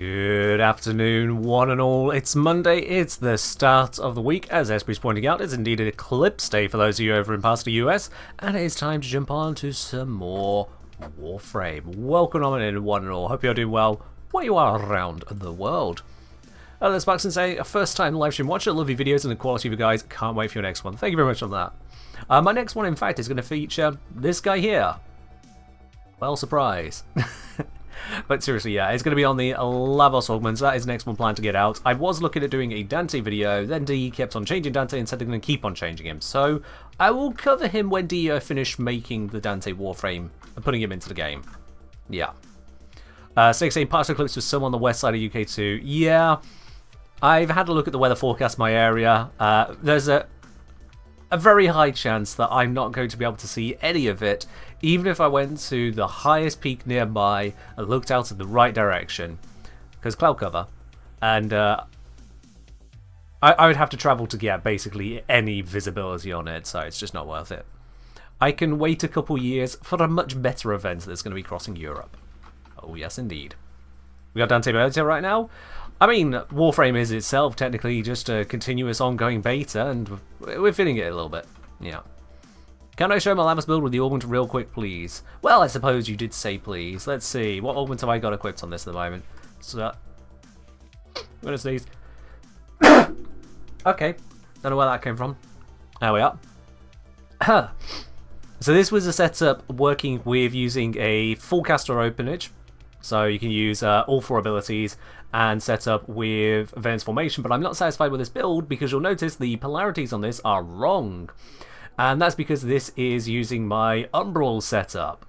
Good afternoon, one and all. It's Monday, it's the start of the week. As Espry's pointing out, it's indeed an eclipse day for those of you over in past the US, and it is time to jump on to some more Warframe. Welcome on in, one and all. Hope you're doing well where you are around the world. Let's back and say, a first time live stream watcher, love your videos and the quality of you guys. Can't wait for your next one. Thank you very much on that. My next one, in fact, is going to feature this guy here. Well, surprise. But seriously, yeah, it's going to be on the Lavos augments. That is the next one planned to get out. I was looking at doing a Dante video, then DE kept on changing Dante and said they're going to keep on changing him. So I will cover him when DE finished making the Dante Warframe and putting him into the game. Yeah. 16 partial eclipse with some on the west side of UK too. Yeah, I've had a look at the weather forecast in my area. There's a very high chance that I'm not going to be able to see any of it, even if I went to the highest peak nearby and looked out in the right direction, because cloud cover, and I would have to travel to get basically any visibility on it, so it's just not worth it. I can wait a couple years for a much better event that's going to be crossing Europe. Oh yes, indeed. We got Dante Beta right now. I mean, Warframe is itself technically just a continuous ongoing beta, and we're feeling it a little bit. Yeah. Can I show my Lavos build with the augment real quick, please? Well, I suppose you did say please. Let's see. What augment have I got equipped on this at the moment? So, I'm gonna sneeze. Okay. Don't know where that came from. There we are. So this was a setup working with using a full caster openage. So you can use all 4 abilities and set up with Venice Formation, but I'm not satisfied with this build because you'll notice the polarities on this are wrong. And that's because this is using my Umbral setup.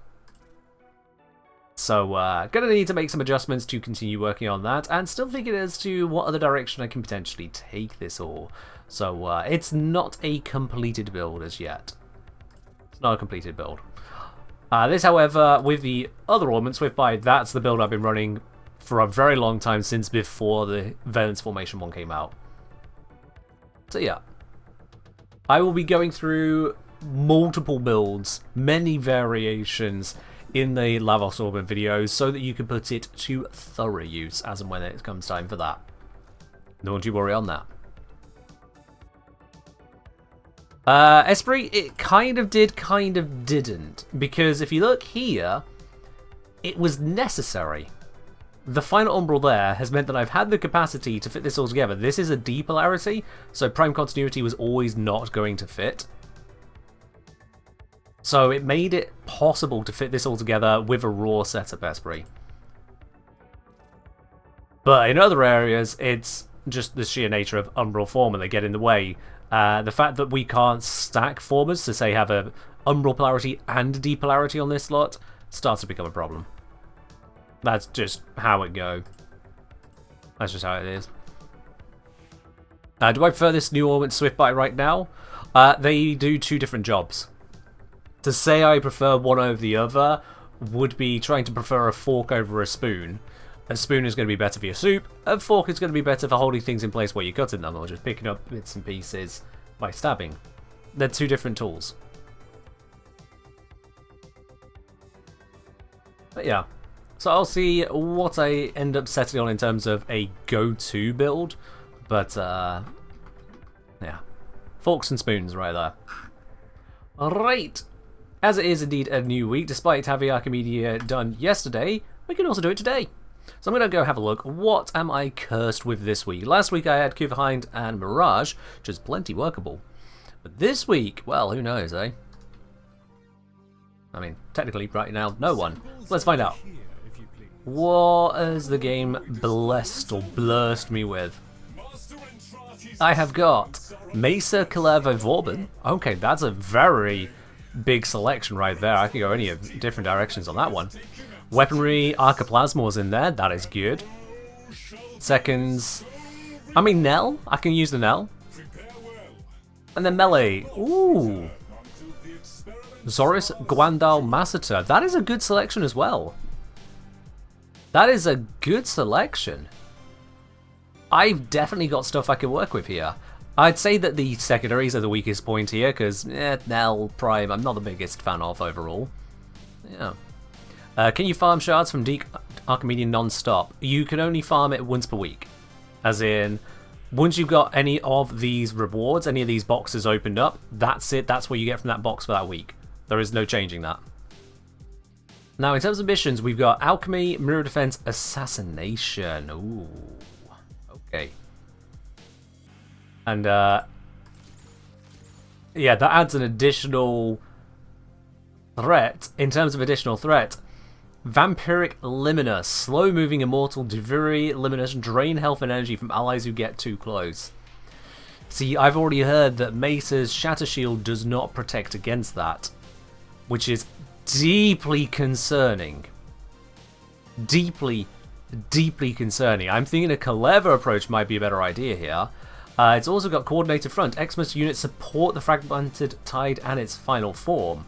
So gonna need to make some adjustments to continue working on that, and still thinking as to what other direction I can potentially take this all. So it's not a completed build as yet. It's not a completed build. This, however, with the other ornament, Swift Buy, that's the build I've been running for a very long time, since before the Valence Formation one came out. So yeah. I will be going through multiple builds, many variations in the Lavos Orbit videos, so that you can put it to thorough use as and when it comes time for that. Don't you worry on that. Esprit, it kind of did, kind of didn't, because if you look here, it was necessary. The final umbral there has meant that I've had the capacity to fit this all together. This is a D polarity, so prime continuity was always not going to fit. So it made it possible to fit this all together with a raw setup Esprit. But in other areas, it's just the sheer nature of umbral form and they get in the way. The fact that we can't stack formers to, say, have a umbral polarity and D polarity on this slot starts to become a problem. That's just how it go. That's just how it is. Do I prefer this new ornament Swift Bite right now? They do 2 different jobs. To say I prefer one over the other would be trying to prefer a fork over a spoon. A spoon is going to be better for your soup, a fork is going to be better for holding things in place while you're cutting them, or just picking up bits and pieces by stabbing. They're 2 different tools. But yeah, so I'll see what I end up settling on in terms of a go-to build, but yeah, forks and spoons right there. Alright, as it is indeed a new week, despite having Archimedea done yesterday, we can also do it today. So I'm going to go have a look. What am I cursed with this week? Last week I had Kuverhind and Mirage, which is plenty workable. But this week, well, who knows, eh? I mean, technically, right now, no one. Let's find out. What has the game blessed or blessed me with? I have got Mesa Clever Vorben. Okay, that's a very big selection right there. I can go any of different directions on that one. Weaponry, Archiplasma's in there, that is good. Seconds, I mean Nell, I can use the Nell. And then melee, ooh. Zoris Gwandal Massacre, that is a good selection as well. That is a good selection. I've definitely got stuff I can work with here. I'd say that the secondaries are the weakest point here, because Nell, Prime, I'm not the biggest fan of overall. Yeah. Can you farm shards from Archimedea non-stop. You can only farm it once per week. As in, once you've got any of these rewards, any of these boxes opened up, that's it. That's what you get from that box for that week. There is no changing that. Now, in terms of missions, we've got Alchemy, Mirror Defense, Assassination. Ooh. Okay. And, yeah, that adds an additional threat. In terms of additional threat, Vampiric Liminus. Slow-moving immortal Devuri Liminus. Drain health and energy from allies who get too close. See, I've already heard that Mesa's Shatter Shield does not protect against that, which is deeply concerning. Deeply concerning. I'm thinking a clever approach might be a better idea here. It's also got Coordinated Front. Xmas units support the Fragmented Tide and its final form,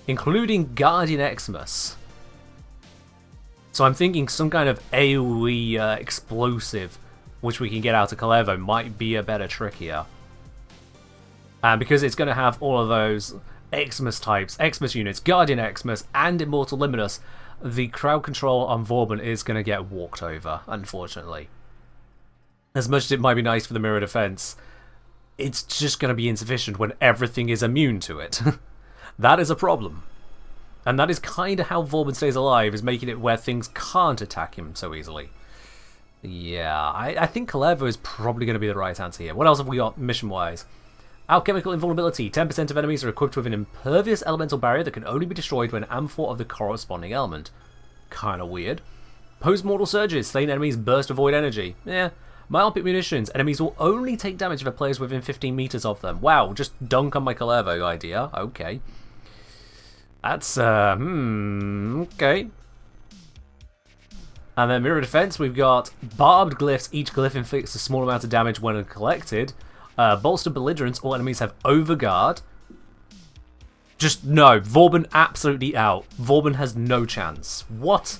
including Guardian Xmas. So I'm thinking some kind of AoE explosive, which we can get out of Calevo, might be a better trick here. And because it's going to have all of those Xmas types, Xmas units, Guardian Xmas, and Immortal Liminus, the crowd control on Vauban is going to get walked over, unfortunately. As much as it might be nice for the mirror defense, it's just going to be insufficient when everything is immune to it. That is a problem. And that is kind of how Vauban stays alive, is making it where things can't attack him so easily. Yeah, I think Calevo is probably going to be the right answer here. What else have we got mission-wise? Alchemical Invulnerability. 10% of enemies are equipped with an impervious elemental barrier that can only be destroyed when amphor of the corresponding element. Kinda weird. Post-mortal surges. Slain enemies burst of void energy. Yeah. Myopic munitions. Enemies will only take damage if a player is within 15 meters of them. Wow, just dunk on my Calevo idea. Okay. That's, okay. And then Mirror Defense, we've got Barbed Glyphs. Each glyph inflicts a small amount of damage when collected. Bolster Belligerence. All enemies have Overguard. Just no. Vauban absolutely out. Vauban has no chance. What?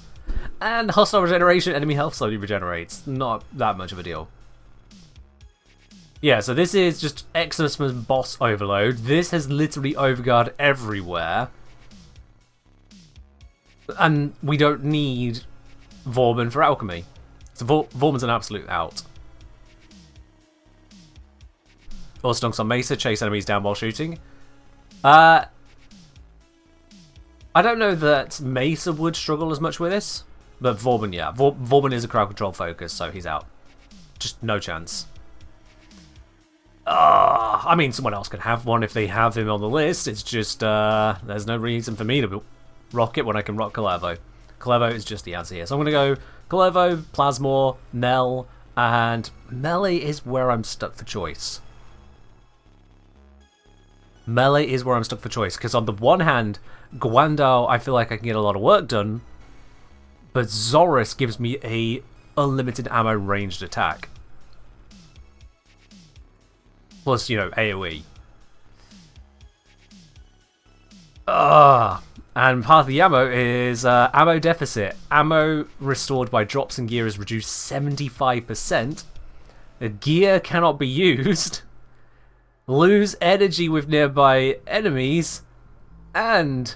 And Hostile Regeneration. Enemy health slowly regenerates. Not that much of a deal. Yeah, so this is just Xmas boss overload. This has literally Overguard everywhere. And we don't need Vauban for alchemy. So Vauban's an absolute out. Or stunks on Mesa, chase enemies down while shooting. I don't know that Mesa would struggle as much with this, but Vauban, yeah. Vauban is a crowd control focus, so he's out. Just no chance. I mean, someone else can have one if they have him on the list. It's just, there's no reason for me to rock it when I can rock Calevo. Calevo is just the answer here. So I'm going to go Calevo, Plasmor, Mel, and Melee is where I'm stuck for choice. Melee is where I'm stuck for choice, because on the one hand, Guandao, I feel like I can get a lot of work done, but Zorus gives me a unlimited ammo ranged attack. Plus, you know, AoE. And part of the ammo is ammo deficit. Ammo restored by drops in gear is reduced 75%. The gear cannot be used. Lose energy with nearby enemies. And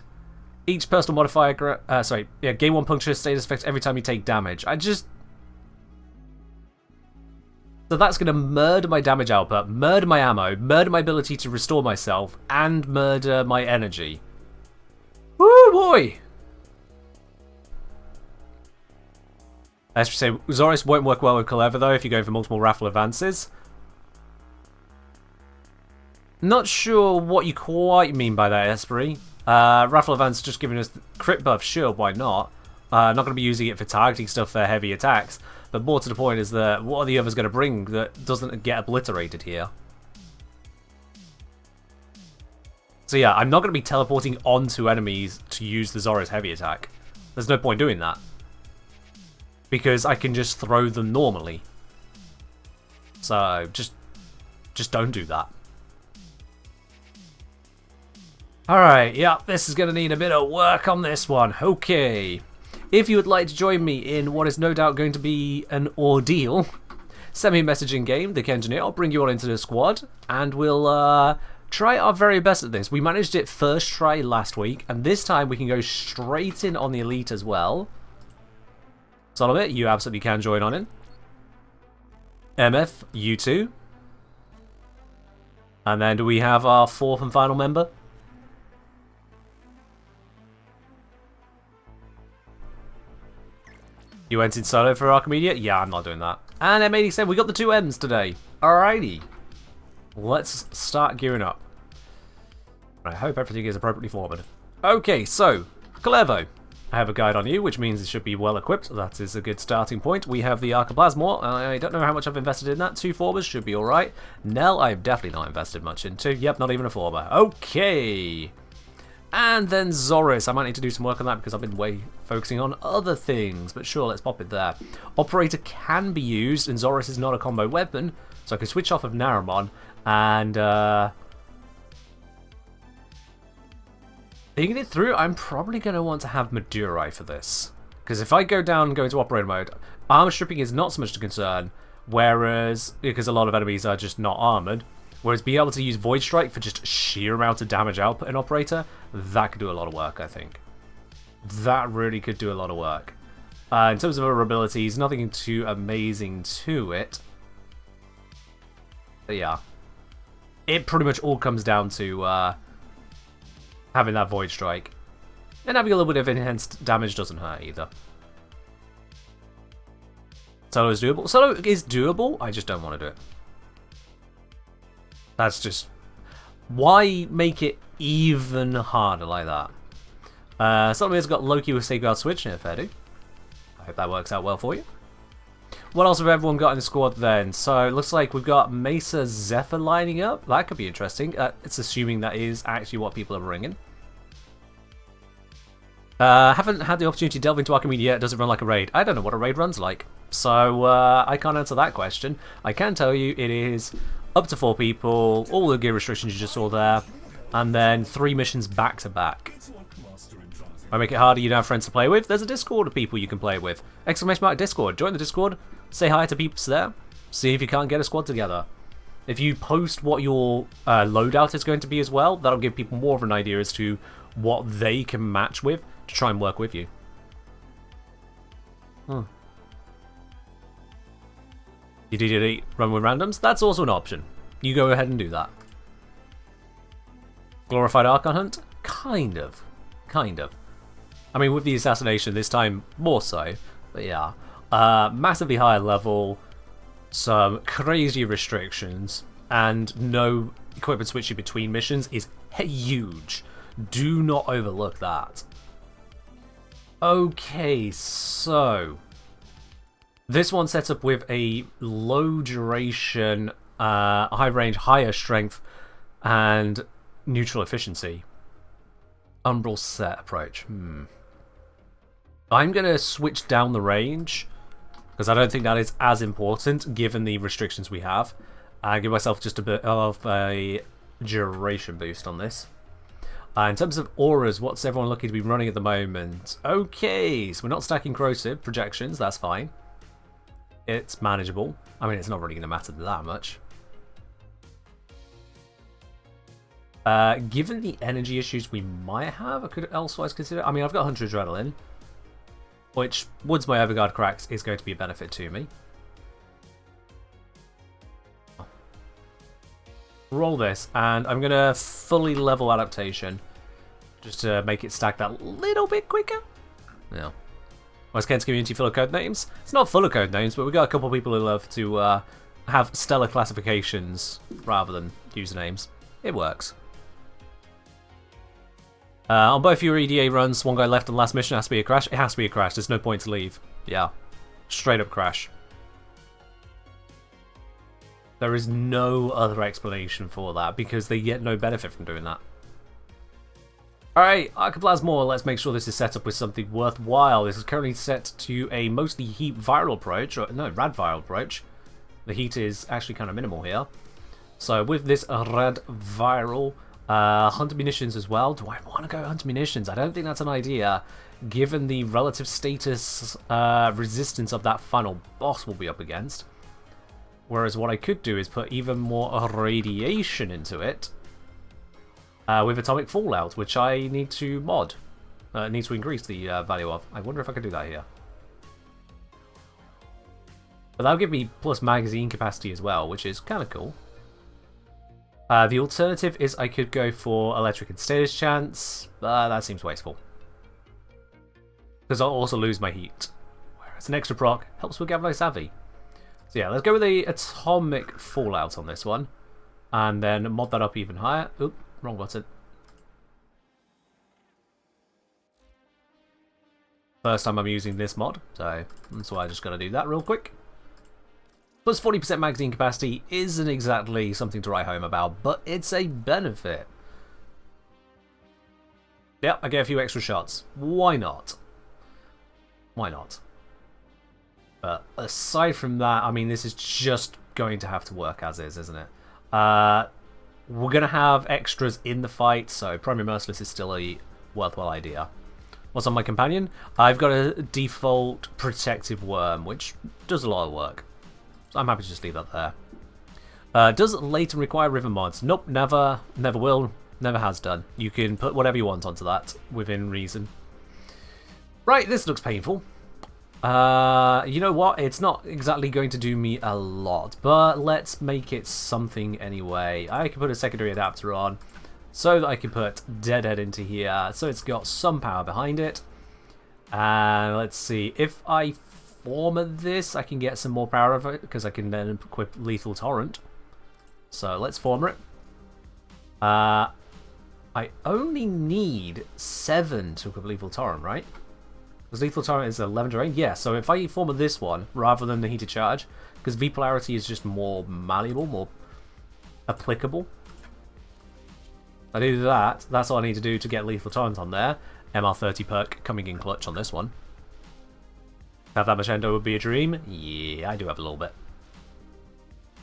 each personal modifier... gain 1 puncture status effect every time you take damage. So that's going to murder my damage output, murder my ammo, murder my ability to restore myself, and murder my energy. Woo boy! Let's just say, Zorus won't work well with Calevo though if you're going for multiple raffle advances. Not sure what you quite mean by that, Esprit. Raffle advance just giving us crit buff, sure, why not? Not going to be using it for targeting stuff for heavy attacks, but more to the point is that what are the others going to bring that doesn't get obliterated here? So yeah, I'm not going to be teleporting onto enemies to use the Zorus heavy attack. There's no point doing that, because I can just throw them normally. So just don't do that. Alright, yeah, this is going to need a bit of work on this one. Okay. If you would like to join me in what is no doubt going to be an ordeal, send me a message in game, the Engineer. I'll bring you on into the squad, and we'll try our very best at this. We managed it first try last week, and this time we can go straight in on the Elite as well. Solomit, you absolutely can join on in. MF, you too. And then do we have our fourth and final member? You went in solo for Archimedea? Yeah, I'm not doing that. And M87, we got the 2 M's today. Alrighty. Let's start gearing up. I hope everything is appropriately formed. Okay, so, Clevo. I have a guide on you, which means it should be well equipped. That is a good starting point. We have the Archiplasmor. I don't know how much I've invested in that. 2 Formers should be alright. Nell, I've definitely not invested much into. Yep, not even a Former. Okay. And then Zoris. I might need to do some work on that because I've been focusing on other things. But sure, let's pop it there. Operator can be used, and Zoris is not a combo weapon. So I can switch off of Naramon and thinking it through, I'm probably going to want to have Madurai for this. Because if I go down and go into operator mode, armor stripping is not so much a concern, whereas, because a lot of enemies are just not armored, whereas being able to use Void Strike for just sheer amount of damage output in operator, that could do a lot of work, I think. That really could do a lot of work. In terms of her abilities, nothing too amazing to it. But yeah. It pretty much all comes down to having that Void Strike. And having a little bit of enhanced damage doesn't hurt either. Solo is doable. Solo is doable, I just don't want to do it. That's just... Why make it even harder like that? Solomon's got Loki with Safeguard Switch, yeah, fair do. I hope that works out well for you. What else have everyone got in the squad then? So it looks like we've got Mesa Zephyr lining up. That could be interesting. It's assuming that is actually what people are bringing. Haven't had the opportunity to delve into Archimedea yet. Does it run like a raid? I don't know what a raid runs like. So I can't answer that question. I can tell you it is up to 4 people, all the gear restrictions you just saw there, and then 3 missions back to back. I make it harder, you don't have friends to play with. There's a Discord of people you can play with. Exclamation mark Discord. Join the Discord. Say hi to peeps there. See if you can't get a squad together. If you post what your loadout is going to be as well, that'll give people more of an idea as to what they can match with to try and work with you. You did run with randoms? That's also an option. You go ahead and do that. Glorified Archon Hunt? Kind of. Kind of. I mean, with the assassination this time, more so. But yeah. Massively higher level, some crazy restrictions, and no equipment switching between missions is huge. Do not overlook that. Okay, so... This one sets up with a low duration, high range, higher strength, and neutral efficiency. Umbral set approach. I'm going to switch down the range, because I don't think that is as important, given the restrictions we have. Give myself just a bit of a duration boost on this. In terms of auras, what's everyone looking to be running at the moment? Okay, so we're not stacking corrosive projections, that's fine. It's manageable. I mean, it's not really going to matter that much. Given the energy issues we might have, I could elsewise consider... I mean, I've got 100 Adrenaline, which, once my Overguard cracks, is going to be a benefit to me. Roll this, and I'm going to fully level Adaptation, just to make it stack that little bit quicker. Yeah. Was Kent's community full of code names? It's not full of code names, but we've got a couple of people who love to have stellar classifications rather than usernames. It works. On both your EDA runs, one guy left on the last mission, has to be a crash. It has to be a crash, there's no point to leave. Yeah. Straight up crash. There is no other explanation for that, because they get no benefit from doing that. Alright, Archiplasmor, let's make sure this is set up with something worthwhile. This is currently set to a mostly heat viral approach, or no, rad viral approach. The heat is actually kind of minimal here. So with this rad viral, hunter munitions as well. Do I want to go hunter munitions? I don't think that's an idea, given the relative status resistance of that final boss we'll be up against. Whereas what I could do is put even more radiation into it. With Atomic Fallout, which I need to mod. Need to increase the value of. I wonder if I can do that here. But that'll give me plus magazine capacity as well, which is kind of cool. The alternative is I could go for electric and status chance. That seems wasteful. Because I'll also lose my heat. Whereas an extra proc helps with Galvanized Savvy. So yeah, let's go with the atomic fallout on this one. And then mod that up even higher. Oop, wrong button. First time I'm using this mod, so that's why I just gotta do that real quick. Plus 40% magazine capacity isn't exactly something to write home about, but it's a benefit. Yep, I get a few extra shots. Why not? Why not? But aside from that, I mean, this is just going to have to work as is, isn't it? We're going to have extras in the fight, so Primary Merciless is still a worthwhile idea. What's on my companion? I've got a default Protective Worm, which does a lot of work. So I'm happy to just leave that there. Does Leighton require river mods? Nope, never will, never has done. You can put whatever you want onto that, within reason. Right, this looks painful. You know what? It's not exactly going to do me a lot, but let's make it something anyway. I can put a secondary adapter on so that I can put Deadhead into here, so it's got some power behind it. And let's see, if I form this, I can get some more power of it, because I can then equip Lethal Torrent. So let's former it. I only need 7 to equip Lethal Torrent, right? Because Lethal Torrent is 11 terrain? Yeah, so if I form this one, rather than the Heated Charge, because V-Polarity is just more malleable, more applicable. I do that, that's all I need to do to get Lethal Torrent on there. MR30 perk coming in clutch on this one. Have that much endo would be a dream? Yeah, I do have a little bit.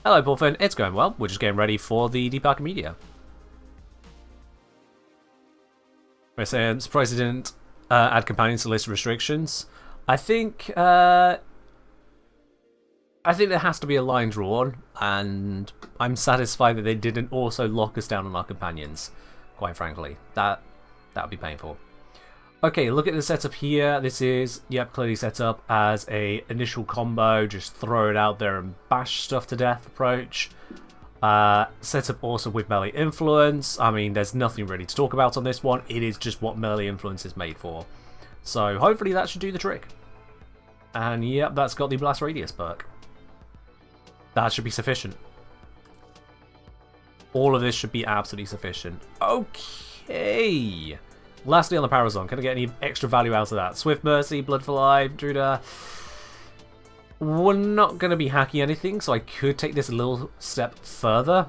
Hello, Bullfin. It's going well. We're just getting ready for the Deep Archimedea. We're saying, surprised it didn't add companions to list restrictions. I think there has to be a line drawn, and I'm satisfied that they didn't also lock us down on our companions. Quite frankly, that would be painful. Okay, look at the setup here. This is, yep, clearly set up as a initial combo, just throw it out there and bash stuff to death approach. Set up also with melee influence. I mean, there's nothing really to talk about on this one. It is just what melee influence is made for. So hopefully that should do the trick. And yep, that's got the blast radius perk. That should be sufficient. All of this should be absolutely sufficient. Okay. Lastly on the Parazon, can I get any extra value out of that? Swift Mercy, Blood for Life, Druida. We're not going to be hacking anything, so I could take this a little step further.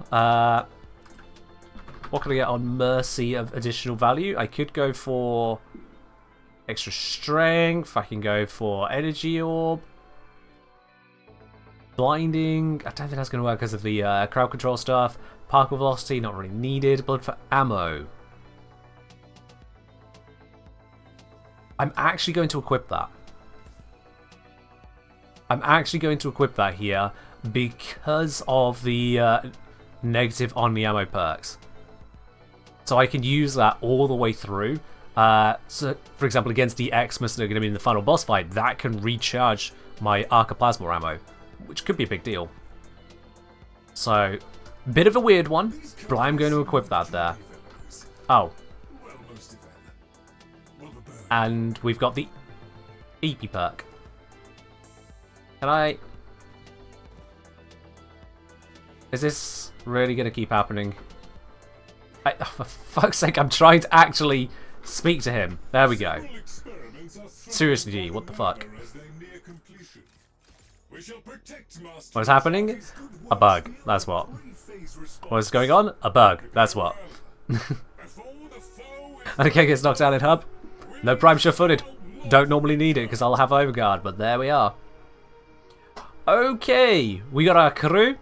What can I get on Mercy of additional value? I could go for extra strength. I can go for Energy Orb. Blinding. I don't think that's going to work because of the crowd control stuff. Particle Velocity, not really needed. Blood for Ammo. I'm actually going to equip that. I'm actually going to equip that here because of the negative on the ammo perks. So I can use that all the way through. So, for example, against the Xmas that are going to be in the final boss fight, that can recharge my Archiplasma ammo, which could be a big deal. So, bit of a weird one, but I'm going to equip that there. Oh. And we've got the EP perk. Can I... Is this really going to keep happening? Oh, for fuck's sake, I'm trying to actually speak to him. There we go. Seriously, G, what the fuck? What is happening? A bug, that's what. What is going on? A bug, that's what. Okay, gets knocked down in hub. No prime sure-footed. Don't normally need it because I'll have overguard, but there we are. Okay, we got our crew,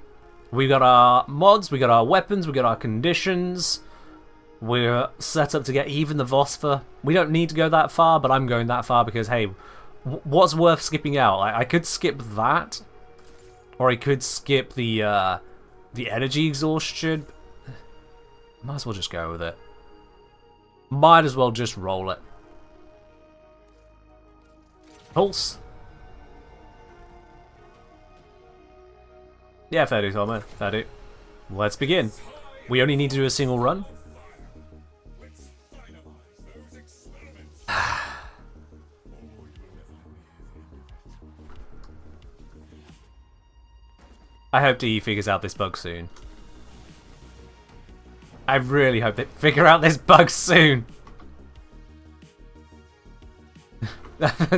we got our mods, we got our weapons, we got our conditions. We're set up to get even the Vosper. We don't need to go that far, but I'm going that far because, hey, what's worth skipping out? I could skip that, or I could skip the energy exhaustion. Might as well just go with it. Might as well just roll it. Pulse. Yeah, fair do, Thomas. Fair do. Let's begin. We only need to do a single run. I hope DE figures out this bug soon. I really hope they figure out this bug soon.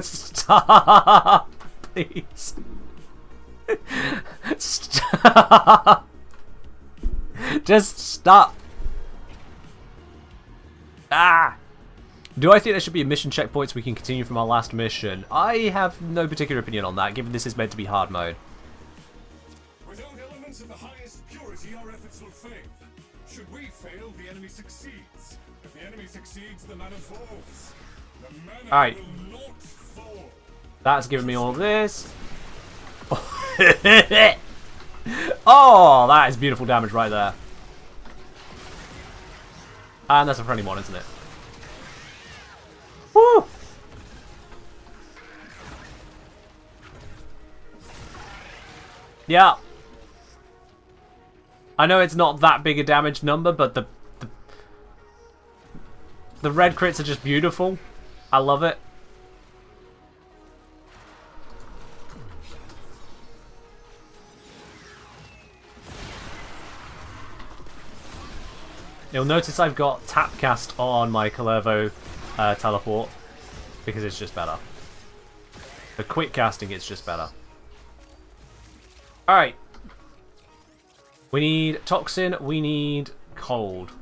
Stop, please. Stop. Just stop. Ah. Do I think there should be mission checkpoints we can continue from our last mission? I have no particular opinion on that, given this is meant to be hard mode. Without elements of the highest purity, our efforts will fail. Should we fail, the enemy succeeds. If the enemy succeeds, the mana falls. The mana Alright. will not fall. That's giving me all of this. Oh, that is beautiful damage right there. And that's a friendly one, isn't it? Woo! Yeah. I know it's not that big a damage number, but the red crits are just beautiful. I love it. You'll notice I've got tap cast on my Calervo teleport because it's just better. The quick casting is just better. Alright. We need Toxin, we need Cold.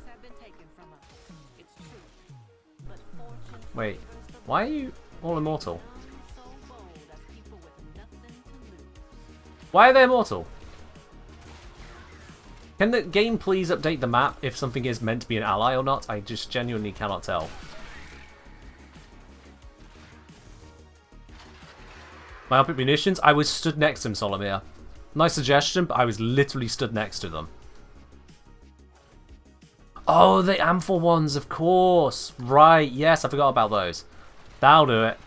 Wait, why are you all immortal? Why are they immortal? Can the game please update the map if something is meant to be an ally or not? I just genuinely cannot tell. My up munitions? I was stood next to him, Solomir. Nice suggestion, but I was literally stood next to them. Oh, the Amphor ones, of course. Right, yes, I forgot about those. That'll do it.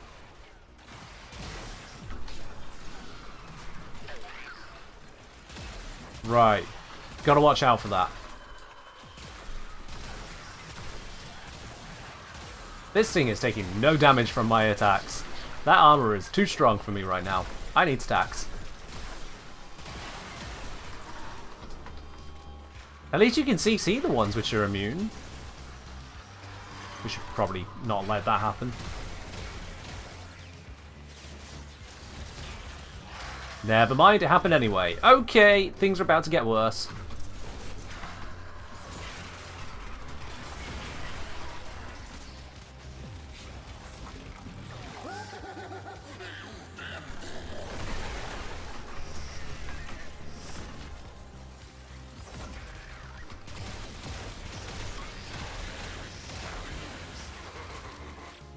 Right. Gotta watch out for that. This thing is taking no damage from my attacks. That armor is too strong for me right now. I need stacks. At least you can CC the ones which are immune. We should probably not let that happen. Never mind, it happened anyway. Okay, things are about to get worse.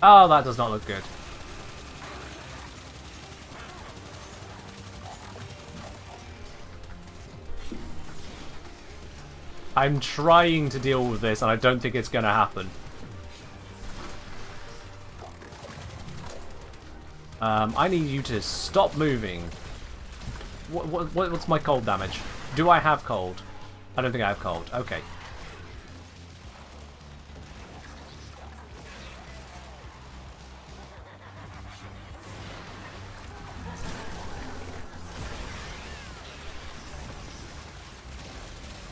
Oh, that does not look good. I'm trying to deal with this, and I don't think it's going to happen. I need you to stop moving. What's my cold damage? Do I have cold? I don't think I have cold. Okay.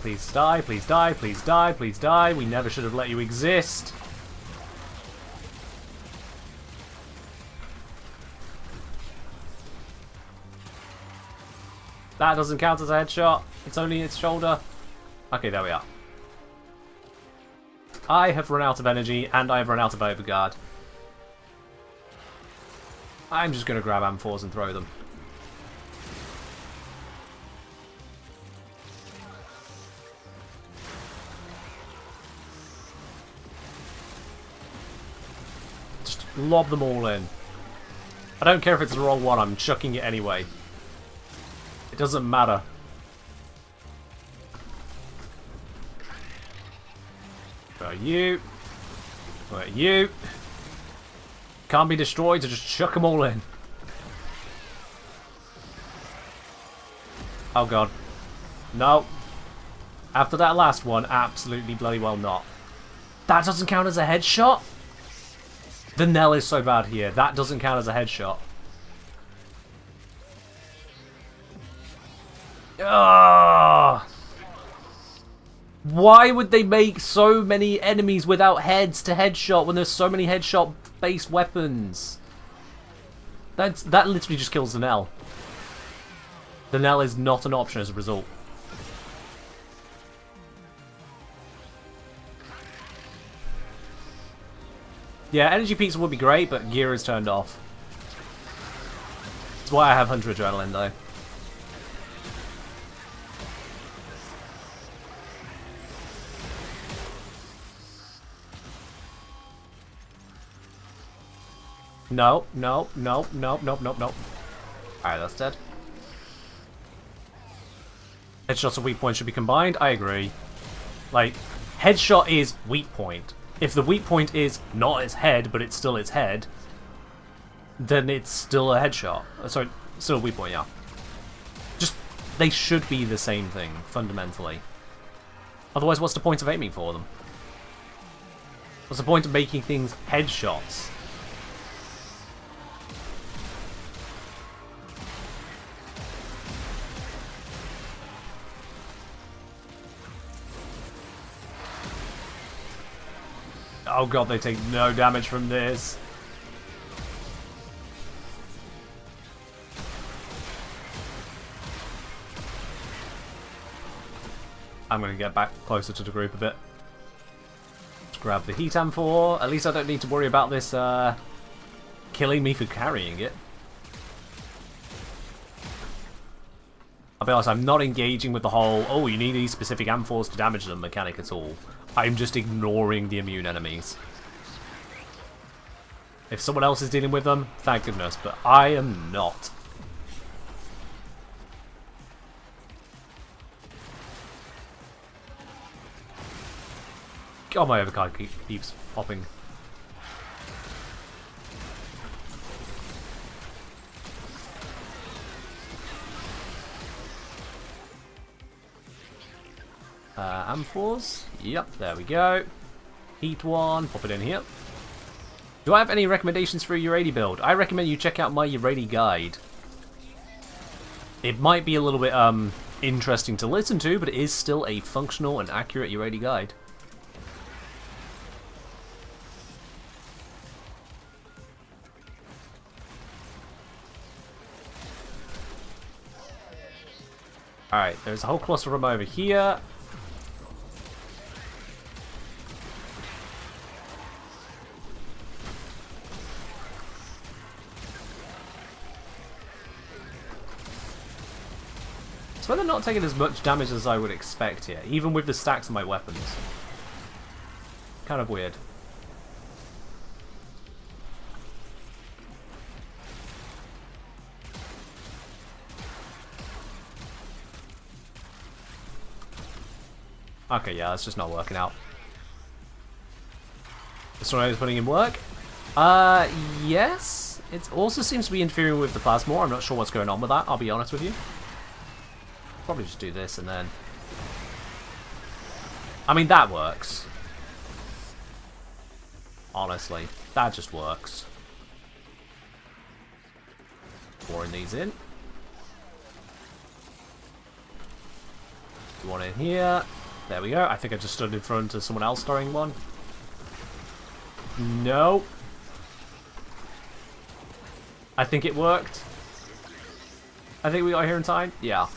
Please die, please die, please die, please die. We never should have let you exist. That doesn't count as a headshot. It's only its shoulder. Okay, there we are. I have run out of energy, and I have run out of overguard. I'm just going to grab amphors and throw them. Just lob them all in. I don't care if it's the wrong one, I'm chucking it anyway. It doesn't matter. Where are you? Where are you? Can't be destroyed, so just chuck them all in. Oh god. No. After that last one, absolutely bloody well not. That doesn't count as a headshot? The Nell is so bad here. That doesn't count as a headshot. Ugh. Why would they make so many enemies without heads to headshot when there's so many headshot-based weapons? That literally just kills the Nell. The Nell is not an option as a result. Yeah, energy peaks would be great, but gear is turned off. That's why I have Hunter Adrenaline, though. No, no, no, no, no, no, no. Alright, that's dead. Headshots and weak points should be combined. I agree. Like, headshot is weak point. If the weak point is not its head, but it's still its head, then it's still a headshot. Sorry, still a weak point, yeah. Just, they should be the same thing, fundamentally. Otherwise, what's the point of aiming for them? What's the point of making things headshots? Oh god, they take no damage from this. I'm going to get back closer to the group a bit. Let's grab the heat amphor. At least I don't need to worry about this killing me for carrying it. I'll be honest, I'm not engaging with the whole, oh, you need these specific amphors to damage them mechanic at all. I'm just ignoring the immune enemies. If someone else is dealing with them, thank goodness, but I am not. God, my overcard keeps popping. Amphors. Yep, there we go. Heat one, pop it in here. Do I have any recommendations for a Uradi build? I recommend you check out my Uradi guide. It might be a little bit interesting to listen to, but it is still a functional and accurate Uradi guide. Alright, there's a whole cluster of them over here. So they're not taking as much damage as I would expect here, even with the stacks of my weapons. Kind of weird. Okay, yeah, that's just not working out. This one I was putting in work. Yes. It also seems to be interfering with the plasma. I'm not sure what's going on with that, I'll be honest with you. Probably just do this and then... I mean, that works. Honestly, that just works. Pouring these in. One in here. There we go. I think I just stood in front of someone else storing one. No. I think it worked. I think we got here in time. Yeah.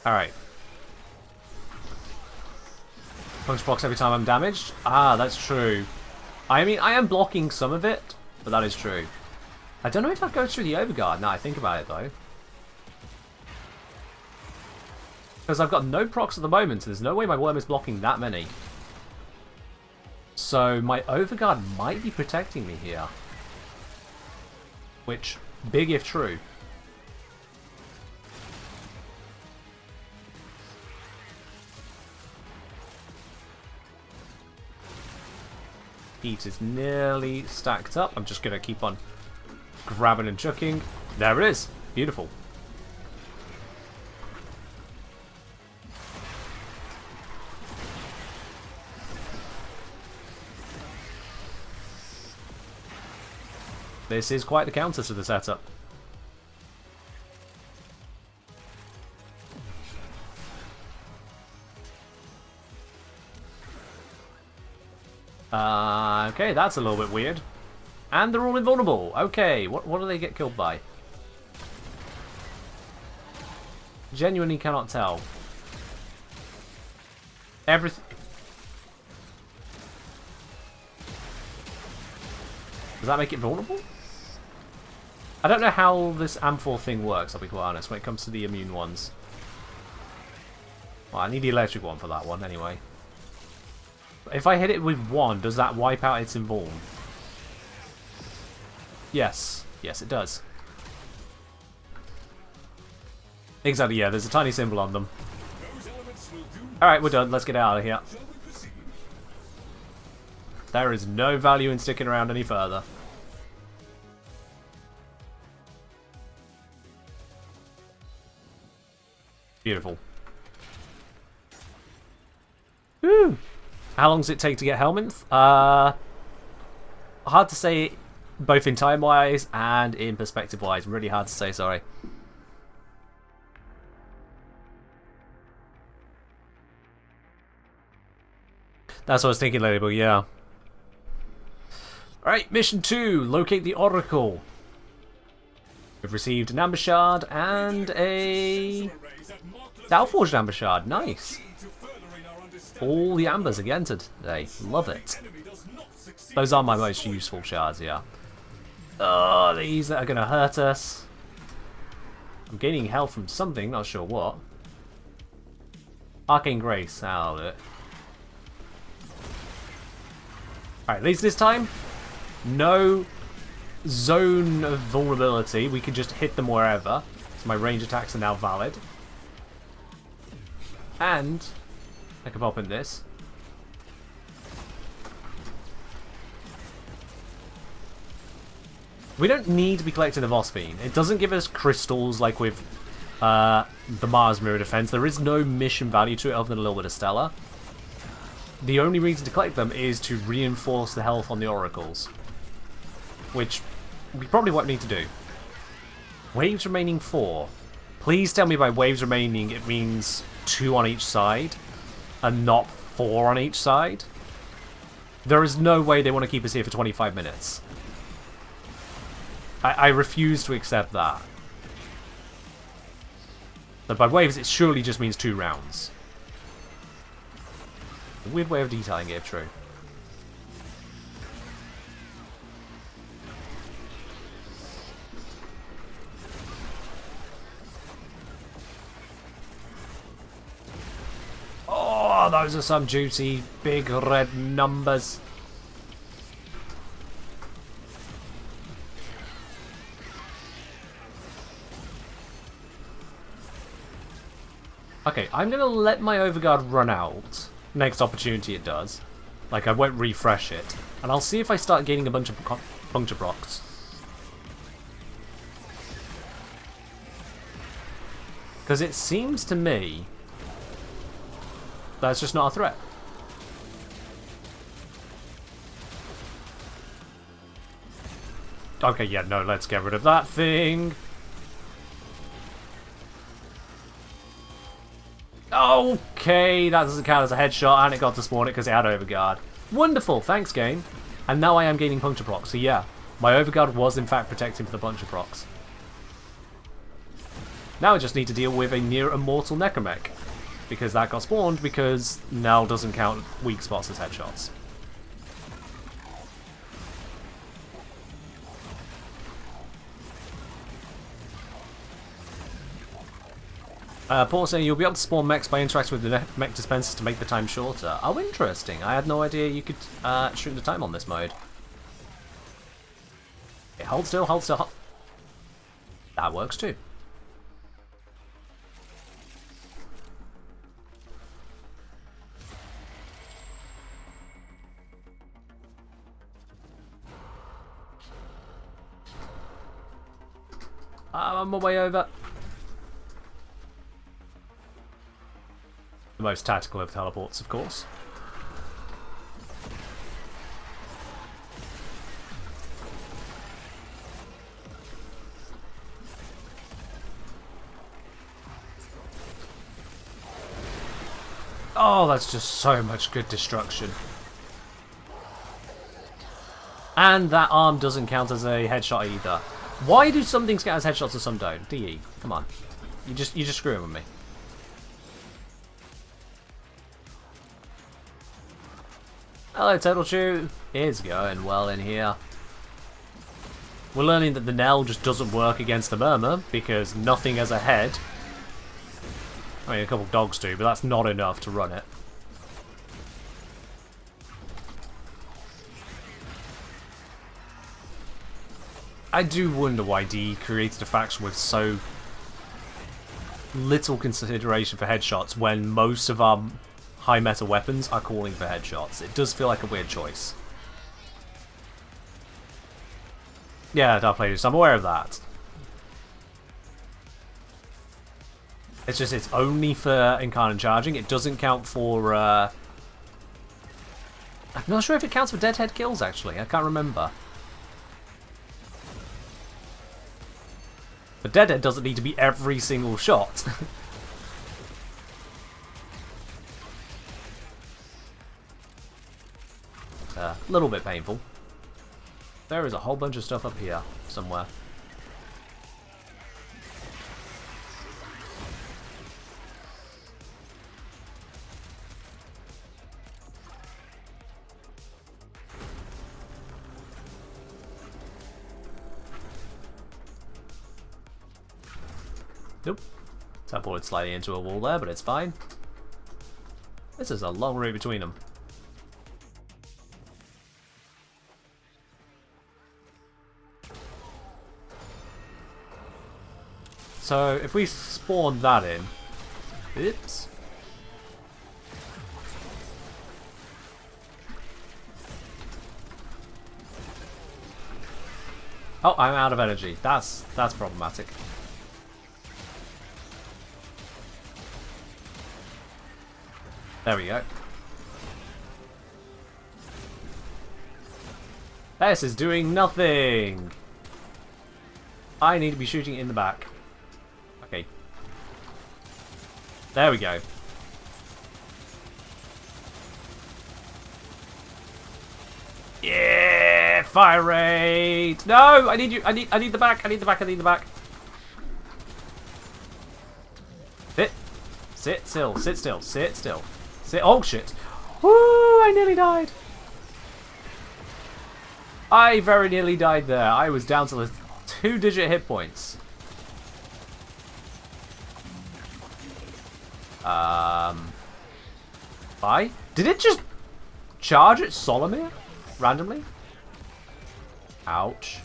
Alright. Punch blocks every time I'm damaged. Ah, that's true. I mean, I am blocking some of it, but that is true. I don't know if that goes through the overguard now I think about it, though. Because I've got no procs at the moment, so there's no way my worm is blocking that many. So my overguard might be protecting me here. Which, big if true. Heat is nearly stacked up. I'm just going to keep on grabbing and chucking. There it is. Beautiful. This is quite the counter to the setup. Okay, that's a little bit weird. And they're all invulnerable. Okay, what do they get killed by? Genuinely cannot tell. Everything. Does that make it vulnerable? I don't know how this Amphor thing works, I'll be quite honest, when it comes to the immune ones. Well, I need the electric one for that one, anyway. If I hit it with one, does that wipe out its invuln? Yes. Yes, it does. Exactly, yeah, there's a tiny symbol on them. Alright, we're done. Let's get out of here. There is no value in sticking around any further. Beautiful. Woo! How long does it take to get Helminth? Hard to say, both in time-wise and in perspective-wise. Really hard to say, sorry. That's what I was thinking, Ladybug, yeah. Alright, mission 2. Locate the Oracle. We've received an Amber Shard and a Downforged Amber Shard. Nice. All the Ambers again today. Love it. Those are my most useful shards, yeah. Oh, these that are going to hurt us. I'm gaining health from something, not sure what. Arcane Grace, that'll do it. Alright, at least this time, no zone of vulnerability. We can just hit them wherever. So my range attacks are now valid. And I can pop in this. We don't need to be collecting the Vosphine. It doesn't give us crystals like with the Mars Mirror Defense. There is no mission value to it other than a little bit of Stellar. The only reason to collect them is to reinforce the health on the Oracles. Which we probably won't need to do. Waves remaining 4. Please tell me by waves remaining it means 2 on each side and not 4 on each side. There is no way they want to keep us here for 25 minutes. I refuse to accept that. But by waves it surely just means 2 rounds. A weird way of detailing it, if true. Oh, those are some juicy big red numbers. Okay, I'm going to let my Overguard run out. Next opportunity it does. Like, I won't refresh it. And I'll see if I start gaining a bunch of puncture procs. Because it seems to me that's just not a threat. Okay, yeah, no, let's get rid of that thing. Okay, that doesn't count as a headshot, and it got to spawn it because it had Overguard. Wonderful, thanks game. And now I am gaining puncture procs, so yeah, my Overguard was in fact protecting for the puncture procs. Now I just need to deal with a near immortal Necromech, because that got spawned because Nell doesn't count weak spots as headshots. Paul saying you'll be able to spawn mechs by interacting with the mech dispensers to make the time shorter. Oh, interesting. I had no idea you could shrink the time on this mode. Okay, hold still, hold still. That works too. On my way over. The most tactical of teleports, of course. Oh, that's just so much good destruction. And that arm doesn't count as a headshot either. Why do some things count as headshots and some don't? DE, come on. You're just screwing with me. Hello, Turtle Chew. It's going well in here. We're learning that the Knell just doesn't work against the Murmur because nothing has a head. I mean, a couple dogs do, but that's not enough to run it. I do wonder why DE created a faction with so little consideration for headshots when most of our high meta weapons are calling for headshots. It does feel like a weird choice. Yeah, Dark Players, I'm aware of that. It's just, it's only for Incarnate charging. It doesn't count for, I'm not sure if it counts for deadhead kills, actually. I can't remember. But deadhead doesn't need to be every single shot. A little bit painful. There is a whole bunch of stuff up here, somewhere. Nope. Teleported slightly into a wall there, but it's fine. This is a long route between them. So, if we spawn that in... Oops. Oh, I'm out of energy. That's problematic. There we go. This is doing nothing! I need to be shooting in the back. Okay. There we go. Yeah! Fire rate! No! I need you! I need the back! I need the back! I need the back! Sit! Sit still! Sit still! Sit still! Oh shit! Woo! I nearly died! I very nearly died there. I was down to the 2-digit hit points. Bye? Did it just charge at Solomir? Randomly? Ouch.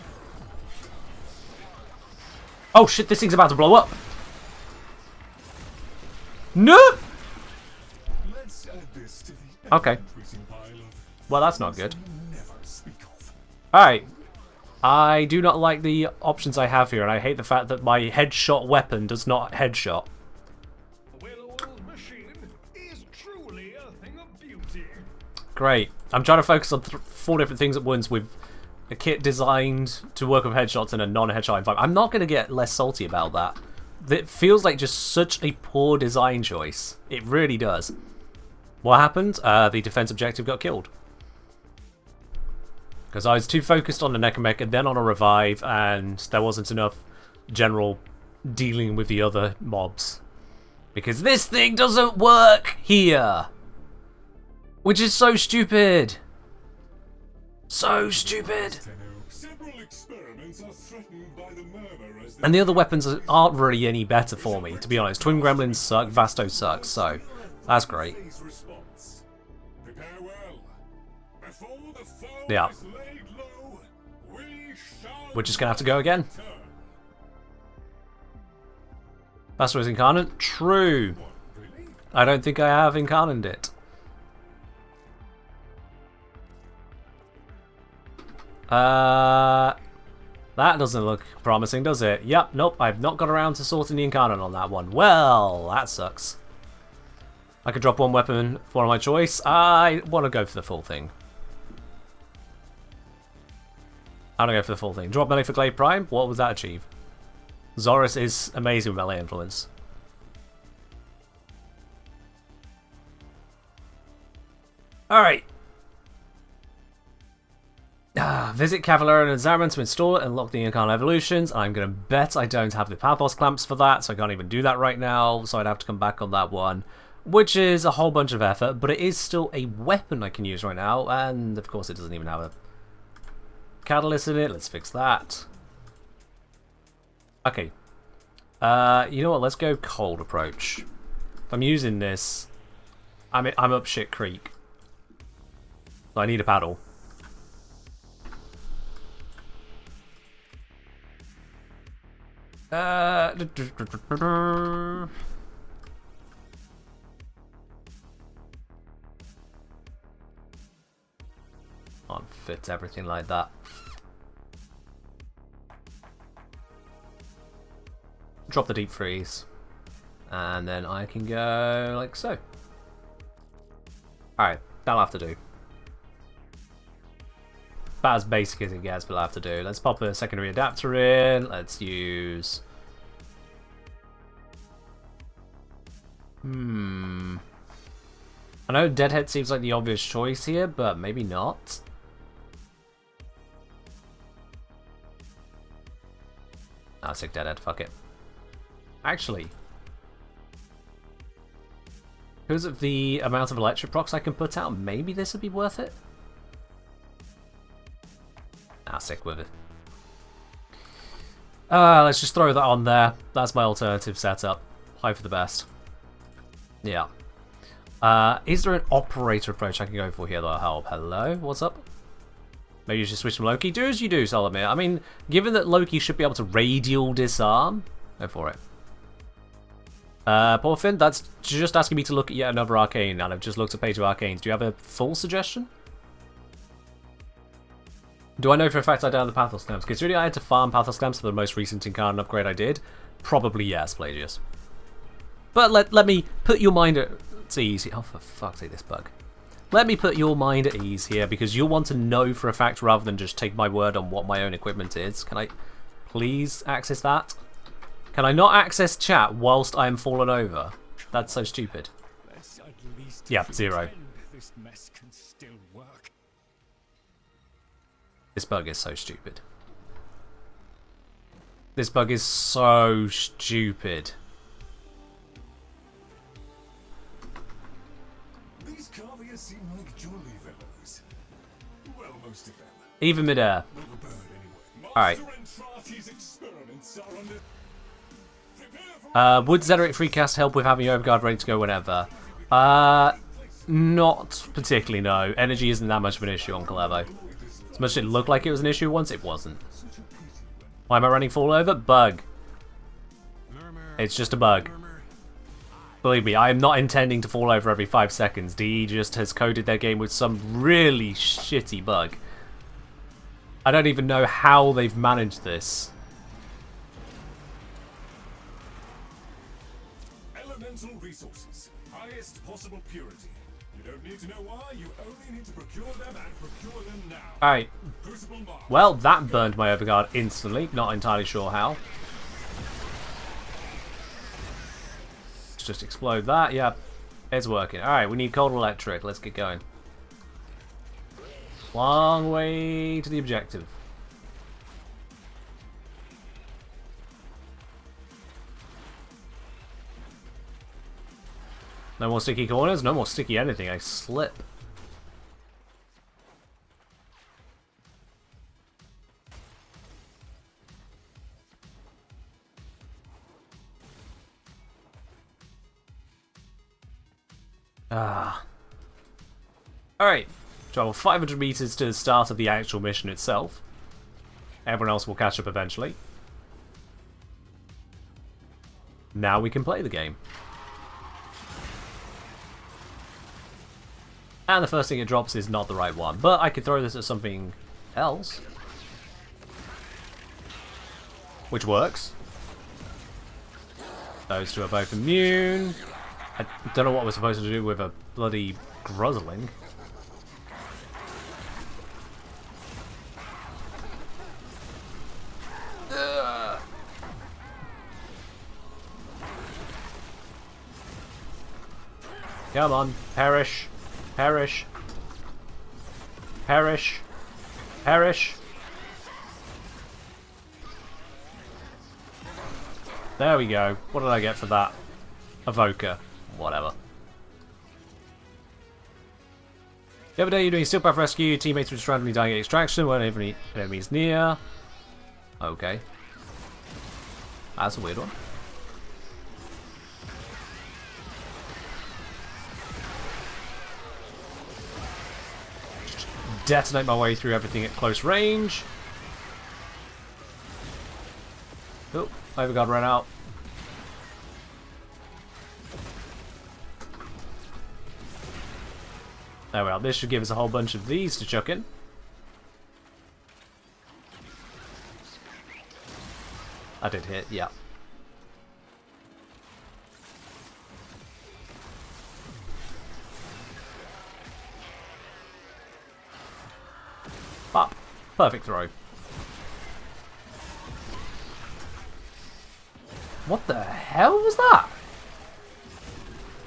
Oh shit, this thing's about to blow up! No! Okay. Well, that's not good. Alright. I do not like the options I have here, and I hate the fact that my headshot weapon does not headshot. Great. I'm trying to focus on 4 different things at once with a kit designed to work with headshots in a non-headshot environment. I'm not going to get less salty about that. It feels like just such a poor design choice. It really does. What happened? The defense objective got killed. Because I was too focused on the Necromech and then on a revive, and there wasn't enough general dealing with the other mobs. Because this thing doesn't work here! Which is so stupid! So stupid! And the other weapons aren't really any better for me, to be honest. Twin Gremlins suck, Vasto sucks, so that's great. Yeah. We're just gonna have to go again. Vasto is incarnate? True. I don't think I have incarnated it. That doesn't look promising, does it? Yep, nope, I've not got around to sorting the Incarnate on that one. Well, that sucks. I could drop one weapon for my choice. I want to go for the full thing. I want to go for the full thing. Drop melee for Glaive Prime. What would that achieve? Zorus is amazing with melee influence. Alright. Visit Cavalier and Zarman to install it and lock the Incarnate Evolutions. I'm going to bet I don't have the Pathos Clamps for that, so I can't even do that right now, so I'd have to come back on that one. Which is a whole bunch of effort, but it is still a weapon I can use right now, and of course it doesn't even have a catalyst in it. Let's fix that. Okay. You know what, let's go cold approach. If I'm using this, I'm up shit creek. So I need a paddle. Can't fit everything like that. Drop the deep freeze. And then I can go like so. Alright, that'll have to do. About as basic as it gets, but I'll have to do. Let's pop a secondary adapter in. Let's use... I know Deadhead seems like the obvious choice here, but maybe not. I'll stick Deadhead, fuck it. Actually, because of the amount of electric procs I can put out, maybe this would be worth it. I'll stick with it. Let's just throw that on there. That's my alternative setup. Hope for the best. Yeah. Is there an operator approach I can go for here that'll help? Hello? What's up? Maybe you should switch from Loki. Do as you do, Solomir. I mean, given that Loki should be able to radial disarm, go for it. Porfin, that's just asking me to look at yet another arcane, and I've just looked at page of arcanes. Do you have a full suggestion? Do I know for a fact I don't have the Pathos Clamps? Considering I had to farm Pathos Clamps for the most recent Incarnate upgrade I did, probably yes, Pelagius. But let me put your mind at ease. Oh, for fuck's sake, this bug. Let me put your mind at ease here, because you'll want to know for a fact rather than just take my word on what my own equipment is. Can I please access that? Can I not access chat whilst I am fallen over? That's so stupid. Yeah, 0. This mess can still work. This bug is so stupid. This bug is so stupid. These Carviers seem like jolly fellows. Well, most of them. Even midair. Not a bird anyway. Alright. Experiments are under... Would Zederic Freecast help with having Overguard ready to go whenever? Not particularly, no. Energy isn't that much of an issue on Calevo. As much as it looked like it was an issue once, it wasn't. Why am I running fall over? Bug. It's just a bug. Believe me, I am not intending to fall over every 5 seconds. DE just has coded their game with some really shitty bug. I don't even know how they've managed this. Elemental resources. Highest possible purity. You don't need to know why, you only need to procure them and procure them now. Alright. Crucible Mark. Well, that burned my Overguard instantly. Not entirely sure how. Let's just explode that. Yeah, it's working. Alright, we need cold electric. Let's get going. Long way to the objective. No more sticky corners, no more sticky anything. I slip. Alright. Travel 500 meters to the start of the actual mission itself. Everyone else will catch up eventually. Now we can play the game. And the first thing it drops is not the right one. But I could throw this at something else. which works. Those two are both immune. I don't know what we're supposed to do with a bloody Gruzzling. Come on, perish, perish, perish, perish. There we go. What did I get for that? Evoker. Whatever. The other day you're doing Steel Path Rescue, teammates were just randomly dying at extraction, weren't even enemies near. Okay. That's a weird one. Just detonate my way through everything at close range. Oh, Overguard ran out. There we are. This should give us a whole bunch of these to chuck in. I did hit, yeah. Up. Perfect throw. What the hell was that?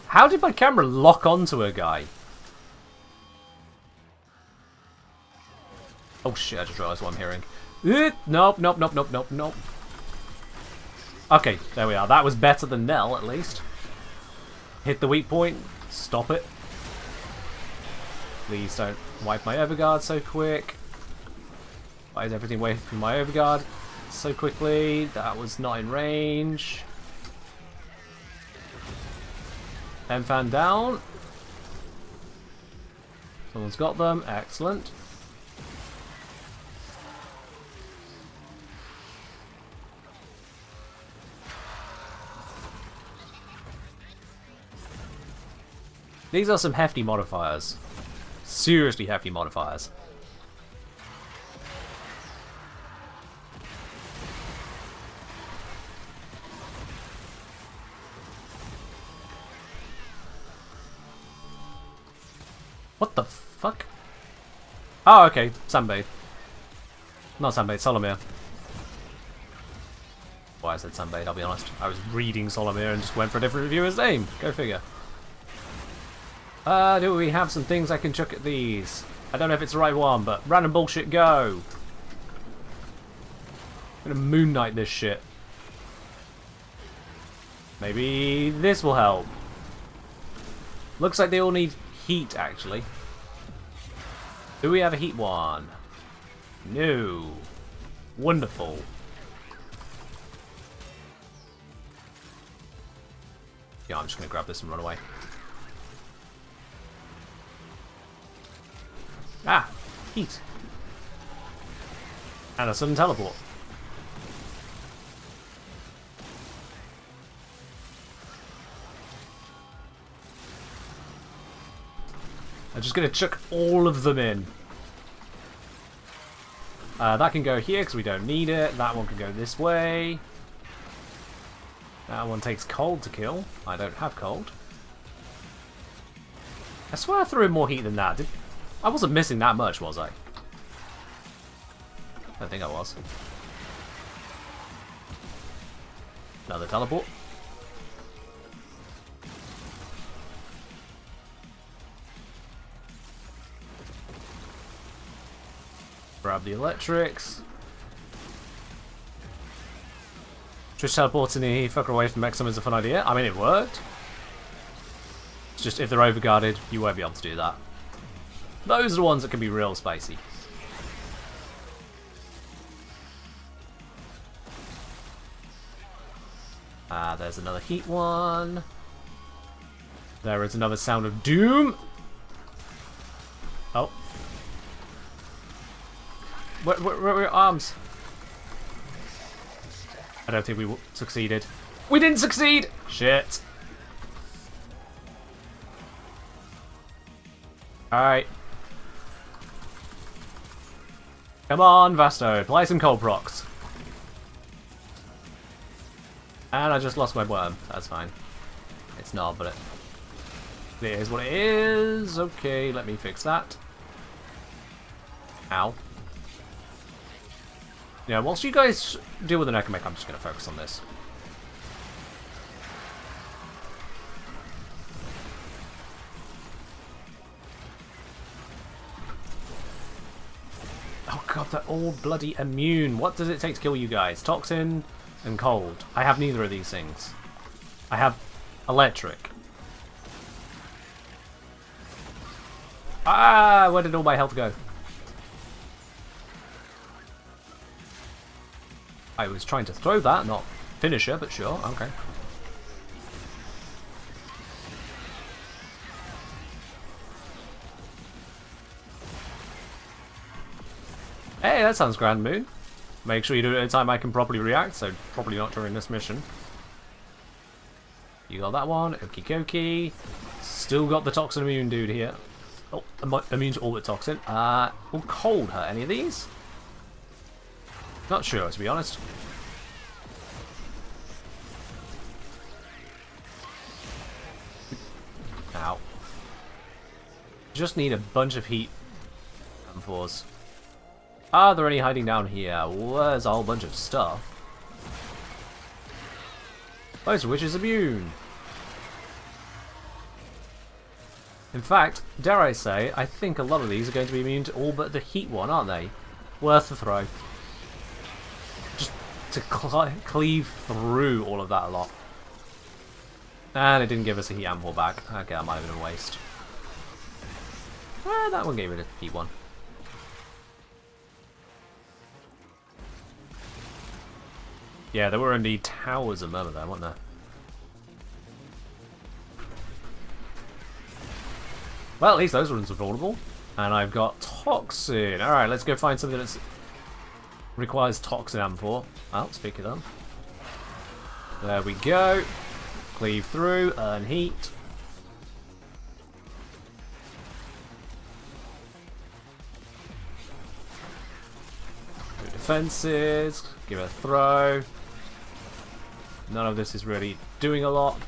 How did my camera lock onto a guy? Oh shit, I just realised what I'm hearing. Nope, nope, nope, nope, nope, nope. Okay, there we are. That was better than Nell, at least. Hit the weak point. Stop it. Please don't wipe my Overguard so quick. Why is everything away from my Overguard so quickly? That was not in range. M-Fan down. Someone's got them. Excellent. These are some hefty modifiers. Seriously hefty modifiers. What the fuck? Oh, okay. Sunbathe. Not Sunbathe, Solomir. Why I said Sunbathe, I'll be honest. I was reading Solomir and just went for a different reviewer's name. Go figure. Do we have some things I can chuck at these? I don't know if it's the right one, but random bullshit, go! I'm gonna Moon Knight this shit. Maybe this will help. Looks like they all need heat, actually. Do we have a heat one? No. Wonderful. Yeah, I'm just gonna grab this and run away. Ah! Heat. And a sudden teleport. I'm just going to chuck all of them in. That can go here because we don't need it. That one can go this way. That one takes cold to kill. I don't have cold. I swear I threw in more heat than that. I wasn't missing that much, was I? I don't think I was. Another teleport. Grab the electrics. Just teleporting the fucker away from Exum is a fun idea. I mean, it worked. It's just if they're overguarded, you won't be able to do that. Those are the ones that can be real spicy. There's another heat one. There is another Sound of Doom. Oh. Where are arms? I don't think we succeeded. We didn't succeed! Shit. Alright. Come on, Vasto. Apply some cold procs. And I just lost my worm. That's fine. It's not, but it is what it is. Okay, let me fix that. Ow. Yeah, whilst you guys deal with the Necromech, I'm just going to focus on this. Oh god, they're all bloody immune. What does it take to kill you guys? Toxin and cold. I have neither of these things. I have electric. Ah, where did all my health go? I was trying to throw that, not finish her, but sure, okay. Hey, that sounds grand, Moon. Make sure you do it at a time I can properly react, so probably not during this mission. You got that one, okie dokie. Still got the toxin immune dude here. Oh, immune to all but toxin. Will cold hurt any of these? Not sure, to be honest. Ow. Just need a bunch of heat and force. Are there any hiding down here? Where's a whole bunch of stuff? Most of which is immune. In fact, dare I say, I think a lot of these are going to be immune to all but the heat one, aren't they? Worth a throw. Just to cleave through all of that a lot. And it didn't give us a heat ample back. Okay, that might have been a waste. That one gave it a heat one. Yeah, there were indeed towers of murmur there, weren't there? Well, at least those ones are vulnerable. And I've got toxin. Alright, let's go find something that requires toxin amphor. Oh, speak of them. There we go. Cleave through, earn heat. Do defenses. Give it a throw. None of this is really doing a lot.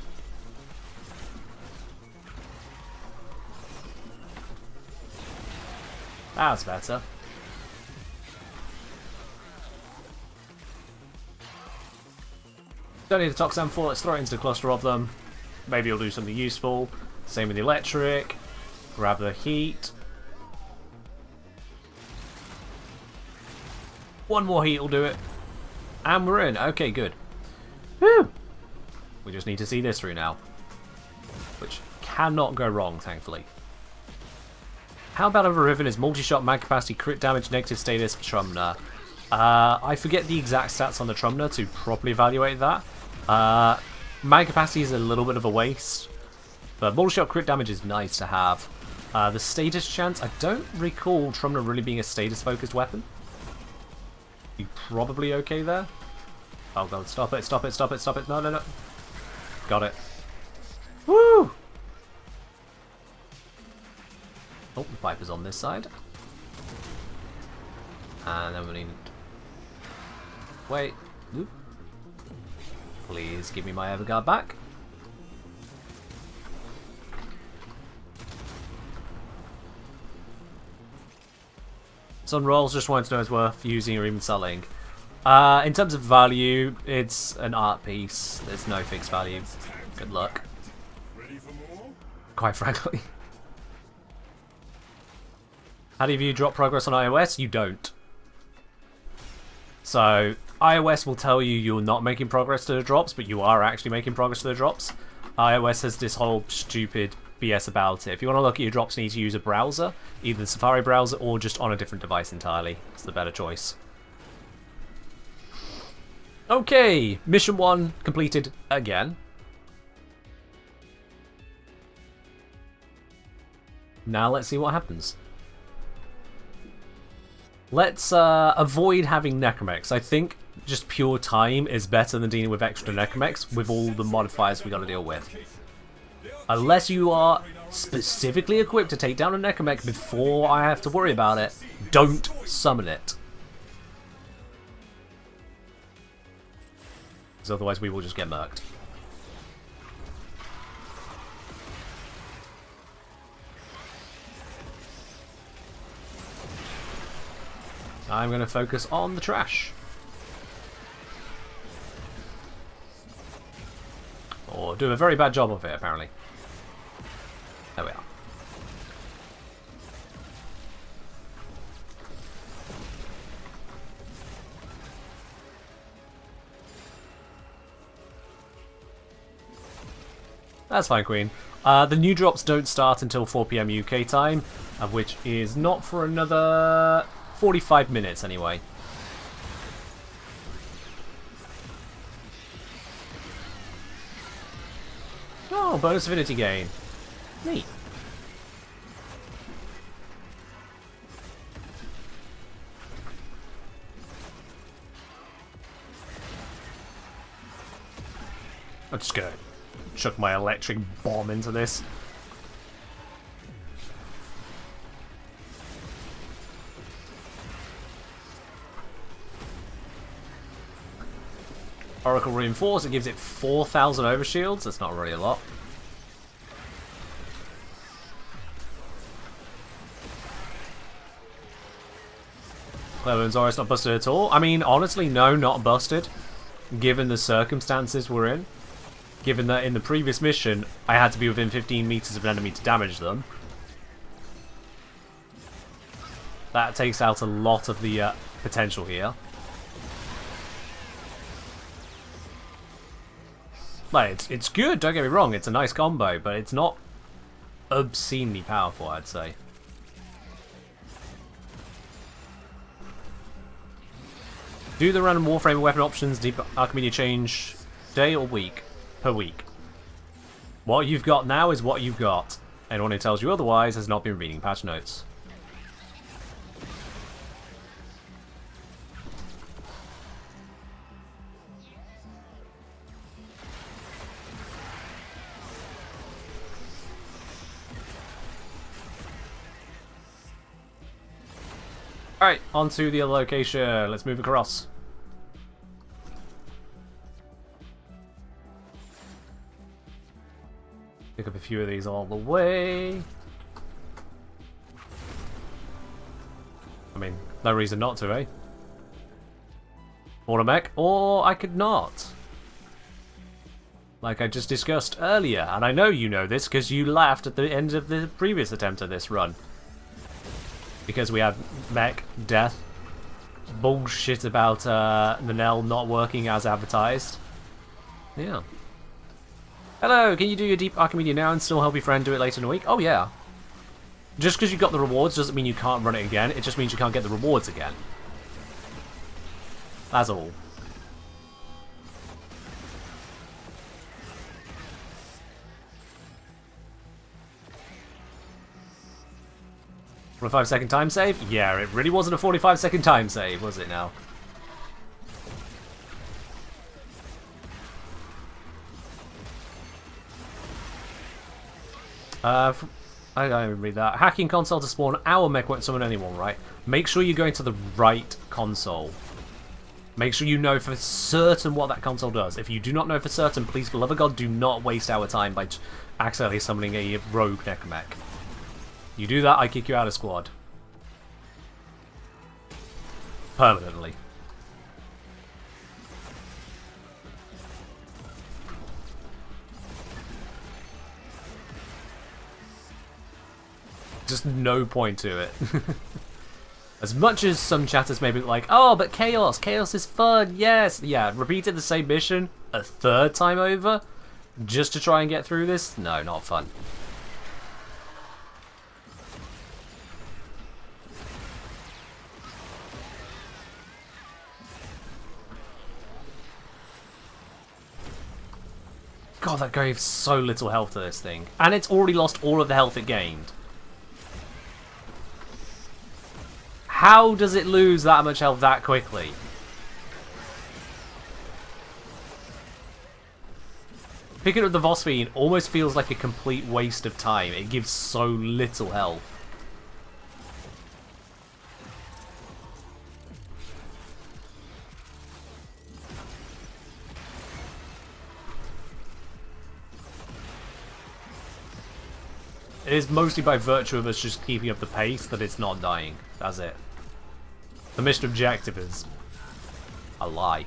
That's better. Don't need the Toxin for, let's throw it into the cluster of them. Maybe you'll do something useful. Same with the electric. Grab the heat. One more heat will do it. And we're in. Okay, good. Whew. We just need to see this through now. Which cannot go wrong, thankfully. How about over Riven is multi-shot, mag capacity, crit damage, negative status, Trumner. I forget the exact stats on the Trumner to properly evaluate that. Mag capacity is a little bit of a waste. But multi-shot crit damage is nice to have. The status chance, I don't recall Trumner really being a status-focused weapon. You probably okay there? Oh god, stop it, stop it, stop it, stop it. No, no, no. Got it. Woo! Oh, the Viper's on this side. And then we need... Wait. Oop. Please give me my Everguard back. Sun Rolls just wanted to know if it's worth using or even selling. In terms of value, it's an art piece. There's no fixed value. Good luck. Ready for more? Quite frankly. How do you view drop progress on iOS? You don't. So, iOS will tell you you're not making progress to the drops, but you are actually making progress to the drops. iOS has this whole stupid BS about it. If you want to look at your drops, you need to use a browser, either the Safari browser or just on a different device entirely. It's the better choice. Okay, mission 1 completed again. Now let's see what happens. Let's avoid having Necromechs. I think just pure time is better than dealing with extra Necromechs with all the modifiers we got to deal with. Unless you are specifically equipped to take down a Necromech before I have to worry about it, don't summon it. Because otherwise we will just get murked. I'm going to focus on the trash. Or do a very bad job of it, apparently. There we are. That's fine, Queen. The new drops don't start until 4 PM UK time, which is not for another 45 minutes anyway. Oh, bonus affinity gain. Neat. I'm just gonna chuck my electric bomb into this. Oracle Reinforce, it gives it 4,000 overshields. That's not really a lot. Clever Zoro's not busted at all. I mean, honestly, no, not busted. Given the circumstances we're in. Given that in the previous mission, I had to be within 15 meters of an enemy to damage them. That takes out a lot of the potential here. Like, it's good, don't get me wrong, it's a nice combo, but it's not obscenely powerful, I'd say. Do the random Warframe weapon options deep Archimedea change day or week? Per week. What you've got now is what you've got. Anyone who tells you otherwise has not been reading patch notes. Alright, on to the other location. Let's move across. Pick up a few of these all the way. I mean, no reason not to, eh? Automech, or I could not. Like I just discussed earlier, and I know you know this because you laughed at the end of the previous attempt at this run. Because we had mech death, bullshit about Nanel not working as advertised. Yeah. Hello, can you do your deep Archimedea now and still help your friend do it later in the week? Oh yeah. Just because you got the rewards doesn't mean you can't run it again, it just means you can't get the rewards again. That's all. A 45-second time save? Yeah, it really wasn't a 45-second time save, was it now? I don't even read that. Hacking console to spawn our mech won't summon anyone, right? Make sure you're going to the right console. Make sure you know for certain what that console does. If you do not know for certain, please, for the love of God, do not waste our time by accidentally summoning a rogue necromech. You do that, I kick you out of squad. Permanently. Just no point to it. As much as some chatters may be like, oh, but Chaos! Chaos is fun, yes! Yeah, repeated the same mission a third time over? Just to try and get through this? No, not fun. God, that gave so little health to this thing. And it's already lost all of the health it gained. How does it lose that much health that quickly? Picking up the Vosphine almost feels like a complete waste of time. It gives so little health. It is mostly by virtue of us just keeping up the pace that it's not dying. That's it. The mission objective is a lie.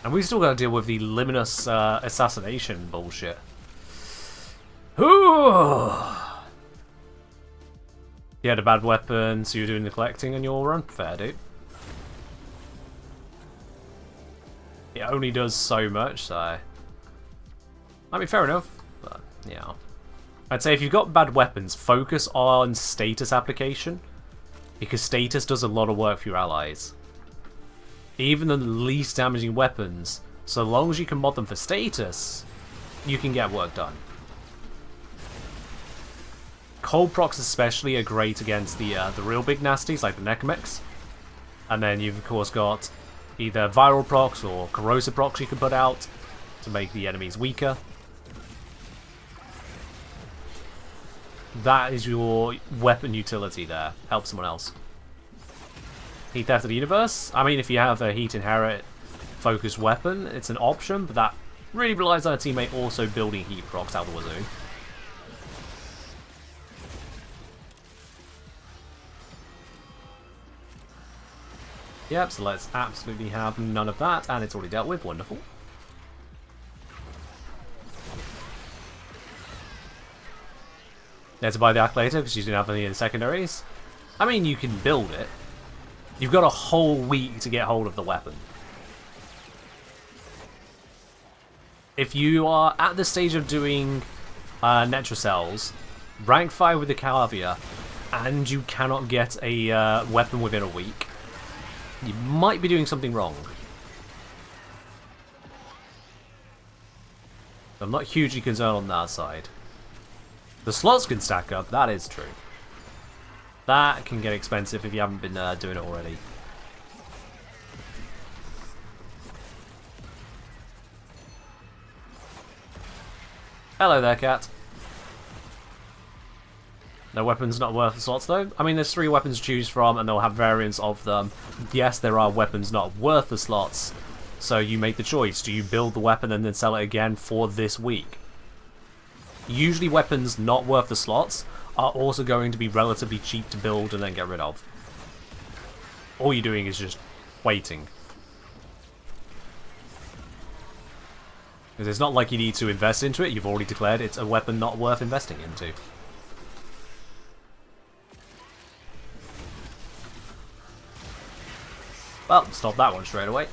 And we still got to deal with the Luminous assassination bullshit. Ooh. You had a bad weapon, so you're doing the collecting on your run? Fair, dude. It only does so much, so... I mean, fair enough, but, yeah. I'd say if you've got bad weapons, focus on status application, because status does a lot of work for your allies. Even the least damaging weapons, so long as you can mod them for status, you can get work done. Cold procs especially are great against the real big nasties, like the Necromechs. And then you've of course got either viral procs or corrosive procs you can put out to make the enemies weaker. That is your weapon utility there. Help someone else. Heat Theft of the Universe? I mean, if you have a Heat Inherit focused weapon, it's an option, but that really relies on a teammate also building heat procs out the wazoo. Yep, so let's absolutely have none of that, and it's already dealt with. Wonderful. There to buy the Arc later because you didn't have any of the secondaries. I mean, you can build it. You've got a whole week to get hold of the weapon. If you are at the stage of doing Netrocells, rank 5 with the Calavia, and you cannot get a weapon within a week, you might be doing something wrong. I'm not hugely concerned on that side. The slots can stack up, that is true. That can get expensive if you haven't been doing it already. Hello there, cat. No weapons not worth the slots though. I mean, there's 3 weapons to choose from and they'll have variants of them. Yes, there are weapons not worth the slots, so you make the choice. Do you build the weapon and then sell it again for this week? Usually weapons not worth the slots are also going to be relatively cheap to build and then get rid of. All you're doing is just waiting. Because it's not like you need to invest into it, you've already declared it's a weapon not worth investing into. Well, stop that one straight away.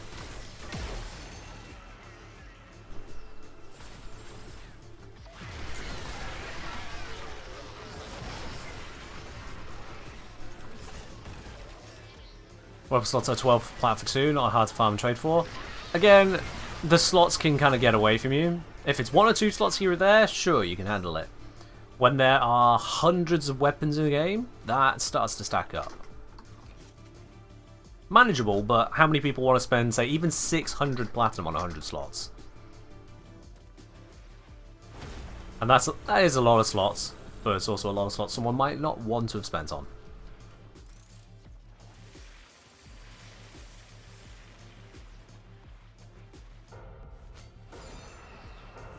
Weapon slots are 12 plat for 2, not hard to farm and trade for. Again, the slots can kind of get away from you. If it's 1 or 2 slots here or there, sure, you can handle it. When there are hundreds of weapons in the game, that starts to stack up. Manageable, but how many people want to spend, say, even 600 platinum on 100 slots? And that is a lot of slots, but it's also a lot of slots someone might not want to have spent on.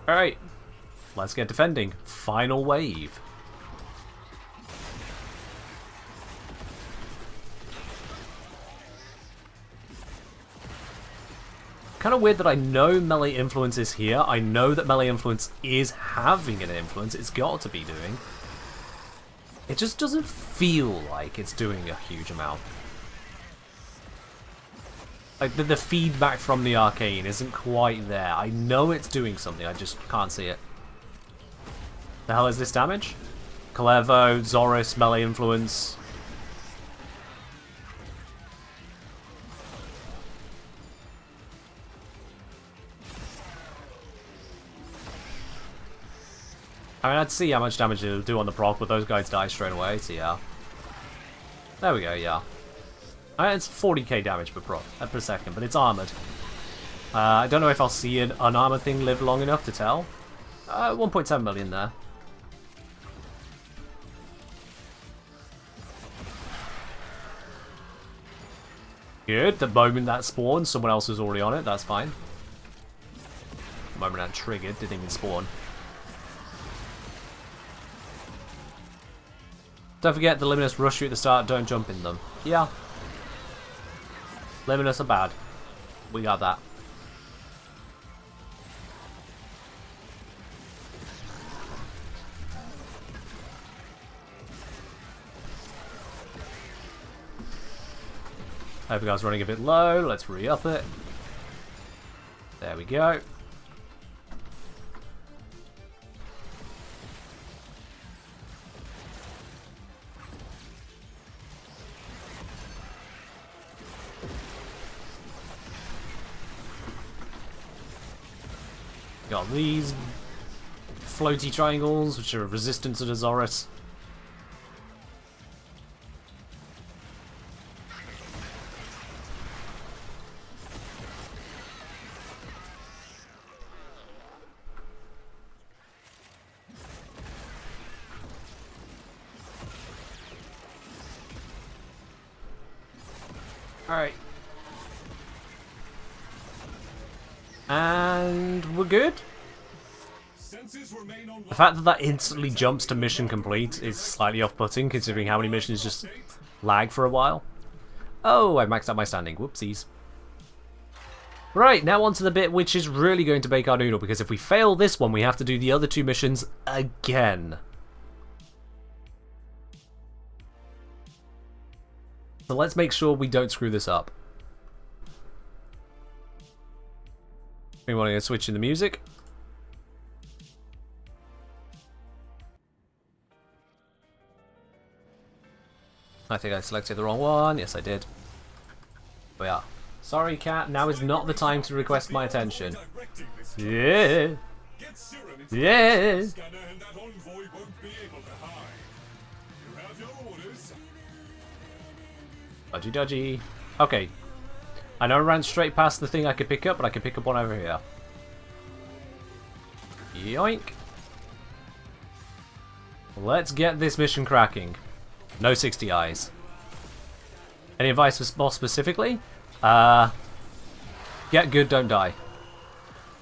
Alright, let's get defending. Final wave. Kind of weird that I know melee influence is here. I know that melee influence is having an influence. It's got to be doing. It just doesn't feel like it's doing a huge amount. Like, the feedback from the arcane isn't quite there. I know it's doing something, I just can't see it. The hell is this damage? Calevo, Zoris, melee influence. I mean, I'd see how much damage it'll do on the proc, but those guys die straight away, so yeah. There we go, yeah. It's 40k damage per second, but it's armoured. I don't know if I'll see an unarmoured thing live long enough to tell. 1.7 million there. Good. The moment that spawned, someone else was already on it. That's fine. The moment that triggered, didn't even spawn. Don't forget the Luminous rush you at the start. Don't jump in them. Yeah. Luminous are bad. We got that. Hope you guys running a bit low. Let's re-up it. There we go. Got these floaty triangles, which are resistant to the Zorus. Alright. And we're good. The fact that that instantly jumps to mission complete is slightly off-putting, considering how many missions just lag for a while. Oh, I maxed out my standing. Whoopsies. Right, now on to the bit which is really going to bake our noodle, because if we fail this one, we have to do the other two missions again. So let's make sure we don't screw this up. We want to switch in the music. I think I selected the wrong one. Yes, I did. But yeah. Sorry, cat. Now is not the time to request my attention. Yeah. Yeah. Dodgy, dodgy. Okay. I know I ran straight past the thing I could pick up, but I can pick up one over here. Yoink. Let's get this mission cracking. No 60 eyes. Any advice for boss specifically? Get good, don't die.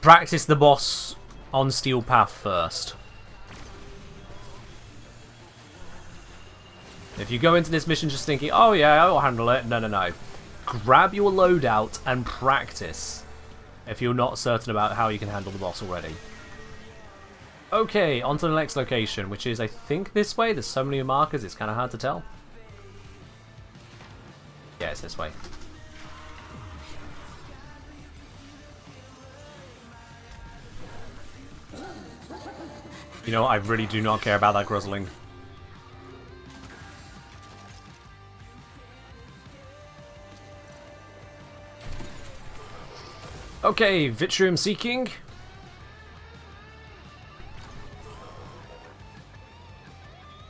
Practice the boss on Steel Path first. If you go into this mission just thinking, oh yeah, I'll handle it. No, no, no. Grab your loadout and practice if you're not certain about how you can handle the boss already. Okay, on to the next location, which is, I think, this way. There's so many markers, it's kind of hard to tell. Yeah, it's this way. You know, I really do not care about that Gruzzling. Okay, Vitrium seeking.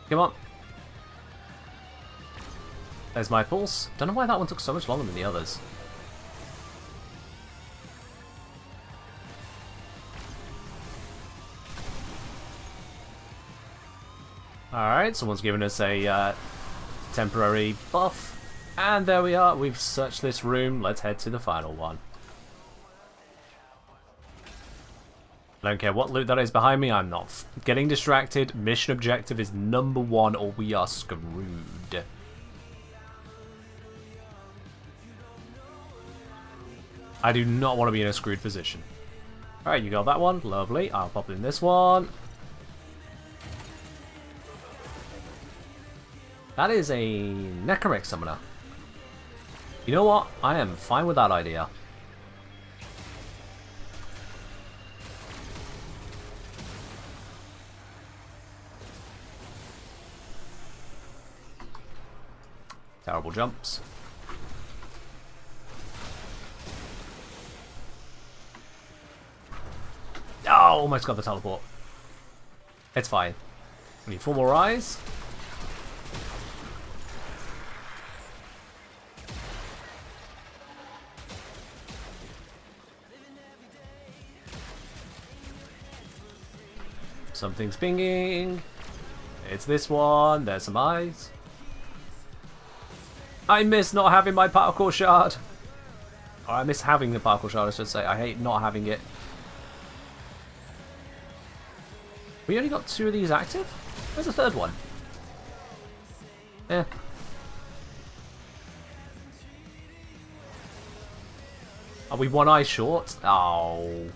Come on. There's my pulse. Don't know why that one took so much longer than the others. Alright, someone's given us a temporary buff. And there we are. We've searched this room. Let's head to the final one. I don't care what loot that is behind me, I'm not getting distracted. Mission objective is #1 or we are screwed. I do not want to be in a screwed position. Alright, you got that one. Lovely. I'll pop in this one. That is a Necromek summoner. You know what? I am fine with that idea. Terrible jumps. Oh, almost got the teleport. It's fine. We need 4 more eyes. Something's pinging. It's this one. There's some eyes. I miss not having my parkour shard. Or I miss having the parkour shard, I should say. I hate not having it. We only got 2 of these active? Where's the third one? Eh. Are we 1 eye short? Oh.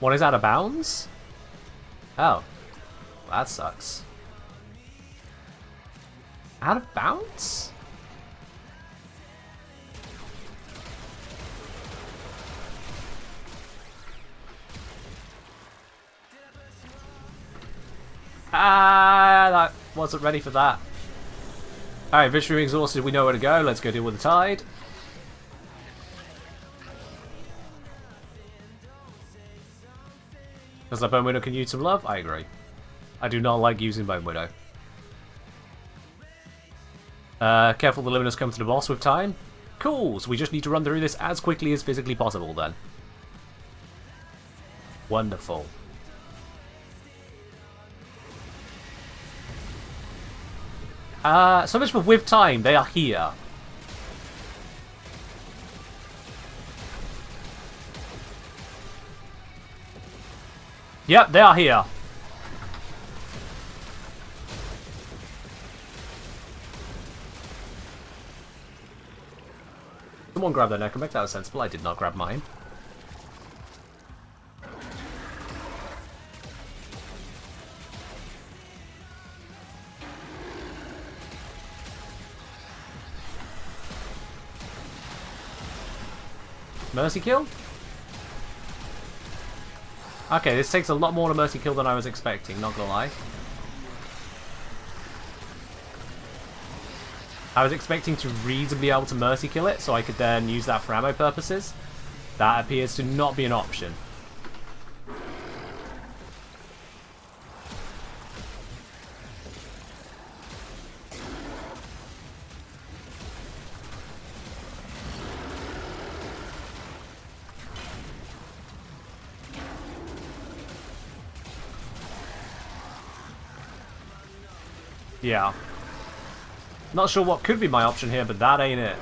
One is out of bounds? Oh. That sucks. Out of bounds? That wasn't ready for that. Alright, Victory exhausted, we know where to go. Let's go deal with the tide. Does that Bone Widow can use some love? I agree. I do not like using Bone Widow. Careful the Luminous come to the boss with time. Cool, so we just need to run through this as quickly as physically possible then. Wonderful. So much for with time, they are here. Yep, they are here. Someone grab their neck and make that sensible. I did not grab mine. Mercy kill? Okay, this takes a lot more to mercy kill than I was expecting, not gonna lie. I was expecting to reasonably be able to mercy kill it, so I could then use that for ammo purposes. That appears to not be an option. Yeah. Not sure what could be my option here, but that ain't it.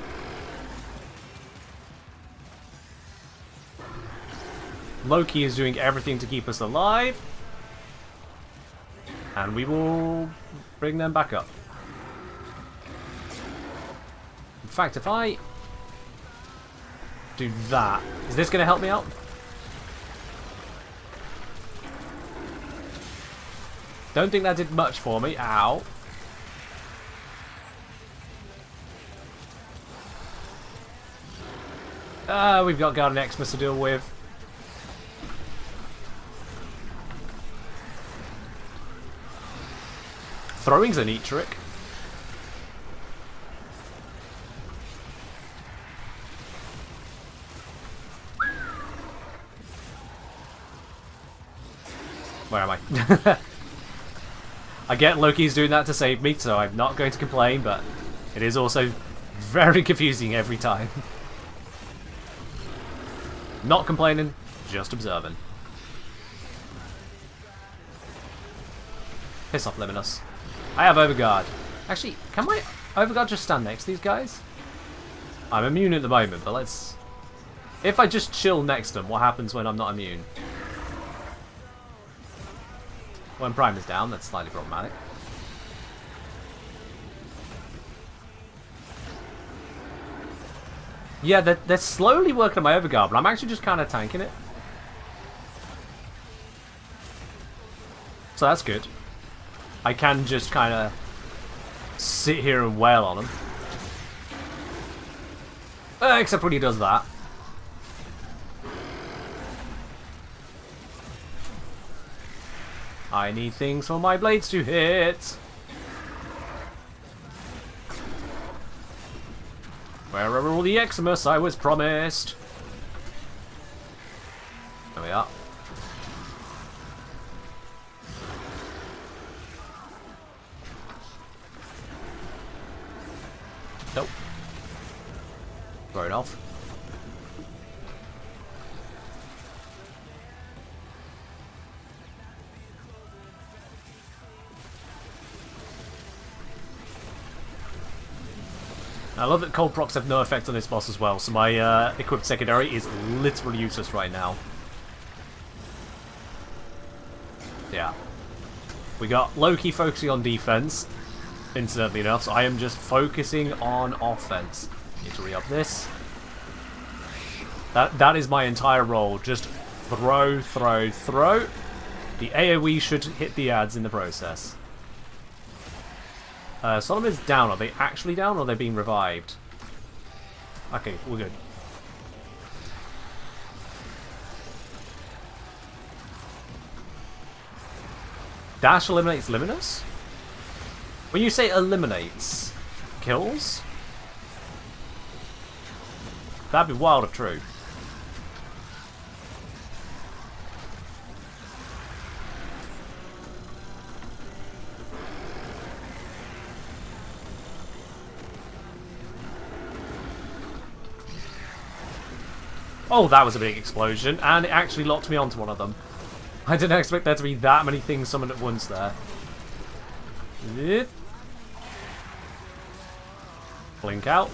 Loki is doing everything to keep us alive. And we will bring them back up. In fact, if I do that, is this going to help me out? Don't think that did much for me. Ow. We've got Garden Xmas to deal with. Throwing's a neat trick. Where am I? I get Loki's doing that to save me, so I'm not going to complain, but it is also very confusing every time. Not complaining, just observing. Piss off, Luminous. I have Overguard. Actually, can my Overguard just stand next to these guys? I'm immune at the moment, but let's... If I just chill next to them, what happens when I'm not immune? When Prime is down, that's slightly problematic. Yeah, they're slowly working on my Overguard, but I'm actually just kind of tanking it. So that's good. I can just kind of sit here and wail on him. Except when he does that. I need things for my blades to hit. Where are all the Xmas I was promised? There we are. Nope. Throw it off. I love that cold procs have no effect on this boss as well, so my equipped secondary is literally useless right now. Yeah. We got Loki focusing on defense, incidentally enough, so I am just focusing on offense. Need to re-up this. That is my entire role. Just throw, throw, throw. The AoE should hit the ads in the process. Solomon's down. Are they actually down or are they being revived? Okay, we're good. Dash eliminates Luminous? When you say eliminates, kills? That'd be wild if true. Oh, that was a big explosion, and it actually locked me onto one of them. I didn't expect there to be that many things summoned at once there. Blink out.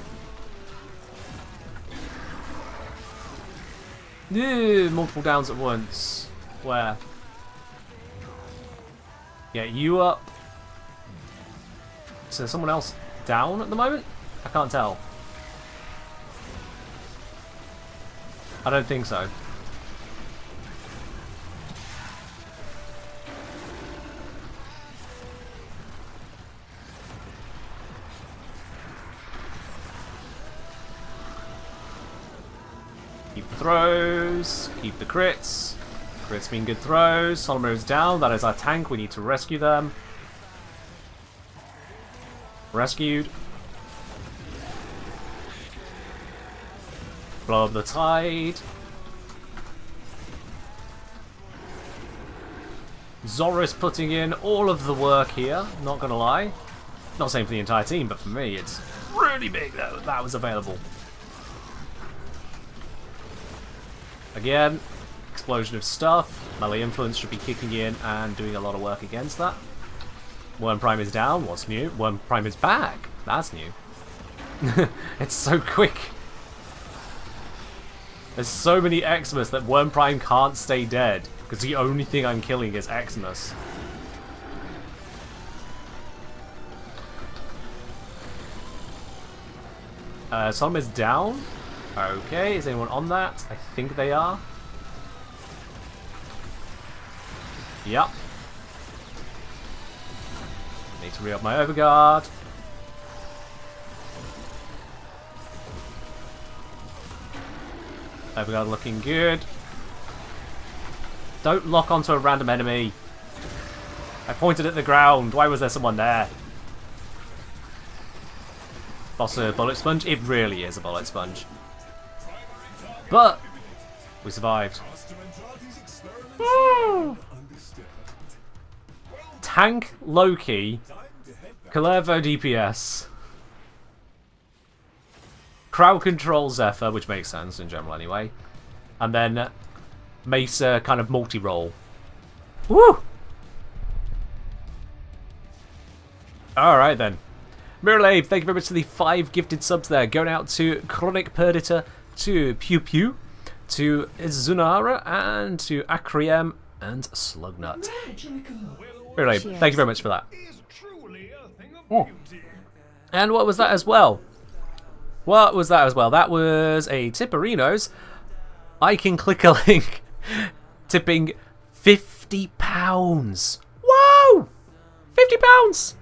Multiple downs at once. Where? Get you up. Is there someone else down at the moment? I can't tell. I don't think so. Keep the throws, keep the crits. Crits mean good throws. Solomon's down, that is our tank, we need to rescue them. Rescued. Blow up the tide. Zorus putting in all of the work here, not gonna lie. Not saying for the entire team, but for me it's really big that that was available. Again, explosion of stuff. Melee influence should be kicking in and doing a lot of work against that. Worm Prime is down, what's new? Worm Prime is back, that's new. It's so quick. There's so many Xmas that Worm Prime can't stay dead, because the only thing I'm killing is Xmas. Solom is down. Okay, is anyone on that? I think they are. Yep. Need to re-up my Overguard. Overguard looking good. Don't lock onto a random enemy. I pointed at the ground. Why was there someone there? Boss a bullet sponge? It really is a bullet sponge. But we survived. Woo! Tank Loki, Kalervo DPS, crowd control Zephyr, which makes sense in general anyway, and then Mesa kind of multi-role. Woo! Alright then. Miralabe, thank you very much for the 5 gifted subs there. Going out to Chronic Predator, to Pew Pew, to Zunara, and to Acriem and Slugnut. Miralabe, thank you very much for that. Oh. And what was that as well? What was that as well? That was a Tipperinos. I can click a link. Tipping £50. Whoa! £50!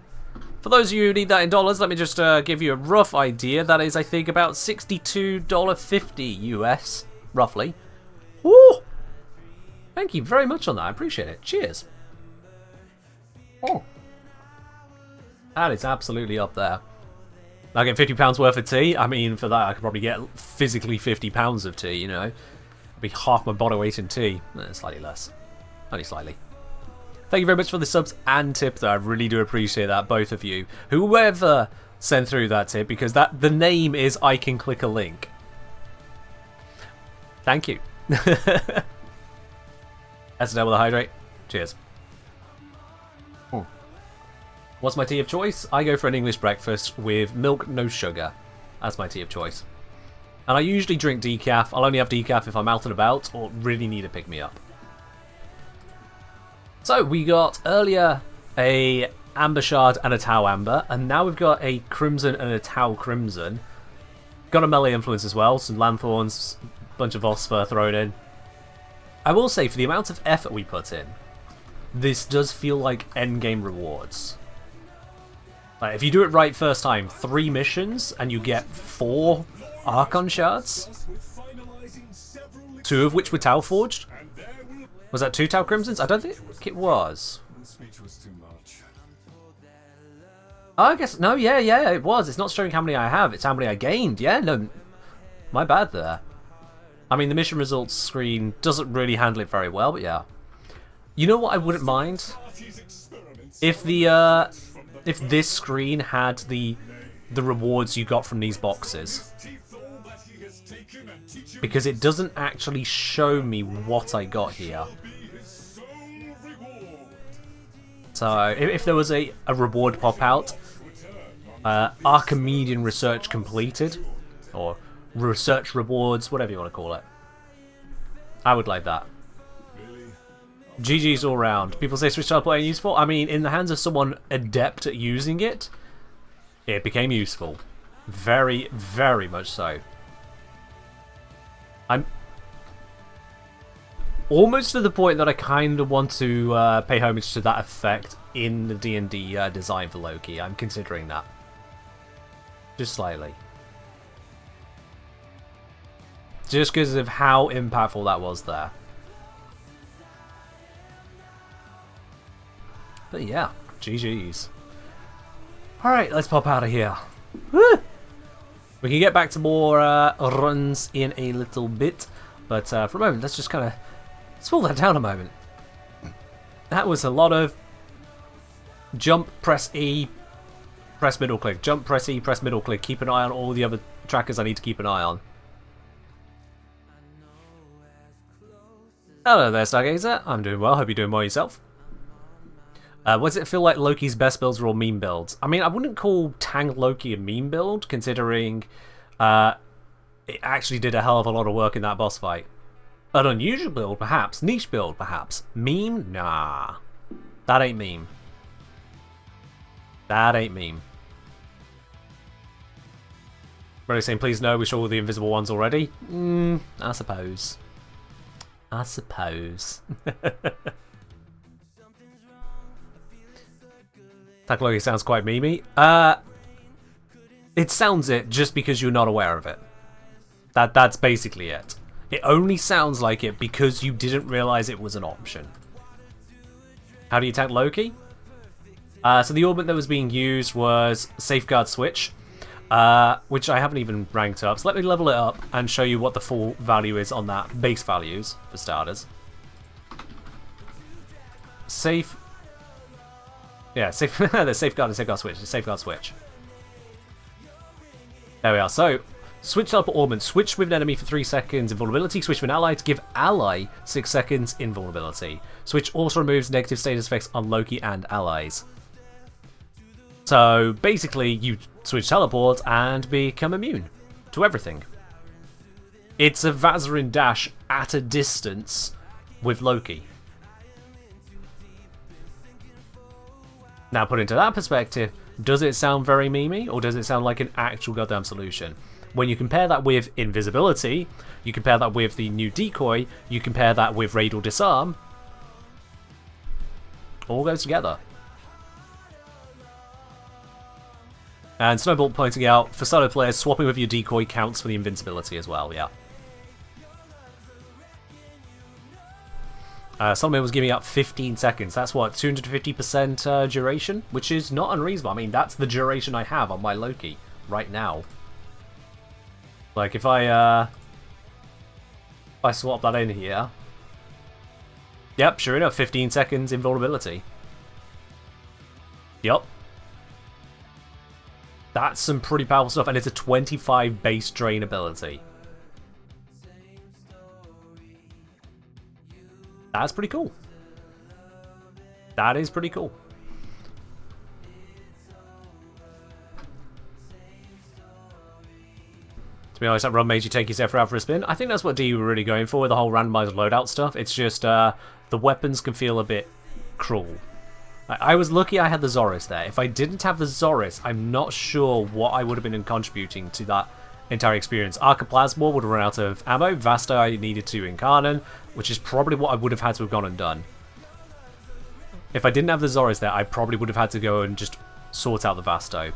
For those of you who need that in dollars, let me just give you a rough idea. That is, I think, about $62.50 US, roughly. Woo! Thank you very much on that. I appreciate it. Cheers. Oh. That is absolutely up there. I get £50 worth of tea. I mean, for that, I could probably get physically £50 of tea, you know. It'd be half my body weight in tea. Slightly less. Only slightly. Thank you very much for the subs and tip, though. I really do appreciate that, both of you. Whoever sent through that tip, because the name is I Can Click a Link. Thank you. SNL with a hydrate. Cheers. What's my tea of choice? I go for an English breakfast with milk, no sugar. as my tea of choice. And I usually drink decaf. I'll only have decaf if I'm out and about or really need a pick-me-up. So we got earlier a Amber Shard and a Tau Amber, and now we've got a Crimson and a Tau Crimson. Got a melee influence as well, some Lanthorns, bunch of Vosper thrown in. I will say, for the amount of effort we put in, this does feel like endgame rewards. Like, if you do it right first time, 3 missions, and you get 4 Archon Shards, 2 of which were Tau Forged. Was that 2 Tau Crimsons? I don't think it was. Oh, I guess, no, yeah, it was. It's not showing how many I have, it's how many I gained. Yeah, no, my bad there. I mean, the mission results screen doesn't really handle it very well, but yeah. You know what I wouldn't mind? If this screen had the rewards you got from these boxes. Because it doesn't actually show me what I got here. So, if there was a reward pop out, Archimedian research completed, or research rewards, whatever you want to call it. I would like that. GG's all round. People say Switch Teleport ain't useful. I mean, in the hands of someone adept at using it, it became useful. Very, very much so. I'm almost to the point that I kind of want to pay homage to that effect in the D&D design for Loki. I'm considering that. Just slightly. Just because of how impactful that was there. But yeah, GG's. Alright, let's pop out of here. Woo! We can get back to more runs in a little bit. But for a moment, let's just kind of slow that down a moment. That was a lot of jump, press E, press middle click. Jump, press E, press middle click. Keep an eye on all the other trackers I need to keep an eye on. Hello there, Stargazer. I'm doing well. Hope you're doing well yourself. What does it feel like Loki's best builds are all meme builds? I mean, I wouldn't call Tank Loki a meme build, considering it actually did a hell of a lot of work in that boss fight. An unusual build, perhaps. Niche build, perhaps. Meme? Nah. That ain't meme. That ain't meme. Really saying, please no, we saw all the invisible ones already? I suppose. I suppose. Tank Loki sounds quite memey. It sounds it just because you're not aware of it. That's basically it. It only sounds like it because you didn't realize it was an option. How do you tank Loki? So the orbit that was being used was Safeguard Switch, which I haven't even ranked up. So let me level it up and show you what the full value is on that. Base values, for starters. The Safeguard and Safeguard Switch. The Safeguard Switch. There we are. So, switch teleport orbit. Switch with an enemy for 3 seconds invulnerability. Switch with an ally to give ally 6 seconds invulnerability. Switch also removes negative status effects on Loki and allies. So, basically, you switch teleport and become immune to everything. It's a Vazarin dash at a distance with Loki. Now, put into that perspective, does it sound very memey, or does it sound like an actual goddamn solution? When you compare that with invisibility, you compare that with the new decoy, you compare that with raid or disarm, all goes together. And Snowball pointing out, for solo players, swapping with your decoy counts for the invincibility as well, yeah. Solomon was giving up 15 seconds. That's what, 250% duration? Which is not unreasonable. I mean, that's the duration I have on my Loki right now. Like, if I swap that in here... Yep, sure enough, 15 seconds invulnerability. Yup. That's some pretty powerful stuff, and it's a 25 base drain ability. That's pretty cool. That is pretty cool. be honest, that run made you take yourself out for a spin. I think that's what D were really going for with the whole randomized loadout stuff. It's just the weapons can feel a bit cruel. I was lucky I had the Zoris there. If I didn't have the Zoris, I'm not sure what I would have been contributing to that entire experience. Archiplasma would have run out of ammo. Vasta I needed to Incarnon, which is probably what I would have had to have gone and done. If I didn't have the Zoris there, I probably would have had to go and just sort out the Vasto.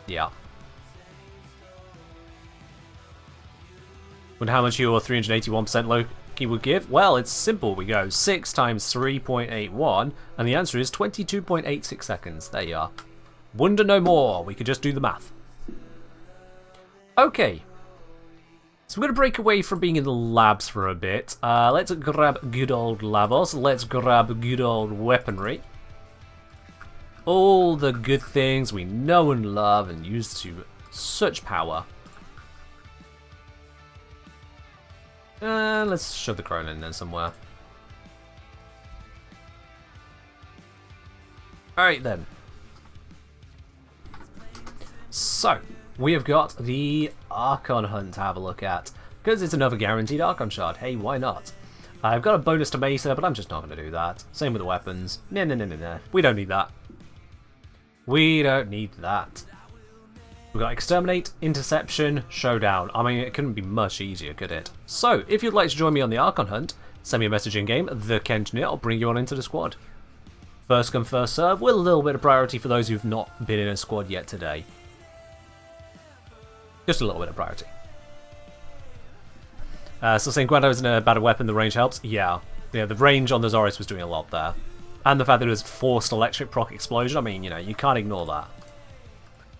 Yeah. Wonder how much your 381% Loki would give? Well, it's simple. We go 6 times 3.81, and the answer is 22.86 seconds. There you are. Wonder no more. We could just do the math. Okay. So we're going to break away from being in the labs for a bit. Let's grab good old Lavos. Let's grab good old weaponry. All the good things we know and love and use to such power. Let's shove the Cronin in there somewhere. Alright then. So, we have got the Archon Hunt to have a look at. Because it's another guaranteed Archon Shard. Hey, why not? I've got a bonus to Mesa, but I'm just not going to do that. Same with the weapons. No. We don't need that. We don't need that. We've got Exterminate, Interception, Showdown. I mean, it couldn't be much easier, could it? So, if you'd like to join me on the Archon Hunt, send me a message in-game, the Kenjnir, I'll bring you on into the squad. First come, first serve, with a little bit of priority for those who've not been in a squad yet today. Just a little bit of priority. So saying Guado isn't a bad weapon, the range helps? Yeah, the range on the Zoris was doing a lot there. And the fact that it was forced electric proc explosion, I mean, you know, you can't ignore that.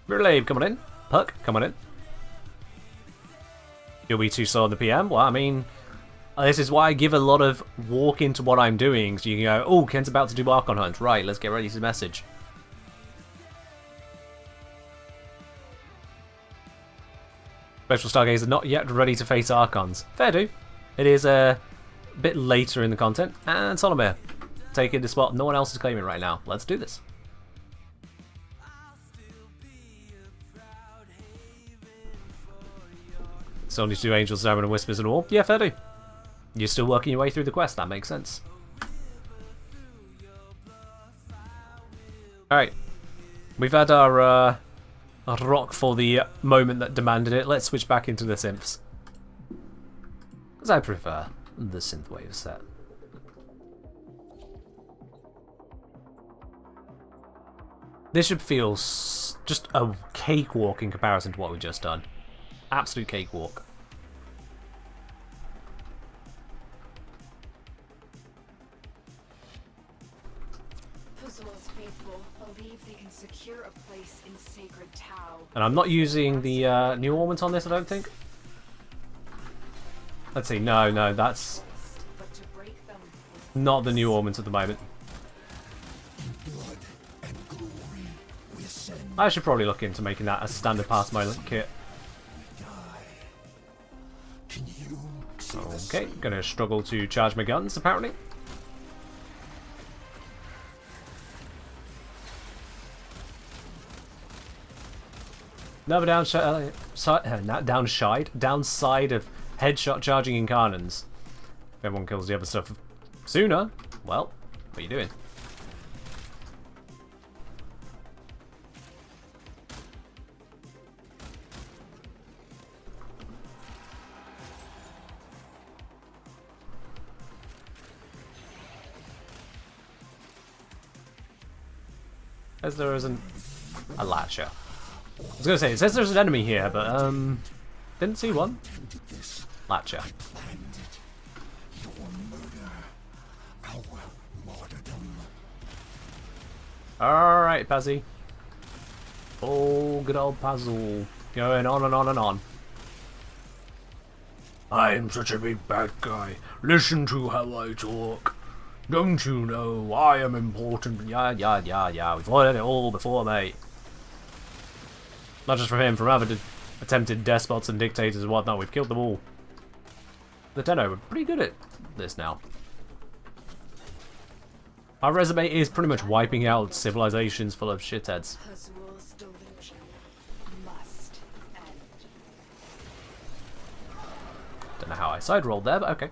Relave, come on in. Puck, come on in. You'll be too slow on the PM? Well, I mean, this is why I give a lot of walk into what I'm doing, so you can go, oh, Ken's about to do Archon Hunt. Right, let's get ready to message. Special Stargazer not yet ready to face Archons. Fair do. It is a bit later in the content. And Solomir, taking the spot no one else is claiming right now. Let's do this. So only 2 Angels, Siren and Whispers and all. Yeah, fair do. You're still working your way through the quest, that makes sense. Alright. We've had our rock for the moment that demanded it. Let's switch back into the synths. Because I prefer the synthwave set. This should feel just a cakewalk in comparison to what we've just done. Absolute cakewalk. And I'm not using the new ornament on this, I don't think. Let's see, no, that's not the new ornament at the moment. I should probably look into making that a standard part of my kit. Okay, gonna struggle to charge my guns, apparently. Another downside of headshot charging Incarnons. If everyone kills the other stuff sooner, well, what are you doing? As there isn't a latcher. I was going to say, it says there's an enemy here, but, didn't see one. Latcher. Alright, Pazzy. Oh, good old Puzzle. Going on and on and on. I'm such a big bad guy. Listen to how I talk. Don't you know I am important? Yeah. We've heard it all before, mate. Not just from him, from other attempted despots and dictators and whatnot. We've killed them all. The Tenno, we're pretty good at this now. Our resume is pretty much wiping out civilizations full of shitheads. Don't know how I side rolled there, but okay.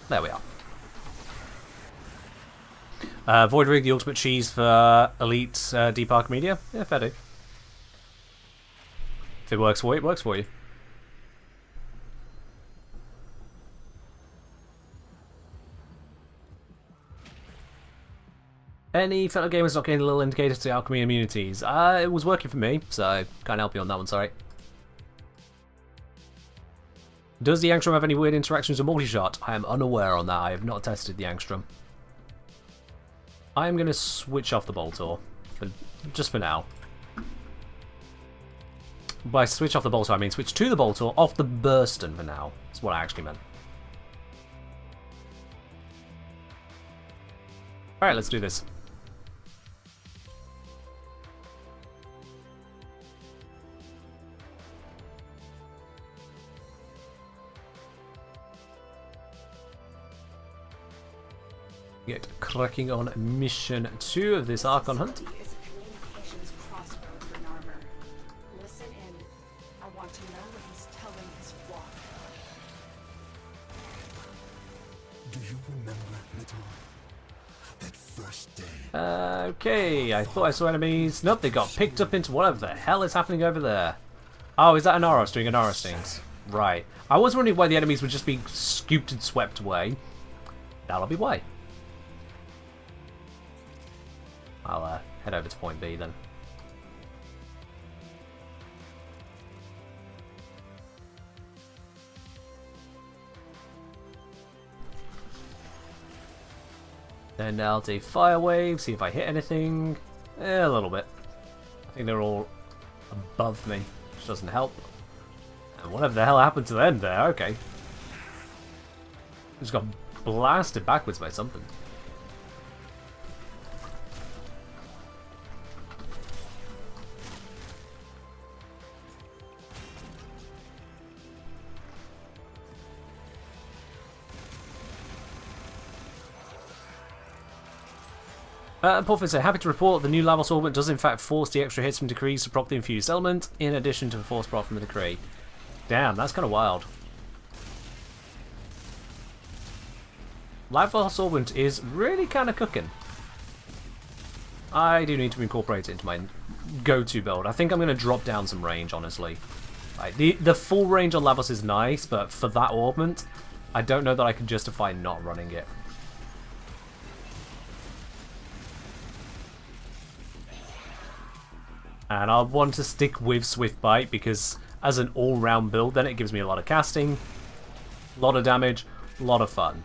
There we are. Void Rig, the ultimate cheese for Elite Deep Archimedea. Yeah, fair do. If it works for you, it works for you. Any fellow gamers not getting a little indicator to alchemy immunities? It was working for me, so can't help you on that one, sorry. Does the Angstrom have any weird interactions with multi-shot? I am unaware on that. I have not tested the Angstrom. I am going to switch off the Boltor, just for now. By switch off the Boltor, I mean switch to the Boltor, off the Burston for now. That's what I actually meant. Alright, let's do this. Get cracking on mission 2 of this Archon hunt. Listen in. I want to know what he's telling his flock. Do you remember, little? That first day. Okay, I thought I saw enemies. Nope, they got picked up into whatever the hell is happening over there. Oh, is that an Aros doing an Aros stings? Right. I was wondering why the enemies would just be scooped and swept away. That'll be why. I'll head over to point B then. Then I'll do fire wave, see if I hit anything. A little bit. I think they're all above me, which doesn't help. And whatever the hell happened to them there, okay. Just got blasted backwards by something. Professor, happy to report the new Lavos Orbit does in fact force the extra hits from decrees to proc the infused element, in addition to the force proc from the decree. Damn, that's kind of wild. Lavos Orbit is really kind of cooking. I do need to incorporate it into my go-to build. I think I'm going to drop down some range, honestly. Like, the full range on Lavos is nice, but for that augment, I don't know that I can justify not running it. And I want to stick with Swift Bite because as an all-round build, then it gives me a lot of casting, a lot of damage, a lot of fun.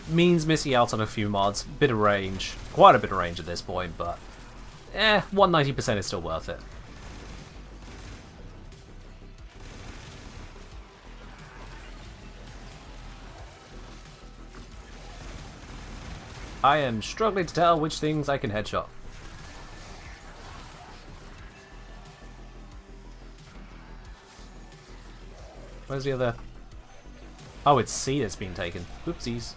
Means missing out on a few mods, bit of range, quite a bit of range at this point, but 190% is still worth it. I am struggling to tell which things I can headshot. Where's the other? Oh, it's C that's been taken. Oopsies.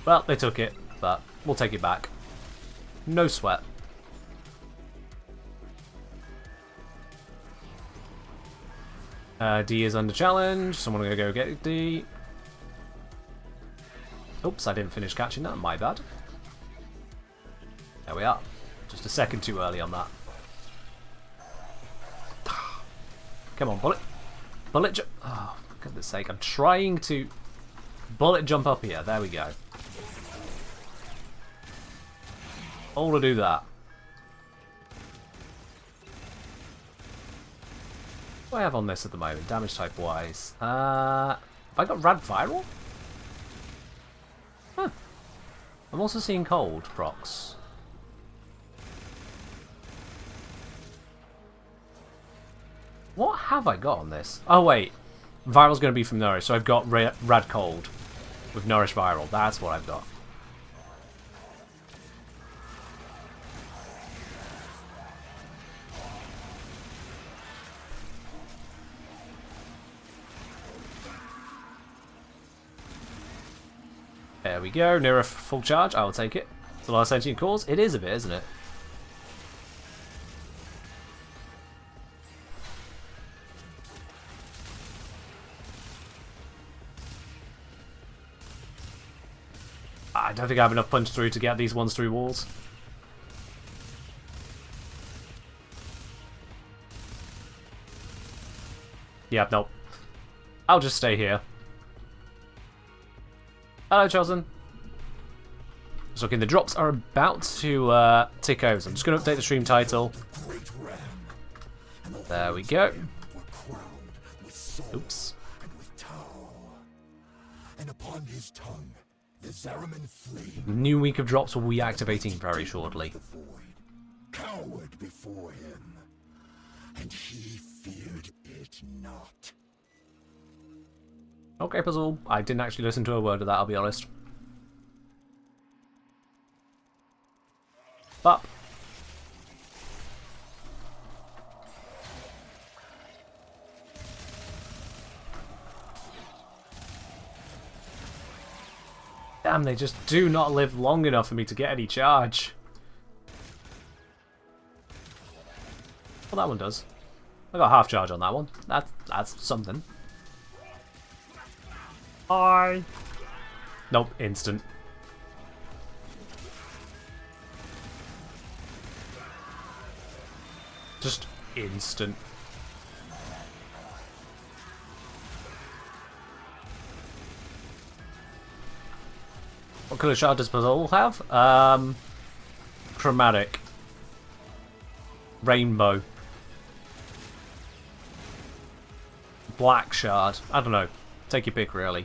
Well, they took it, but we'll take it back. No sweat. D is under challenge. Someone gonna go get D. Oops, I didn't finish catching that. My bad. There we are. Just a second too early on that. Come on, bullet. Bullet jump. Oh, for goodness sake. I'm trying to bullet jump up here. There we go. All to do that. What do I have on this at the moment? Damage type wise. Have I got Rad Viral? Huh. I'm also seeing cold procs. What have I got on this? Oh wait, Viral's going to be from Nourish, so I've got Rad Cold with Nourish Viral. That's what I've got. There we go, near a full charge. I'll take it. It's the last sentient cause. It is a bit, isn't it? I don't think I have enough punch through to get these ones through walls. Yeah, nope. I'll just stay here. Hello, Chosen. Just looking, the drops are about to tick over, so I'm just going to update the stream title. There we go. Oops. And upon his tongue, the Zariman flame. New week of drops will be activating very shortly. Coward before him, and he feared it not. Okay, puzzle. I didn't actually listen to a word of that, I'll be honest. But damn, they just do not live long enough for me to get any charge. Well, that one does. I got half charge on that one. That's something. Hi. Nope, instant. Just instant. What colour shard does puzzle have? Chromatic. Rainbow. Black shard. I don't know. Take your pick, really.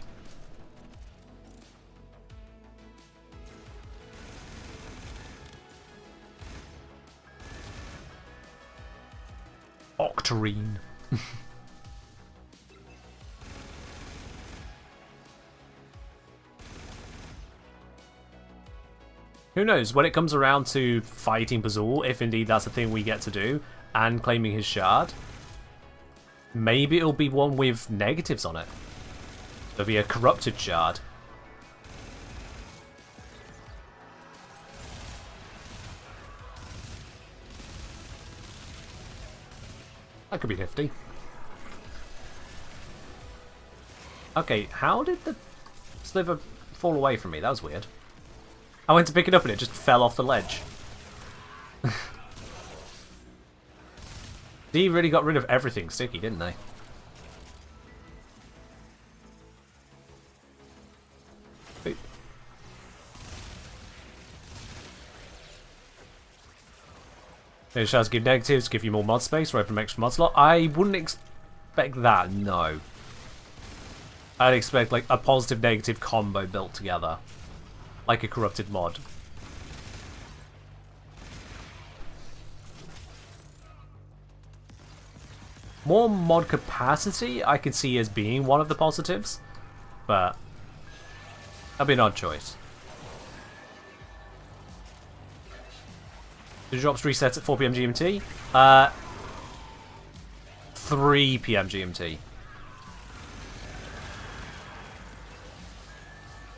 Octarine. Who knows, when it comes around to fighting Bazul, if indeed that's the thing we get to do, and claiming his shard, maybe it'll be one with negatives on it. It'll be a corrupted shard. That could be nifty. Okay, how did the sliver fall away from me? That was weird. I went to pick it up and it just fell off the ledge. They really got rid of everything sticky, didn't they? Boop. Those shards give negatives, give you more mod space, or open extra mod slot. I wouldn't expect that, no. I'd expect like a positive negative combo built together. Like a corrupted mod. More mod capacity I could see as being one of the positives, but that'd be an odd choice. The drops resets at 4 PM GMT. 3 PM GMT.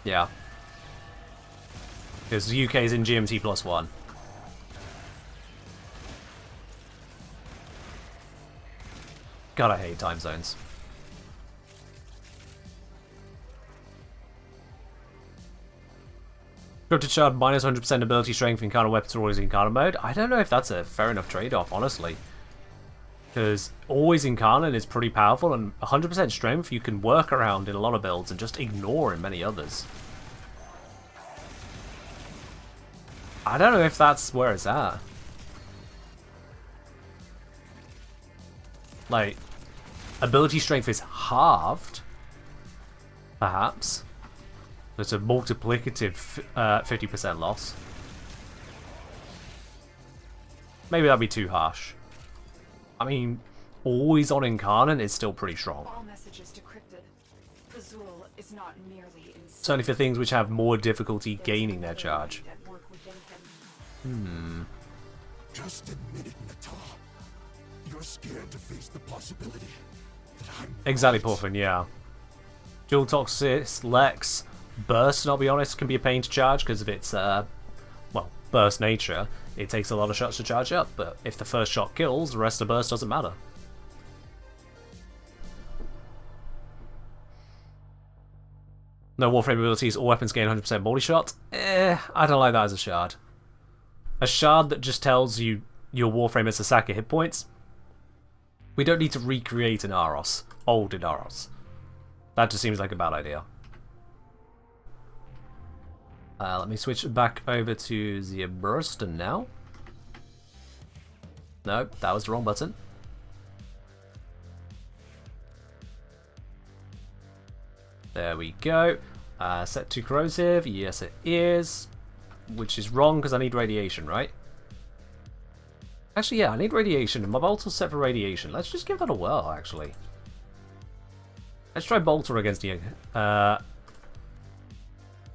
Yeah. Because the UK is in GMT +1. God, I hate time zones. Corrupted Shard minus 100% ability strength in Incarnate weapons or always Incarnate mode. I don't know if that's a fair enough trade-off, honestly. Because always Incarnate is pretty powerful, and 100% strength you can work around in a lot of builds and just ignore in many others. I don't know if that's where it's at. Like, ability strength is halved, perhaps. It's a multiplicative 50% loss. Maybe that'd be too harsh. I mean, always on Incarnate is still pretty strong. All messages decrypted. Fazul is not merely insane. Certainly for things which have more difficulty gaining their charge. Just admit it, Nata. You're scared to face the possibility that I'm Exactly, right. Porphin, yeah. Dual Toxis, Lex, Burst, and I'll be honest, can be a pain to charge because of its, well, burst nature. It takes a lot of shots to charge up, but if the first shot kills, the rest of the burst doesn't matter. No Warframe abilities or weapons gain 100% body shot. I don't like that as a shard. A shard that just tells you your Warframe has a sack of hit points. We don't need to recreate an Aros. Old in Aros. That just seems like a bad idea. Let me switch back over to the Burston now. No, that was the wrong button. There we go. Set to corrosive. Yes, it is. Which is wrong because I need radiation, right? Actually, yeah, I need radiation. And my bolt will set for radiation. Let's just give that a whirl, actually. Let's try Bolter against the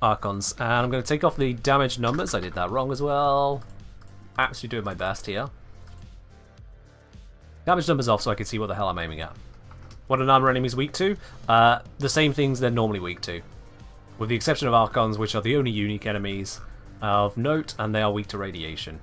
Archons. And I'm going to take off the damage numbers. I did that wrong as well. Absolutely doing my best here. Damage numbers off so I can see what the hell I'm aiming at. What an armor enemy's weak to? The same things they're normally weak to. With the exception of Archons, which are the only unique enemies of note, and they are weak to radiation.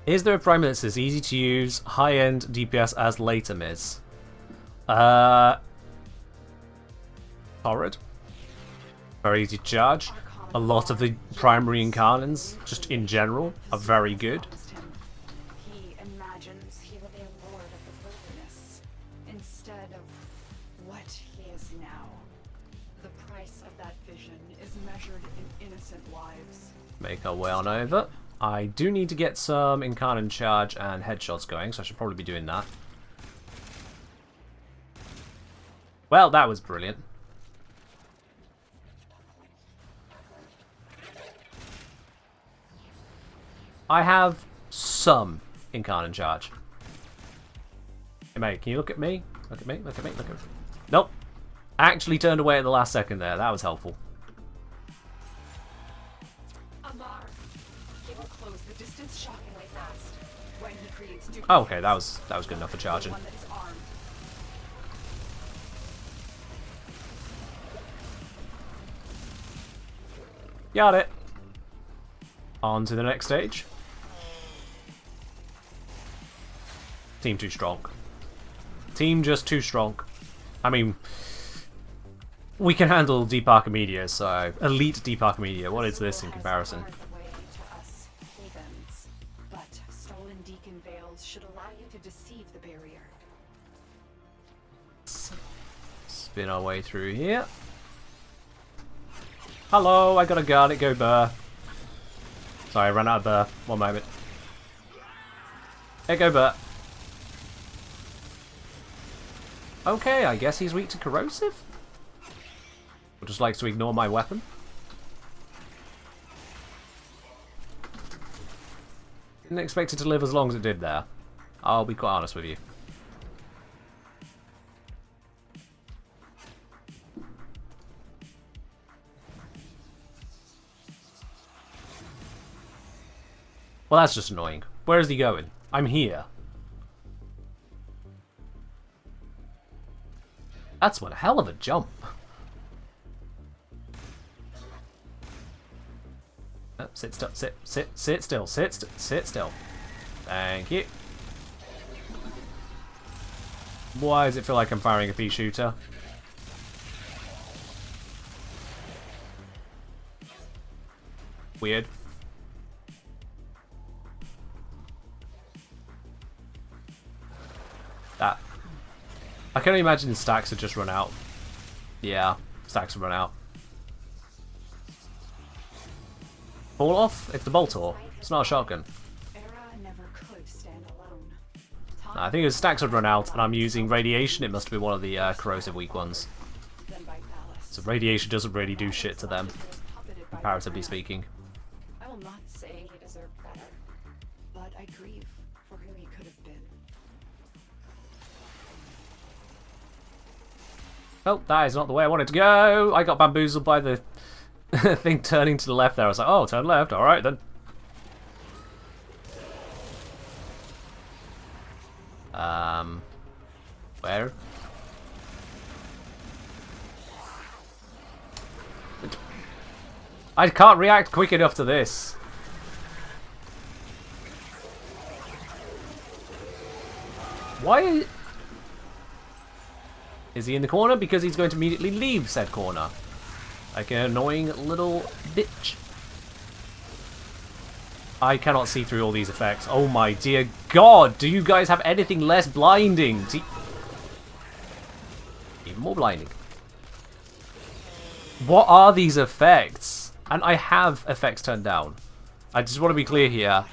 Is there a prime that's as easy to use, high-end DPS as later miss? Horrid. Very easy to charge. A lot of the primary incarnants, just in general, are very good. He imagines he will be a lord of the wilderness instead of what he is now. The price of that vision is measured in innocent lives. Make our way on over. I do need to get some incarnate charge and headshots going, so I should probably be doing that. Well, that was brilliant. I have some incarnate charge. Hey mate, can you look at me? Look at me, look at me, look at me. Nope. Actually turned away at the last second there. That was helpful. Oh, okay, that was good enough for charging. Got it. On to the next stage. Team too strong. Team just too strong. I mean, we can handle Deep Archimedea, so elite Deep Archimedea. What is this in comparison? Spin our way through here. Hello, I gotta guard it, go burr. Sorry, I ran out of burr. One moment. Hey, go burr. Okay, I guess he's weak to corrosive? Or just likes to ignore my weapon? Didn't expect it to live as long as it did there. I'll be quite honest with you. Well, that's just annoying. Where is he going? I'm here. That's one hell of a jump. Oh, sit still, sit still, sit still. Thank you. Why does it feel like I'm firing a pea shooter? Weird. That. I can only imagine stacks have just run out. Yeah, stacks have run out. Fall off? It's the Boltor. It's not a shotgun. I think his stacks have run out and I'm using radiation. It must be one of the corrosive weak ones. So radiation doesn't really do shit to them, comparatively speaking. I will not say he deserved better, but I grieve for who he could have been. Oh, that is not the way I wanted to go. I got bamboozled by the thing turning to the left there. I was like, oh, turn left. All right, then. Where? I can't react quick enough to this. Why is he in the corner? Because he's going to immediately leave said corner. Like an annoying little bitch. I cannot see through all these effects. Oh my dear god, do you guys have anything less blinding? Even more blinding. What are these effects? And I have effects turned down. I just want to be clear here.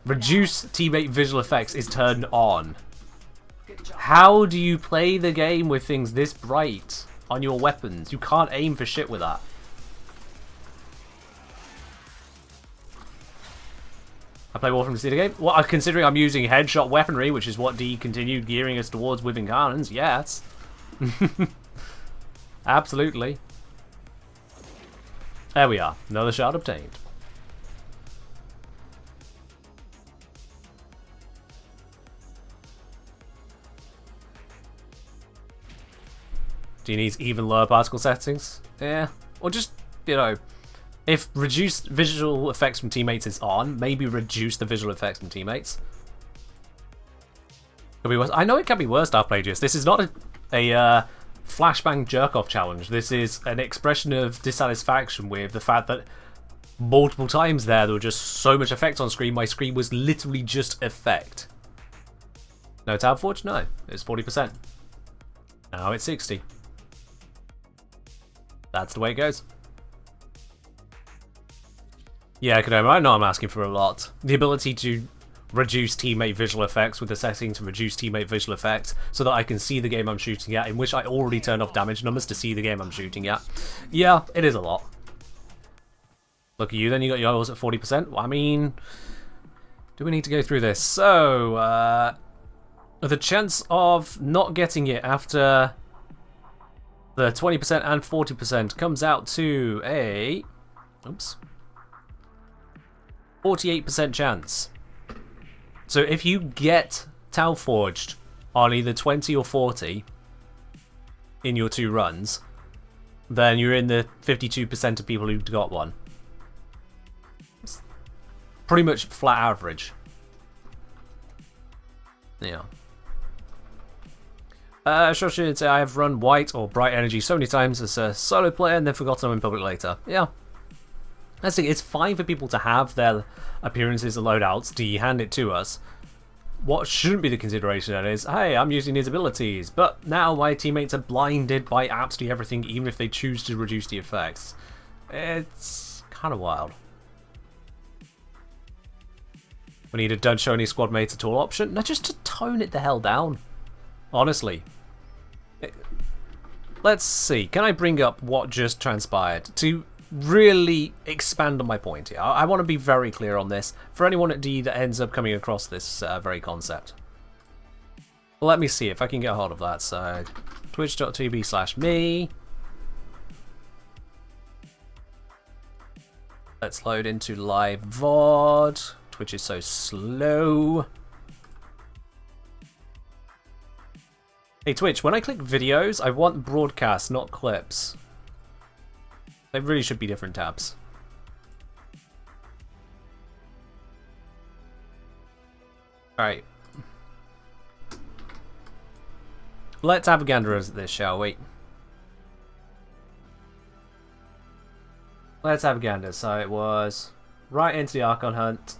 Reduce teammate visual effects is turned on. How do you play the game with things this bright on your weapons? You can't aim for shit with that. I play Warframe to see the game. Well, considering I'm using headshot weaponry, which is what D continued gearing us towards with Incarnans, yes. Absolutely. There we are. Another shot obtained. Do you need even lower particle settings? Yeah. Or just, you know, if reduced visual effects from teammates is on, maybe reduce the visual effects from teammates. Could be worse. I know it can be worse, I've played this. This is not a flashbang jerk-off challenge. This is an expression of dissatisfaction with the fact that multiple times there were just so much effect on screen, my screen was literally just effect. No tab forge? No. It's 40%. Now it's 60. That's the way it goes. Yeah, Kodama, I know I'm asking for a lot. The ability to reduce teammate visual effects with the setting to reduce teammate visual effects so that I can see the game I'm shooting at, in which I already turned off damage numbers to see the game I'm shooting at. Yeah, it is a lot. Look at you then, you got yours at 40%. Well, I mean, do we need to go through this? So, the chance of not getting it after the 20% and 40% comes out to a... Oops. 48% chance. So if you get Tau Forged on either 20 or 40 in your 2 runs, then you're in the 52% of people who got one. It's pretty much flat average. Yeah. Shoshi would say, I have run white or bright energy so many times as a solo player and then forgotten them in public later. Yeah. That's it. It's fine for people to have their appearances and loadouts. Do you hand it to us? What shouldn't be the consideration then is, hey, I'm using these abilities, but now my teammates are blinded by absolutely everything, even if they choose to reduce the effects. It's kind of wild. We need a don't show any squad mates at all option. No, just to tone it the hell down. Honestly. Let's see. Can I bring up what just transpired to really expand on my point here? I want to be very clear on this for anyone at D that ends up coming across this very concept. Let me see if I can get a hold of that. So, twitch.tv/me. Let's load into live VOD. Twitch is so slow. Hey Twitch, when I click videos, I want broadcast, not clips. They really should be different tabs. Alright. Let's have a gander at this, shall we? Let's have a gander. So it was right into the Archon Hunt.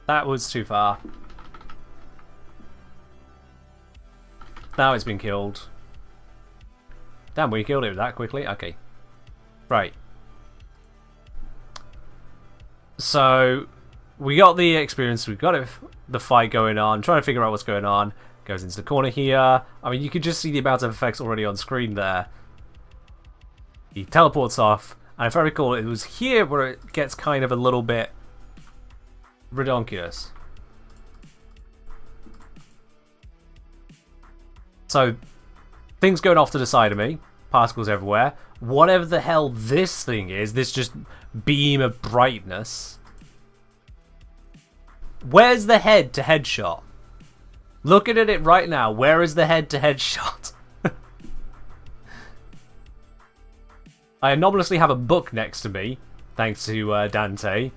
That was too far. Now it's been killed. Damn, we killed it that quickly? Okay. Right. So, we got the experience, we've got the fight going on, trying to figure out what's going on. Goes into the corner here. I mean, you could just see the amount of effects already on screen there. He teleports off, and if I recall, it was here where it gets kind of a little bit redonkulous. So, things going off to the side of me, particles everywhere. Whatever the hell this thing is, this just beam of brightness. Where's the head to headshot? Looking at it right now, where is the head to headshot? I anomalously have a book next to me, thanks to Dante.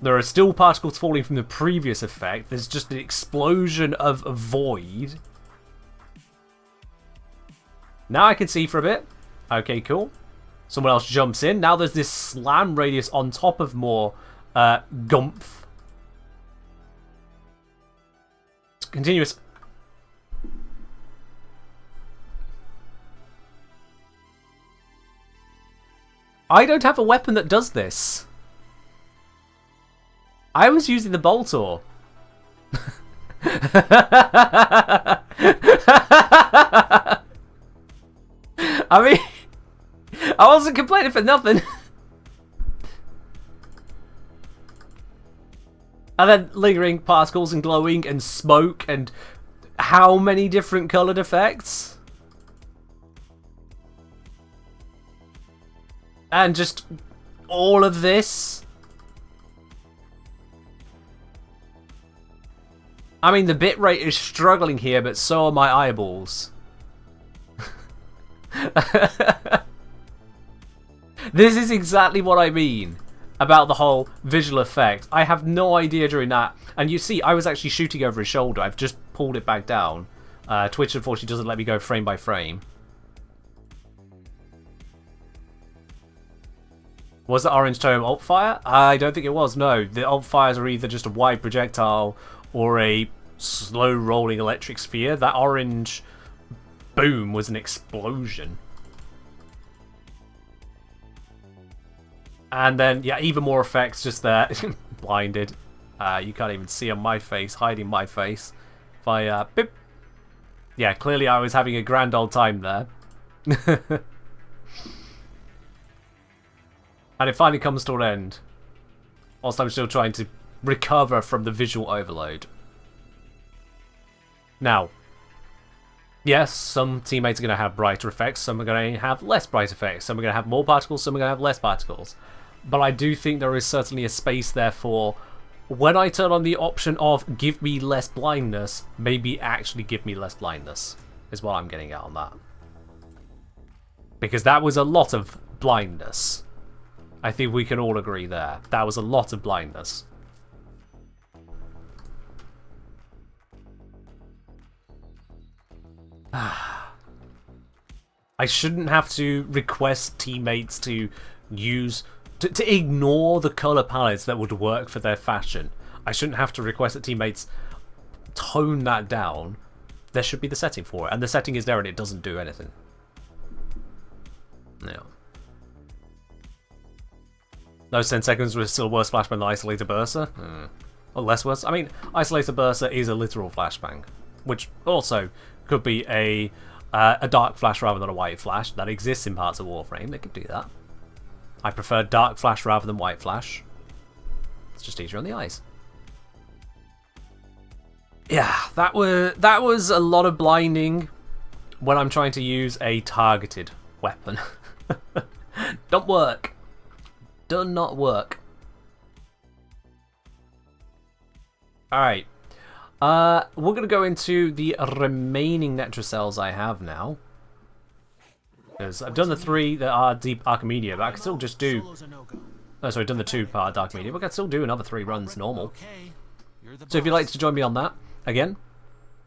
There are still particles falling from the previous effect. There's just an explosion of a void. Now I can see for a bit. Okay, cool. Someone else jumps in. Now there's this slam radius on top of more gumph. It's continuous. I don't have a weapon that does this. I was using the Boltor. I mean, I wasn't complaining for nothing. And then lingering particles and glowing and smoke and how many different coloured effects? And just all of this. I mean, the bitrate is struggling here, but so are my eyeballs. This is exactly what I mean about the whole visual effect. I have no idea during that. And you see, I was actually shooting over his shoulder. I've just pulled it back down. Twitch, unfortunately, doesn't let me go frame by frame. Was the orange tome alt fire? I don't think it was, no. The alt fires are either just a wide projectile or a slow rolling electric sphere. That orange boom was an explosion. And then, yeah, even more effects just there. Blinded. You can't even see on my face, hiding my face. If I, bip. Yeah, clearly I was having a grand old time there. And it finally comes to an end. Whilst I'm still trying to recover from the visual overload. Now, yes, some teammates are going to have brighter effects, some are going to have less bright effects, some are going to have more particles, some are going to have less particles. But I do think there is certainly a space there for, when I turn on the option of give me less blindness, maybe actually give me less blindness, is what I'm getting at on that. Because that was a lot of blindness. I think we can all agree there. That was a lot of blindness. I shouldn't have to request teammates to use... To ignore the colour palettes that would work for their fashion. I shouldn't have to request that teammates tone that down. There should be the setting for it. And the setting is there and it doesn't do anything. No. Those 10 seconds were still worse flashbang than Isolator Burster. Or less worse. I mean, Isolator Burster is a literal flashbang. Which also could be a dark flash rather than a white flash. That exists in parts of Warframe. They could do that. I prefer dark flash rather than white flash. It's just easier on the eyes. Yeah, that was a lot of blinding when I'm trying to use a targeted weapon. Don't work. Do not work. Alright. We're going to go into the remaining Netrocells I have now. Because I've done the 3 that are deep Archimedea, but I can still just do... Oh, sorry, I've done the 2 part Archimedea, but I can still do another 3 runs normal. So if you'd like to join me on that, again,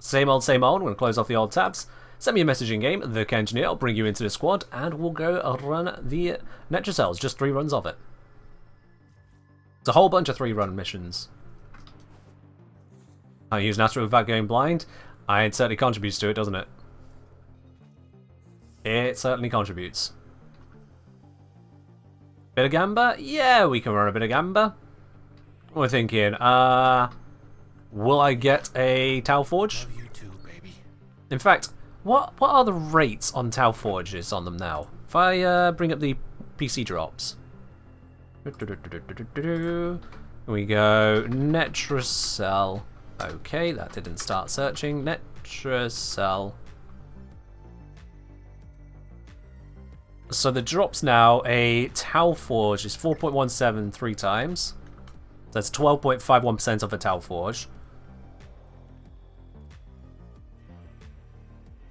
same old, I'm going to close off the old tabs. Send me a message in game, the Engineer, I'll bring you into the squad, and we'll go run the Netrocells, just 3 runs of it. It's a whole bunch of 3-run missions. I use Natural without going blind. It certainly contributes to it, doesn't it? It certainly contributes. Bit of Gamba? Yeah, we can run a bit of Gamba. What are we thinking? Will I get a Tau Forge? Love you too, baby. In fact, what are the rates on Tau Forges on them now? If I bring up the PC drops. Here we go. Netrocell. Okay, that didn't start searching. Netrocell. So the drops now, a Tau Forge is 4.17 3 times. That's 12.51% of a Tau Forge.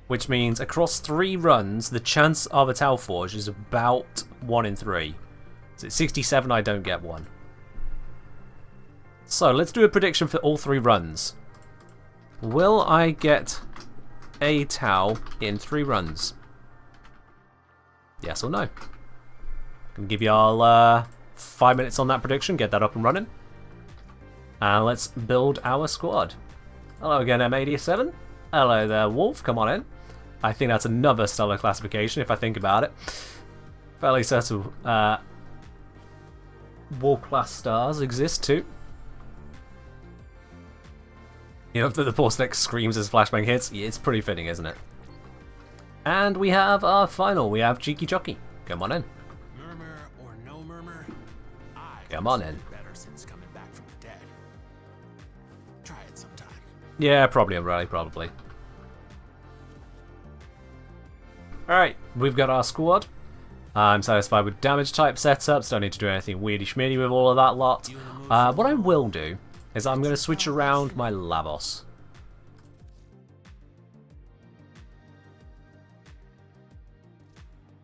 which means across 3 runs, the chance of a Tau Forge is about 1 in 3. So it's 67, I don't get one. So let's do a prediction for all 3 runs. Will I get a Tau in 3 runs? Yes or no? Gonna give y'all 5 minutes on that prediction, get that up and running. And let's build our squad. Hello again, M87. Hello there, Wolf, come on in. I think that's another stellar classification if I think about it. Fairly certain Wolf class stars exist too. You know, the poor Snake screams as flashbang hits. Yeah, it's pretty fitting, isn't it? And we have our final. We have Cheeky Jockey. Come on in. Murmur or no murmur, Come on in. better since coming back from the dead. Try it sometime. Yeah, probably, probably. Alright, we've got our squad. I'm satisfied with damage type setups. Don't need to do anything weirdy schmeedy with all of that lot. What I will do is I'm going to switch around my Lavos.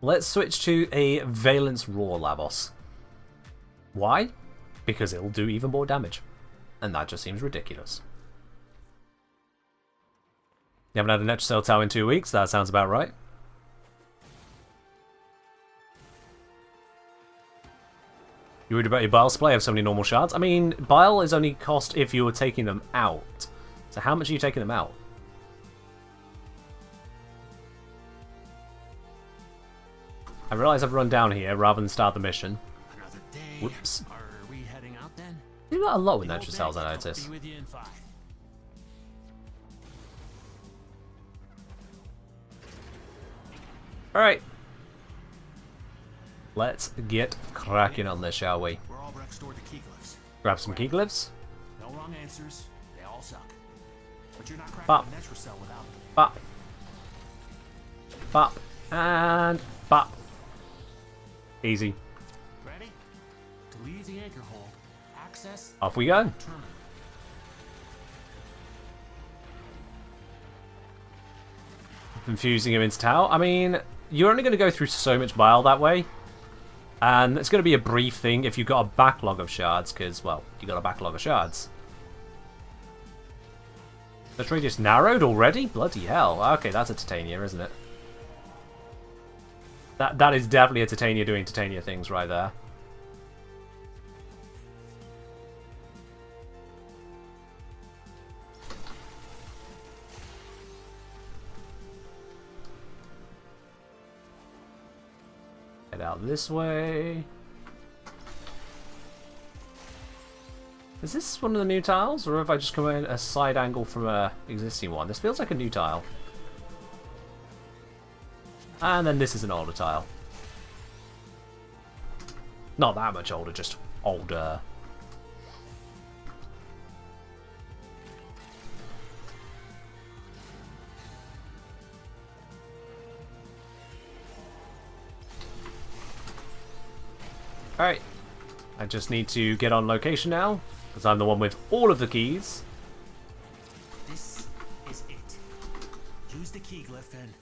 Let's switch to a Valence Raw Lavos. Why? Because it'll do even more damage. And that just seems ridiculous. You haven't had a Natural Cell Tau in 2 weeks? That sounds about right. You worried about your Bile supply? I have so many normal shards. I mean, Bile is only cost if you were taking them out. So how much are you taking them out? I realise I've run down here rather than start the mission. Another day. Whoops. Are we heading out then? You got a lot with The Natural old Cells, I bank, notice. I'll be with you in 5. Alright. Let's get cracking on this, shall we? We're all restored to key glyphs. Grab some key glyphs. No wrong answers. They all suck. But you're not cracking Bop. a Netra cell without them. Bop. Bop. And bop. Easy. Ready? To leave the anchor hole, access Off we go. terminal. Infusing him into Tau. I mean, you're only going to go through so much bile that way. And it's going to be a brief thing if you've got a backlog of shards, because, well, you got a backlog of shards. The radius narrowed already? Bloody hell. Okay, that's a Titania, isn't it? That is definitely a Titania doing Titania things right there. Head out this way. Is this one of the new tiles, or have I just come in a side angle from a existing one? This feels like a new tile. And then this is an older tile. Not that much older, just older. Alright. I just need to get on location now, because I'm the one with all of the keys. This is it. Use the key glyph and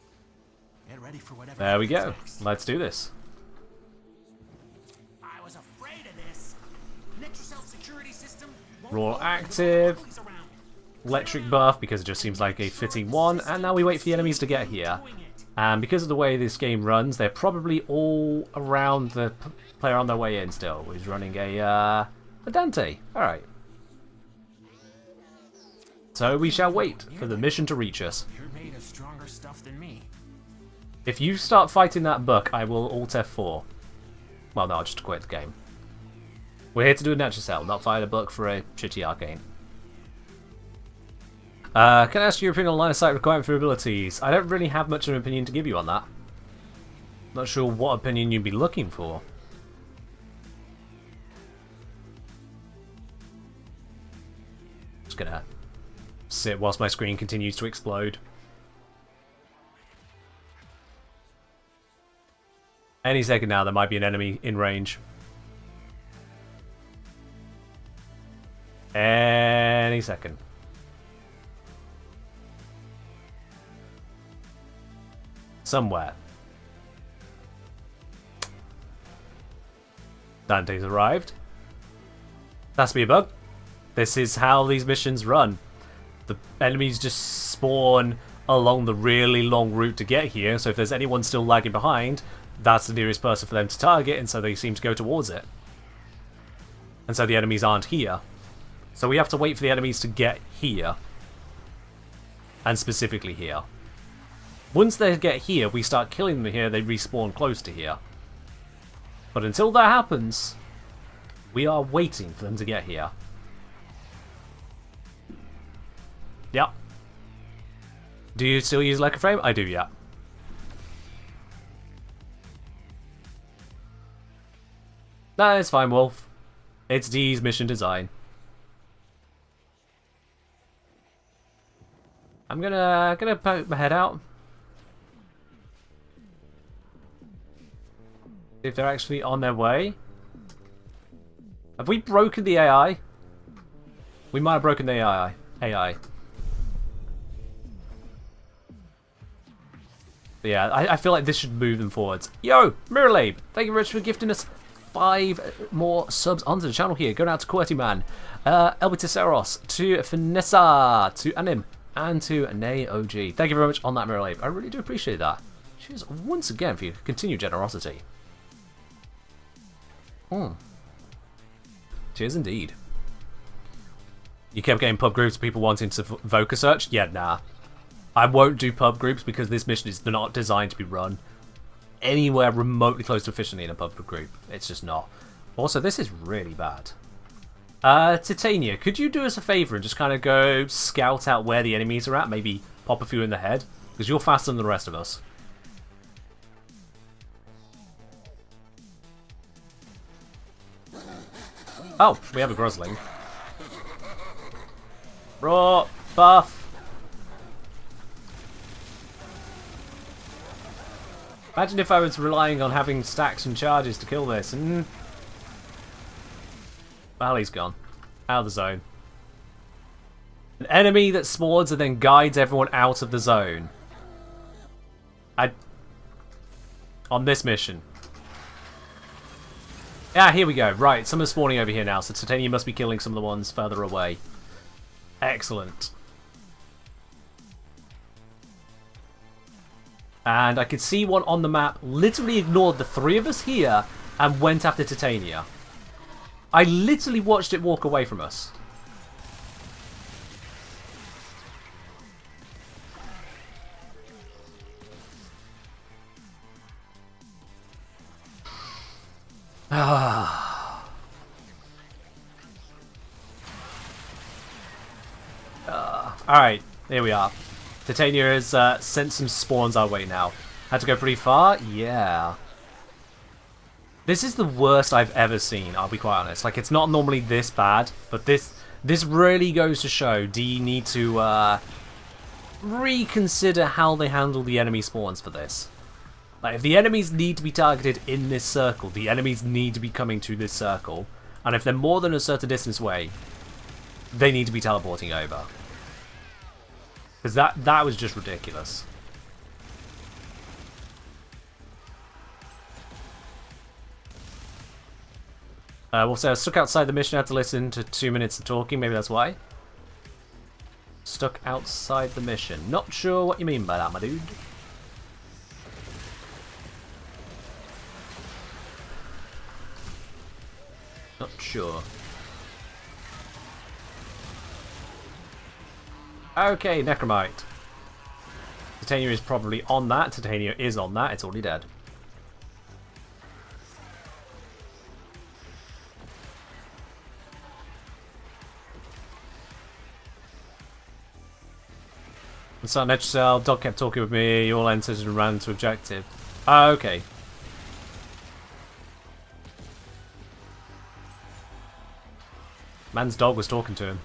get ready for whatever. There we go. happens next. Let's do this. I was afraid of this. Netracell security system won't Raw open with active. all these around. Electric buff, because it just seems like a fitting one. And now we wait for the enemies to get here. Doing it. And because of the way this game runs, they're probably all around the player on their way in still. He's running a Dante. Alright. So we shall wait for the mission to reach us. You're made of stronger stuff than me. If you start fighting that buck, I will Alt F4. Well, no, I'll just quit the game. We're here to do a Natural Cell, not fight a buck for a shitty arcane. Can I ask your opinion on line of sight requirement for abilities? I don't really have much of an opinion to give you on that. Not sure what opinion you'd be looking for. Just gonna sit whilst my screen continues to explode. Any second now, there might be an enemy in range. Any second. somewhere. Dante's arrived. That's be a bug. This is how these missions run. The enemies just spawn along the really long route to get here, so if there's anyone still lagging behind, that's the nearest person for them to target, and so they seem to go towards it. And so the enemies aren't here. So we have to wait for the enemies to get here. And specifically here. Once they get here, we start killing them here, they respawn close to here. But until that happens, we are waiting for them to get here. Yep. Do you still use like a frame? I do, yeah. Nah, it's fine, Wolf. It's D's mission design. I'm gonna poke my head out. See if they're actually on their way. Have we broken the AI? We might have broken the AI. But yeah, I feel like this should move them forwards. Yo, Miralabe, thank you very much for gifting us 5 more subs onto the channel here. Going out to Quirty Man, Elbiticeros, to Finessa, to Anim, and to Nay OG. Thank you very much on that, Miralabe. I really do appreciate that. Cheers once again for your continued generosity. Cheers indeed. You kept getting pub groups, people wanting to voca search? Yeah, nah. I won't do pub groups because this mission is not designed to be run anywhere remotely close to efficiently in a pub group. It's just not. Also, this is really bad. Titania, could you do us a favour and just kind of go scout out where the enemies are at? Maybe pop a few in the head? Because you're faster than the rest of us. Oh, we have a Grozling. Raw, buff. Imagine if I was relying on having stacks and charges to kill this. Well, he's gone. Out of the zone. An enemy that spawns and then guides everyone out of the zone. On this mission. Yeah, here we go. Right, some are spawning over here now, so Titania must be killing some of the ones further away. Excellent. And I could see one on the map literally ignored the 3 of us here and went after Titania. I literally watched it walk away from us. Alright, here we are. Titania has sent some spawns our way now. Had to go pretty far? Yeah. This is the worst I've ever seen, I'll be quite honest. Like, it's not normally this bad, but this really goes to show do you need to reconsider how they handle the enemy spawns for this. Like, if the enemies need to be targeted in this circle, the enemies need to be coming to this circle. And if they're more than a certain distance away, they need to be teleporting over. Because that was just ridiculous. We'll say I was stuck outside the mission, I had to listen to 2 minutes of talking, maybe that's why. Stuck outside the mission. Not sure what you mean by that, my dude. Not sure. Okay, Necromite. Titania is probably on that. Titania is on that. It's already dead. It's not necessary. Dog kept talking with me. You all entered and ran to objective. Okay. Man's dog was talking to him.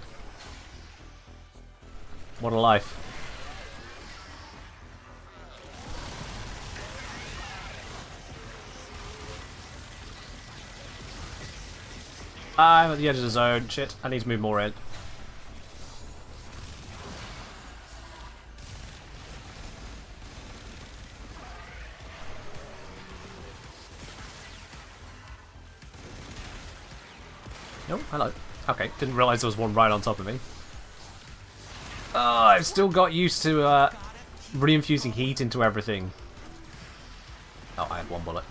What a life. I'm at the edge of the zone. Shit, I need to move more in. Oh, hello. Okay, didn't realise there was one right on top of me. Oh, I've still got used to reinfusing heat into everything. Oh, I had one bullet.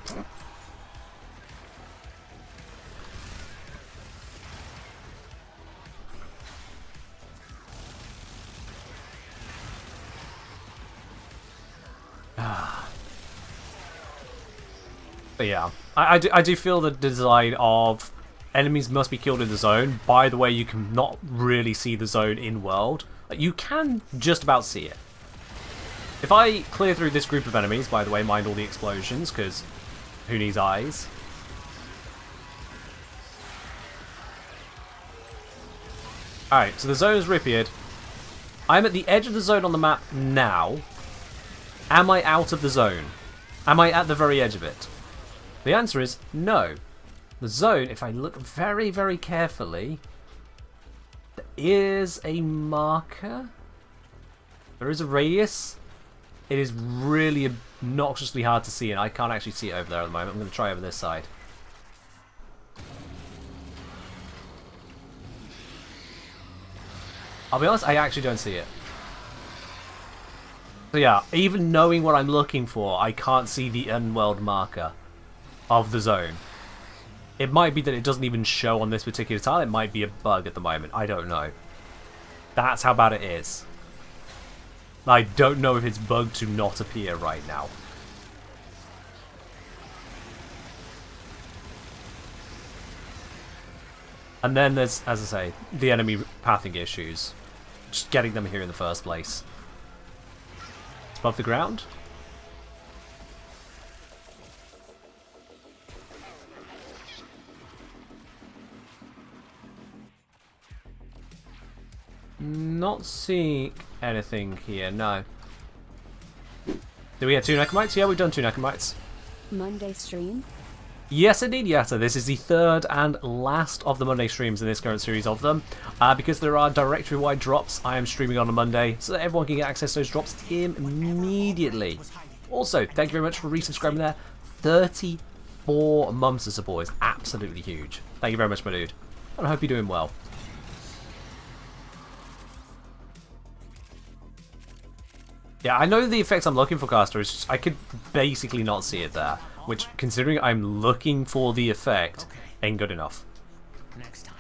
But yeah, I do feel the design of enemies must be killed in the zone. By the way, you can not really see the zone in world. You can just about see it. If I clear through this group of enemies, by the way, mind all the explosions, because who needs eyes? Alright, so the zone is repaired. I'm at the edge of the zone on the map now. Am I out of the zone? Am I at the very edge of it? The answer is no. The zone, if I look very, very carefully, there is a marker. There is a radius. It is really obnoxiously hard to see, and I can't actually see it over there at the moment. I'm going to try over this side. I'll be honest, I actually don't see it. So yeah, even knowing what I'm looking for, I can't see the unworld marker of the zone. It might be that it doesn't even show on this particular tile. It might be a bug at the moment. I don't know. That's how bad it is. I don't know if it's bugged to not appear right now. And then there's, as I say, the enemy pathing issues. Just getting them here in the first place. It's above the ground. Not seeing anything here, no. Do we have 2 Necromites? Yeah, we've done 2 Necromites. Monday stream? Yes, indeed, Yatta. This is the third and last of the Monday streams in this current series of them. Because there are directory-wide drops, I am streaming on a Monday, so that everyone can get access to those drops immediately. Also, thank you very much for resubscribing there. 34 months of support is absolutely huge. Thank you very much, my dude. And I hope you're doing well. Yeah, I know the effects I'm looking for, Caster. It's just, I could basically not see it there. Which, considering I'm looking for the effect, ain't good enough. Next time.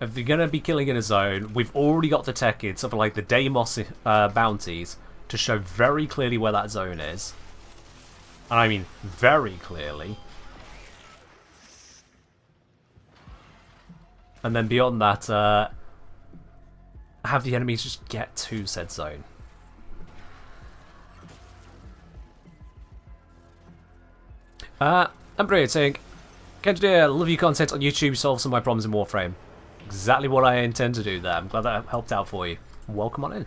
If you're going to be killing in a zone, we've already got the tech in, something like the Deimos bounties, to show very clearly where that zone is. And I mean, very clearly. And then beyond that, have the enemies just get to said zone. I'm brilliant saying, Archimedea, love your content on YouTube, solve some of my problems in Warframe. Exactly what I intend to do there. I'm glad that helped out for you. Welcome on in.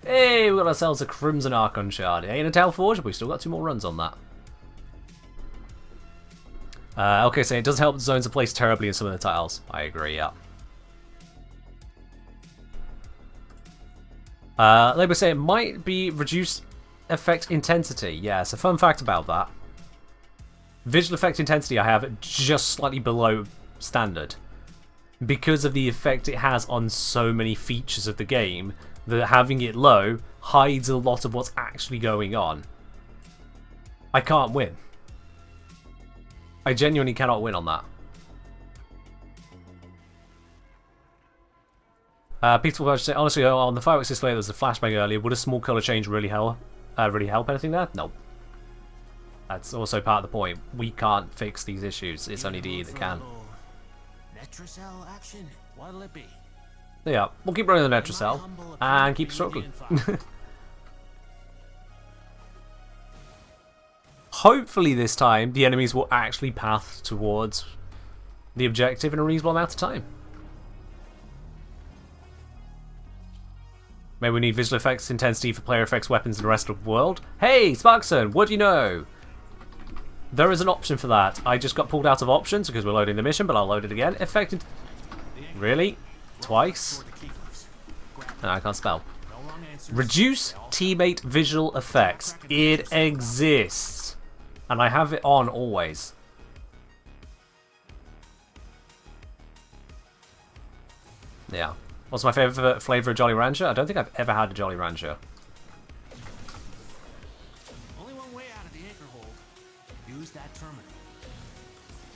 Hey, we got ourselves a Crimson Archon Shard. Ain't a Tale Forge, but we've still got 2 more runs on that. Okay, so it doesn't help the zones are placed terribly in some of the tiles. I agree, yeah. Like we say, it might be reduced effect intensity. Yeah, it's a fun fact about that. Visual effect intensity I have just slightly below standard. Because of the effect it has on so many features of the game, that having it low hides a lot of what's actually going on. I can't win. I genuinely cannot win on that. People say, honestly, on the fireworks display there was a flashbang earlier. Would a small colour change really help anything there? No. That's also part of the point. We can't fix these issues. It's only DE that can. Netracell action. What'll it be? Yeah, we'll keep running the Netracell and keep struggling. Hopefully this time the enemies will actually path towards the objective in a reasonable amount of time. Maybe we need visual effects intensity for player effects, weapons, and the rest of the world. Hey, Sparkson, what do you know? There is an option for that. I just got pulled out of options because we're loading the mission, but I'll load it again. Effect. Really? Twice? No, I can't spell. Reduce teammate visual effects. It exists. And I have it on always. Yeah. What's my favorite flavor of Jolly Rancher? I don't think I've ever had a Jolly Rancher. Only one way out of the anchor hole. Use that terminal.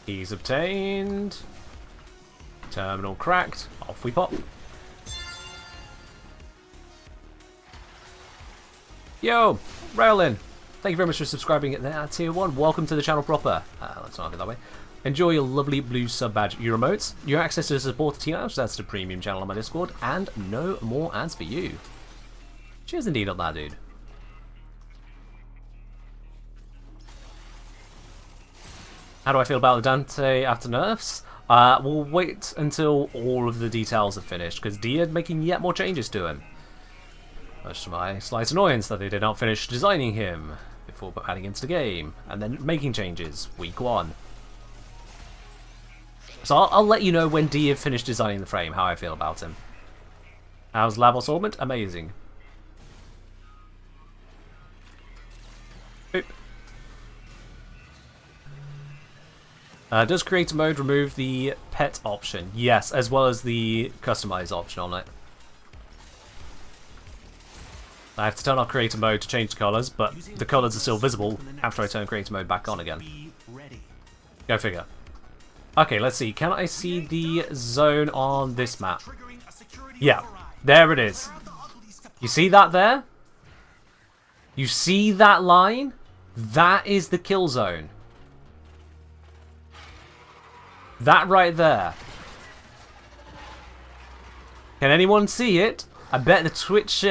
Keys obtained. Terminal cracked. Off we pop. Yo, Railin. Thank you very much for subscribing at the tier 1. Welcome to the channel proper. Let's not have it that way. Enjoy your lovely blue sub badge emotes. Your access to the supporter team lounge, that's the premium channel on my Discord, and no more ads for you. Cheers indeed on that, dude. How do I feel about the Dante after nerfs? We'll wait until all of the details are finished, because Dia making yet more changes to him. Much to my slight annoyance that they did not finish designing him before adding him to the game, and then making changes week 1. So I'll let you know when Dia finished designing the frame, how I feel about him. How's Lavos Orbment? Amazing. Boop. Does creator mode remove the pet option? Yes, as well as the customize option on it. I have to turn off creator mode to change the colours, but the colours are still visible after I turn creator mode back on again. Go figure. Okay, let's see. Can I see the zone on this map? Yeah, there it is. You see that there? You see that line? That is the kill zone. That right there. Can anyone see it? I bet the Twitch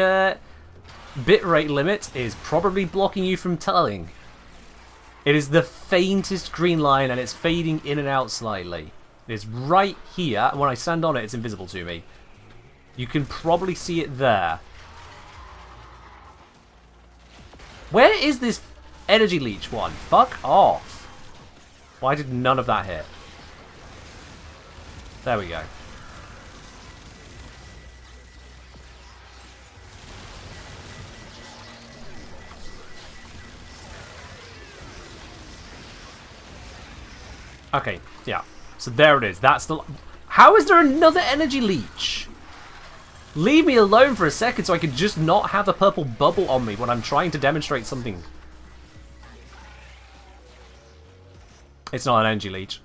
bitrate limit is probably blocking you from telling. It is the faintest green line and it's fading in and out slightly. It is right here. When I stand on it, it's invisible to me. You can probably see it there. Where is this energy leech one? Fuck off. Why did none of that hit? There we go. Okay, yeah. So there it is. That's the... How is there another energy leech? Leave me alone for a second so I can just not have a purple bubble on me when I'm trying to demonstrate something. It's not an energy leech.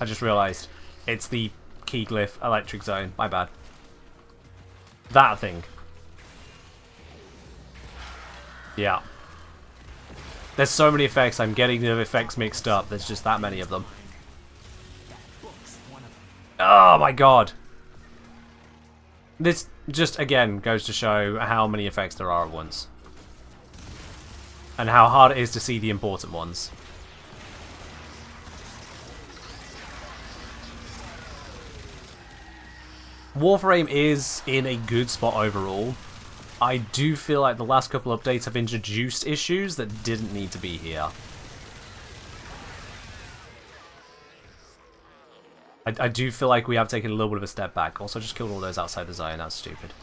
I just realised. It's the key glyph electric zone. My bad. That thing. Yeah. There's so many effects. I'm getting the effects mixed up. There's just that many of them. Oh my god. This just, again, goes to show how many effects there are at once. And how hard it is to see the important ones. Warframe is in a good spot overall. I do feel like the last couple of updates have introduced issues that didn't need to be here. I do feel like we have taken a little bit of a step back. Also, just killed all those outside the zone. That's stupid.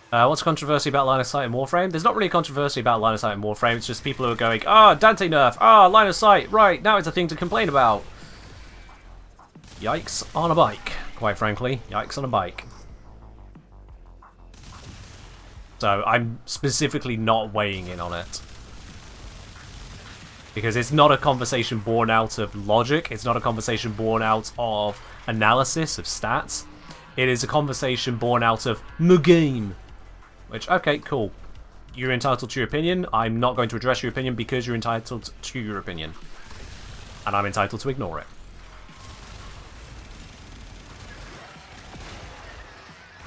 What's controversy about line of sight in Warframe? There's not really a controversy about line of sight in Warframe. It's just people who are going, ah, Dante nerf, ah, line of sight, right, now it's a thing to complain about. Yikes on a bike, quite frankly. Yikes on a bike. So I'm specifically not weighing in on it. Because it's not a conversation born out of logic. It's not a conversation born out of analysis of stats. It is a conversation born out of the game. Which, okay, cool. You're entitled to your opinion. I'm not going to address your opinion because you're entitled to your opinion. And I'm entitled to ignore it.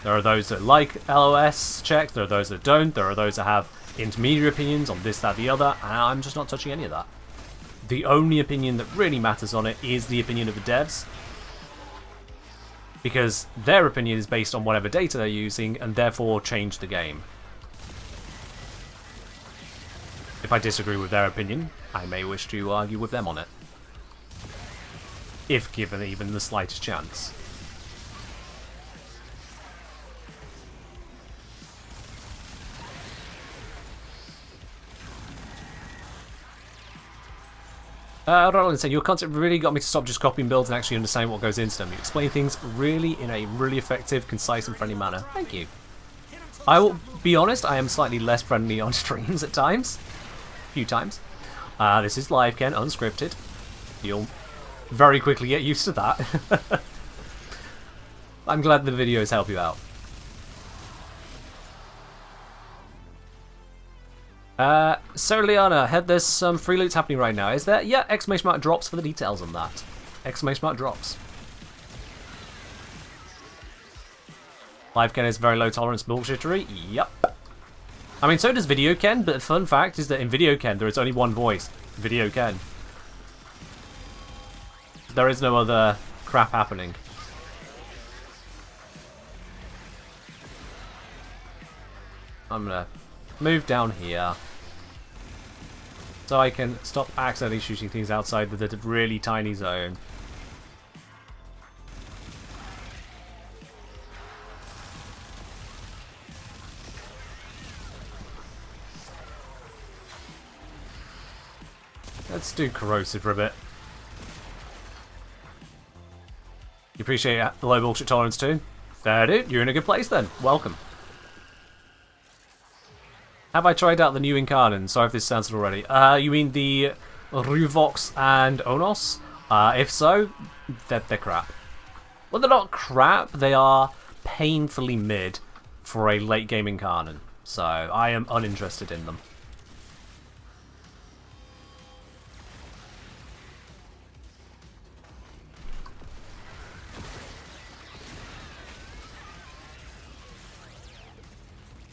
There are those that like LOS checks. There are those that don't. There are those that have intermediate opinions on this, that, the other. And I'm just not touching any of that. The only opinion that really matters on it is the opinion of the devs. Because their opinion is based on whatever data they're using, and therefore change the game. If I disagree with their opinion, I may wish to argue with them on it. If given even the slightest chance. Roland said, your content really got me to stop just copying builds and actually understand what goes into them. You explain things really in a really effective, concise and friendly manner. Thank you. I will be honest, I am slightly less friendly on streams at times. A few times. This is live, Ken, unscripted. You'll very quickly get used to that. I'm glad the videos help you out. So Liana, there's some free loots happening right now. Is there? Yeah, exclamation mark drops for the details on that. Exclamation mark drops. Live Ken is very low tolerance bullshittery. Yep. I mean, so does Video Ken, but the fun fact is that in Video Ken there is only one voice. Video Ken. There is no other crap happening. I'm gonna move down here so I can stop accidentally shooting things outside the really tiny zone. Let's do corrosive for a bit. You appreciate the low bullshit tolerance too? Fair dude, you're in a good place then. Welcome. Have I tried out the new Incarnate? Sorry if this sounds already. You mean the Ruvox and Onos? If so, they're crap. Well, they're not crap, they are painfully mid for a late game Incarnate. So, I am uninterested in them.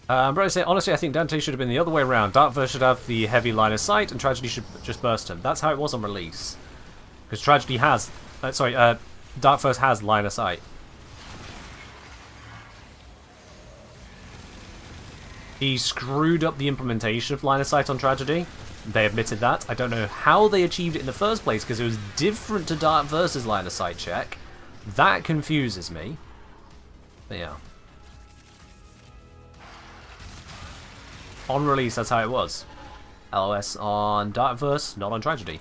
But I say, honestly, I think Dante should have been the other way around. Darkverse should have the heavy line of sight, and Tragedy should just burst him. That's how it was on release. Because Tragedy has... Darkverse has line of sight. He screwed up the implementation of line of sight on Tragedy. They admitted that. I don't know how they achieved it in the first place, because it was different to Darkverse's line of sight check. That confuses me. But yeah. On release, that's how it was. LOS on Darkverse, not on Tragedy.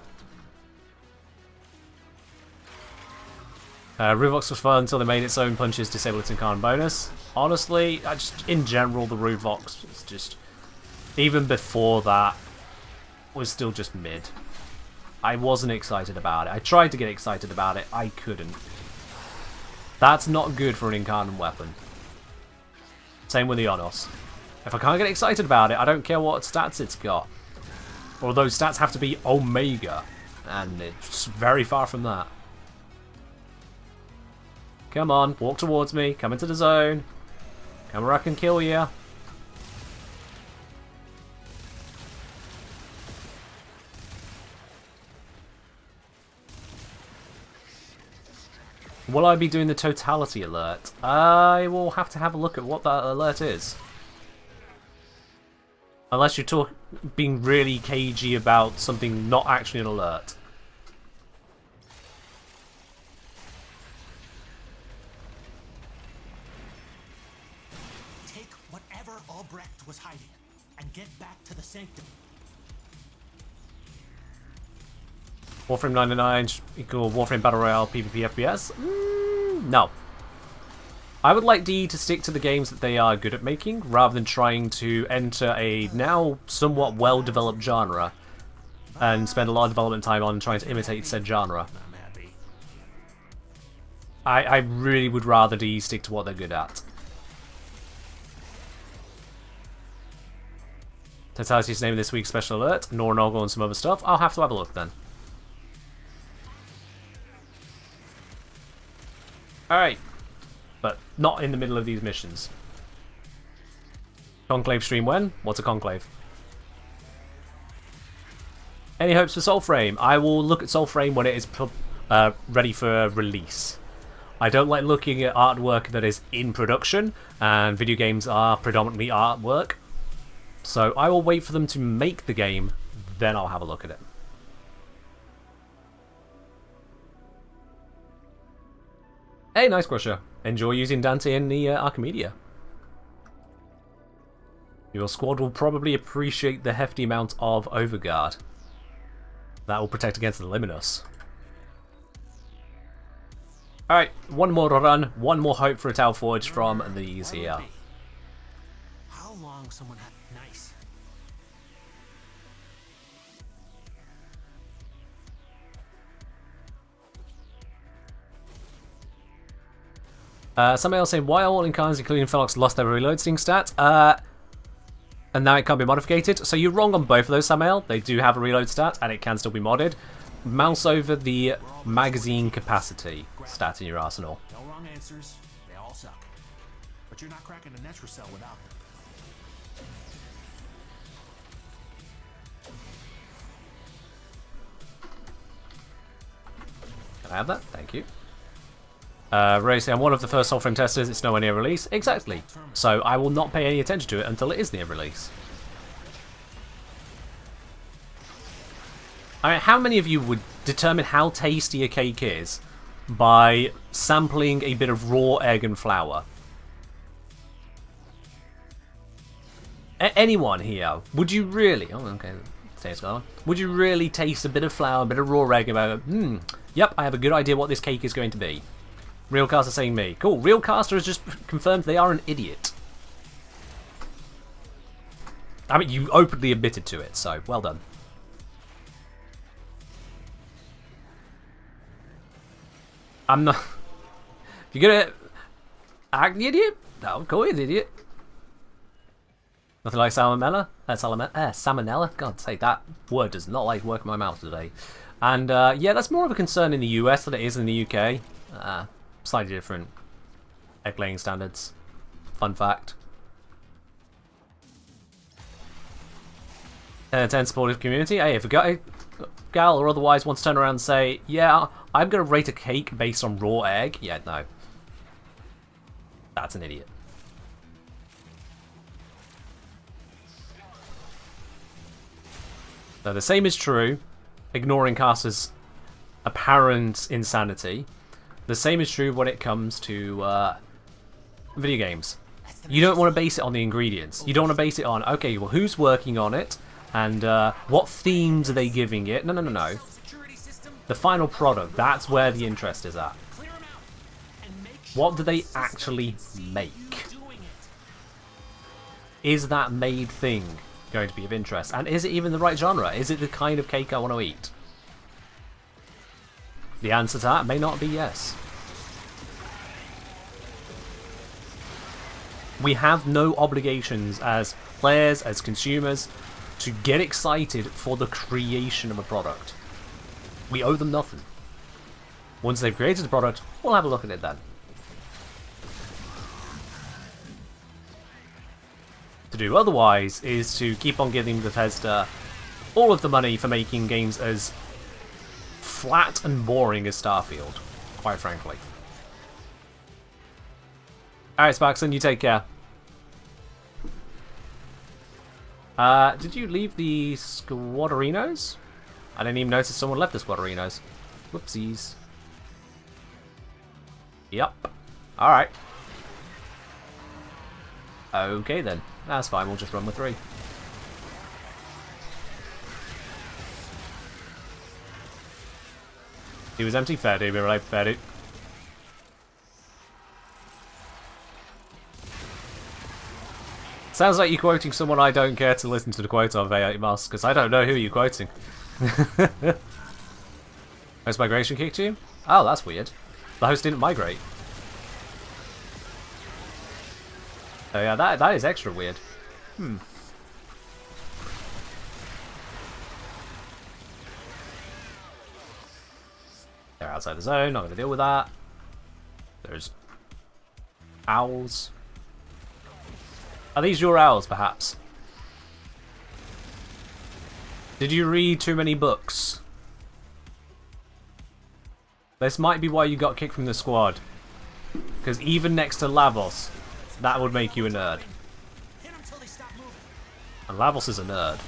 Ruvox was fun until they made its own punches disable its Incarnate bonus. Honestly, in general, the Ruvox was just... Even before that, was still just mid. I wasn't excited about it. I tried to get excited about it. I couldn't. That's not good for an Incarnate weapon. Same with the Onos. If I can't get excited about it, I don't care what stats it's got. Or those stats have to be Omega. And it's very far from that. Come on, walk towards me. Come into the zone. Come where I can kill you. Will I be doing the totality alert? I will have to have a look at what that alert is. Unless you're being really cagey about something not actually an alert. Take whatever Albrecht was hiding and get back to the sanctum. Warframe 99 equal Warframe Battle Royale PvP FPS? No. I would like DE to stick to the games that they are good at making, rather than trying to enter a now somewhat well-developed genre and spend a lot of development time on trying to imitate said genre. I really would rather DE stick to what they're good at. Totality's name of this week's special alert, Nornoggle and some other stuff. I'll have to have a look then. Alright. But not in the middle of these missions. Conclave stream when? What's a conclave? Any hopes for Soulframe? I will look at Soulframe when it is ready for release. I don't like looking at artwork that is in production, and video games are predominantly artwork. So I will wait for them to make the game, then I'll have a look at it. Hey, Nice Crusher. Enjoy using Dante in the Archimedea. Your squad will probably appreciate the hefty amount of overguard. That will protect against the Luminous. Alright, one more run, one more hope for a Tau Forge from these here. How long someone had nice. Somebody else saying, why are all incarnates, including Felox, lost their reloading stat? And now it can't be modified. So you're wrong on both of those, Samael. They do have a reload stat, and it can still be modded. Mouse over the magazine capacity stat in your arsenal. No wrong answers. They all suck. But you're not cracking a Netra cell without them. Can I have that? Thank you. Racing, I'm one of the first Warframe testers, it's nowhere near release. Exactly. So I will not pay any attention to it until it is near release. I mean, how many of you would determine how tasty a cake is by sampling a bit of raw egg and flour? Anyone here? Would you really... Oh, okay. Would you really taste a bit of flour, a bit of raw egg and go, yep, I have a good idea what this cake is going to be? Realcaster saying me. Cool. Realcaster has just confirmed they are an idiot. I mean, you openly admitted to it, so well done. I'm not... You're gonna act the idiot? No, call you the idiot. Nothing like salmonella? Salmonella? God sake, that word does not like work in my mouth today. And yeah, that's more of a concern in the US than it is in the UK. Slightly different egg laying standards. Fun fact. 10 supportive community. Hey, if a guy, gal or otherwise wants to turn around and say, yeah, I'm going to rate a cake based on raw egg. Yeah, no. That's an idiot. Now, the same is true, ignoring Caster's apparent insanity. The same is true when it comes to video games. You don't want to base it on the ingredients. You don't want to base it on, okay, well, who's working on it? And what themes are they giving it? No, no, no, no. The final product, that's where the interest is at. What do they actually make? Is that made thing going to be of interest? And is it even the right genre? Is it the kind of cake I want to eat? The answer to that may not be yes. We have no obligations as players, as consumers, to get excited for the creation of a product. We owe them nothing. Once they've created the product, we'll have a look at it then. To do otherwise is to keep on giving Bethesda all of the money for making games as flat and boring as Starfield, quite frankly. Alright, Sparkson, you take care. Did you leave the Squadrinos? I didn't even notice someone left the Squadrinos. Whoopsies. Yep. Alright. Okay then. That's fine, we'll just run with 3. He was empty, fair dude, we're right, fair dude. Sounds like you're quoting someone I don't care to listen to the quote of, A8Mas, because I don't know who you're quoting. Host migration kicked you? Oh, that's weird. The host didn't migrate. Oh yeah, that is extra weird. They're outside the zone, not going to deal with that. There's owls. Are these your owls, perhaps? Did you read too many books? This might be why you got kicked from the squad. Because even next to Lavos, that would make you a nerd. And Lavos is a nerd.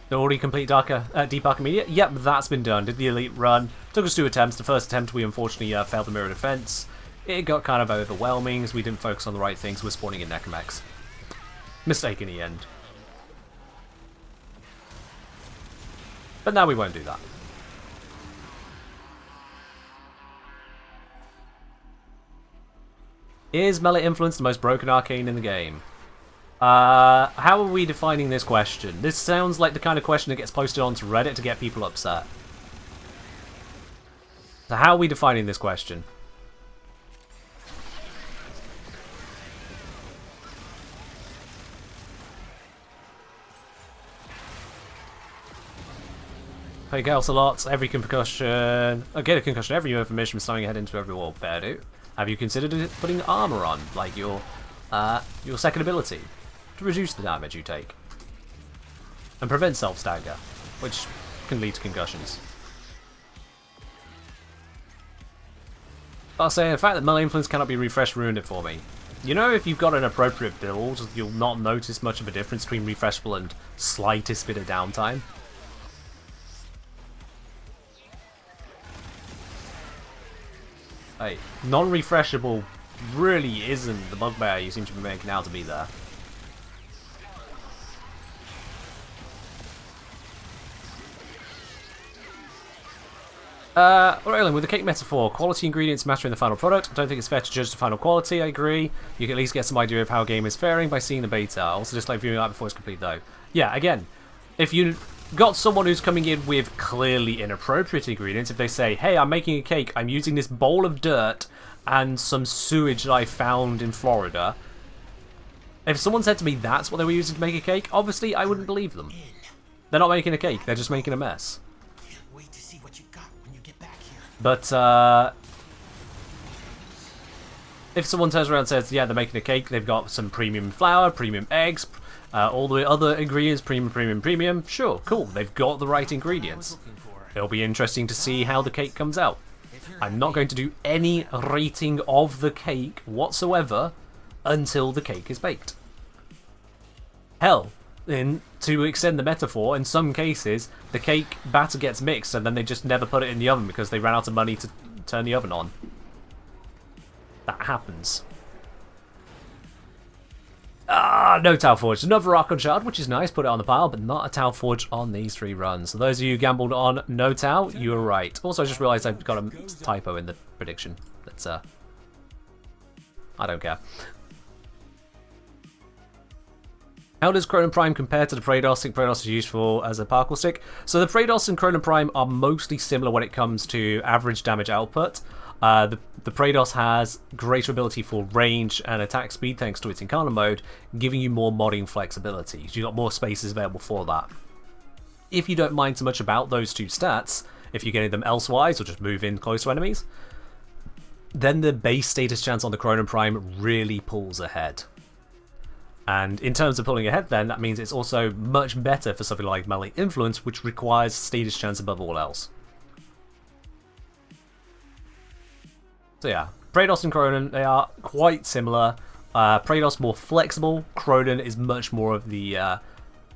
The already complete Deep Archimedea? Yep, that's been done. Did the elite run. Took us 2 attempts. The first attempt we unfortunately failed the mirror defense. it got kind of overwhelming as we didn't focus on the right things. We're spawning in Necromex. Mistake in the end. But now we won't do that. Is Melee Influence the most broken arcane in the game? How are we defining this question? This sounds like the kind of question that gets posted onto Reddit to get people upset. So how are we defining this question? Play Gauss a lot, every concussion... get a concussion every UFO mission, slamming your head into every wall. Fair do. Have you considered putting armor on, like your second ability, to reduce the damage you take? And prevent self-stagger, which can lead to concussions. I'll say, the fact that Melee Influence cannot be refreshed ruined it for me. You know, if you've got an appropriate build, you'll not notice much of a difference between refreshable and slightest bit of downtime. Hey, non-refreshable really isn't the bugbear you seem to be making out to be there. Alright, with the cake metaphor, quality ingredients matter in the final product. I don't think it's fair to judge the final quality, I agree. You can at least get some idea of how a game is faring by seeing the beta. I also dislike viewing that before it's complete though. Yeah, again, if you got someone who's coming in with clearly inappropriate ingredients, if they say, hey, I'm making a cake, I'm using this bowl of dirt and some sewage that I found in Florida. If someone said to me that's what they were using to make a cake, obviously I wouldn't believe them. They're not making a cake, they're just making a mess. Can't wait to see what you got when you get back here. But, if someone turns around and says, yeah, they're making a cake, they've got some premium flour, premium eggs, all the other ingredients, premium, sure, cool, they've got the right ingredients. It'll be interesting to see how the cake comes out. I'm not going to do any rating of the cake whatsoever until the cake is baked. Hell, to extend the metaphor, in some cases, the cake batter gets mixed and then they just never put it in the oven because they ran out of money to turn the oven on. That happens. No Tau Forge. Another Archon Shard, which is nice, put it on the pile, but not a Tau Forge on these 3 runs. So those of you who gambled on no Tau, you were right. Also, I just realised I've got a typo in the prediction. That's, I don't care. How does Chronon Prime compare to the Praedos? I think Praedos is useful as a parkour stick. So the Praedos and Chronon Prime are mostly similar when it comes to average damage output. The Praedos has greater ability for range and attack speed thanks to its Incarnate mode, giving you more modding flexibility. You've got more spaces available for that. If you don't mind so much about those 2 stats, if you're getting them elsewise or just move in close to enemies, then the base status chance on the Chronon Prime really pulls ahead. And in terms of pulling ahead then, that means it's also much better for something like Melee Influence, which requires status chance above all else. So yeah, Praedos and Chronon, they are quite similar. Praedos more flexible, Chronon is much more of the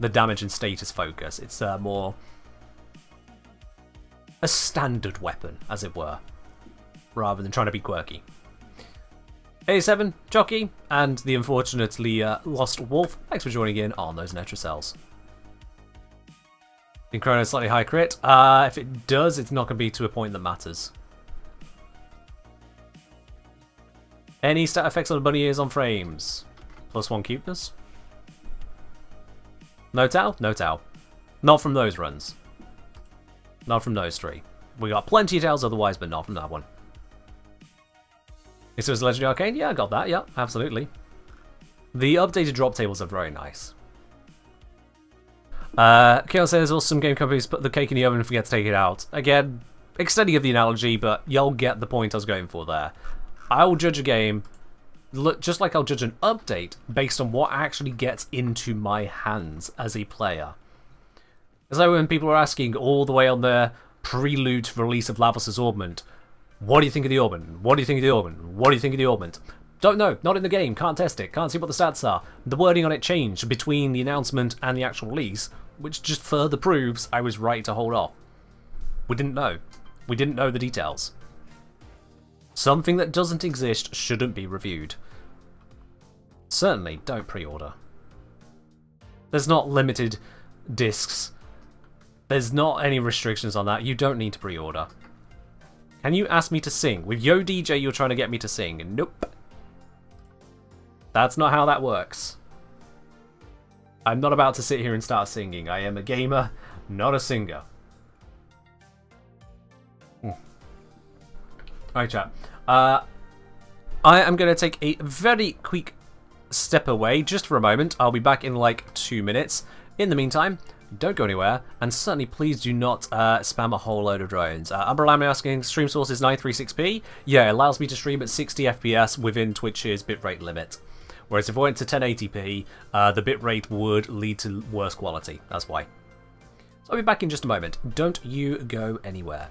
damage and status focus. It's more a standard weapon, as it were, rather than trying to be quirky. 87, Jockey, and the unfortunately lost Wolf, thanks for joining in on those Netra cells. In Chrono, slightly high crit. If it does, it's not going to be to a point that matters. Any stat effects on the bunny ears on frames? +1 cuteness? No Tau? No Tau. Not from those runs. Not from those 3. We got plenty of Tails otherwise, but not from that one. This was Legendary Arcane? Yeah, I got that, yeah, absolutely. The updated drop tables are very nice. Kale says also some game companies put the cake in the oven and forget to take it out. Again, extending of the analogy, but you'll get the point I was going for there. I will judge a game, just like I'll judge an update, based on what actually gets into my hands as a player. It's like when people are asking all the way on their prelude to the release of Lavos' Augment, what do you think of the Augment? What do you think of the Augment? What do you think of the Augment? Don't know, not in the game, can't test it, can't see what the stats are. The wording on it changed between the announcement and the actual release, which just further proves I was right to hold off. We didn't know. We didn't know the details. Something that doesn't exist shouldn't be reviewed. Certainly, don't pre-order. There's not limited discs. There's not any restrictions on that. You don't need to pre-order. Can you ask me to sing? With Yo DJ, you're trying to get me to sing. Nope. That's not how that works. I'm not about to sit here and start singing. I am a gamer, not a singer. Alright, chat. I am going to take a very quick step away just for a moment. I'll be back in like 2 minutes. In the meantime, don't go anywhere, and certainly please do not spam a whole load of drones. Umbrella asking, stream source is 936p. Yeah, it allows me to stream at 60 FPS within Twitch's bitrate limit. Whereas if I went to 1080p, the bitrate would lead to worse quality. That's why. So I'll be back in just a moment. Don't you go anywhere.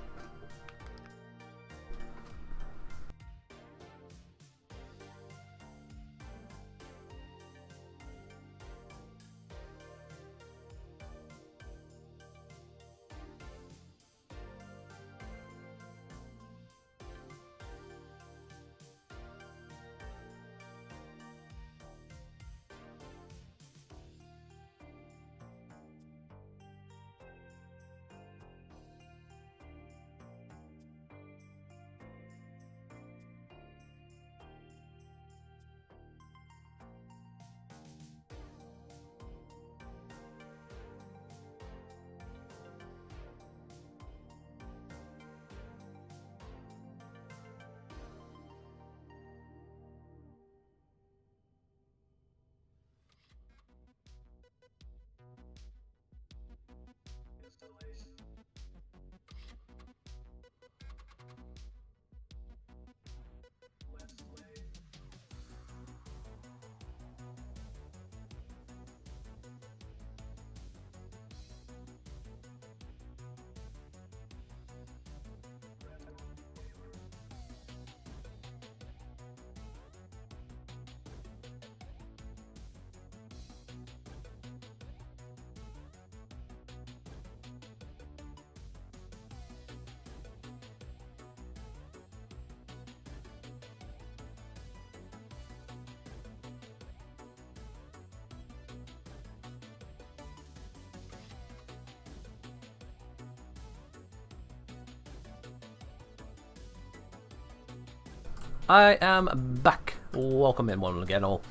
I am back. Welcome in one again all.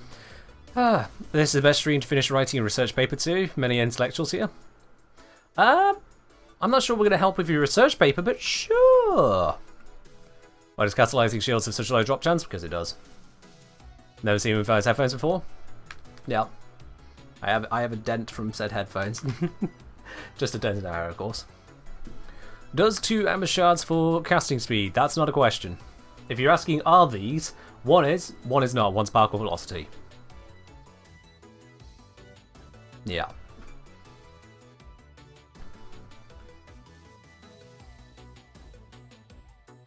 This is the best stream to finish writing a research paper to. Many intellectuals here. I'm not sure we're going to help with your research paper, but sure. Why does catalyzing shields have such a low drop chance? Because it does. Never seen him with his headphones before? Yeah. I have a dent from said headphones. Just a dent in our, of course. Does 2 amber shards for casting speed? That's not a question. If you're asking are these, one is not. One's particle velocity. Yeah.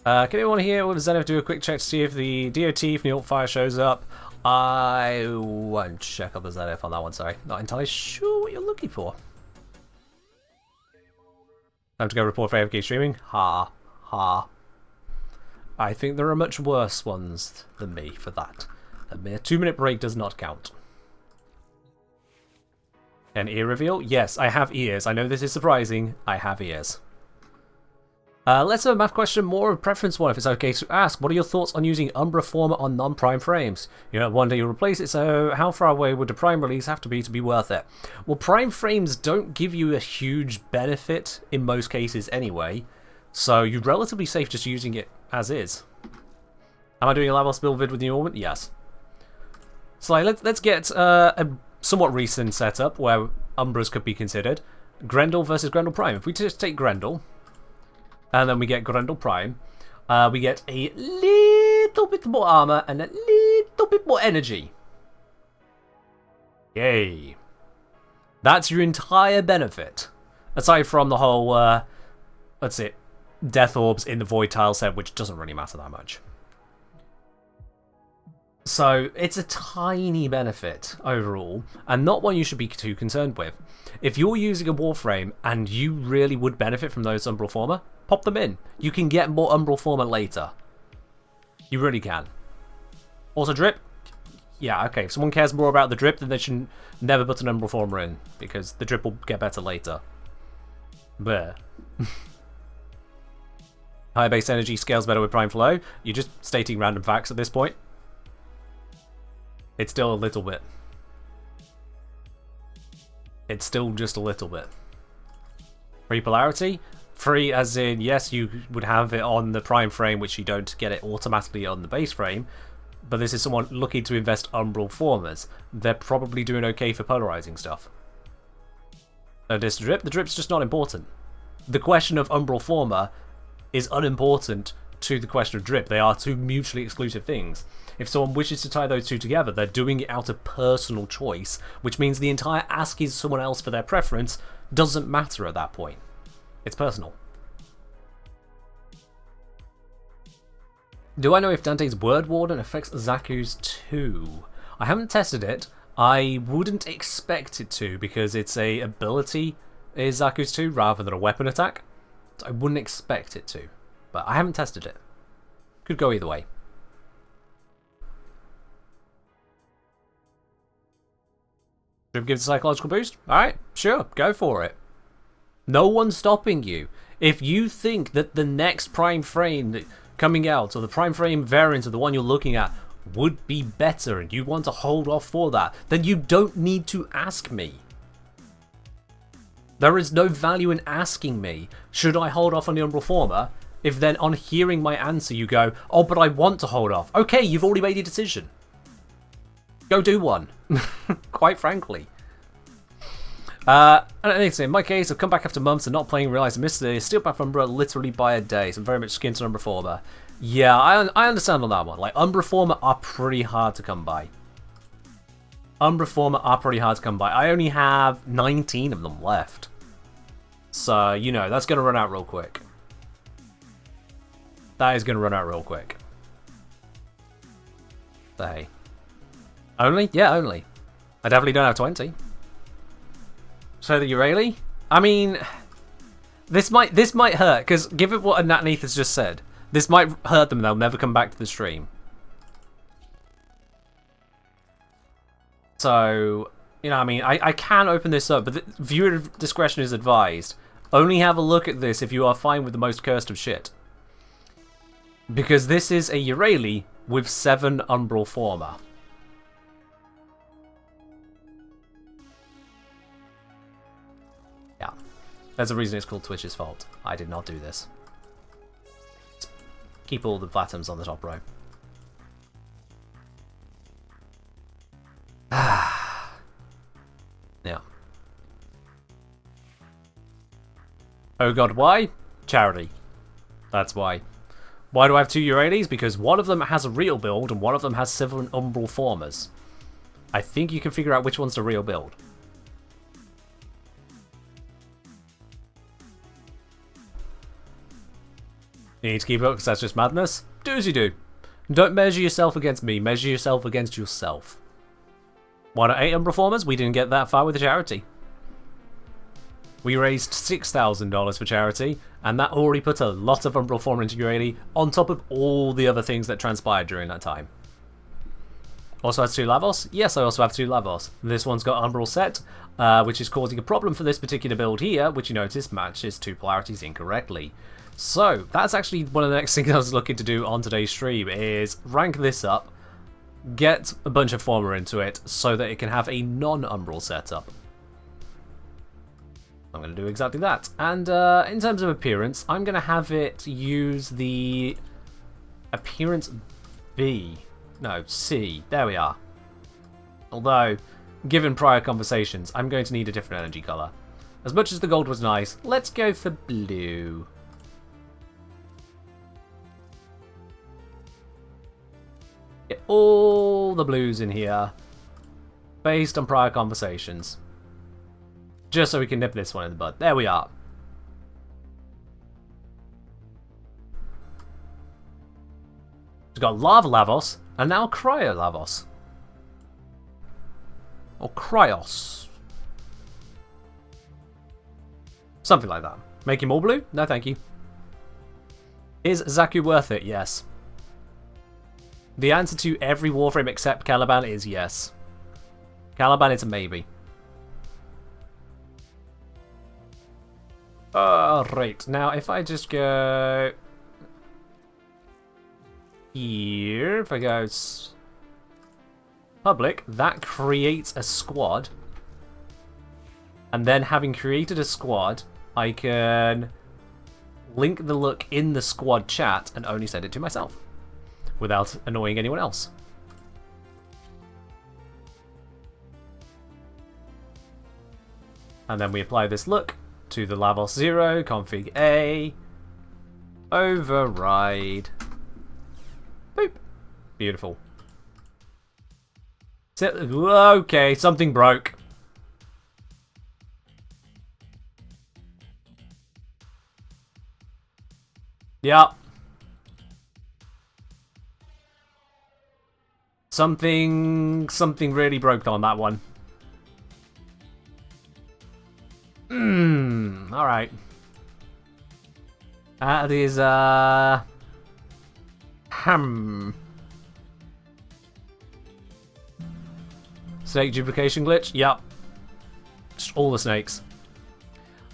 Can anyone here with Zenith do a quick check to see if the DOT from the alt fire shows up? I won't check up the Zenith on that one, sorry. Not entirely sure what you're looking for. Time to go report for AFK streaming? Ha. Ha. I think there are much worse ones than me for that. A mere 2-minute break does not count. An ear reveal? Yes, I have ears. I know this is surprising. I have ears. Let's have a math question, more of a preference one if it's okay to ask. What are your thoughts on using Umbra Former on non-prime frames? You know, one day you'll replace it, so how far away would the prime release have to be worth it? Well, prime frames don't give you a huge benefit in most cases anyway, so you're relatively safe just using it as is. Am I doing a level build vid with New Orbit? Yes. So let's get a somewhat recent setup where Umbras could be considered. Grendel versus Grendel Prime. If we just take Grendel, and then we get Grendel Prime, we get a little bit more armor and a little bit more energy. Yay. That's your entire benefit. Aside from the whole, let's see, Death Orbs in the Void tile set, which doesn't really matter that much. So it's a tiny benefit overall, and not one you should be too concerned with. If you're using a Warframe and you really would benefit from those Umbral Former, pop them in. You can get more Umbral Former later. You really can. Also, drip. Yeah, okay. If someone cares more about the drip, then they should never put an Umbral Former in, because the drip will get better later. Bleh. Higher base energy scales better with Prime Flow. You're just stating random facts at this point. It's still a little bit. It's still just a little bit. Free polarity? Free as in, yes, you would have it on the Prime frame, which you don't get it automatically on the base frame. But this is someone looking to invest Umbral Formers. They're probably doing okay for polarizing stuff. This drip? The drip's just not important. The question of Umbral Former is unimportant to the question of drip. They are two mutually exclusive things. If someone wishes to tie those two together, they're doing it out of personal choice, which means the entire asking someone else for their preference doesn't matter at that point. It's personal. Do I know if Dante's Word Warden affects Zaku's too? I haven't tested it. I wouldn't expect it to, because it's a ability is Zaku's too rather than a weapon attack. So I wouldn't expect it to. But I haven't tested it. Could go either way. Drip gives a psychological boost? Alright, sure, go for it. No one's stopping you. If you think that the next Prime frame coming out, or the Prime frame variant of the one you're looking at, would be better and you want to hold off for that, then you don't need to ask me. There is no value in asking me, should I hold off on the Umbral Former, if then on hearing my answer you go, oh, but I want to hold off. Okay, you've already made your decision. Go do one. Quite frankly. And in my case, I've come back after months and not playing, realised I missed it. Steel Path Umbra literally by a day, so I'm very much skinned to Umbra Former. Yeah, I understand on that one. Like, Umbra Former are pretty hard to come by. Umbra Former are pretty hard to come by. I only have 19 of them left. So, you know, that's going to run out real quick. That is going to run out real quick. So, hey. Only? Yeah, only. I definitely don't have 20. So the Uraeli? I mean, this might hurt, because given what Natneath has just said, this might hurt them and they'll never come back to the stream. So, you know, I mean, I can open this up, but viewer discretion is advised. Only have a look at this if you are fine with the most cursed of shit. Because this is a Uraeli with 7 Umbral Former. Yeah. There's a reason it's called Twitch's fault. I did not do this. Keep all the Platums on the top row. Yeah. Oh god, why? Charity. That's why. Why do I have 2 Uraelis? Because one of them has a real build and one of them has 7 Umbral Formers. I think you can figure out which one's the real build. You need to keep up because that's just madness? Do as you do. Don't measure yourself against me, measure yourself against yourself. 108 Umbral Formers? We didn't get that far with the charity. We raised $6,000 for charity, and that already put a lot of Umbral Former into Uraeli, on top of all the other things that transpired during that time. Also has 2 Lavos? Yes, I also have 2 Lavos. This one's got Umbral Set, which is causing a problem for this particular build here, which you notice matches 2 polarities incorrectly. So, that's actually one of the next things I was looking to do on today's stream, is rank this up, get a bunch of Former into it, so that it can have a non-Umbral setup. I'm going to do exactly that. And in terms of appearance, I'm going to have it use the appearance B. No, C. There we are. Although, given prior conversations, I'm going to need a different energy colour. As much as the gold was nice, let's go for blue. Get all the blues in here, based on prior conversations. Just so we can nip this one in the bud. There we are. We've got Lava Lavos, and now Cryo Lavos. Or Cryos. Something like that. Make him all blue? No, thank you. Is Zaku worth it? Yes. The answer to every Warframe except Caliban is yes. Caliban is a maybe. Right, now if I just go here, if I go public, that creates a squad. And then having created a squad, I can link the look in the squad chat and only send it to myself without annoying anyone else. And then we apply this look to the Lavos 0, config A, override. Boop. Beautiful. Okay, something broke. Yep. Something really broke on that one. Alright. That is, Snake duplication glitch? Yep. Just all the snakes.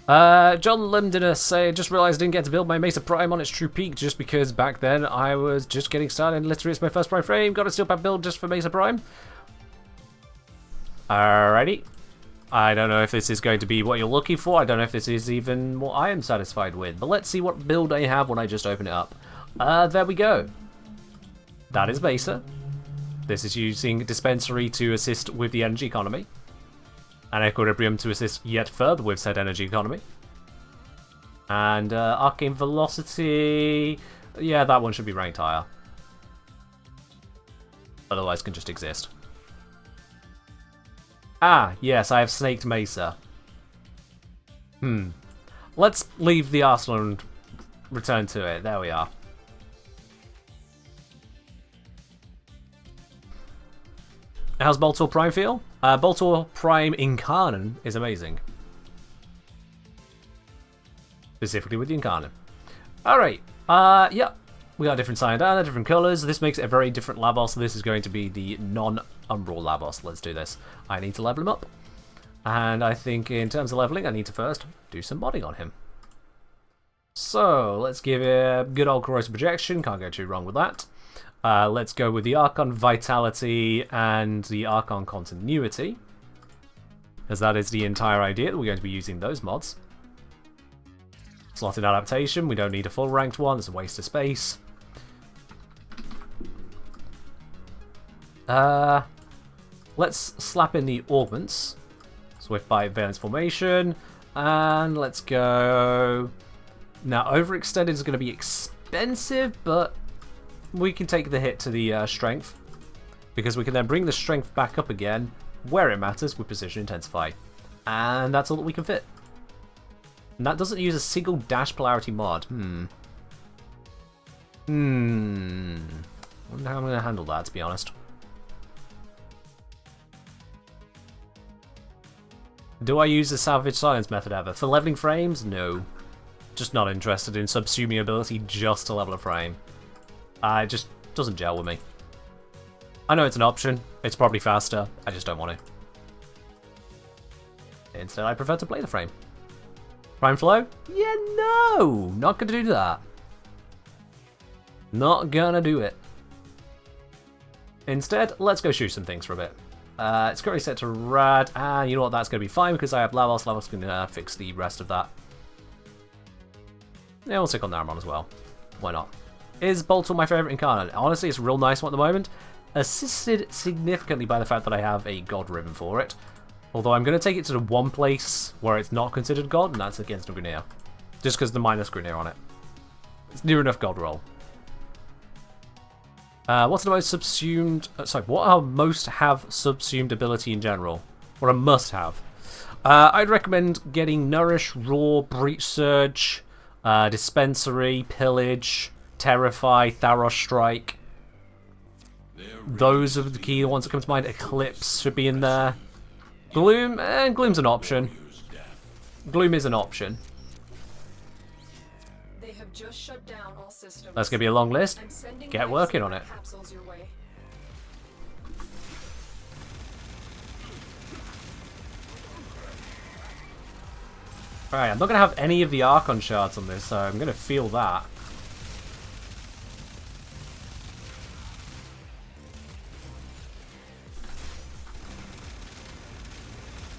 John Limdiner say, just realised I didn't get to build my Mesa Prime on its true peak just because back then I was just getting started and literally it's my first Prime frame. Got a steel pack build just for Mesa Prime. Alrighty. I don't know if this is going to be what you're looking for. I don't know if this is even what I am satisfied with. But let's see what build I have when I just open it up. There we go. That is Mesa. This is using Dispensary to assist with the energy economy. And Equilibrium to assist yet further with said energy economy. And Arcane Velocity... Yeah, that one should be ranked higher. Otherwise can just exist. Ah, yes, I have Snaked Mesa. Let's leave the arsenal and return to it. There we are. How's Boltor Prime feel? Boltor Prime Incarnon is amazing. Specifically with the Incarnon. Alright, yeah. We got different Cyanidana, different colours. This makes it a very different Lavos. This is going to be the non-Umbral Lavos. Let's do this. I need to level him up. And I think in terms of leveling, I need to first do some modding on him. So, let's give it a good old Corrosive Projection. Can't go too wrong with that. Let's go with the Archon Vitality and the Archon Continuity, as that is the entire idea that we're going to be using those mods. Slotted Adaptation, we don't need a full ranked one, it's a waste of space. Let's slap in the Augments, Swift Bite, Valence Formation, and let's go... Now, Overextended is going to be expensive, but we can take the hit to the strength, because we can then bring the strength back up again where it matters with Precision Intensify. And that's all that we can fit. And that doesn't use a single dash polarity mod. Wonder how I'm going to handle that, to be honest. Do I use the Salvage Silence method ever? For leveling frames? No. Just not interested in subsuming ability just to level a frame. It just doesn't gel with me. I know it's an option. It's probably faster. I just don't want to. Instead, I prefer to play the frame. Prime Flow? Yeah, no! Not gonna do that. Not gonna do it. Instead, let's go shoot some things for a bit. It's currently set to Rad, and you know what? That's gonna be fine because I have Lavos. Lavos can fix the rest of that. Yeah, we'll stick on Naramon as well. Why not? Is Boltor my favourite Incarnate? Honestly, it's a real nice one at the moment. Assisted significantly by the fact that I have a God Ribbon for it. Although I'm going to take it to the one place where it's not considered God, and that's against a Grineer. Just because the minus Grineer on it. It's near enough God roll. What's the most subsumed... what are most have subsumed ability in general? Or a must have? I'd recommend getting Nourish, Roar, Breach Surge, Dispensary, Pillage, Terrify, Tharos Strike. Those are the key ones that come to mind. Eclipse should be in there. Gloom, and Gloom's an option. Gloom is an option. have just shut down all systems. That's gonna be a long list. I'm sending Get life working on support it. capsules your way. Alright, I'm not gonna have any of the Archon shards on this, so I'm gonna feel that.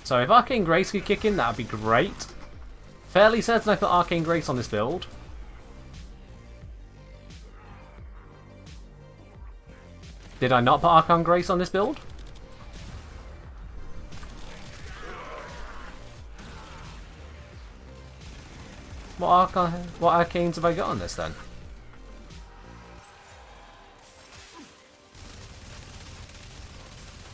So if Arcane Grace could kick in, that would be great. Fairly certain I put Arcane Grace on this build. Did I not put Arcane Grace on this build? What arcanes have I got on this then?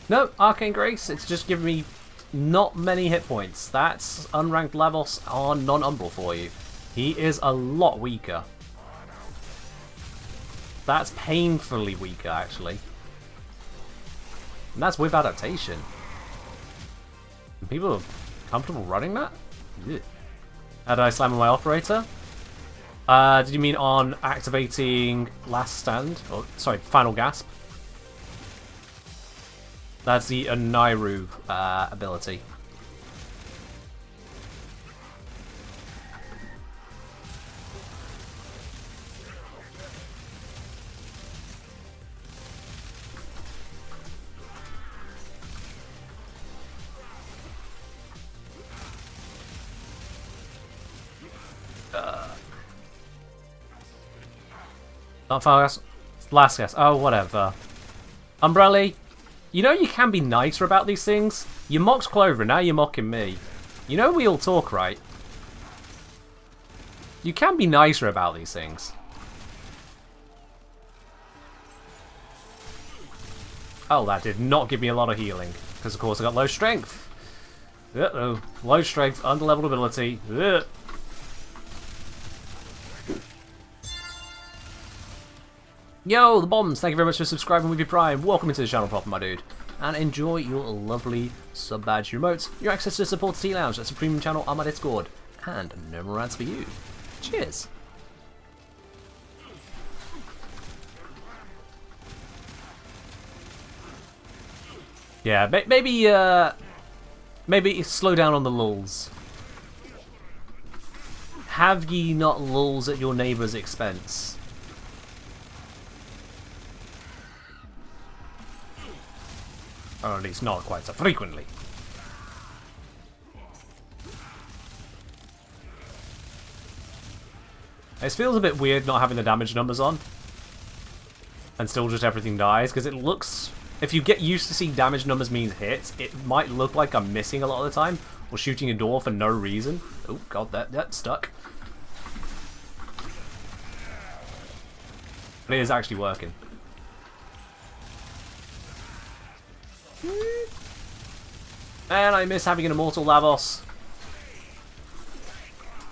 No, Arcane Grace, it's just giving me not many hit points. That's unranked Lavos on non-Umbral for you. He is a lot weaker. That's painfully weaker, actually. And that's with adaptation. People are comfortable running that? Ugh. How did I slam on my operator? Did you mean on activating Last Stand? Or, sorry, Final Gasp? That's the Onairu ability. Not Final Gasp. Last Gasp. Oh, whatever. Umbrella. You know you can be nicer about these things? You mocked Clover, now you're mocking me. You know we all talk, right? You can be nicer about these things. Oh, that did not give me a lot of healing. Because of course I got low strength. Uh-oh. Low strength, underleveled ability. Ugh. Yo, the bombs! Thank you very much for subscribing with your Prime. Welcome into the channel proper, my dude. And enjoy your lovely sub-badge remotes, your access to the support T-Lounge, that's a premium channel on my Discord, and no more ads for you. Cheers! Yeah, maybe slow down on the lulls. Have ye not lulls at your neighbour's expense? Or at least not quite so frequently. It feels a bit weird not having the damage numbers on. And still just everything dies, because it looks... If you get used to seeing damage numbers means hits, it might look like I'm missing a lot of the time, or shooting a door for no reason. Oh god, that stuck. But it is actually working. Man, I miss having an Immortal Lavos.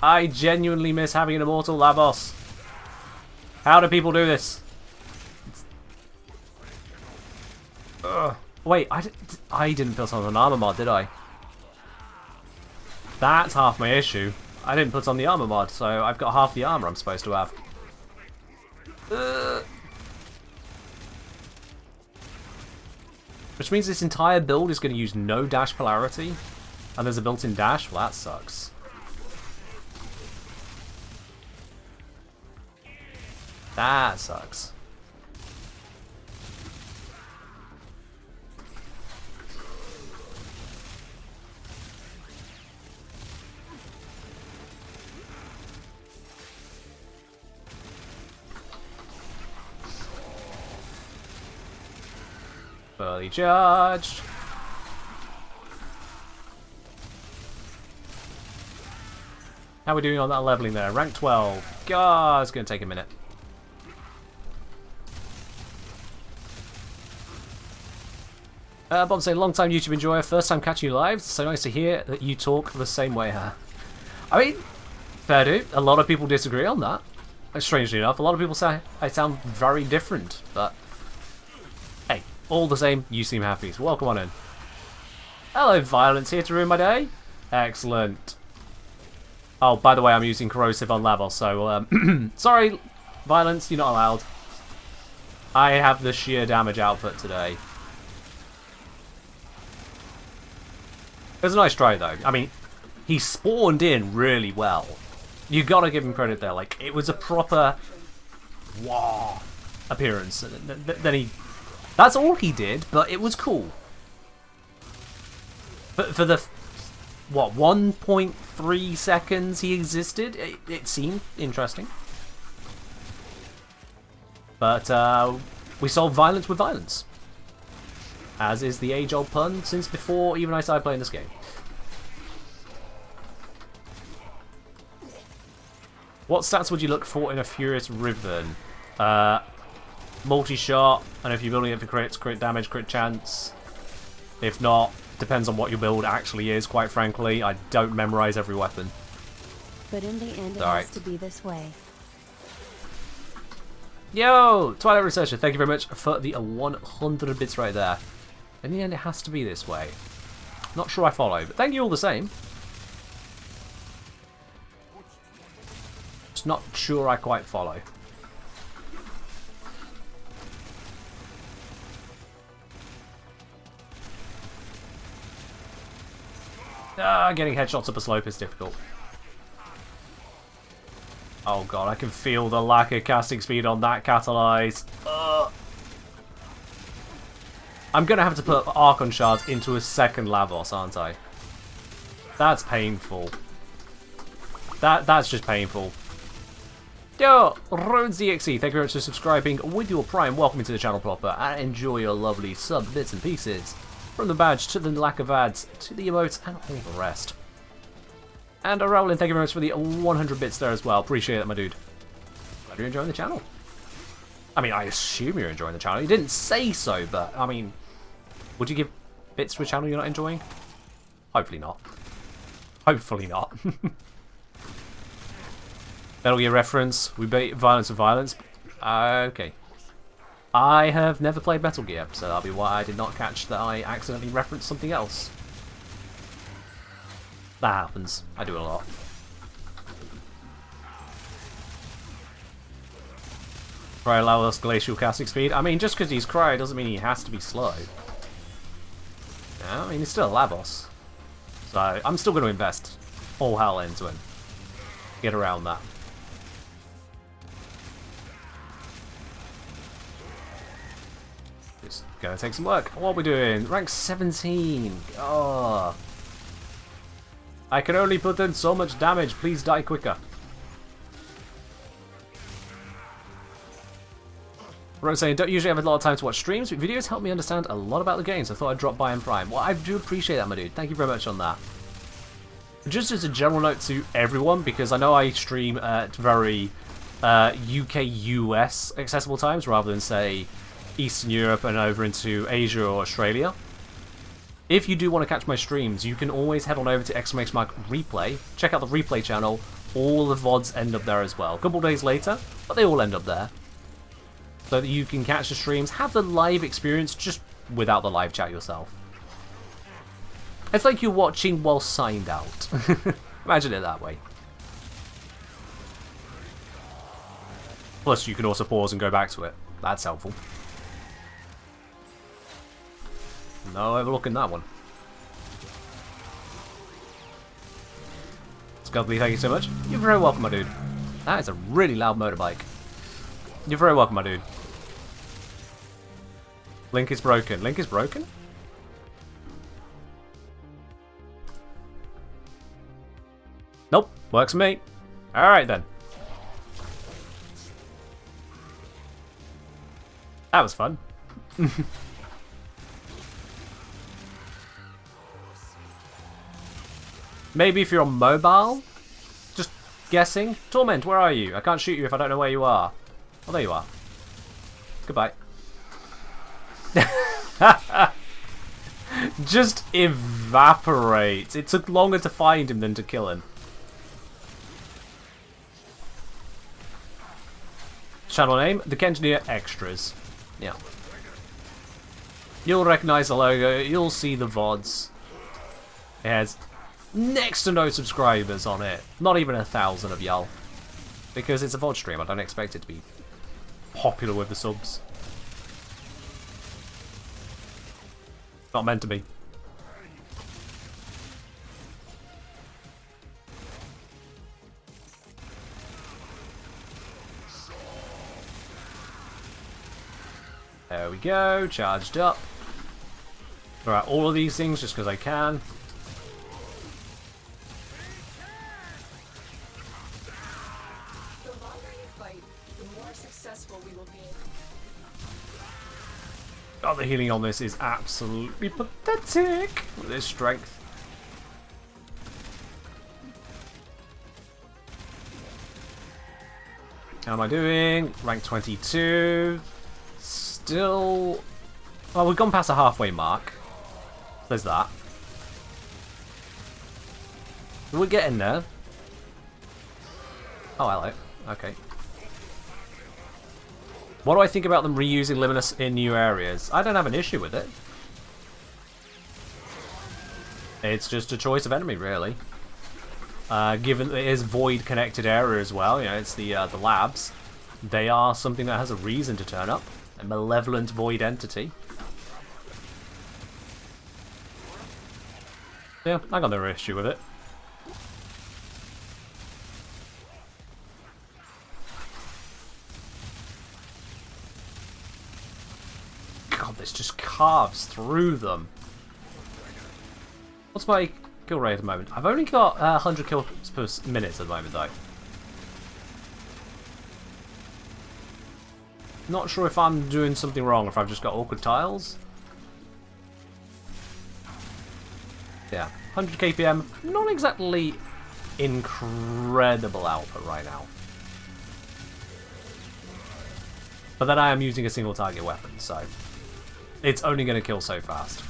I genuinely miss having an Immortal Lavos. How do people do this? Wait, I didn't put on an armor mod, did I? That's half my issue. I didn't put on the armor mod, so I've got half the armor I'm supposed to have. Which means this entire build is going to use no dash polarity. And there's a built-in dash? Well, that sucks. That sucks. Fully charged. How are we doing on that leveling there? Rank 12. God, it's going to take a minute. Bob saying, long time YouTube enjoyer, first time catching you live. So nice to hear that you talk the same way, huh? I mean, fair dude. A lot of people disagree on that. Strangely enough, a lot of people say I sound very different, but hey, all the same, you seem happy, so welcome on in. Hello, Violence, here to ruin my day. Excellent. Oh, by the way, I'm using corrosive on level, so sorry, violence, you're not allowed. I have the sheer damage output today. It was a nice try, though. I mean, he spawned in really well. You gotta give him credit there. Like, it was a proper wow appearance. Then he... That's all he did, but it was cool. But for the... What, 1.3 seconds he existed? It seemed interesting. But we solve violence with violence. As is the age-old pun since before even I started playing this game. What stats would you look for in a Furious Ribbon? Multi-shot, and if you're building it for crits, crit damage, crit chance. If not, depends on what your build actually is, quite frankly. I don't memorize every weapon. But in the end, it has to be this way. Yo! Twilight Researcher, thank you very much for the 100 bits right there. In the end, it has to be this way. Not sure I follow, but thank you all the same. Just not sure I quite follow. Getting headshots up a slope is difficult. Oh god, I can feel the lack of casting speed on that catalyze. I'm gonna have to put Archon Shards into a second Lavos, aren't I? That's painful. That's just painful. Yo, RoadsDXE, thank you very much for subscribing with your Prime. Welcome to the channel proper, and enjoy your lovely sub bits and pieces. From the badge, to the lack of ads, to the emotes, and all the rest. And Rowling, thank you very much for the 100 bits there as well. Appreciate it, my dude. Glad you're enjoying the channel. I mean, I assume you're enjoying the channel. You didn't say so, but, I mean... Would you give bits to a channel you're not enjoying? Hopefully not. Hopefully not. Metal Gear reference. We beat violence with violence. Okay. I have never played Metal Gear, so that'll be why I did not catch that I accidentally referenced something else. That happens. I do it a lot. Cryo allows glacial casting speed. I mean, just because he's Cryo doesn't mean he has to be slow. Yeah, I mean, he's still a Lavos. So, I'm still going to invest all hell into him. Get around that. Just gonna take some work. What are we doing? Rank 17. Oh. I can only put in so much damage. Please die quicker. Rose saying, don't usually have a lot of time to watch streams, but videos help me understand a lot about the game, so I thought I'd drop by in Prime. Well, I do appreciate that, my dude. Thank you very much on that. Just as a general note to everyone, because I know I stream at very UK-US accessible times, rather than, say, Eastern Europe and over into Asia or Australia. If you do want to catch my streams, you can always head on over to !replay, check out the replay channel. All the VODs end up there as well. A couple days later, but they all end up there. So that you can catch the streams, have the live experience just without the live chat yourself. It's like you're watching while signed out. Imagine it that way. Plus, you can also pause and go back to it. That's helpful. No overlooking that one. Scubbly, thank you so much. You're very welcome, my dude. That is a really loud motorbike. You're very welcome, my dude. Link is broken. Link is broken? Nope. Works for me. Alright then. That was fun. Maybe if you're on mobile? Just guessing. Torment, where are you? I can't shoot you if I don't know where you are. Oh, there you are. Goodbye. Just evaporates. It took longer to find him than to kill him. Channel name, The Kengineer Extras. Yeah. You'll recognize the logo, you'll see the VODs. It has next to no subscribers on it. Not even 1,000 of y'all. Because it's a VOD stream, I don't expect it to be popular with the subs. Not meant to be. There we go, charged up. Alright, all of these things just because I can. The longer you fight, the more successful we will be. Oh, the healing on this is absolutely pathetic with this strength. How am I doing? Rank 22. Still... Well, we've gone past the halfway mark. There's that. We're getting there. Oh, hello. Okay. What do I think about them reusing Luminous in new areas? I don't have an issue with it. It's just a choice of enemy, really. Given that it is void-connected area as well, you know, it's the labs. They are something that has a reason to turn up. A malevolent void entity. Yeah, I got no issue with it. God, this just carves through them. What's my kill rate at the moment? I've only got 100 kills per minute at the moment, though. Not sure if I'm doing something wrong, or if I've just got awkward tiles. Yeah, 100 kpm, not exactly incredible output right now. But then I am using a single target weapon, so it's only going to kill so fast.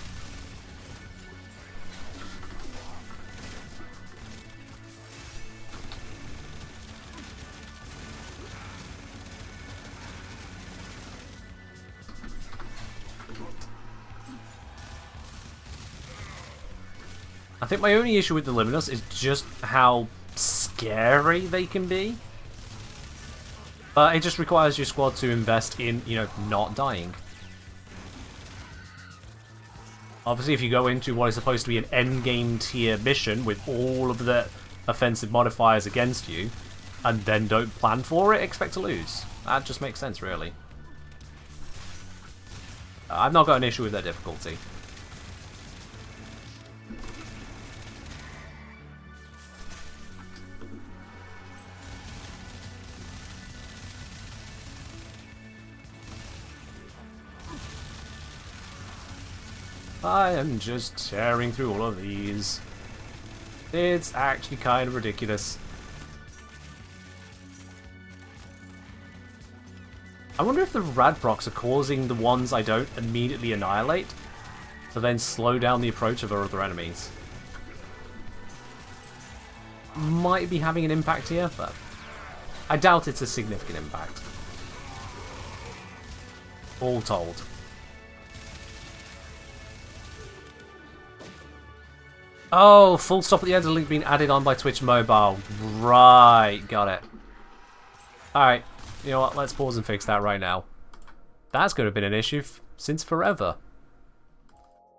I think my only issue with the Luminous is just how scary they can be. But it just requires your squad to invest in, you know, not dying. Obviously, if you go into what is supposed to be an endgame tier mission with all of the offensive modifiers against you, and then don't plan for it, expect to lose. That just makes sense, really. I've not got an issue with their difficulty. I am just tearing through all of these. It's actually kind of ridiculous. I wonder if the Radprocs are causing the ones I don't immediately annihilate to then slow down the approach of our other enemies. Might be having an impact here, but I doubt it's a significant impact. All told. Oh, full stop at the end of the link being added on by Twitch Mobile. Right, got it. Alright, you know what, let's pause and fix that right now. That's going to have been an issue since forever.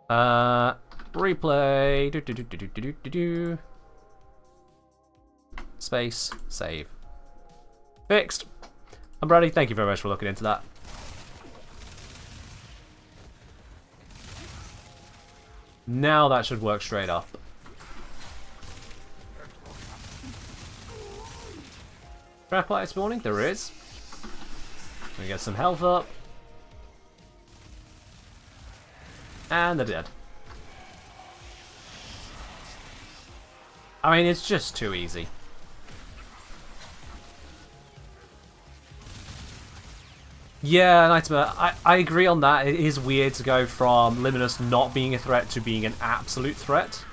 Replay. Space, save. Fixed. And Brady, thank you very much for looking into that. Now that should work straight up. Trap light spawning? There is. We get some health up. And they're dead. I mean, it's just too easy. Yeah, Nightmare, I agree on that. It is weird to go from Luminous not being a threat to being an absolute threat.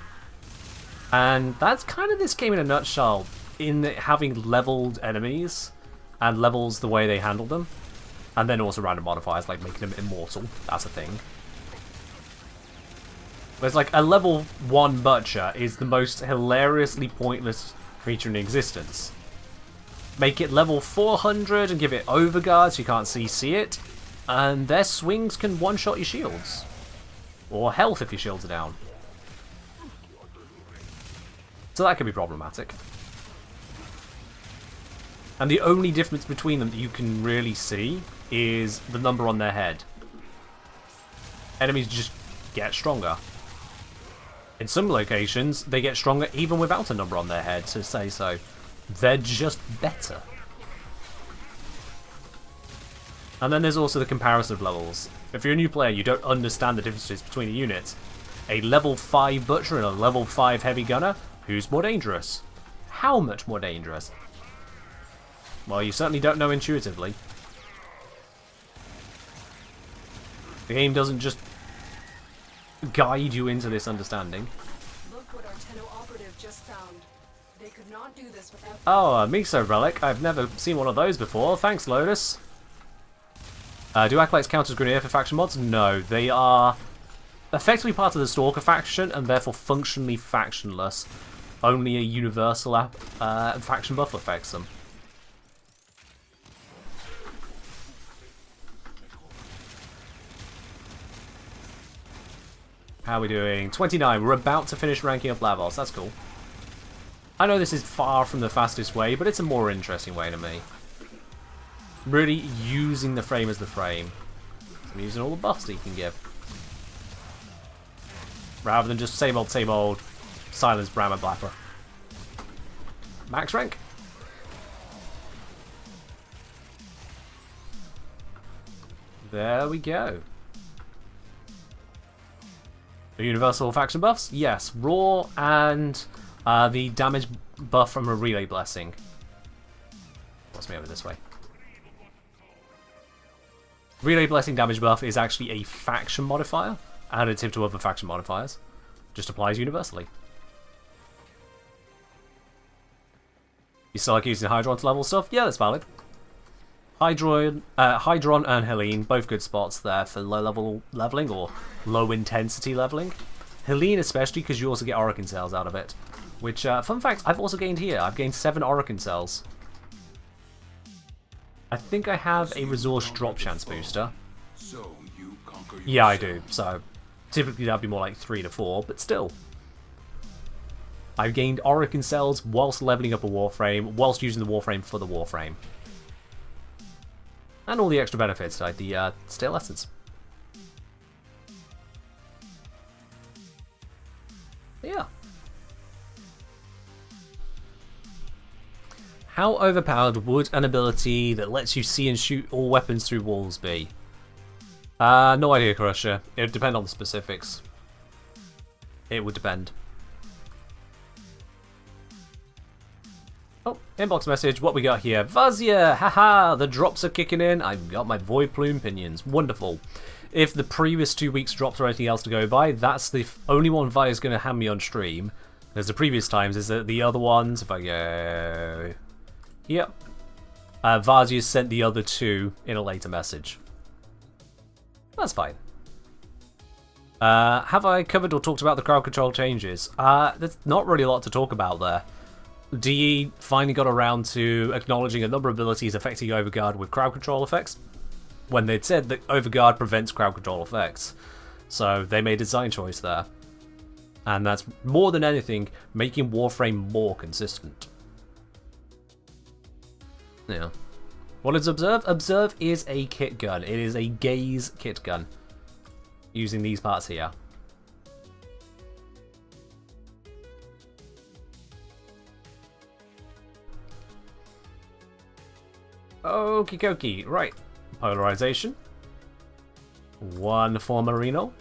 And that's kind of this game in a nutshell, in having leveled enemies and levels the way they handle them. And then also random modifiers like making them immortal. That's a thing. Whereas like a level 1 Butcher is the most hilariously pointless creature in existence. Make it level 400 and give it overguard so you can't see it, and their swings can one-shot your shields. Or health if your shields are down. So that could be problematic. And the only difference between them that you can really see is the number on their head. Enemies just get stronger. In some locations, they get stronger even without a number on their head, to say so. They're just better. And then there's also the comparison of levels. If you're a new player, you don't understand the differences between the units. A level 5 Butcher and a level 5 Heavy Gunner, who's more dangerous? How much more dangerous? Well, you certainly don't know intuitively. The game doesn't just guide you into this understanding. Look what our Tenno operative just found. They could not do this without... Oh, a Miso Relic. I've never seen one of those before. Thanks, Lotus. Do Acolytes count as Grenadier for faction mods? No, they are effectively part of the Stalker faction and therefore functionally factionless. Only a universal faction buff affects them. How are we doing? 29. We're about to finish ranking up Lavos. That's cool. I know this is far from the fastest way, but it's a more interesting way to me. Really using the frame as the frame. I'm using all the buffs that you can give. Rather than just same old, silence Brahma Blapper. Max rank. There we go. The universal faction buffs? Yes. Raw and the damage buff from a Relay Blessing. What's me over this way? Relay Blessing damage buff is actually a faction modifier, additive to other faction modifiers. Just applies universally. You still like using Hydron to level stuff? Yeah, that's valid. Hydron and Helene, both good spots there for low level leveling or low intensity leveling. Helene especially because you also get Orokin cells out of it. Which, fun fact, I've also gained here. I've gained 7 Orokin cells. I think I have a resource drop chance booster. So you conquer Yeah, I do. So typically that'd be more like 3 to 4, but still. I've gained Orokin cells whilst leveling up a Warframe, whilst using the Warframe for the Warframe. And all the extra benefits, like the Stale Essence. Yeah. How overpowered would an ability that lets you see and shoot all weapons through walls be? No idea, Crusher. It would depend on the specifics. It would depend. Oh, inbox message. What we got here? Vazia! Haha! The drops are kicking in. I've got my Void Plume Pinions. Wonderful. If the previous 2 weeks drops or anything else to go by, that's the only one Vazia's going to hand me on stream. Because the previous times is that the other ones, if I go... Yep. Vazia sent the other 2 in a later message. That's fine. Have I covered or talked about the crowd control changes? There's not really a lot to talk about there. DE finally got around to acknowledging a number of abilities affecting Overguard with crowd control effects, when they'd said that Overguard prevents crowd control effects. So they made a design choice there. And that's more than anything, making Warframe more consistent. Yeah. What is Observe? Observe is a kit gun. It is a gaze kit gun. Using these parts here. Okie dokie. Right. Polarization. 1 for Marino.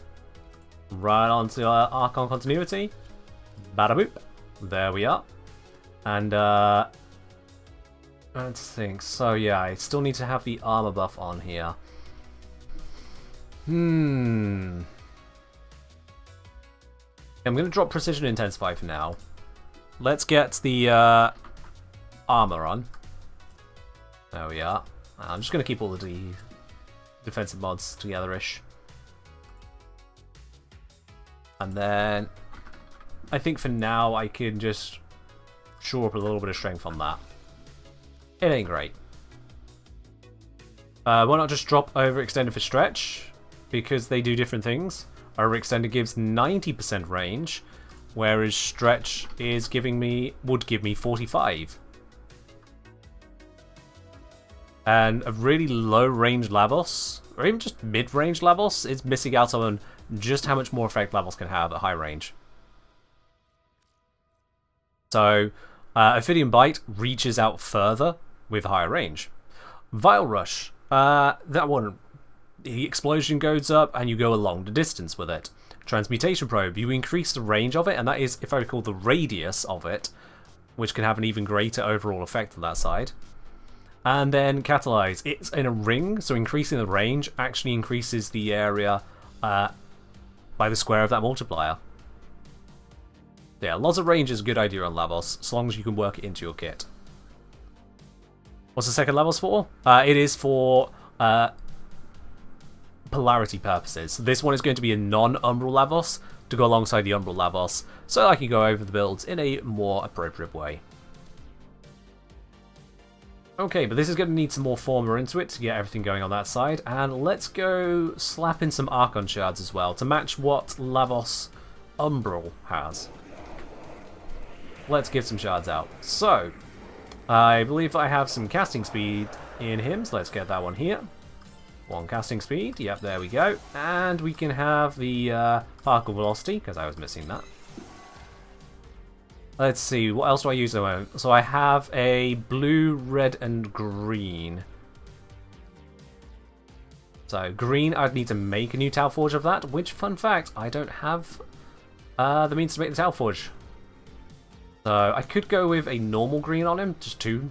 Right onto Archon Continuity. Bada boop. There we are. And, let's think. So, yeah, I still need to have the armor buff on here. I'm going to drop Precision Intensify for now. Let's get the armor on. There we are. I'm just going to keep all the defensive mods together-ish. And then I think for now I can just shore up a little bit of strength on that. It ain't great. Why not just drop overextended for stretch? Because they do different things. Overextended gives 90% range, whereas stretch is would give me 45. And a really low range Lavos, or even just mid range Lavos, is missing out on just how much more effect Lavos can have at high range. So, Ophidian Bite reaches out further with higher range. Vile Rush, that one, the explosion goes up and you go a long distance with it. Transmutation Probe, you increase the range of it, and that is, if I recall, the radius of it, which can have an even greater overall effect on that side. And then Catalyze, it's in a ring, so increasing the range actually increases the area by the square of that multiplier. Yeah, lots of range is a good idea on Lavos, as long as you can work it into your kit. What's the second Lavos for? It is for polarity purposes. So this one is going to be a non-Umbral Lavos to go alongside the Umbral Lavos, so I can go over the builds in a more appropriate way. Okay, but this is going to need some more Forma into it to get everything going on that side, and let's go slap in some Archon Shards as well to match what Lavos Umbral has. Let's give some shards out. So, I believe I have some casting speed in him, so let's get that one here. One casting speed, yep, there we go. And we can have the particle velocity, because I was missing that. Let's see, what else do I use at the moment? So I have a blue, red, and green. So green, I'd need to make a new Tau Forge of that, which, fun fact, I don't have the means to make the Tau Forge. So I could go with a normal green on him, just 2,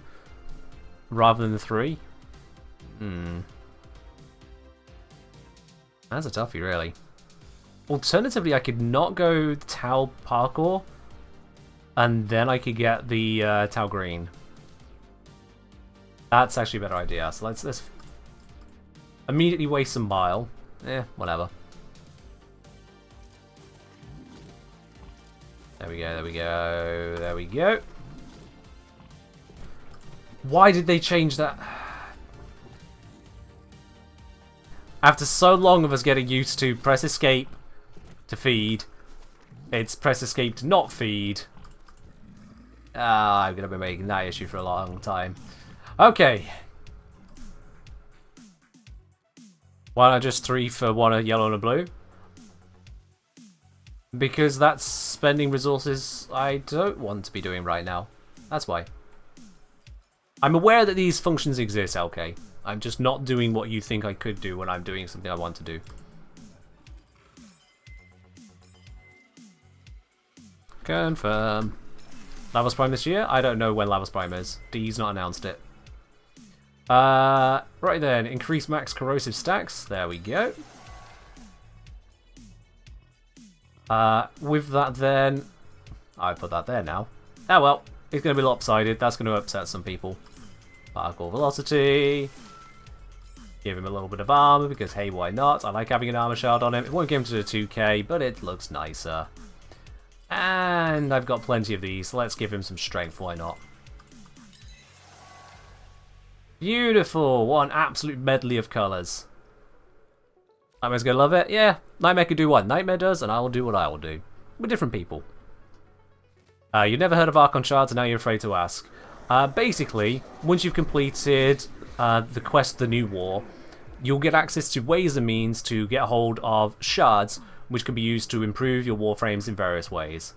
rather than the 3. That's a toughie, really. Alternatively, I could not go Tau Parkour, and then I could get the Tau Green. That's actually a better idea. So let's immediately waste some bile. Whatever. There we go, there we go, there we go. Why did they change that? After so long of us getting used to press escape to feed, it's press escape to not feed. I'm going to be making that issue for a long time. Okay. Why not just 3 for 1 a yellow and a blue? Because that's spending resources I don't want to be doing right now. That's why. I'm aware that these functions exist, LK. I'm just not doing what you think I could do when I'm doing something I want to do. Confirm. Lavos Prime this year? I don't know when Lavos Prime is. D's not announced it. Right then, increase max corrosive stacks. There we go. With that then... I put that there now. Oh well, it's going to be lopsided. That's going to upset some people. Particle velocity. Give him a little bit of armor because hey, why not? I like having an armor shard on him. It won't give him to the 2k, but it looks nicer. And I've got plenty of these, so let's give him some strength, why not? Beautiful! What an absolute medley of colours. Nightmare's gonna love it? Yeah, Nightmare can do what Nightmare does, and I will do what I will do. We're different people. You've never heard of Archon Shards, and now you're afraid to ask. Basically, once you've completed the quest The New War, you'll get access to ways and means to get a hold of shards, which can be used to improve your warframes in various ways.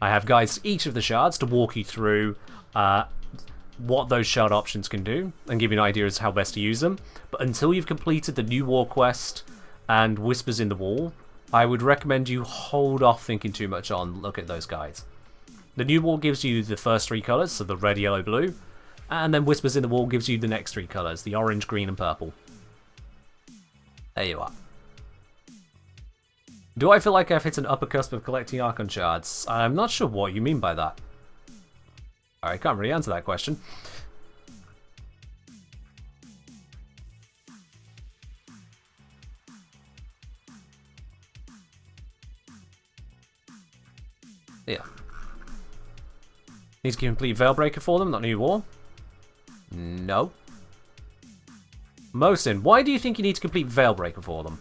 I have guides to each of the shards to walk you through what those shard options can do, and give you an idea as to how best to use them. But until you've completed the New War quest and Whispers in the Wall, I would recommend you hold off thinking too much on look at those guides. The New War gives you the first 3 colours, so the red, yellow, blue, and then Whispers in the Wall gives you the next 3 colours, the orange, green, and purple. There you are. Do I feel like I've hit an upper cusp of collecting Archon Shards? I'm not sure what you mean by that. I can't really answer that question. Yeah. Need to complete Veilbreaker for them, not New War. No. Mosin, why do you think you need to complete Veilbreaker for them?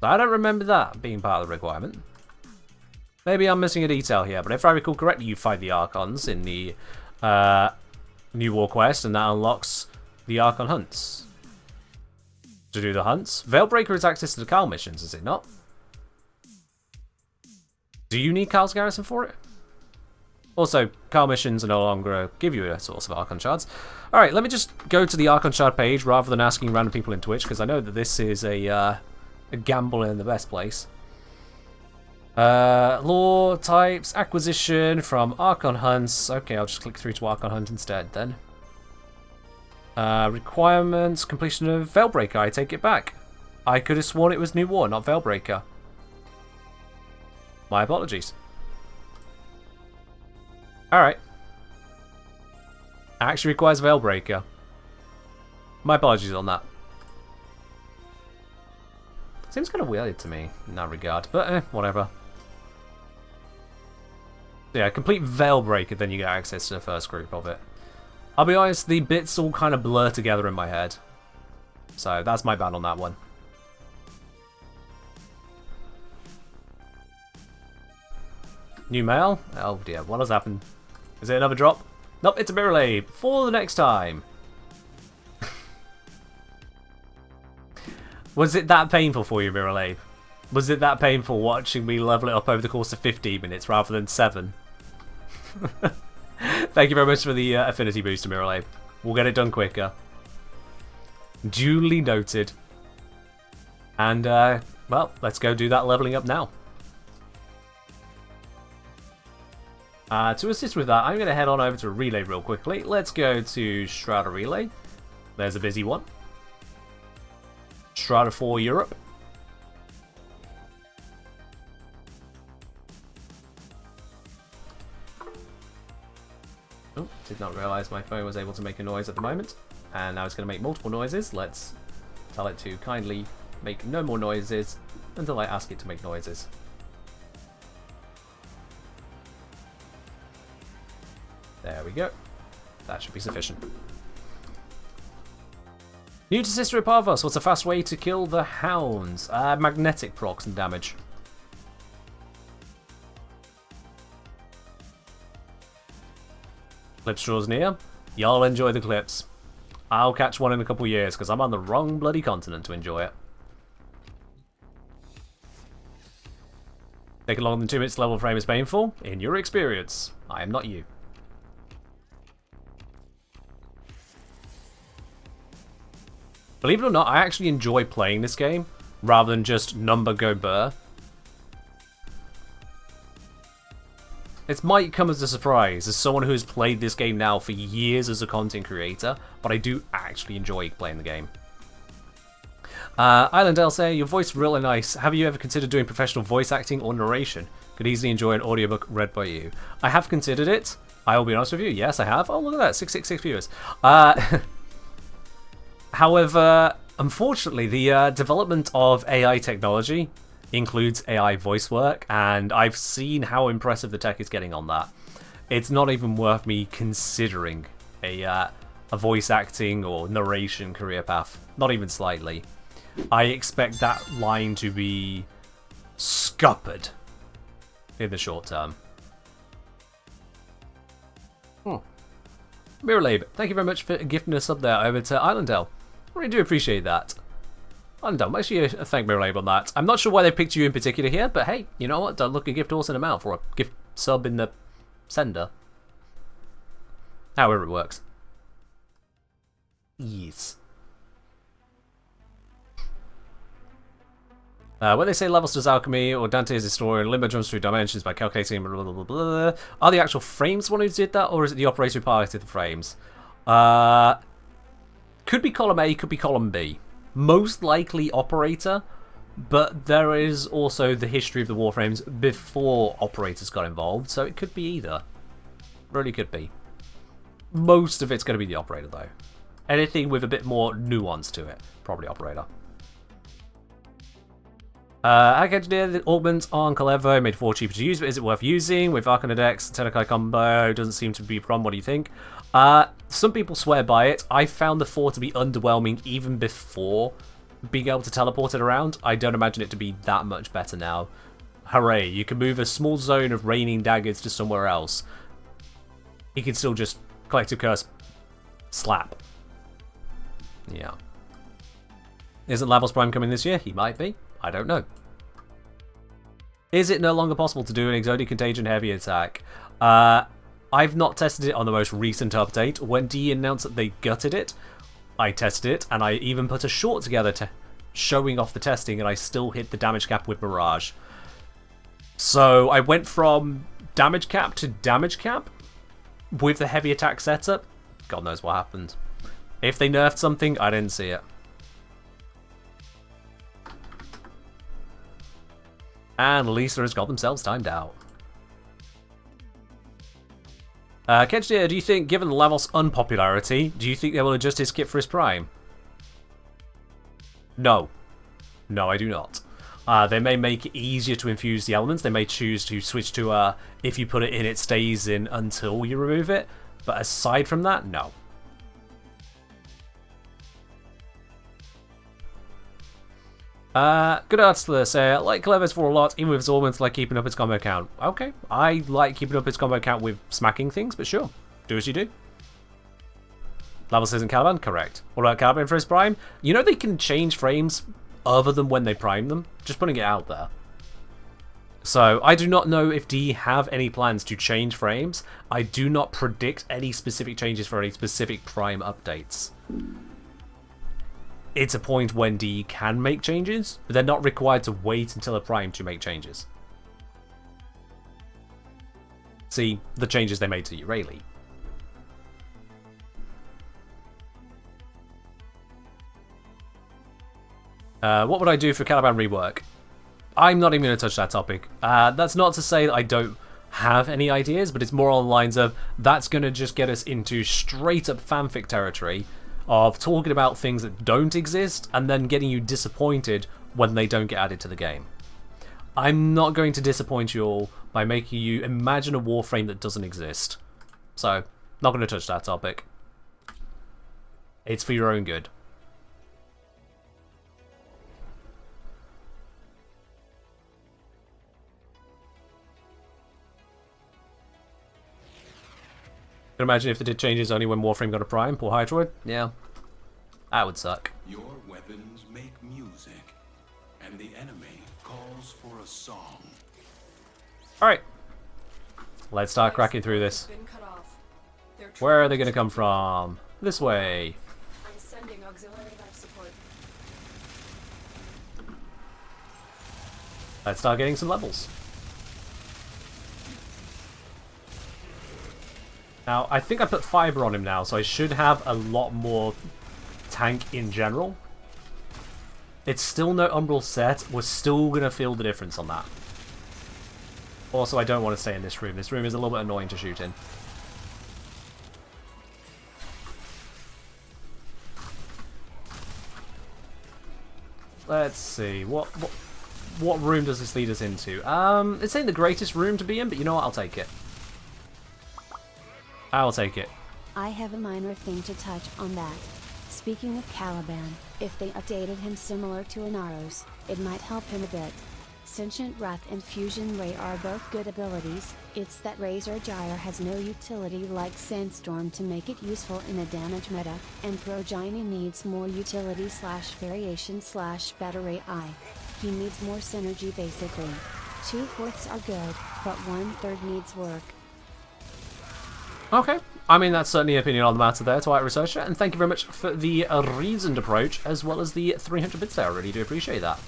I don't remember that being part of the requirement. Maybe I'm missing a detail here, but if I recall correctly, you fight the Archons in the New War quest, and that unlocks the Archon hunts. To do the hunts, Veilbreaker is access to the Khal missions, is it not? Do you need Khal's Garrison for it? Also, Khal missions are no longer give you a source of Archon shards. Alright, let me just go to the Archon shard page rather than asking random people in Twitch, because I know that this is a gamble in the best place. Lore, types, acquisition from Archon hunts. Okay, I'll just click through to Archon hunt instead then. Requirements, completion of Veilbreaker, I take it back. I could have sworn it was New War, not Veilbreaker. My apologies. Alright. Actually requires Veilbreaker. My apologies on that. Seems kind of weird to me in that regard, but whatever. Yeah, complete Veilbreaker, then you get access to the first group of it. I'll be honest, the bits all kind of blur together in my head. So that's my bad on that one. New mail? Oh dear, what has happened? Is it another drop? Nope, it's a mirror lab for the next time. Was it that painful for you, Mirror Lab? Was it that painful watching me level it up over the course of 15 minutes rather than 7? Thank you very much for the affinity boost, Mirror Lab. We'll get it done quicker. Duly noted. And, well, let's go do that leveling up now. To assist with that, I'm going to head on over to Relay real quickly. Let's go to Strata Relay. There's a busy one. Strata 4 Europe. Oh, did not realise my phone was able to make a noise at the moment. And now it's going to make multiple noises. Let's tell it to kindly make no more noises until I ask it to make noises. There we go. That should be sufficient. New to Sister Parvos, what's a fast way to kill the hounds? Magnetic procs and damage. Clip draws near. Y'all enjoy the clips. I'll catch one in a couple years because I'm on the wrong bloody continent to enjoy it. Taking longer than 2 minutes to level frame is painful. In your experience, I am not you. Believe it or not, I actually enjoy playing this game, rather than just number go burr. It might come as a surprise, as someone who has played this game now for years as a content creator, but I do actually enjoy playing the game. Island say, your voice is really nice. Have you ever considered doing professional voice acting or narration? Could easily enjoy an audiobook read by you. I have considered it. I will be honest with you. Yes, I have. Oh, look at that. 666 viewers. However, unfortunately, the development of AI technology includes AI voice work, and I've seen how impressive the tech is getting on that. It's not even worth me considering a voice acting or narration career path. Not even slightly. I expect that line to be scuppered in the short term. Mirrorlabe, thank you very much for gifting us up there over to Islandale. I really do appreciate that. Islandale, make sure you thank Mirrorlabe on that. I'm not sure why they picked you in particular here, but hey, you know what? Don't look a gift horse in the mouth or a gift sub in the sender. However it works. Yes. When they say levels does alchemy or Dante's historian, limbo jumps through dimensions by calculating blah, blah, blah, blah. Are the actual frames the one who did that, or is it the operator who piloted the frames? Could be column A, could be column B. Most likely operator, but there is also the history of the Warframes before operators got involved, so it could be either. Really could be. Most of it's going to be the operator though. Anything with a bit more nuance to it, probably operator. Archimedea, the augment on Calevo made 4 cheaper to use, but is it worth using? With Archimedea, Tenekai combo doesn't seem to be a problem. What do you think? Some people swear by it. I found the 4 to be underwhelming even before being able to teleport it around. I don't imagine it to be that much better now. Hooray, you can move a small zone of raining daggers to somewhere else. You can still just Collective Curse slap. Yeah. Isn't Lavos Prime coming this year? He might be. I don't know. Is it no longer possible to do an Exotic Contagion heavy attack? I've not tested it on the most recent update. When DE announced that they gutted it, I tested it, and I even put a short together showing off the testing, and I still hit the damage cap with Mirage. So I went from damage cap to damage cap with the heavy attack setup. God knows what happened. If they nerfed something, I didn't see it. And Lisa has got themselves timed out. Kenshia, do you think, given the Lavos unpopularity, do you think they will adjust his kit for his prime? No. No, I do not. They may make it easier to infuse the elements. They may choose to switch to, if you put it in, it stays in until you remove it. But aside from that, no. Good Artler say, I like Clever's for a lot, even with its augments, like keeping up its combo count. Okay, I like keeping up its combo count with smacking things, but sure. Do as you do. Lavos isn't Caliban? Correct. What about Caliban for his prime? You know they can change frames other than when they prime them? Just putting it out there. So, I do not know if DE have any plans to change frames. I do not predict any specific changes for any specific prime updates. It's a point when DE can make changes, but they're not required to wait until a prime to make changes. See, the changes they made to Urayli. What would I do for Caliban rework? I'm not even going to touch that topic. That's not to say that I don't have any ideas, but it's more on the lines of that's going to just get us into straight up fanfic territory of talking about things that don't exist and then getting you disappointed when they don't get added to the game. I'm not going to disappoint you all by making you imagine a Warframe that doesn't exist. So, not going to touch that topic. It's for your own good. Can imagine if they did changes only when Warframe got a prime. Poor Hydroid. Yeah. That would suck. Your weapons make music, and the enemy calls for a song. Alright. Let's start cracking through this. Been cut off. They're Where are they going to come from? This way. I'm sending auxiliary life support. Let's start getting some levels. Now, I think I put fiber on him now, so I should have a lot more tank in general. It's still no Umbral set. We're still going to feel the difference on that. Also, I don't want to stay in this room. This room is a little bit annoying to shoot in. Let's see. What room does this lead us into? It's ain't the greatest room to be in, but you know what? I'll take it. I'll take it. I have a minor thing to touch on that. Speaking of Caliban, if they updated him similar to Inaros, it might help him a bit. Sentient Wrath and Fusion Ray are both good abilities, it's that Razor Gyre has no utility like Sandstorm to make it useful in a damage meta, and Progeny needs more utility / variation / better AI. He needs more synergy basically. 2/4 are good, but 1/3 needs work. Okay. I mean, that's certainly an opinion on the matter there, Twilight Researcher, and thank you very much for the reasoned approach, as well as the 300 bits there. I really do appreciate that.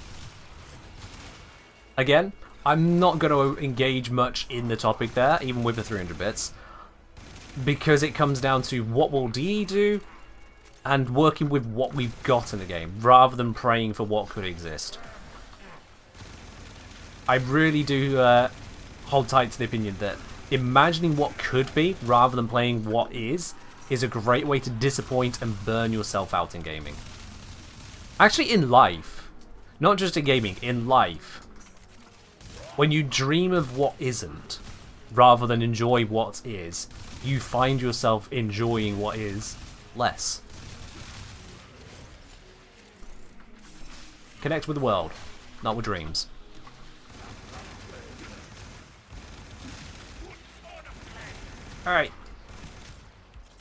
Again, I'm not going to engage much in the topic there, even with the 300 bits, because it comes down to what will DE do, and working with what we've got in the game, rather than praying for what could exist. I really do hold tight to the opinion that imagining what could be, rather than playing what is a great way to disappoint and burn yourself out in gaming. Actually, in life. Not just in gaming, in life. When you dream of what isn't, rather than enjoy what is, you find yourself enjoying what is less. Connect with the world, not with dreams. Alright.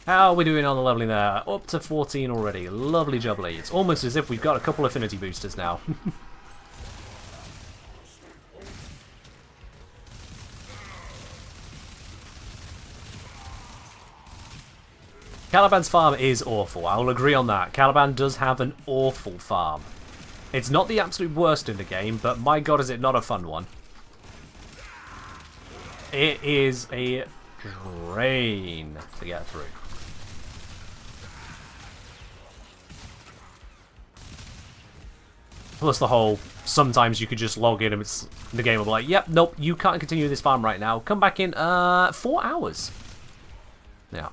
How are we doing on the leveling there? Up to 14 already. Lovely jubbly. It's almost as if we've got a couple affinity boosters now. Caliban's farm is awful. I will agree on that. Caliban does have an awful farm. It's not the absolute worst in the game, but my god is it not a fun one. It is a drain to get through. Plus the whole, sometimes you could just log in and the game will be like, yep, nope, you can't continue this farm right now. Come back in 4 hours. Yeah.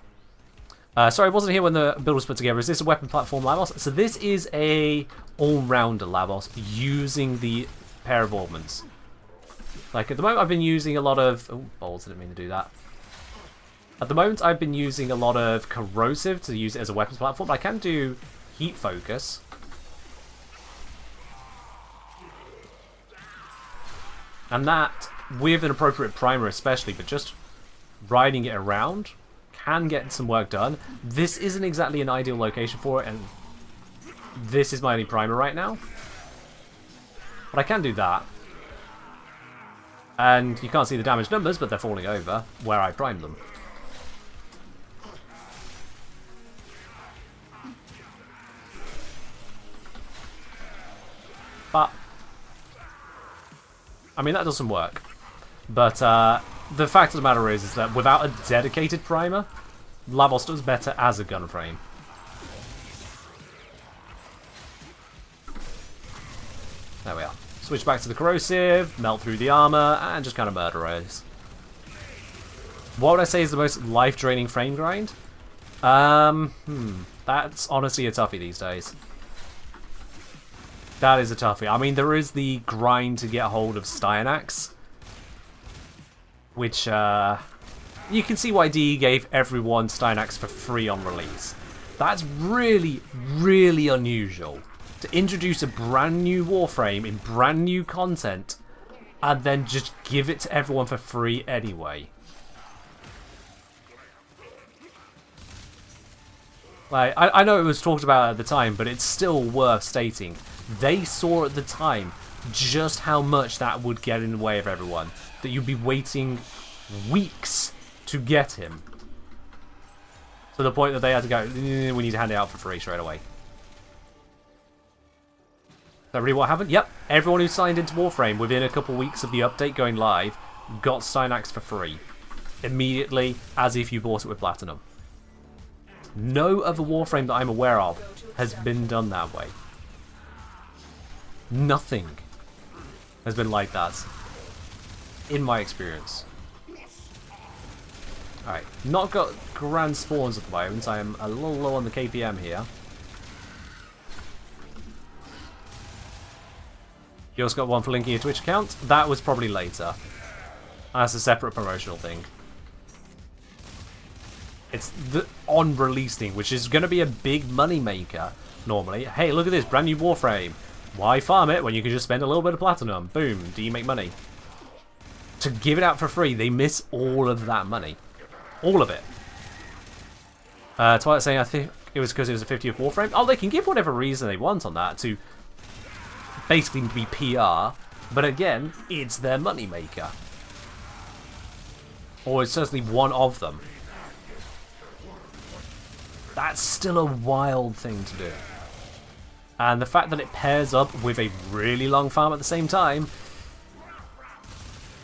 Sorry, I wasn't here when the build was put together. Is this a weapon platform Labos? So this is a all-rounder Labos using the pair of augments. Like, at the moment I've been using a lot of... Oh, balls, didn't mean to do that. At the moment I've been using a lot of corrosive to use it as a weapons platform. I can do heat focus. And that, with an appropriate primer especially, but just riding it around can get some work done. This isn't exactly an ideal location for it, and this is my only primer right now. But I can do that. And you can't see the damage numbers, but they're falling over where I primed them. But I mean, that does some work. But the fact of the matter is that without a dedicated primer, Labos does better as a gun frame. There we are. Switch back to the corrosive, melt through the armor, and just kind of murderize. What would I say is the most life-draining frame grind? That's honestly a toughie these days. That is a toughie. I mean, there is the grind to get hold of Styanax, which, you can see why DE gave everyone Styanax for free on release. That's really, really unusual. To introduce a brand new Warframe in brand new content, and then just give it to everyone for free anyway. Like, I know it was talked about at the time, but it's still worth stating. They saw at the time just how much that would get in the way of everyone. That you'd be waiting weeks to get him. To the point that they had to go, we need to hand it out for free straight away. Is that really what happened? Yep. Everyone who signed into Warframe within a couple weeks of the update going live got Styanax for free. Immediately, as if you bought it with Platinum. No other Warframe that I'm aware of has been done that way. Nothing has been like that, in my experience. Alright, not got grand spawns at the moment. I am a little low on the KPM here. You also got one for linking your Twitch account. That was probably later. That's a separate promotional thing. It's the on-release thing, which is going to be a big money maker normally. Hey, look at this, brand new Warframe. Why farm it when you can just spend a little bit of platinum? Boom, do you make money? To give it out for free, they miss all of that money. All of it. Twilight saying, I think it was because it was a 50th Warframe. Oh, they can give whatever reason they want on that to basically be PR. But again, it's their money maker. Or it's certainly one of them. That's still a wild thing to do. And the fact that it pairs up with a really long farm at the same time,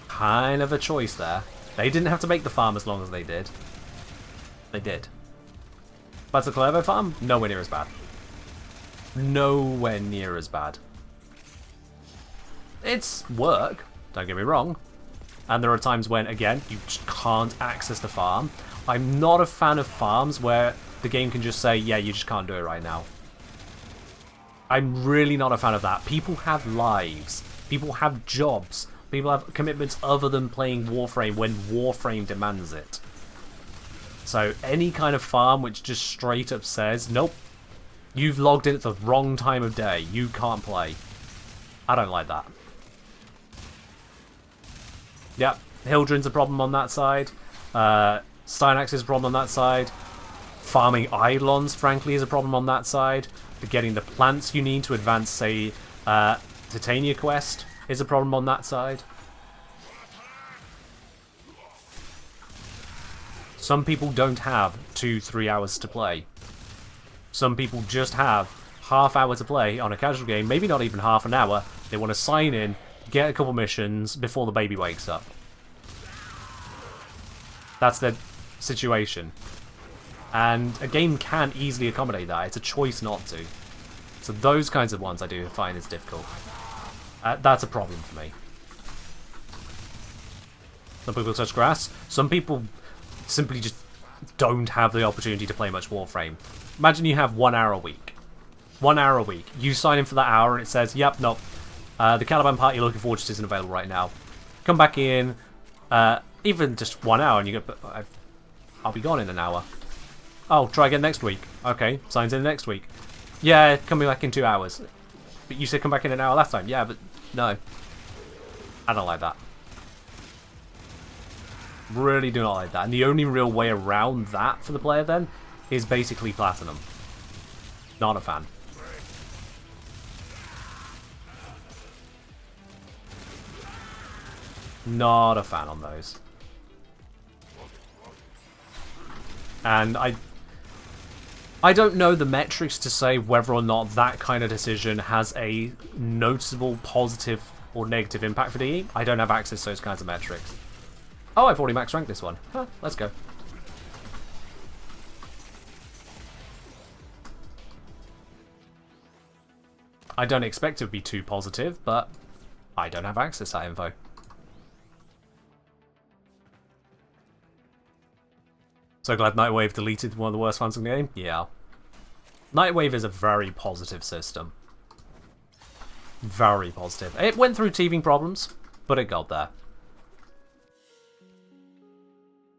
kind of a choice there. They didn't have to make the farm as long as they did. They did. But the Clevo farm, nowhere near as bad. Nowhere near as bad. It's work, don't get me wrong. And there are times when, again, you just can't access the farm. I'm not a fan of farms where the game can just say, yeah, you just can't do it right now. I'm really not a fan of that. People have lives. People have jobs. People have commitments other than playing Warframe when Warframe demands it. So any kind of farm which just straight up says, nope, you've logged in at the wrong time of day, you can't play. I don't like that. Yep, Hildren's a problem on that side. Stynax is a problem on that side. Farming Eidolons, frankly, is a problem on that side. Getting the plants you need to advance, say, Titania quest is a problem on that side. Some people don't have 2-3 hours to play. Some people just have half hour to play on a casual game, maybe not even half an hour. They want to sign in, get a couple missions before the baby wakes up. That's their situation. And a game can easily accommodate that. It's a choice not to. So those kinds of ones I do find is difficult. That's a problem for me. Some people touch grass. Some people simply just don't have the opportunity to play much Warframe. Imagine you have 1 hour a week. 1 hour a week. You sign in for that hour and it says, yep, no. The Caliban part you're looking for just isn't available right now. Come back in. Even just 1 hour and you go, I'll be gone in an hour. Oh, try again next week. Okay, signs in next week. Yeah, coming back in 2 hours. But you said come back in an hour last time. Yeah, but no. I don't like that. Really do not like that. And the only real way around that for the player then is basically Platinum. Not a fan. Not a fan on those. And I don't know the metrics to say whether or not that kind of decision has a noticeable positive or negative impact for DE. I don't have access to those kinds of metrics. Oh, I've already max ranked this one. Huh, let's go. I don't expect it to be too positive, but I don't have access to that info. So glad Nightwave deleted one of the worst ones in the game? Yeah. Nightwave is a very positive system. Very positive. It went through teething problems, but it got there.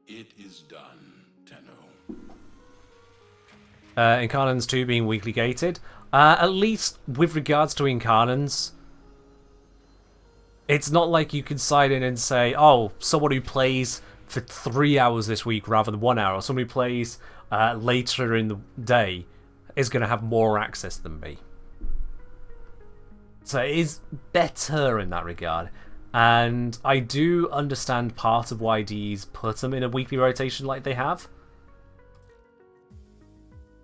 It is done, Tenno. Incarnans 2 being weekly gated. At least with regards to Incarnans, it's not like you can sign in and say, oh, someone who plays for 3 hours this week rather than 1 hour, or someone who plays later in the day is going to have more access than me. So it is better in that regard. And I do understand part of why D's put them in a weekly rotation like they have.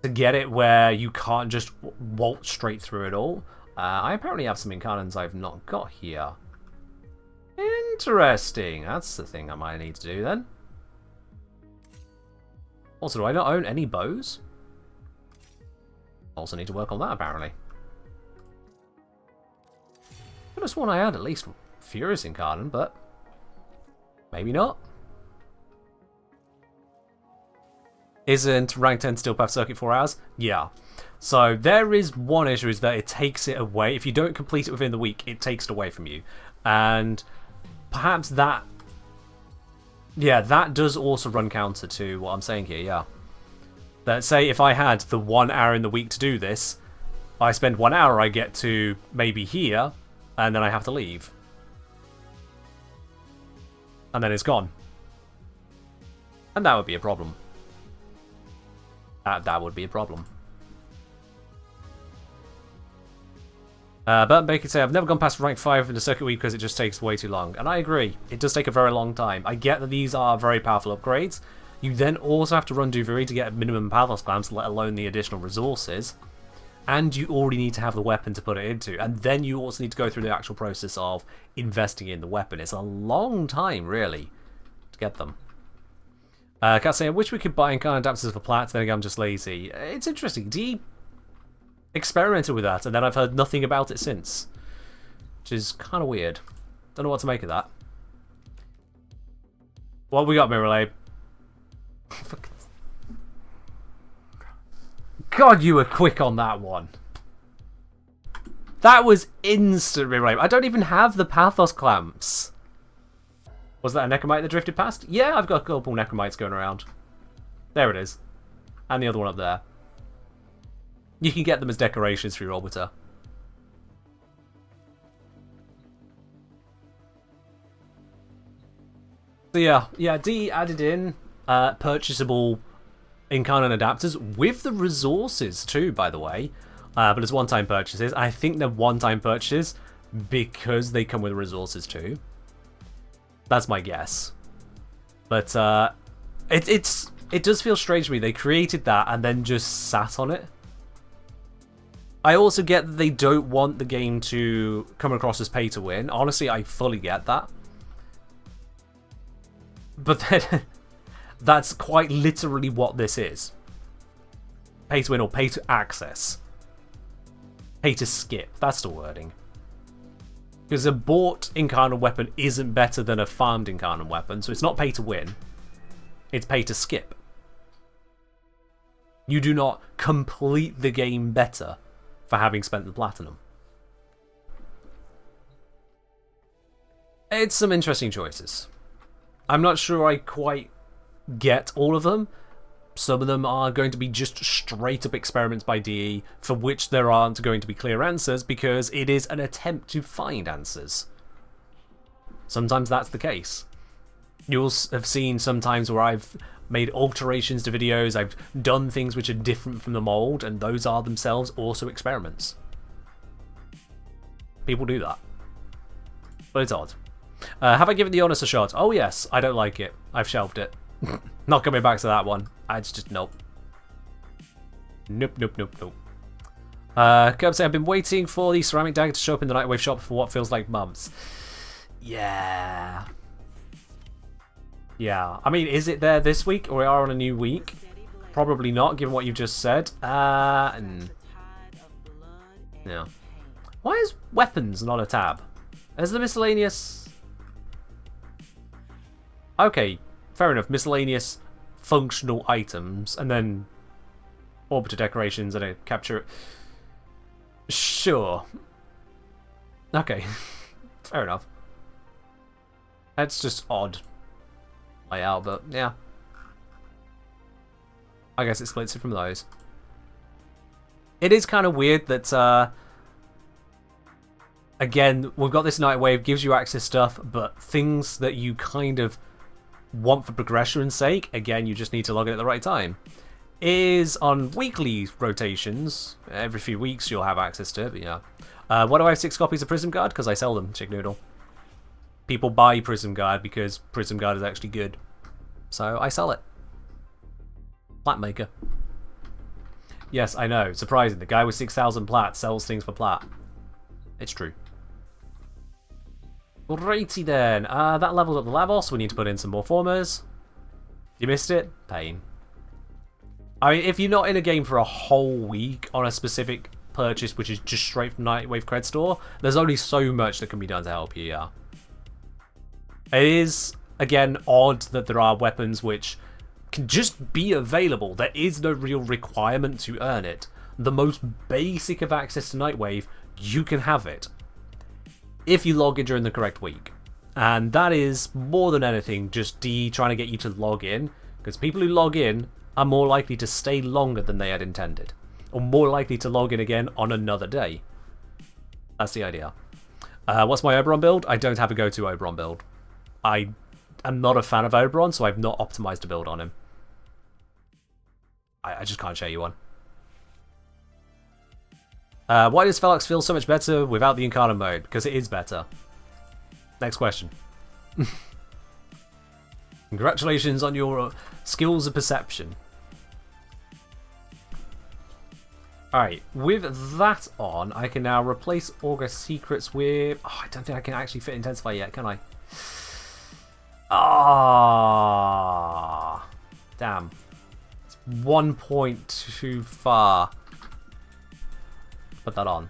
To get it where you can't just waltz straight through it all. I apparently have some Incarnans I've not got here. Interesting. That's the thing I might need to do then. Also, do I not own any bows? Also need to work on that apparently. I could have sworn I had at least Furious Incarnate, but maybe not. Isn't rank 10 Steel Path Circuit 4 hours? Yeah. So there is one issue, is that it takes it away. If you don't complete it within the week, it takes it away from you. And perhaps that... yeah, that does also run counter to what I'm saying here, yeah. That say if I had the 1 hour in the week to do this, I spend 1 hour, I get to maybe here, and then I have to leave. And then it's gone. And that would be a problem. That would be a problem. Burton Baker say, I've never gone past rank 5 in the circuit week because it just takes way too long. And I agree. It does take a very long time. I get that these are very powerful upgrades. You then also have to run Duviri to get minimum Pathos clamps, let alone the additional resources. And you already need to have the weapon to put it into. And then you also need to go through the actual process of investing in the weapon. It's a long time, really, to get them. Cat saying, I wish we could buy Incarnate adapters for Plat, then again, I'm just lazy. It's interesting. D experimented with that, and then I've heard nothing about it since. Which is kind of weird. Don't know what to make of that. What we got, Mirrorlay? God, you were quick on that one. That was instant reroll. I don't even have the Pathos clamps. Was that a Necromite that drifted past? Yeah, I've got a couple Necromites going around. There it is. And the other one up there. You can get them as decorations for your Orbiter. So yeah, D added in purchasable Incarnate adapters with the resources too, by the way. But it's one-time purchases. I think they're one-time purchases because they come with resources too. That's my guess. But it does feel strange to me. They created that and then just sat on it. I also get that they don't want the game to come across as pay to win. Honestly, I fully get that. But then, that's quite literally what this is. Pay to win or pay to access. Pay to skip, that's the wording. Because a bought Incarnate weapon isn't better than a farmed Incarnate weapon, so it's not pay to win. It's pay to skip. You do not complete the game better for having spent the platinum. It's some interesting choices. I'm not sure I quite get all of them. Some of them are going to be just straight up experiments by DE for which there aren't going to be clear answers because it is an attempt to find answers. Sometimes that's the case. You'll have seen sometimes where I've made alterations to videos, I've done things which are different from the mold, and those are themselves also experiments. People do that. But it's odd. Have I given the Honest a shot? Oh yes, I don't like it. I've shelved it. Not coming back to that one. It's just nope. Nope, nope, nope, nope. Curb say, I've been waiting for the ceramic dagger to show up in the Nightwave shop for what feels like months. Yeah. Yeah. I mean, is it there this week or we are on a new week? Probably not, given what you've just said. Yeah. Why is weapons not a tab? Is the miscellaneous... Okay, fair enough. Miscellaneous functional items, and then Orbiter decorations and a capture... Sure. Okay, fair enough. That's just odd layout, but yeah. I guess it splits it from those. It is kind of weird that, again, we've got this Nightwave, gives you access stuff, but things that you kind of want for progression's sake, again, you just need to log in at the right time, is on weekly rotations. Every few weeks you'll have access to it, but yeah. Why do I have 6 copies of Prism Guard? Because I sell them, Chick Noodle. People buy Prism Guard because Prism Guard is actually good. So I sell it. Plat maker. Yes, I know. Surprising. The guy with 6,000 plat sells things for plat. It's true. Alrighty then. That levels up the Lavos. We need to put in some more formers. You missed it? Pain. I mean, if you're not in a game for a whole week on a specific purchase, which is just straight from Nightwave Cred Store, there's only so much that can be done to help you, yeah. It is, again, odd that there are weapons which can just be available. There is no real requirement to earn it. The most basic of access to Nightwave, you can have it if you log in during the correct week. And that is, more than anything, just D trying to get you to log in, because people who log in are more likely to stay longer than they had intended, or more likely to log in again on another day. That's the idea. What's my Oberon build? I don't have a go-to Oberon build. I am not a fan of Oberon, so I've not optimized a build on him. I just can't show you one. Why does Velox feel so much better without the Incarnate mode? Because it is better. Next question. Congratulations on your skills of perception. Alright, with that on, I can now replace August Secrets with... Oh, I don't think I can actually fit Intensify yet, can I? Ah, damn. It's 1 point too far. Put that on.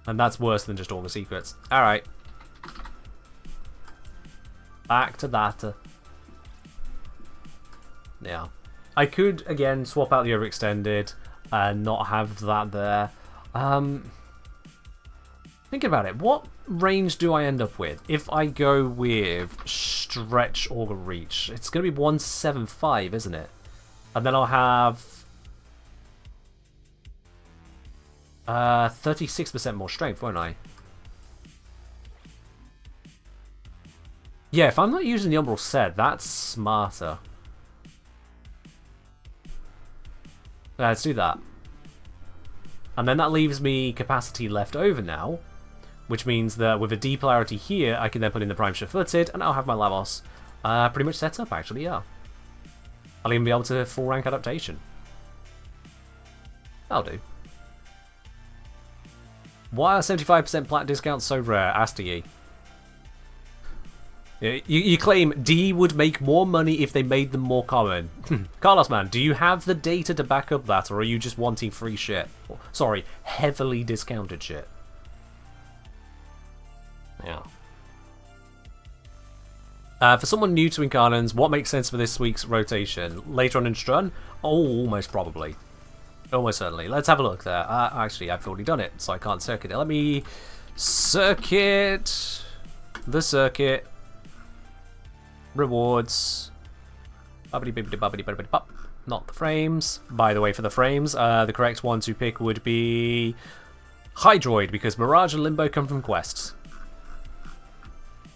And that's worse than just all the secrets. Alright. Back to that. Yeah. I could, again, swap out the overextended and not have that there. Thinking about it, what range do I end up with if I go with stretch or reach? It's going to be 175, isn't it? And then I'll have 36% more strength, won't I? Yeah, if I'm not using the Umbral set, that's smarter. Let's do that. And then that leaves me capacity left over now, which means that with a D polarity here, I can then put in the Prime Sure-Footed, and I'll have my Lavos pretty much set up, actually, yeah. I'll even be able to full rank adaptation. That'll do. Why are 75% plat discounts so rare? Ask ye. You claim D would make more money if they made them more common. Carlos, man, do you have the data to back up that, or are you just wanting free shit? Sorry, heavily discounted shit. Yeah. For someone new to Incarnans, what makes sense for this week's rotation? Later on in Strun? Oh, almost probably. Almost certainly. Let's have a look there. Actually, I've already done it, so I can't circuit it. Let me circuit the circuit. Rewards. Not the frames. By the way, for the frames, the correct one to pick would be Hydroid, because Mirage and Limbo come from quests.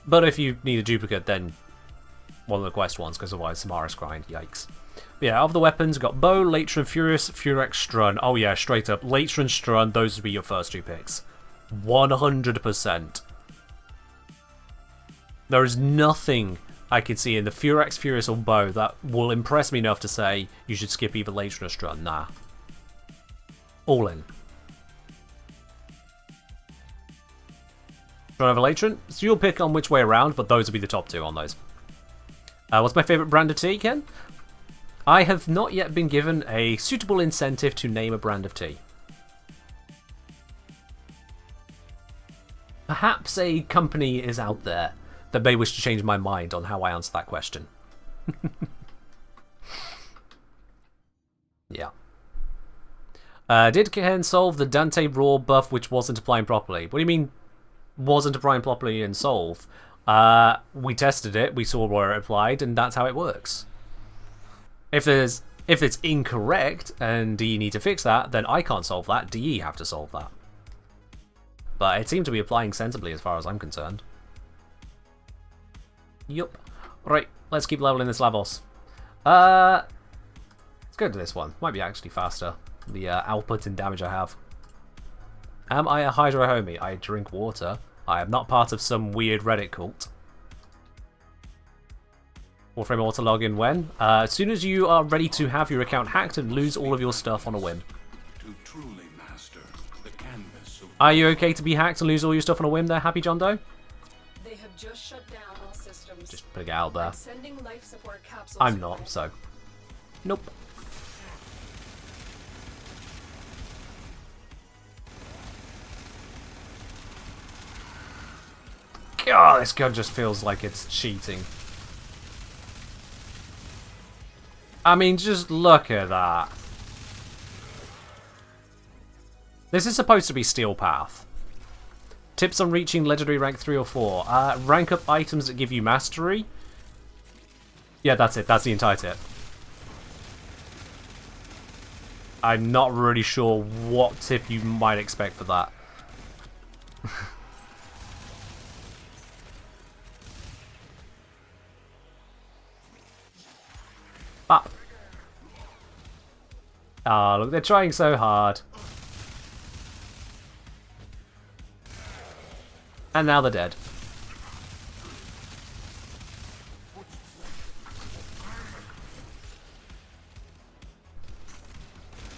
But if you need a duplicate, then one of the quest ones, because otherwise Samaris grind. Yikes. But yeah, of the weapons, got Bow, Latron, Furious, Furex, Strun. Oh yeah, straight up. Latron, Strun, those would be your first two picks. 100%. There is nothing I could see in the Furex, Furious, or Bow that will impress me enough to say you should skip either Latron or Strun. Nah. All in. Strun over Latron? So you'll pick on which way around, but those will be the top two on those. What's my favourite brand of tea, Ken? I have not yet been given a suitable incentive to name a brand of tea. Perhaps a company is out there that may wish to change my mind on how I answer that question. Yeah. Did Ken solve the Dante Raw buff which wasn't applying properly? What do you mean wasn't applying properly in Solve? We tested it, we saw where it applied, and that's how it works. If it's incorrect and DE need to fix that, then I can't solve that, DE have to solve that. But it seemed to be applying sensibly as far as I'm concerned. Yup. Right, let's keep leveling this Lavos. Let's go to this one. Might be actually faster. The output and damage I have. Am I a Hydro homie? I drink water. I am not part of some weird Reddit cult. Warframe auto login when? As soon as you are ready to have your account hacked and lose all of your stuff on a whim. To truly master the canvas of Are you okay to be hacked and lose all your stuff on a whim there, Happy John Doe? They have just shut down all systems. Just putting it out there. I'm sending life support capsules. I'm your way. not, so. Nope. God, this gun just feels like it's cheating. I mean, just look at that. This is supposed to be Steel Path. Tips on reaching legendary rank 3 or 4. Rank up items that give you mastery. Yeah, that's it. That's the entire tip. I'm not really sure what tip you might expect for that. Bop. Ah, look, they're trying so hard. And now they're dead.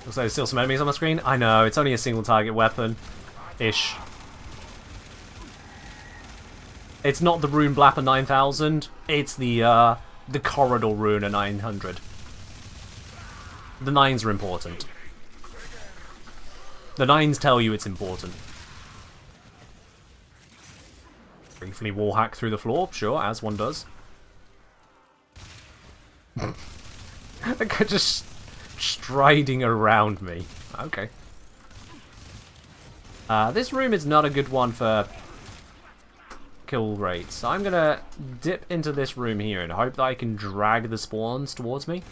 Looks like there's still some enemies on the screen. I know, it's only a single target weapon. Ish. It's not the Rune Blapper 9000, it's the Corridor Rune at 900. The 9s are important. The 9s tell you it's important. Briefly wall hack through the floor, sure, as one does. Like just striding around me. Okay. This room is not a good one for kill rates. So I'm going to dip into this room here and hope that I can drag the spawns towards me.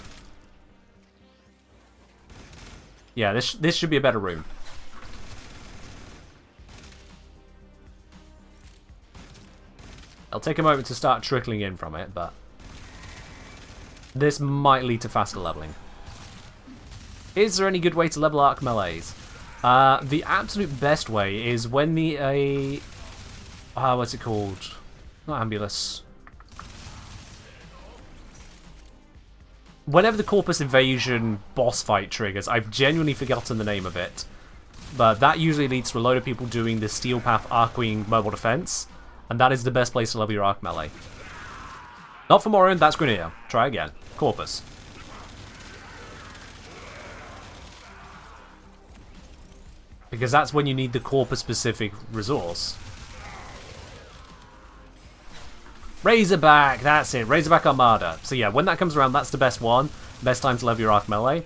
Yeah, this should be a better room. It'll take a moment to start trickling in from it, but this might lead to faster leveling. Is there any good way to level arc melees? The absolute best way is when the what's it called? Not Ambulance. Whenever the Corpus Invasion boss fight triggers, I've genuinely forgotten the name of it, but that usually leads to a load of people doing the Steel Path Arcwing mobile defense, and that is the best place to level your arc melee. Not for Morin, that's Grenadier. Try again. Corpus. Because that's when you need the Corpus-specific resource. Razorback! That's it. Razorback Armada. So yeah, when that comes around, that's the best one. Best time to level your arc melee.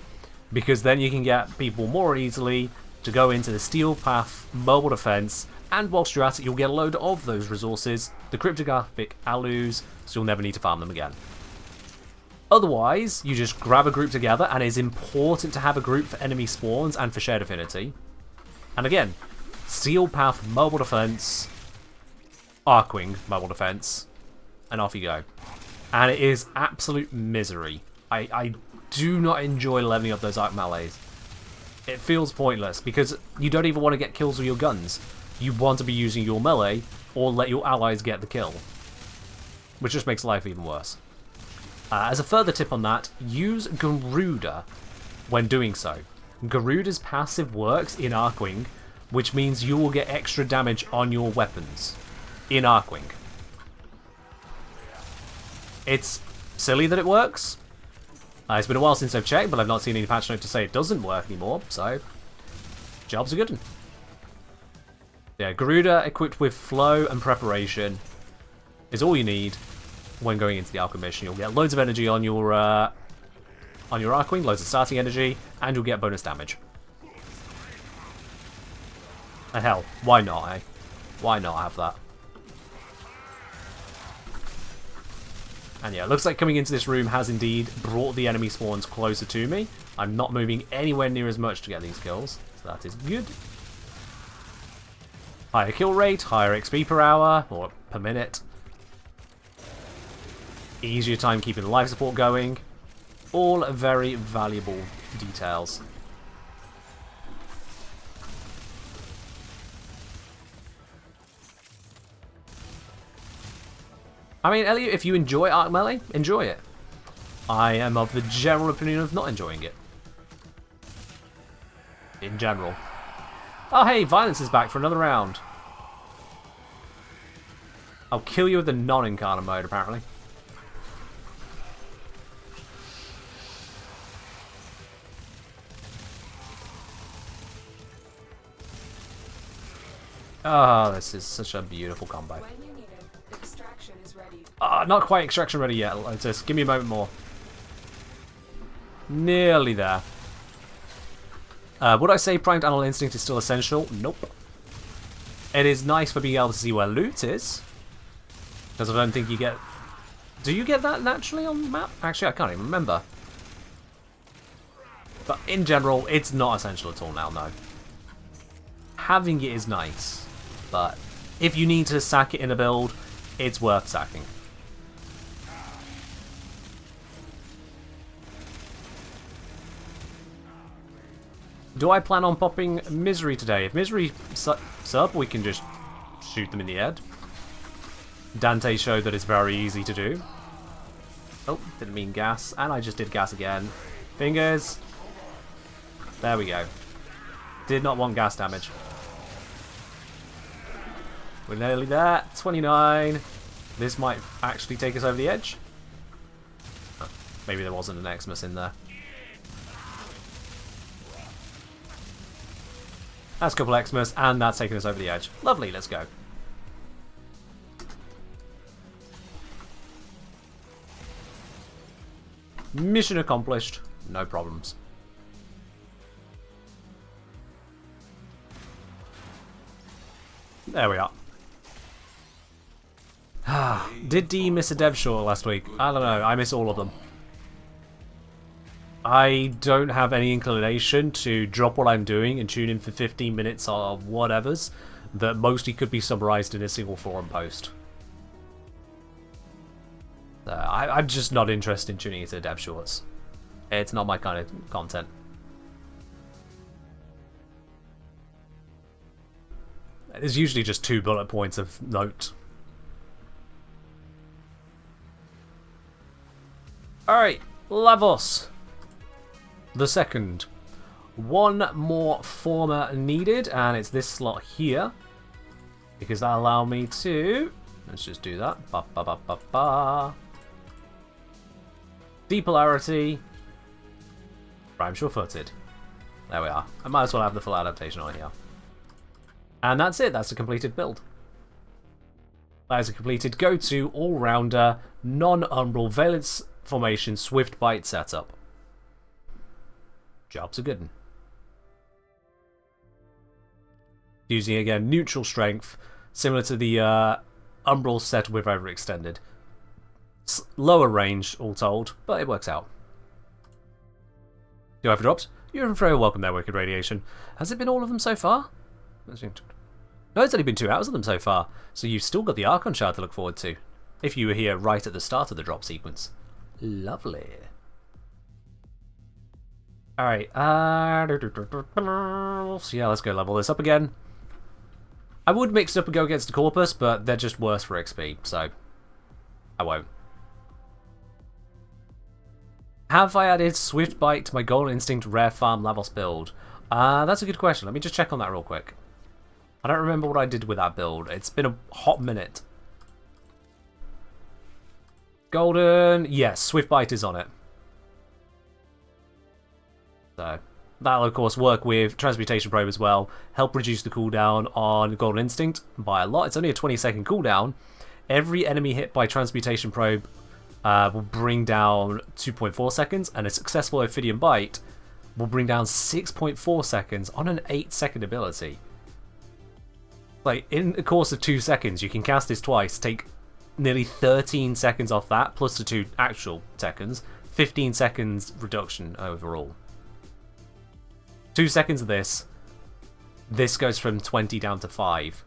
Because then you can get people more easily to go into the Steel Path mobile defense. And whilst you're at it, you'll get a load of those resources. The cryptographic alus, so you'll never need to farm them again. Otherwise, you just grab a group together, and it's important to have a group for enemy spawns and for shared affinity. And again, Steel Path mobile defense, Arcwing mobile defense, and off you go. And it is absolute misery. I do not enjoy leveling up those arc melees. It feels pointless because you don't even want to get kills with your guns. You want to be using your melee or let your allies get the kill, which just makes life even worse. As a further tip on that, use Garuda when doing so. Garuda's passive works in Arcwing, which means you will get extra damage on your weapons in Arcwing. It's silly that it works. It's been a while since I've checked, but I've not seen any patch note to say it doesn't work anymore, so job's a good one. Yeah, Garuda equipped with flow and preparation is all you need when going into the Alchemy mission. You'll get loads of energy on your Arcwing, loads of starting energy, and you'll get bonus damage. And hell, why not, eh? Why not have that? And yeah, it looks like coming into this room has indeed brought the enemy spawns closer to me. I'm not moving anywhere near as much to get these kills, so that is good. Higher kill rate, higher XP per hour, or per minute. Easier time keeping the life support going. All very valuable details. I mean, Elliot, if you enjoy Arc Melee, enjoy it. I am of the general opinion of not enjoying it. In general. Oh hey, Violence is back for another round. I'll kill you with the non-incarnate mode, apparently. Oh, this is such a beautiful combo. When you need it, extraction is ready. Not quite extraction ready yet. Just give me a moment more. Nearly there. Would I say Primed Animal Instinct is still essential? Nope. It is nice for being able to see where loot is. Because I don't think you get... Do you get that naturally on the map? Actually, I can't even remember. But in general, it's not essential at all now, no. Having it is nice. But if you need to sack it in a build, it's worth sacking. Do I plan on popping Misery today? If Misery sub, we can just shoot them in the head. Dante showed that it's very easy to do. Oh, didn't mean gas. And I just did gas again. Fingers. There we go. Did not want gas damage. We're nearly there. 29. This might actually take us over the edge. Oh, maybe there wasn't an Xmas in there. That's a couple Xmas, and that's taking us over the edge. Lovely, let's go. Mission accomplished. No problems. There we are. Did D miss a dev short last week? I don't know. I miss all of them. I don't have any inclination to drop what I'm doing and tune in for 15 minutes of whatevers that mostly could be summarized in a single forum post. I'm just not interested in tuning into dev shorts. It's not my kind of content. There's usually just 2 bullet points of note. Alright, Lavos. The second. One more former needed, and it's this slot here. Because that'll allow me to... Let's just do that. Ba ba ba ba ba. Depolarity. Prime sure-footed. There we are. I might as well have the full adaptation on here. And that's it. That's a completed build. That is a completed go-to, all-rounder, non-umbral, valence formation, swift bite setup. Job's a good one. Using, again, neutral strength, similar to the umbral set with overextended. Lower range, all told, but it works out. Do I have drops? You're very welcome there, Wicked Radiation. Has it been all of them so far? No, it's only been 2 hours of them so far, so you've still got the Archon Shard to look forward to. If you were here right at the start of the drop sequence. Lovely. Alright, so yeah, let's go level this up again. I would mix it up and go against the Corpus, but they're just worse for XP, so I won't. Have I added Swift Bite to my Golden Instinct Rare Farm Lavos build? That's a good question. Let me just check on that real quick. I don't remember what I did with that build. It's been a hot minute. Golden... Yes, Swift Bite is on it. So, that'll of course work with Transmutation Probe as well. Help reduce the cooldown on Golden Instinct by a lot. It's only a 20-second cooldown. Every enemy hit by Transmutation Probe will bring down 2.4 seconds, and a successful Ophidian Bite will bring down 6.4 seconds on an 8-second ability. Like, in the course of 2 seconds, you can cast this twice, take nearly 13 seconds off that, plus the 2 actual seconds, 15 seconds reduction overall. 2 seconds of this goes from 20 down to 5.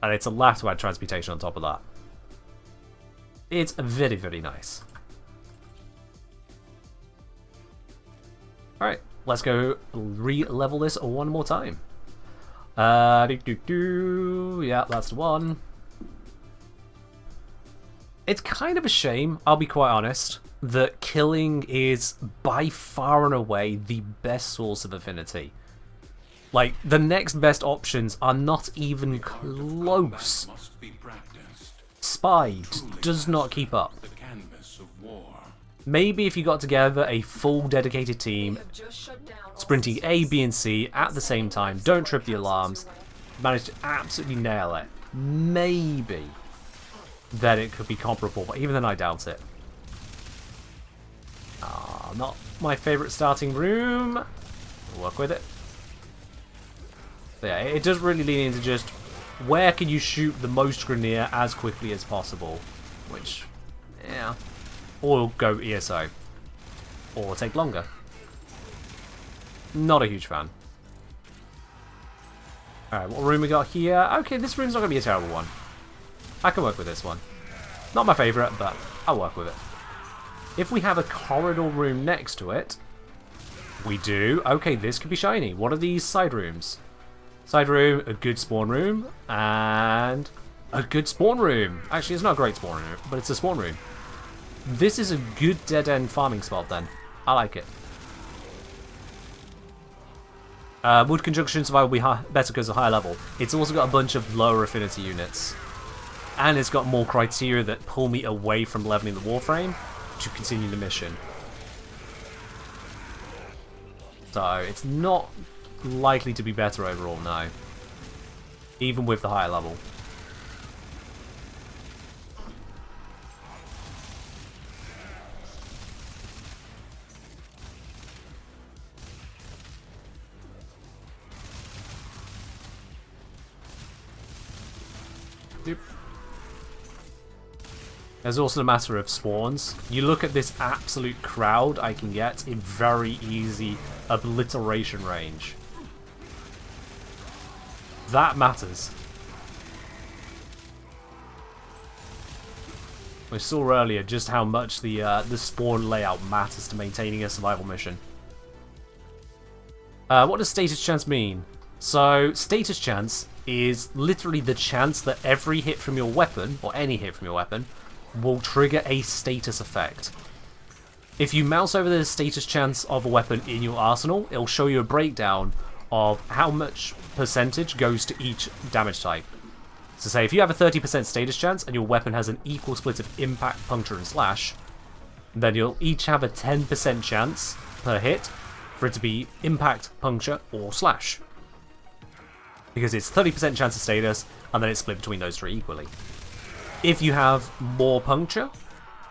And it's allowed to add Transmutation on top of that. It's very, very nice. Alright, let's go re-level this one more time. Yeah, that's the one. It's kind of a shame, I'll be quite honest, that killing is by far and away the best source of affinity. Like, the next best options are not even close. Spy does not keep up. Maybe if you got together a full dedicated team, sprinting A, B, and C at the same time, don't trip the alarms, manage to absolutely nail it, maybe then it could be comparable, but even then I doubt it. Not my favourite starting room. We'll work with it. But yeah, it does really lean into just where can you shoot the most Grineer as quickly as possible, which, yeah, or go ESO, or take longer. Not a huge fan. Alright, what room we got here? Okay, this room's not going to be a terrible one. I can work with this one. Not my favourite, but I'll work with it. If we have a corridor room next to it, we do. Okay, this could be shiny. What are these side rooms? Side room, a good spawn room, and a good spawn room. Actually, it's not a great spawn room, but it's a spawn room. This is a good dead-end farming spot then. I like it. Wood Conjunction Survival will be better because of higher level. It's also got a bunch of lower affinity units. And it's got more criteria that pull me away from leveling the Warframe to continue the mission. So, it's not likely to be better overall, no. Even with the higher level. Doop. There's also a matter of spawns. You look at this absolute crowd I can get in very easy obliteration range. That matters. We saw earlier just how much the spawn layout matters to maintaining a survival mission. What does status chance mean? So, status chance is literally the chance that every hit from your weapon, or any hit from your weapon, will trigger a status effect. If you mouse over the status chance of a weapon in your arsenal, it'll show you a breakdown of how much percentage goes to each damage type. So say if you have a 30% status chance and your weapon has an equal split of impact, puncture and slash, then you'll each have a 10% chance per hit for it to be impact, puncture or slash. Because it's 30% chance of status and then it's split between those three equally. If you have more puncture,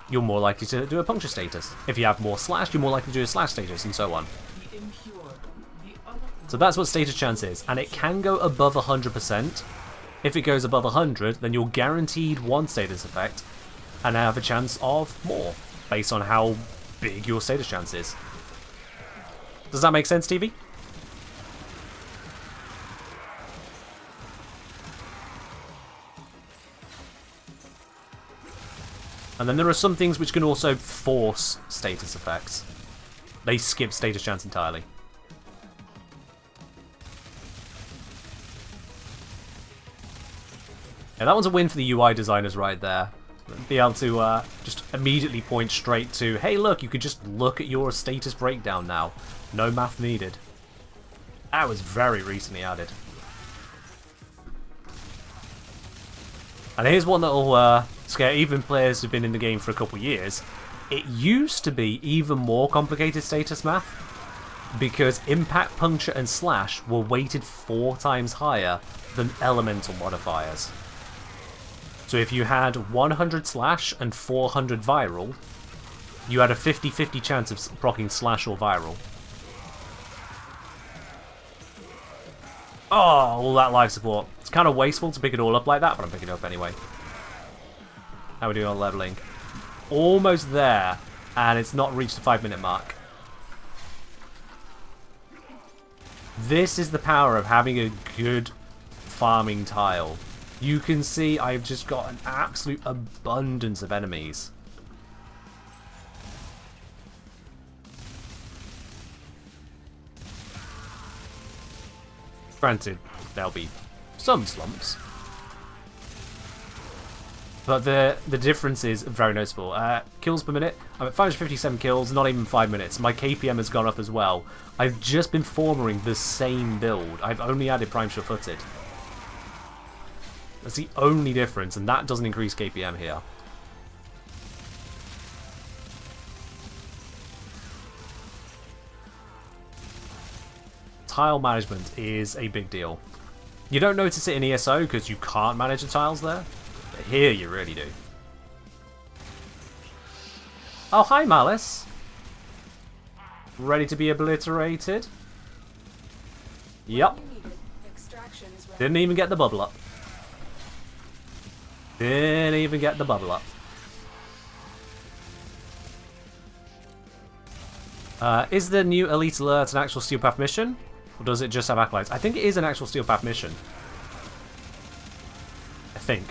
you're more likely to do a puncture status. If you have more slash, you're more likely to do a slash status, and so on. So that's what status chance is, and it can go above 100%. If it goes above 100, then you're guaranteed one status effect, and have a chance of more, based on how big your status chance is. Does that make sense, TV? And then there are some things which can also force status effects. They skip status chance entirely. Yeah, that one's a win for the UI designers right there. Be able to just immediately point straight to, hey look, you could just look at your status breakdown now. No math needed. That was very recently added. And here's one that'll scare even players who've been in the game for a couple years. It used to be even more complicated status math, because impact, puncture and slash were weighted 4 times higher than elemental modifiers. So if you had 100 slash and 400 viral, you had a 50-50 chance of proccing slash or viral. Oh, all that life support. It's kind of wasteful to pick it all up like that, but I'm picking it up anyway. How are we doing on leveling? Almost there, and it's not reached the 5-minute mark. This is the power of having a good farming tile. You can see I've just got an absolute abundance of enemies. Granted, there'll be some slumps. But the difference is very noticeable. Kills per minute, I'm at 557 kills, not even 5 minutes. My KPM has gone up as well. I've just been forming the same build. I've only added Prime Sure-Footed. That's the only difference, and that doesn't increase KPM here. Tile management is a big deal. You don't notice it in ESO because you can't manage the tiles there. But here you really do. Oh, hi Malice. Ready to be obliterated? Yup. Didn't even get the bubble up. Didn't even get the bubble up. Is the new Elite Alert an actual Steel Path mission? Or does it just have acolytes? I think it is an actual Steel Path mission. I think.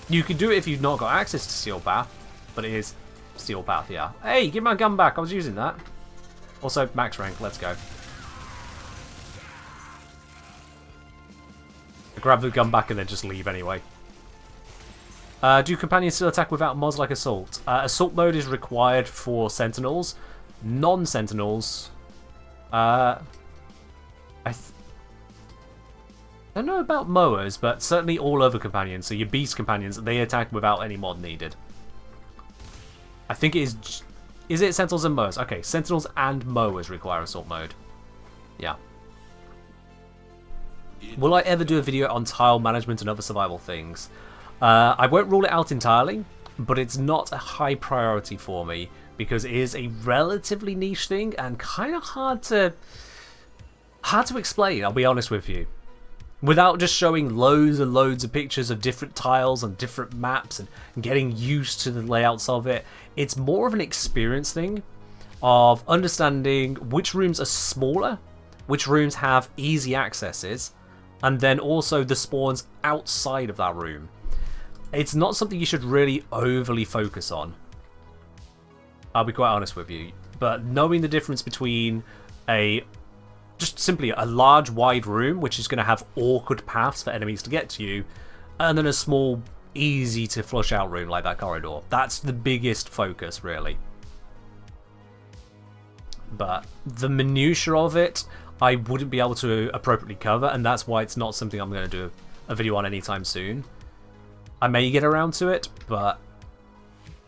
You can do it if you've not got access to Steel Path, but it is Steel Path, yeah. Hey, give my gun back, I was using that. Also, max rank, let's go. I grab the gun back and then just leave anyway. Do companions still attack without mods like Assault? Assault mode is required for Sentinels. Non-Sentinels... I don't know about mowers, but certainly all other companions. So your beast companions, they attack without any mod needed. I think it is... Is it Sentinels and mowers? Okay, Sentinels and mowers require Assault mode. Yeah. Will I ever do a video on tile management and other survival things? I won't rule it out entirely, but it's not a high priority for me because it is a relatively niche thing and kind of hard to explain, I'll be honest with you. Without just showing loads and loads of pictures of different tiles and different maps and getting used to the layouts of it, it's more of an experience thing of understanding which rooms are smaller, which rooms have easy accesses, and then also the spawns outside of that room. It's not something you should really overly focus on. I'll be quite honest with you. But knowing the difference between just simply a large wide room, which is going to have awkward paths for enemies to get to you, and then a small, easy to flush out room like that corridor. That's the biggest focus, really. But the minutiae of it, I wouldn't be able to appropriately cover, and that's why it's not something I'm going to do a video on anytime soon. I may get around to it, but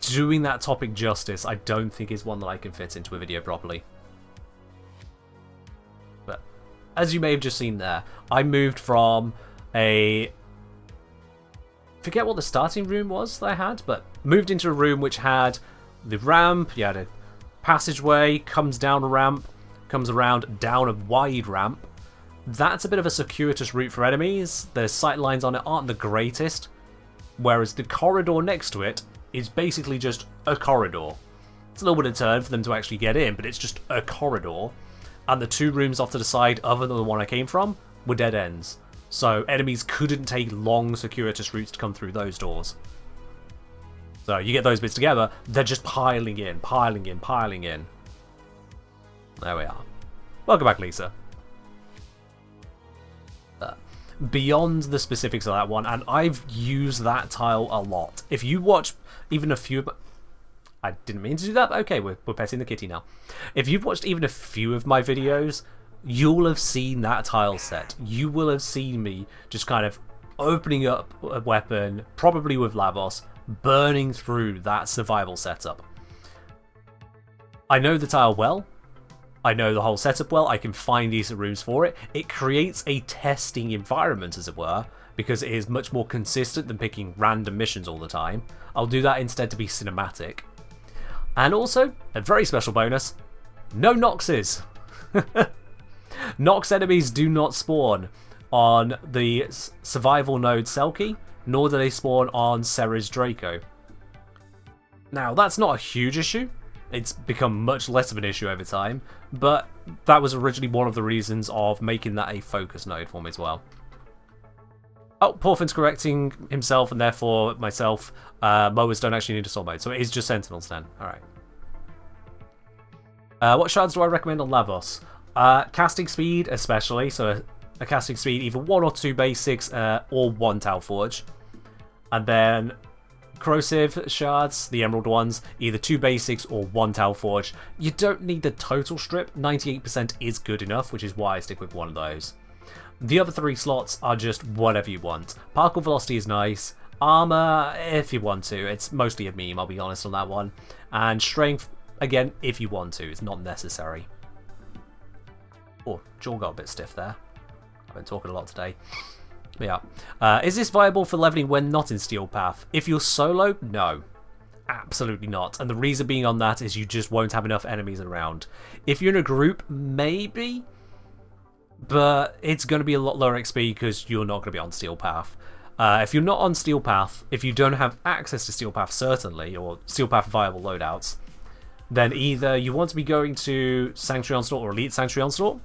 doing that topic justice, I don't think is one that I can fit into a video properly. But as you may have just seen there, I moved from forget what the starting room was that I had, but moved into a room which had the ramp, you had a passageway, comes down a ramp, comes around down a wide ramp. That's a bit of a circuitous route for enemies. The sight lines on it aren't the greatest, whereas the corridor next to it is basically just a corridor. It's a little bit of a turn for them to actually get in, but it's just a corridor. And the two rooms off to the side, other than the one I came from, were dead ends. So enemies couldn't take long circuitous routes to come through those doors. So you get those bits together, they're just piling in, piling in, piling in. There we are. Welcome back, Lisa. Beyond the specifics of that one, and I've used that tile a lot. If you watch even a few of... I didn't mean to do that, but okay, we're petting the kitty now. If you've watched even a few of my videos, you'll have seen that tile set. You will have seen me just kind of opening up a weapon, probably with Lavos, burning through that survival setup. I know the tile well. I know the whole setup well. I can find decent rooms for it. It creates a testing environment, as it were, because it is much more consistent than picking random missions all the time. I'll do that instead to be cinematic. And also, a very special bonus, no Noxes. Nox enemies do not spawn on the survival node Selkie, nor do they spawn on Ceres Draco. Now, that's not a huge issue. It's become much less of an issue over time, but that was originally one of the reasons of making that a focus node for me as well. Oh, Porfin's correcting himself and therefore myself. Mowers don't actually need a soul mode, so it is just Sentinels then. Alright. What shards do I recommend on Lavos? Casting speed especially, so a casting speed either 1 or 2 basics or 1 Tau Forge. And then corrosive shards, the emerald ones, either 2 basics or 1 Tau Forge. You don't need the total strip, 98% is good enough, which is why I stick with one of those. The other 3 slots are just whatever you want. Particle velocity is nice, armor if you want to, it's mostly a meme, I'll be honest on that one. And strength, again, if you want to, it's not necessary. Oh, jaw got a bit stiff there. I've been talking a lot today. Yeah. Is this viable for leveling when not in Steel Path? If you're solo, no. Absolutely not. And the reason being on that is you just won't have enough enemies around. If you're in a group, maybe. But it's going to be a lot lower XP because you're not going to be on Steel Path. If you're not on Steel Path, if you don't have access to Steel Path certainly, or Steel Path viable loadouts, then either you want to be going to Sanctuary Onslaught or Elite Sanctuary Onslaught,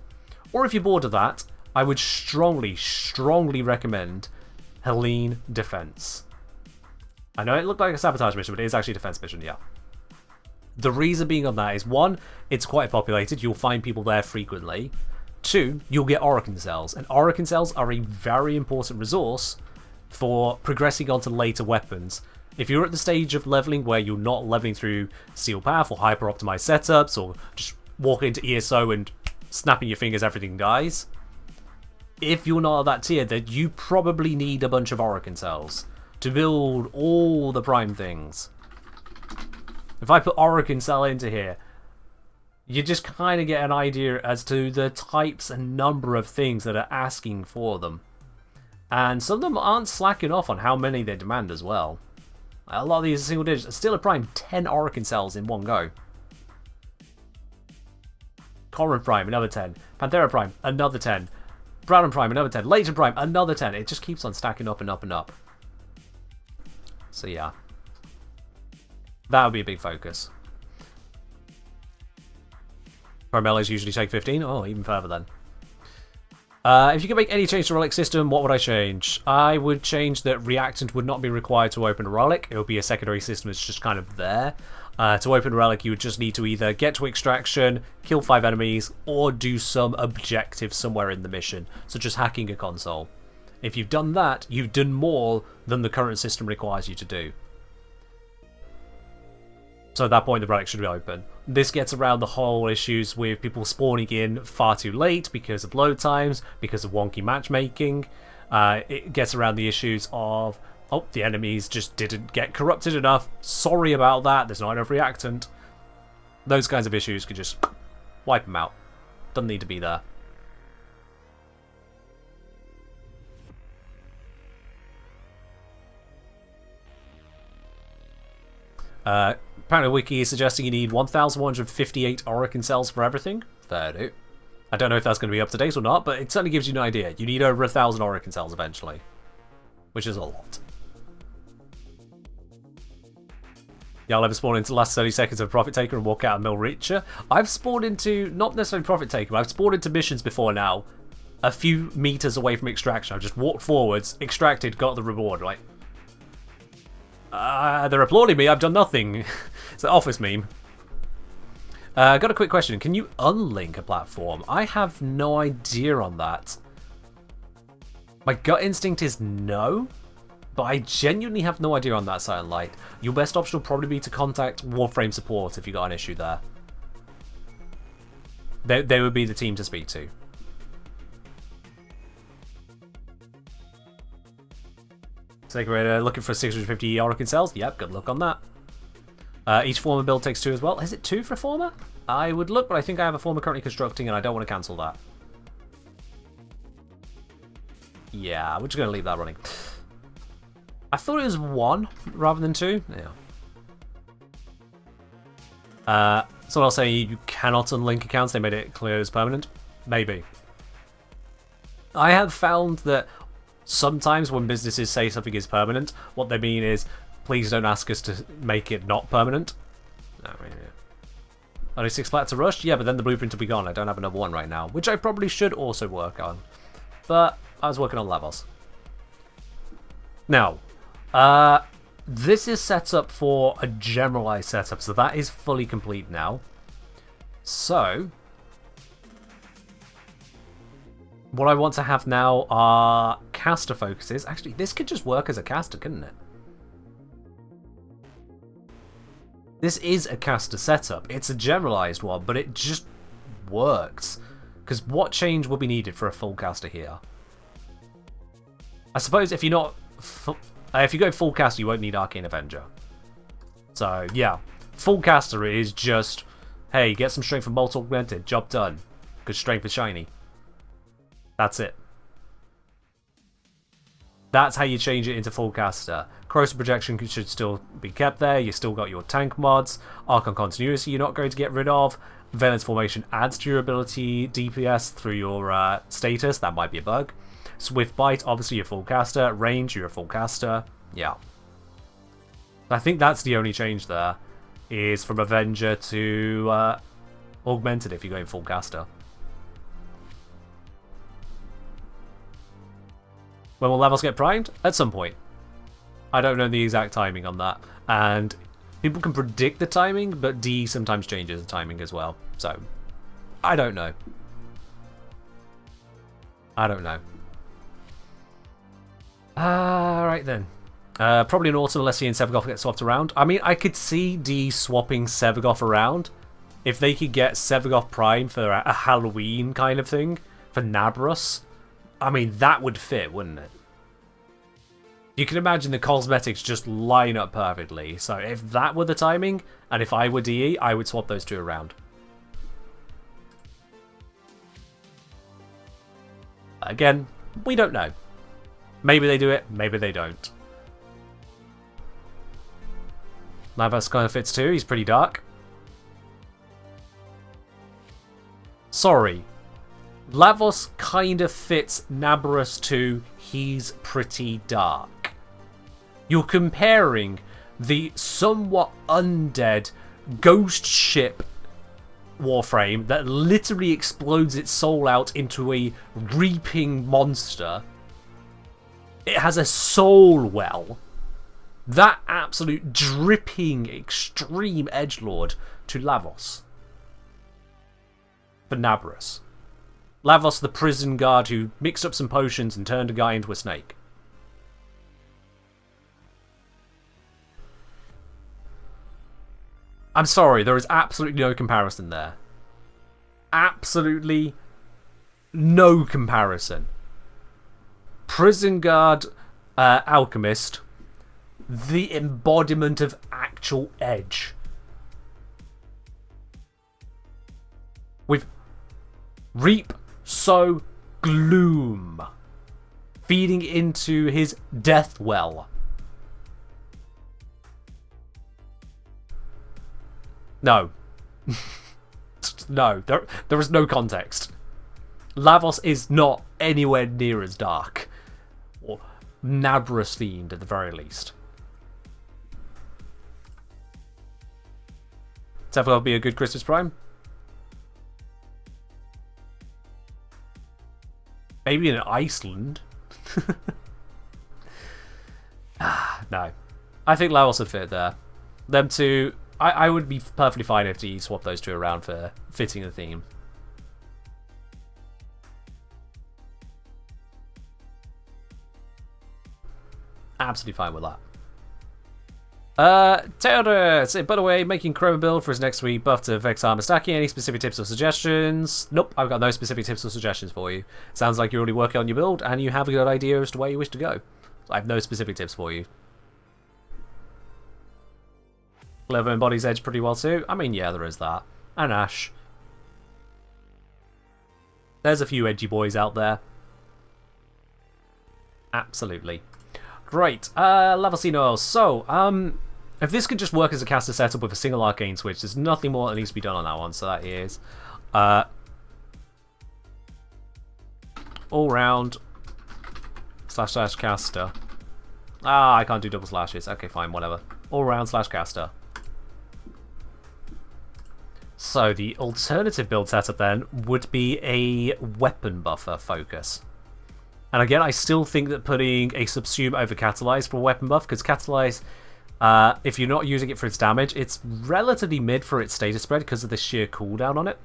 or if you're bored of that, I would strongly, strongly recommend Helene Defense. I know it looked like a sabotage mission, but it is actually a defense mission, yeah. The reason being on that is, 1, it's quite populated, you'll find people there frequently. 2, you'll get Orokin Cells, and Orokin Cells are a very important resource for progressing onto later weapons. If you're at the stage of leveling where you're not leveling through Steel Path or hyper-optimized setups, or just walking into ESO and snapping your fingers, everything dies, if you're not at that tier, then you probably need a bunch of Orokin Cells to build all the prime things. If I put Orokin Cell into here, you just kind of get an idea as to the types and number of things that are asking for them. And some of them aren't slacking off on how many they demand as well. A lot of these are single digits. Still a Prime, 10 Orokin Cells in one go. Corrin Prime, another 10. Panthera Prime, another 10. Brown and Prime, another 10. Later Prime, another 10. It just keeps on stacking up and up and up. So yeah. That would be a big focus. Primellis usually take 15. Oh, even further then. If you could make any change to the relic system, what would I change? I would change that reactant would not be required to open a relic. It would be a secondary system that's just kind of there. To open a relic, you would just need to either get to extraction, kill 5 enemies, or do some objective somewhere in the mission, such as hacking a console. If you've done that, you've done more than the current system requires you to do. So at that point, the relic should be open. This gets around the whole issues with people spawning in far too late because of load times, because of wonky matchmaking. It gets around the issues of, oh, the enemies just didn't get corrupted enough. Sorry about that, there's not enough reactant. Those kinds of issues could just wipe them out. Doesn't need to be there. Apparently Wiki is suggesting you need 1,158 Orokin cells for everything. Fair do. I don't know if that's going to be up to date or not, but it certainly gives you an idea. You need over 1,000 Orokin cells eventually. Which is a lot. Y'all ever spawn into the last 30 seconds of Profit Taker and walk out of Mill Reacher? I've spawned into, not necessarily Profit Taker, but I've spawned into missions before now. A few meters away from extraction. I've just walked forwards, extracted, got the reward, like... they're applauding me, I've done nothing. It's an office meme. Got a quick question. Can you unlink a platform? I have no idea on that. My gut instinct is no, but I genuinely have no idea on that Silent Light. Your best option will probably be to contact Warframe support if you got an issue there. They would be the team to speak to. Sacred looking for 650 Orokin cells. Yep, good luck on that. Each former build takes 2 as well. Is it 2 for a former? I would look, but I think I have a former currently constructing and I don't want to cancel that. Yeah, we're just going to leave that running. I thought it was 1 rather than 2. Yeah. So I'll say you cannot unlink accounts. They made it clear as permanent. Maybe. I have found that sometimes when businesses say something is permanent, what they mean is, please don't ask us to make it not permanent. No, yeah. Only 6 flats to rush? Yeah, but then the blueprint will be gone. I don't have another one right now, which I probably should also work on. But I was working on levels. Now, this is set up for a generalized setup, so that is fully complete now. So, what I want to have now are caster focuses. Actually, this could just work as a caster, couldn't it? This is a caster setup. It's a generalized one, but it just works. Because what change will be needed for a full caster here? I suppose if you're not... if you go full caster, you won't need Arcane Avenger. So, yeah. Full caster is just... Hey, get some strength from Bolt Augmented. Job done. Because strength is shiny. That's it. That's how you change it into full caster. Corrosive projection should still be kept there. You still got your tank mods. Archon continuity you're not going to get rid of. Valence formation adds durability DPS through your status. That might be a bug. Swift bite, obviously you're full caster. Range, you're a full caster. Yeah. I think that's the only change there. Is from Avenger to Augmented if you're going full caster. When will levels get primed? At some point. I don't know the exact timing on that. And people can predict the timing, but D sometimes changes the timing as well. So, I don't know. I don't know. Alright then. Probably in autumn unless he and Sevagoth get swapped around. I mean, I could see D swapping Sevagoth around. If they could get Sevagoth Prime for a Halloween kind of thing. For Nabrus. I mean, that would fit, wouldn't it? You can imagine the cosmetics just line up perfectly. So if that were the timing, and if I were DE, I would swap those two around. Again, we don't know. Maybe they do it, maybe they don't. Navas kind of fits too, he's pretty dark. Sorry. Lavos kind of fits Nabarus to he's pretty dark. You're comparing the somewhat undead ghost ship Warframe that literally explodes its soul out into a reaping monster. It has a soul well. That absolute dripping extreme edgelord to Lavos. For Nabarus. Lavos, the prison guard who mixed up some potions and turned a guy into a snake. I'm sorry, there is absolutely no comparison there. Absolutely no comparison. Prison guard, alchemist, the embodiment of actual edge. With reap, sow, gloom, feeding into his death well. No. No, there is no context. Lavos is not anywhere near as dark. Or Nabarus themed at the very least. Definitely be a good Christmas Prime. Maybe in Iceland. No. I think Lavos would fit there. Them two... I would be perfectly fine if you swap those two around for fitting the theme. Absolutely fine with that. Theodore, say, by the way, making Chroma build for his next week, buff to Vex armor stacking. Any specific tips or suggestions? Nope, I've got no specific tips or suggestions for you. Sounds like you're already working on your build and you have a good idea as to where you wish to go. I have no specific tips for you. Clever embodies edge pretty well too. I mean, yeah, there is that. And Ash. There's a few edgy boys out there. Absolutely. Great. Lavosino. So, if this could just work as a caster setup with a single arcane switch, there's nothing more that needs to be done on that one. So that is all round / caster. Ah, I can't do double slashes. Okay, fine, whatever. All round / caster. So the alternative build setup then would be a weapon buffer focus. And again, I still think that putting a Subsume over Catalyze for a weapon buff, because Catalyze, if you're not using it for its damage, it's relatively mid for its status spread because of the sheer cooldown on it.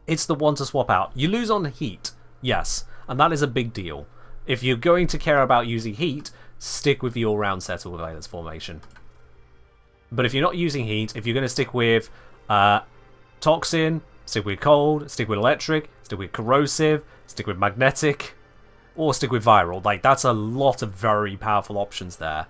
It's the one to swap out. You lose on heat, yes, and that is a big deal. If you're going to care about using heat, stick with the all-round setup with Valence Formation. But if you're not using heat, if you're going to stick with Toxin, stick with Cold, stick with Electric, stick with Corrosive, stick with Magnetic, or stick with Viral. Like, that's a lot of very powerful options there.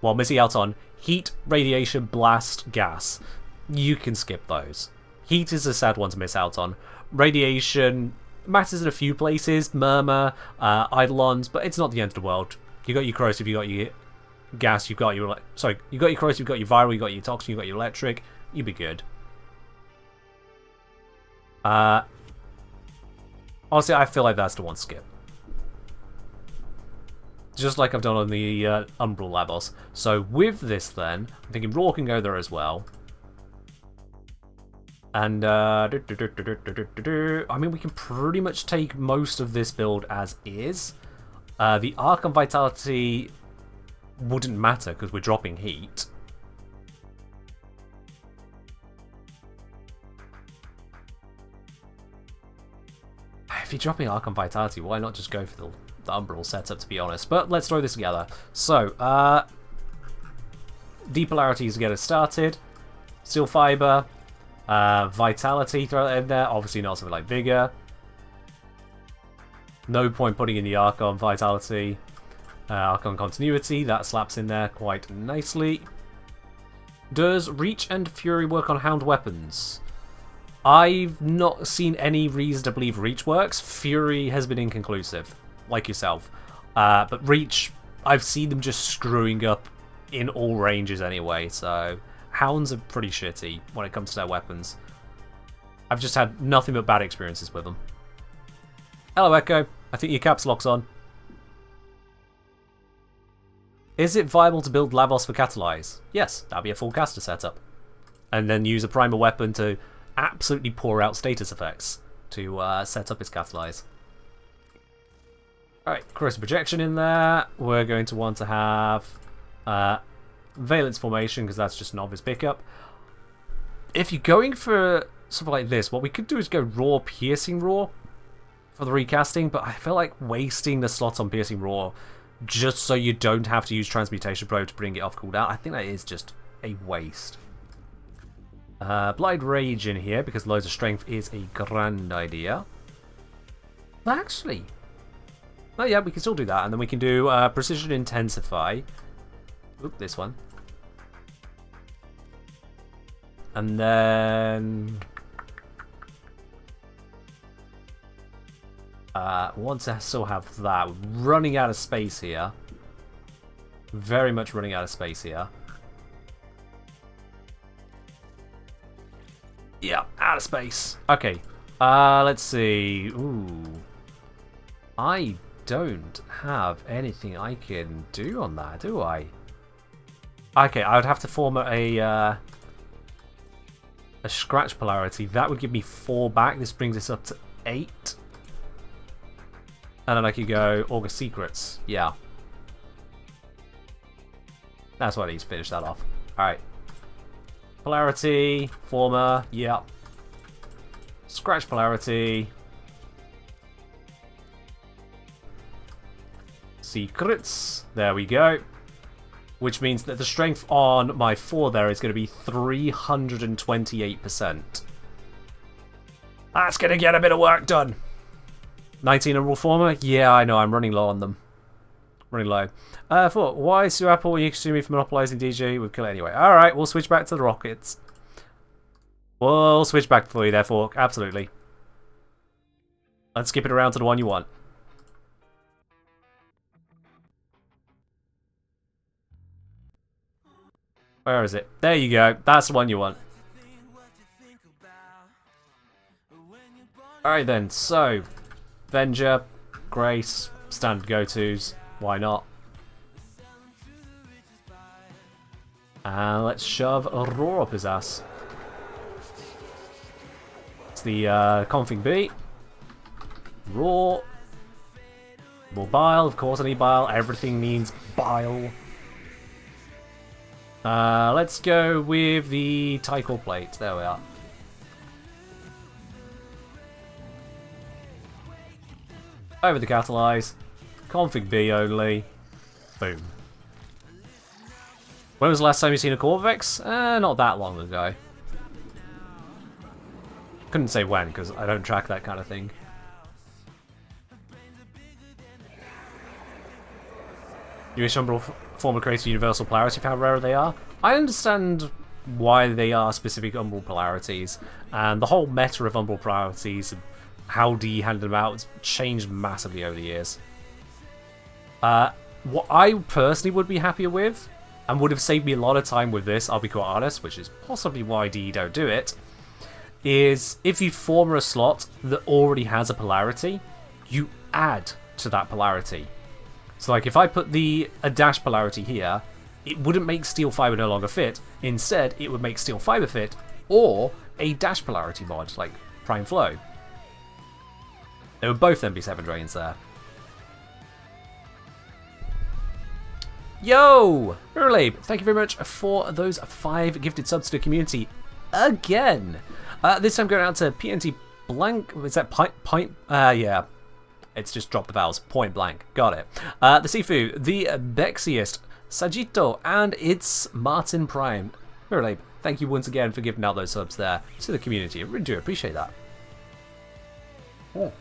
While missing out on Heat, Radiation, Blast, Gas. You can skip those. Heat is a sad one to miss out on. Radiation matters in a few places. Murmur, Eidolons, but it's not the end of the world. You got your Corrosive, you got your Gas, you got your... Sorry, you got your Corrosive, you got your Viral, you got your Toxin, you got your Electric. You'd be good. Honestly, I feel like that's the one to skip. Just like I've done on the Umbral Labos. So with this then, I'm thinking Raw can go there as well. And I mean, we can pretty much take most of this build as is. The Archon Vitality wouldn't matter because we're dropping heat. If you're dropping Archon Vitality, why not just go for the Umbral setup, to be honest? But let's throw this together. So, Depolarities to get us started. Steel Fiber. Vitality, throw that in there. Obviously not something like Vigor. No point putting in the Archon Vitality. Archon Continuity, that slaps in there quite nicely. Does Reach and Fury work on Hound weapons? I've not seen any reason to believe Reach works. Fury has been inconclusive, like yourself. But Reach, I've seen them just screwing up in all ranges anyway, so Hounds are pretty shitty when it comes to their weapons. I've just had nothing but bad experiences with them. Hello, Echo. I think your caps lock's on. Is it viable to build Lavos for Catalyze? Yes, that'd be a full caster setup. And then use a primal weapon to absolutely pour out status effects to set up his Catalyze. Alright, corrosive projection in there. We're going to want to have Valence Formation, because that's just an obvious pickup. If you're going for something like this, what we could do is go Raw, Piercing Raw for the recasting, but I feel like wasting the slots on Piercing Raw just so you don't have to use Transmutation Probe to bring it off cooldown. I think that is just a waste. Blind Rage in here, because loads of strength is a grand idea. But actually, oh yeah, we can still do that, and then we can do Precision Intensify. Oop, this one. And then once I still have that, we're running out of space here. Very much running out of space here. Yeah, out of space. Okay, let's see. Ooh, I don't have anything I can do on that, do I? Okay, I would have to form a scratch polarity. That would give me 4 back. This brings us up to 8. And then I could go August Secrets. Yeah. That's what I need to finish that off. Alright. Polarity, former, yeah. Scratch polarity. Secrets. There we go. Which means that the strength on my 4 there is going to be 328%. That's going to get a bit of work done. 19 Umbral Former? Yeah, I know, I'm running low on them. Running low. 4. Why sue Apple when you accuse me for monopolizing DJ? We'll kill it anyway. Alright, we'll switch back to the rockets. We'll switch back for you there, Fork. Absolutely. Let's skip it around to the one you want. Where is it? There you go. That's the one you want. Alright then, so Venger, Grace, standard go-tos. Why not? And let's shove a Roar up his ass. It's the config B. Roar. More bile, of course I need bile. Everything needs bile. Let's go with the Tycho plate. There we are. Over the Catalyze. Config B only. Boom. When was the last time you seen a Corvex? Not that long ago. Couldn't say when, because I don't track that kind of thing. Newish Umbral Former creates universal polarity for how rare they are. I understand why they are specific Umbral polarities, and the whole meta of Umbral polarities, how D handed them out, has changed massively over the years. What I personally would be happier with, and would have saved me a lot of time with this, I'll be quite honest, which is possibly why D don't do it, is if you form a slot that already has a polarity, you add to that polarity. So like if I put a dash polarity here, it wouldn't make steel fiber no longer fit. Instead, it would make steel fiber fit, or a dash polarity mod, like Prime Flow. There would both then be 7 drains there. Yo! Ruralabe, thank you very much for those 5 gifted subs to the community. Again! This time going out to PNT Blank. Is that pint? Yeah. It's just dropped the vowels. Point blank. Got it. The Sifu, the Bexiest, Sajito, and it's Martin Prime. Ruralabe, thank you once again for giving out those subs there to the community. I really do appreciate that. Oh.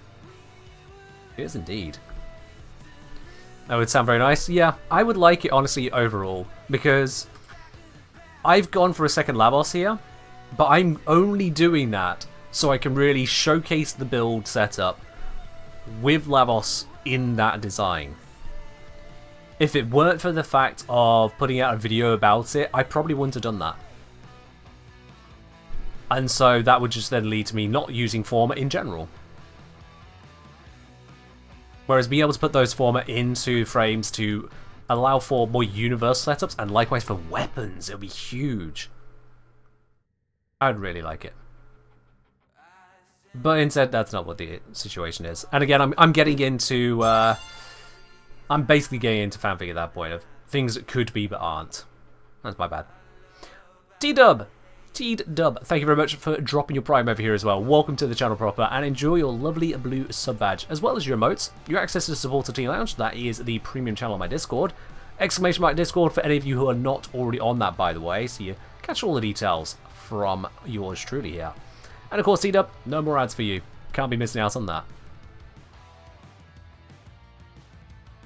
Yes, indeed. That would sound very nice. Yeah, I would like it, honestly, overall, because I've gone for a second Lavos here, but I'm only doing that so I can really showcase the build setup with Lavos in that design. If it weren't for the fact of putting out a video about it, I probably wouldn't have done that. And so that would just then lead to me not using Forma in general. Whereas being able to put those former into frames to allow for more universal setups, and likewise for weapons, it'll be huge. I'd really like it. But instead, that's not what the situation is. And again, I'm getting into... I'm basically getting into fanfic at that point of things that could be but aren't. That's my bad. T-Dub! T-Dub, thank you very much for dropping your Prime over here as well. Welcome to the channel proper, and enjoy your lovely blue sub badge, as well as your emotes, your access to the Supporter Tea Lounge, that is the premium channel on my Discord, exclamation mark Discord for any of you who are not already on that, by the way, so you catch all the details from yours truly here. And of course, T-Dub, no more ads for you. Can't be missing out on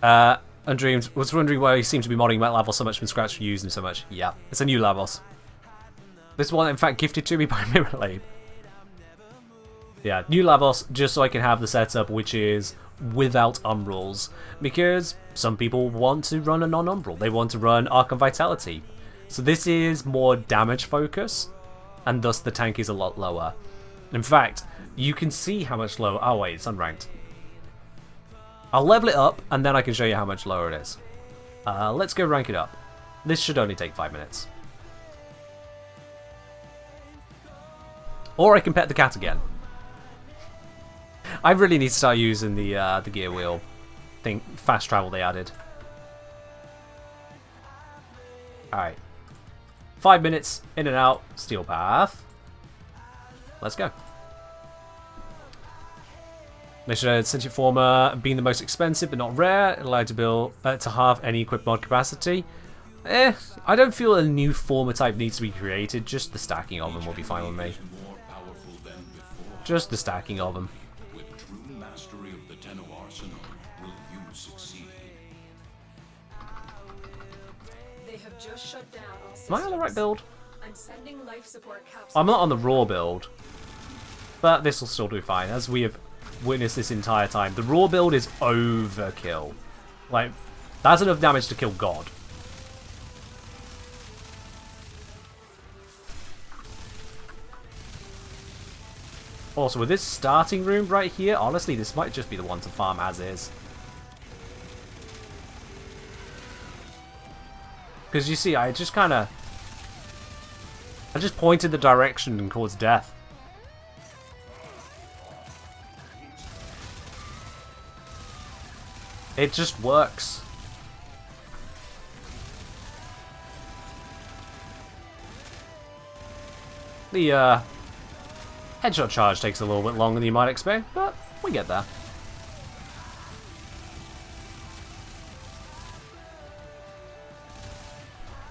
that. Undreamed was wondering why you seem to be modding Lavos so much from scratch for using so much. Yeah, it's a new Lavos. This one, in fact, gifted to me by Mirrorlane. Yeah, new Lavos, just so I can have the setup which is without Umbrals. Because some people want to run a non-Umbral. They want to run Archon Vitality. So this is more damage focus, and thus the tank is a lot lower. In fact, you can see how much lower... Oh wait, it's unranked. I'll level it up, and then I can show you how much lower it is. Let's go rank it up. This should only take 5 minutes. Or I can pet the cat again. I really need to start using the gear wheel thing, fast travel they added. Alright. 5 minutes, in and out, steel path. Let's go. Mission Sentient Former being the most expensive but not rare, allowed to build to halve any equipped mod capacity. I don't feel a new former type needs to be created, just the stacking of them will be fine with me. Just the stacking of them. With true mastery of the Tenno arsenal, will you succeed? They have just shut down all systems. Am I on the right build? I'm sending life support capsules. I'm not on the raw build, but this will still do fine, as we have witnessed this entire time. The raw build is overkill. Like, that's enough damage to kill God. Also, with this starting room right here, honestly, this might just be the one to farm as is. Because you see, I just pointed the direction and caused death. It just works. The, headshot charge takes a little bit longer than you might expect, but we get there.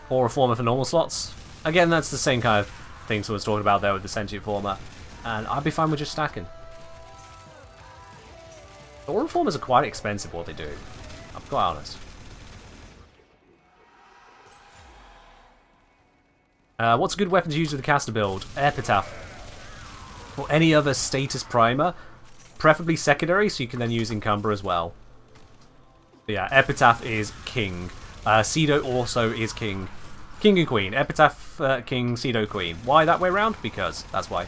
Or Reformer for normal slots. Again, that's the same kind of things I was talking about there with the Sentient Former. And I'd be fine with just stacking. The Reformers are quite expensive what they do. I'm quite honest. What's a good weapon to use with the caster build? Epitaph. Or any other status primer, preferably secondary, so you can then use Encumber as well. But yeah, Epitaph is king. Cedo also is king. King and queen. Epitaph, king, Cedo, queen. Why that way around? Because that's why.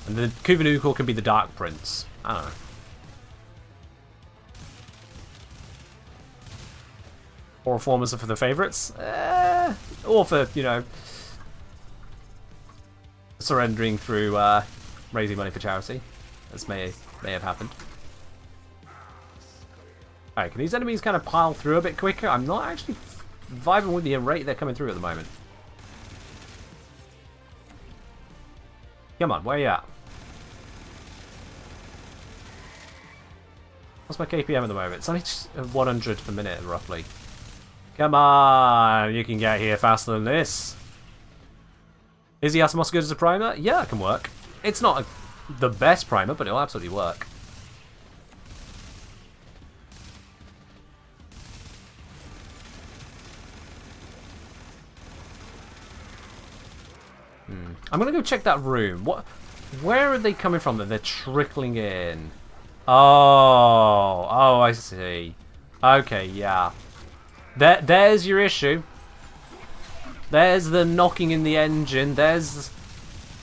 And the Kuvanukor can be the Dark Prince. I don't know. Or Reformers are for the favourites. Or for, you know, surrendering through raising money for charity. As may have happened. Alright, can these enemies kind of pile through a bit quicker? I'm not actually vibing with the rate they're coming through at the moment. Come on, where are you at? What's my KPM at the moment? It's only 100 per minute, roughly. Come on, you can get here faster than this. Is the Atomos good as a primer? Yeah, it can work. It's not the best primer, but it'll absolutely work. I'm gonna go check that room. Where are they coming from that they're trickling in? Oh, I see. Okay, yeah. There's your issue. There's the knocking in the engine. There's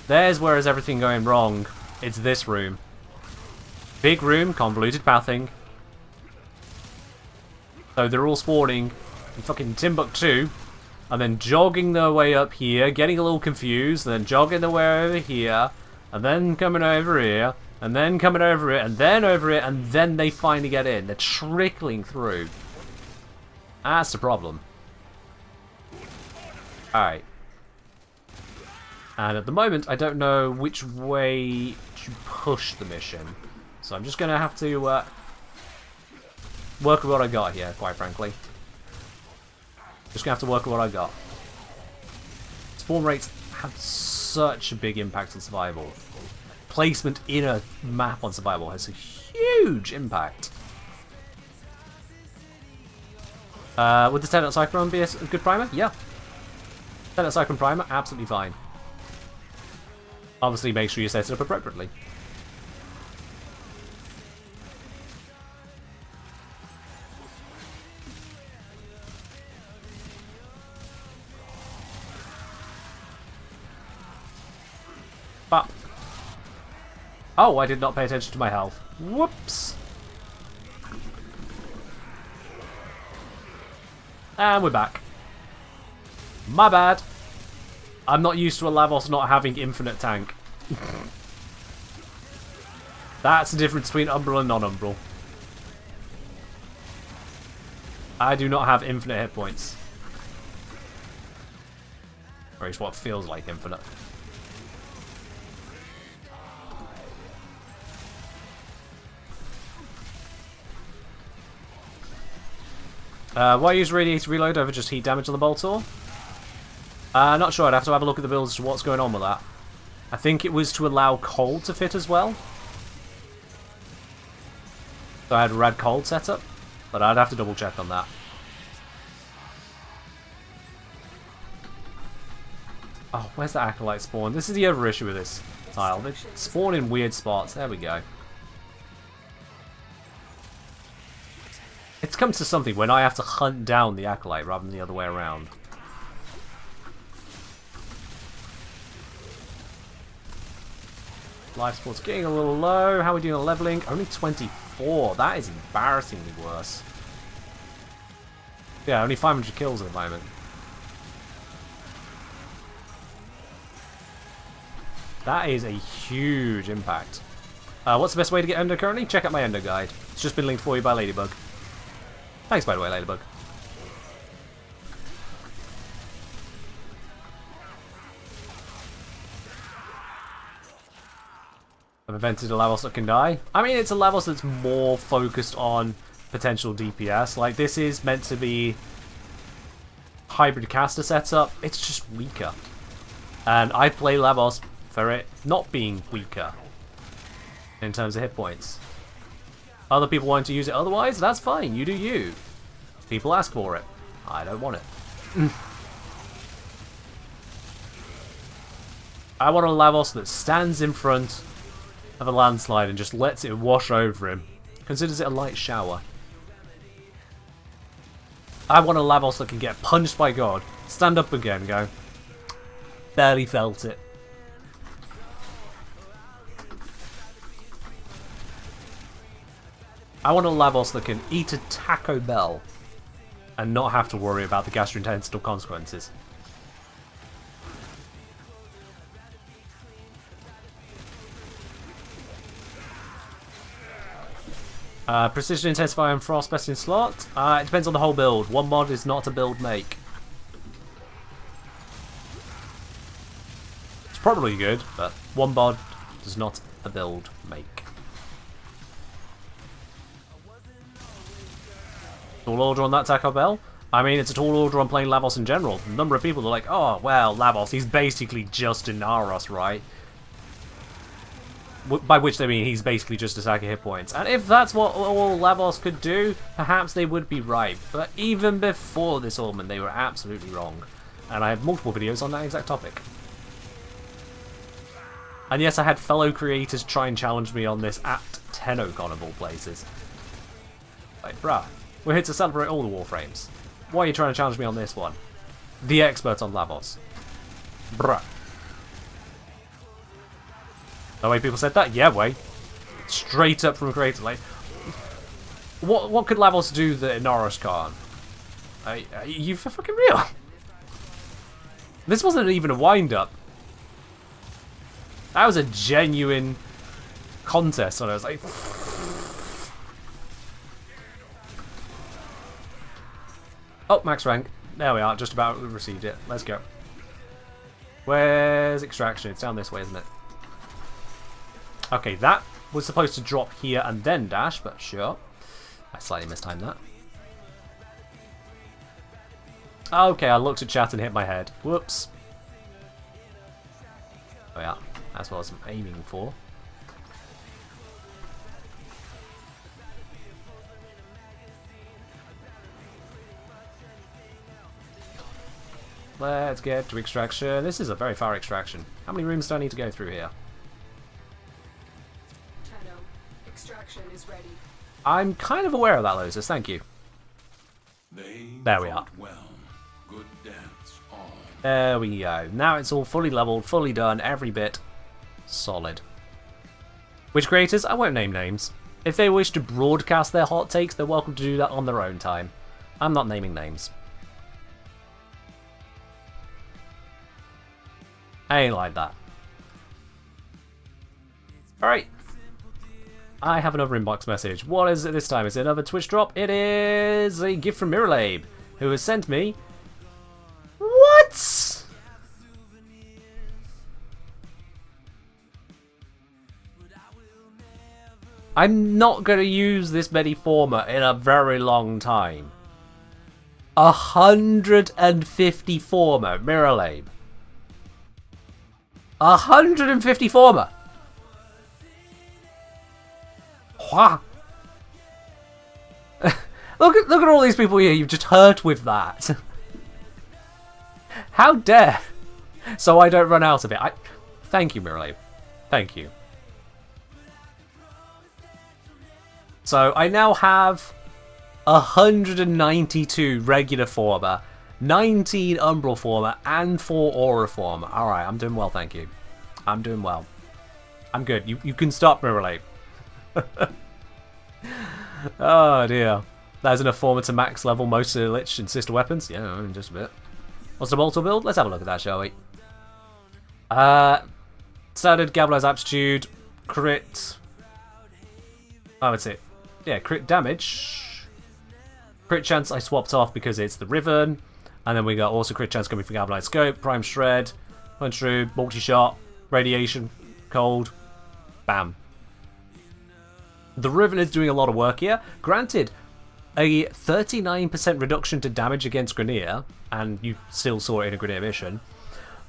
where is everything going wrong. It's this room. Big room, convoluted pathing. So they're all spawning in fucking Timbuktu, and then jogging their way up here, getting a little confused, and then jogging their way over here, and then coming over here, and then coming over it, and then over it, and then they finally get in. They're trickling through. That's the problem. Alright. And at the moment, I don't know which way to push the mission. So I'm just going to have to work with what I got here, quite frankly. Just going to have to work with what I got. Spawn rates have such a big impact on survival. Placement in a map on survival has a huge impact. Would the 10 Cyclone be a good primer? Yeah. 10 Cyclone primer, absolutely fine. Obviously, make sure you set it up appropriately. But oh, I did not pay attention to my health. Whoops. And we're back. My bad. I'm not used to a Lavos not having infinite tank. That's the difference between Umbral and non-Umbral. I do not have infinite hit points. Or at least what feels like infinite. Why use radiated reload over just heat damage on the Boltor? Not sure, I'd have to have a look at the build as to what's going on with that. I think it was to allow cold to fit as well. So I had rad cold set up, but I'd have to double check on that. Oh, where's the Acolyte spawn? This is the other issue with this tile. They spawn in weird spots. There we go. It's come to something when I have to hunt down the Acolyte rather than the other way around. Life support's getting a little low. How are we doing on leveling? Only 24. That is embarrassingly worse. Yeah, only 500 kills at the moment. That is a huge impact. What's the best way to get Ender currently? Check out my Ender guide. It's just been linked for you by Ladybug. Thanks, by the way, Ladybug. I've invented a Lavos that can die. I mean, it's a Lavos that's more focused on potential DPS. Like, this is meant to be hybrid caster setup. It's just weaker. And I play Lavos for it not being weaker in terms of hit points. Other people want to use it otherwise, that's fine. You do you. People ask for it. I don't want it. I want a Lavos that stands in front of a landslide and just lets it wash over him. Considers it a light shower. I want a Lavos that can get punched by God, stand up again, go, barely felt it. I want a Lavos that can eat a Taco Bell and not have to worry about the gastrointestinal consequences. Precision Intensifier and Frostbest in slot? It depends on the whole build. One mod is not a build make. It's probably good, but one mod does not a build make. Tall order on that Taco Bell? I mean, it's a tall order on playing Lavos in general. The number of people are like, oh, well, Lavos, he's basically just a Naros, right? By which they mean he's basically just a stack of hit points. And if that's what all Lavos could do, perhaps they would be right. But even before this Orman, they were absolutely wrong. And I have multiple videos on that exact topic. And yes, I had fellow creators try and challenge me on this at TennoCon of all places. Like, bruh, we're here to celebrate all the Warframes. Why are you trying to challenge me on this one? The expert on Lavos. Bruh. The way people said that? Yeah, way. Straight up from creator. Like, what could Lavos do that Inaros can't? Are you for fucking real? This wasn't even a wind-up. That was a genuine contest, and I was like... Oh, max rank. There we are, just about received it. Let's go. Where's extraction? It's down this way, isn't it? Okay, that was supposed to drop here and then dash, but sure. I slightly mistimed that. Okay, I looked at chat and hit my head. Whoops. Oh yeah, that's what I was aiming for. Let's get to extraction. This is a very far extraction. How many rooms do I need to go through here? Tenno, extraction is ready. I'm kind of aware of that, Lotus. Thank you. There we are. Well, good dance on. There we go. Now it's all fully leveled, fully done, every bit solid. Which creators? I won't name names. If they wish to broadcast their hot takes, they're welcome to do that on their own time. I'm not naming names. I ain't like that. Alright. I have another inbox message. What is it this time? Is it another Twitch drop? It is a gift from Miralabe, who has sent me... What? I'm not going to use this many former in a very long time. 150 former, Miralabe. 150 former. Wow. look at all these people here you've just hurt with that. How dare? So I don't run out of it. Thank you, Miralabe. Thank you. So I now have 192 regular former, 19 Umbral former, and 4 Aura former. Alright, I'm doing well, thank you. I'm doing well. I'm good. You can stop, Miralabe. Oh dear. There's enough former to max level most of the Lich and sister weapons. Yeah, in just a bit. What's the Bolter build? Let's have a look at that, shall we? Standard Gabbler's aptitude, crit. Oh, that's it. Yeah, crit damage. Crit chance I swapped off because it's the Riven. And then we got also crit chance coming from Galvanized Scope, Prime Shred, Punch Through, Multi-Shot, Radiation, Cold, bam. The Riven is doing a lot of work here. Granted, a 39% reduction to damage against Grineer, and you still saw it in a Grineer mission.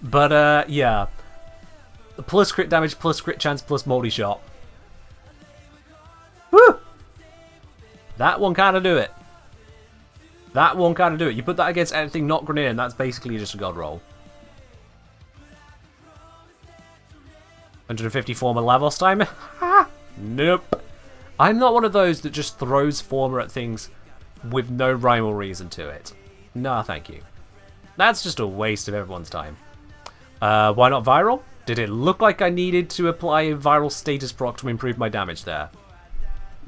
But, yeah. Plus crit damage, plus crit chance, plus multi-shot. Woo! That one kind of do it. That one kind of do it. You put that against anything not Grineer, and that's basically just a god roll. 150 former Lavos timer? Nope. I'm not one of those that just throws former at things with no rhyme or reason to it. Nah, thank you. That's just a waste of everyone's time. Why not viral? Did it look like I needed to apply a viral status proc to improve my damage there?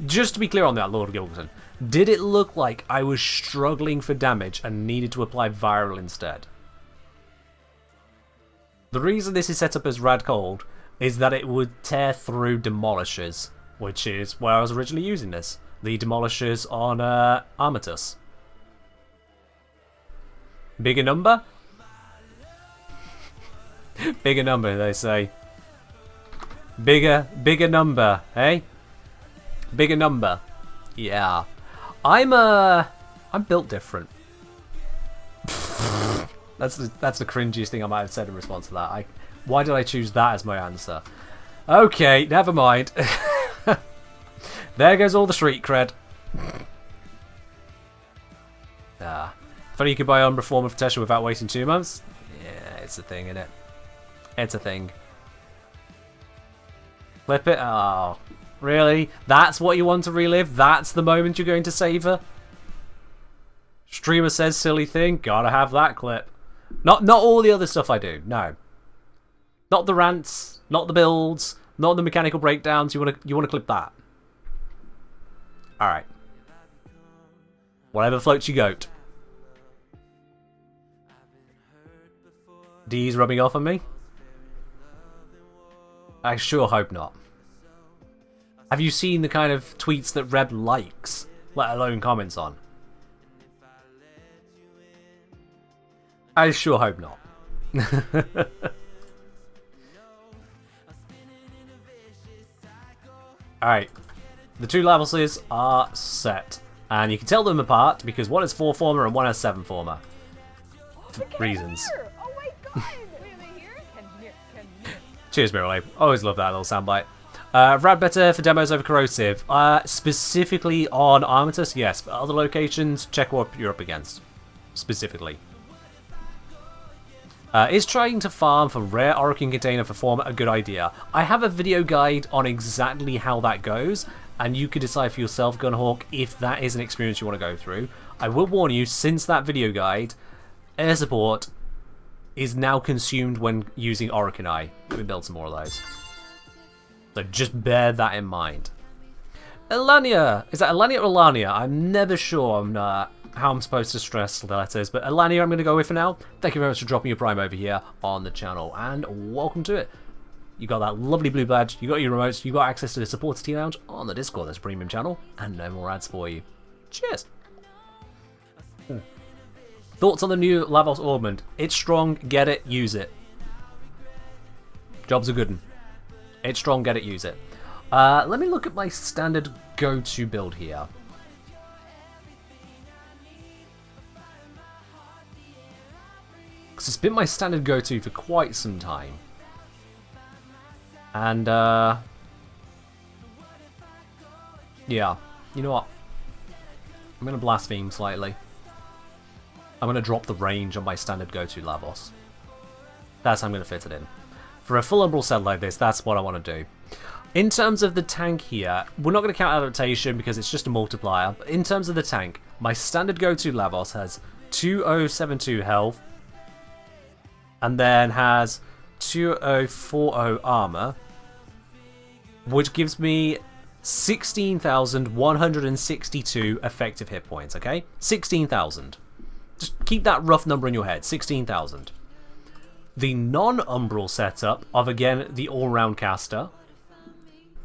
Just to be clear on that, Lord Gilgerton. Did it look like I was struggling for damage and needed to apply viral instead? The reason this is set up as Rad Cold is that it would tear through Demolishers, which is where I was originally using this. The Demolishers on Armatus. Bigger number? Bigger number, they say. Bigger number, eh? Bigger number. Yeah. I'm built different. That's the cringiest thing I might have said in response to that. Why did I choose that as my answer? Okay, never mind. There goes all the street cred. Funny you could buy Umbra Form of Tesha without waiting 2 months? Yeah, it's a thing, innit? It's a thing. Flip it? Oh, really? That's what you want to relive? That's the moment you're going to savour? Streamer says silly thing, gotta have that clip. Not all the other stuff I do. No. Not the rants, not the builds, not the mechanical breakdowns. You wanna clip that. Alright. Whatever floats your goat. D's rubbing off on me? I sure hope not. Have you seen the kind of tweets that Reb likes, let alone comments on? I sure hope not. Alright. The two levels are set. And you can tell them apart because one is 4 former and one has 7 former. For reasons. Oh my god! Wait, are they here? Can hear. Cheers, Mirror. Always love that little soundbite. Rad better for demos over corrosive. Specifically on Armatus, yes. For other locations, check what you're up against. Specifically. Is trying to farm for rare Orokin container for form a good idea? I have a video guide on exactly how that goes, and you can decide for yourself, Gunhawk, if that is an experience you want to go through. I will warn you, since that video guide, air support is now consumed when using Orokin. We build some more of those. So just bear that in mind. Elania! Is that Elania or Elania? I'm never sure on how I'm supposed to stress the letters, but Elania I'm going to go with for now. Thank you very much for dropping your prime over here on the channel, and welcome to it. You got that lovely blue badge, you got your remotes, you got access to the supporter team lounge on the Discord, that's premium channel, and no more ads for you. Cheers! Thoughts on the new Lavos Ornament? It's strong, get it, use it. Job's a good one. It's strong, get it, use it. Let me look at my standard go-to build here. Because it's been my standard go-to for quite some time. And, yeah. You know what? I'm going to blaspheme slightly. I'm going to drop the range on my standard go-to Lavos. That's how I'm going to fit it in. For a full Umbral set like this, that's what I want to do. In terms of the tank here, we're not going to count adaptation because it's just a multiplier. But in terms of the tank, my standard go-to Lavos has 2072 health. And then has 2040 armor. Which gives me 16,162 effective hit points, okay? 16,000. Just keep that rough number in your head, 16,000. The non-Umbral setup of, again, the all-round caster,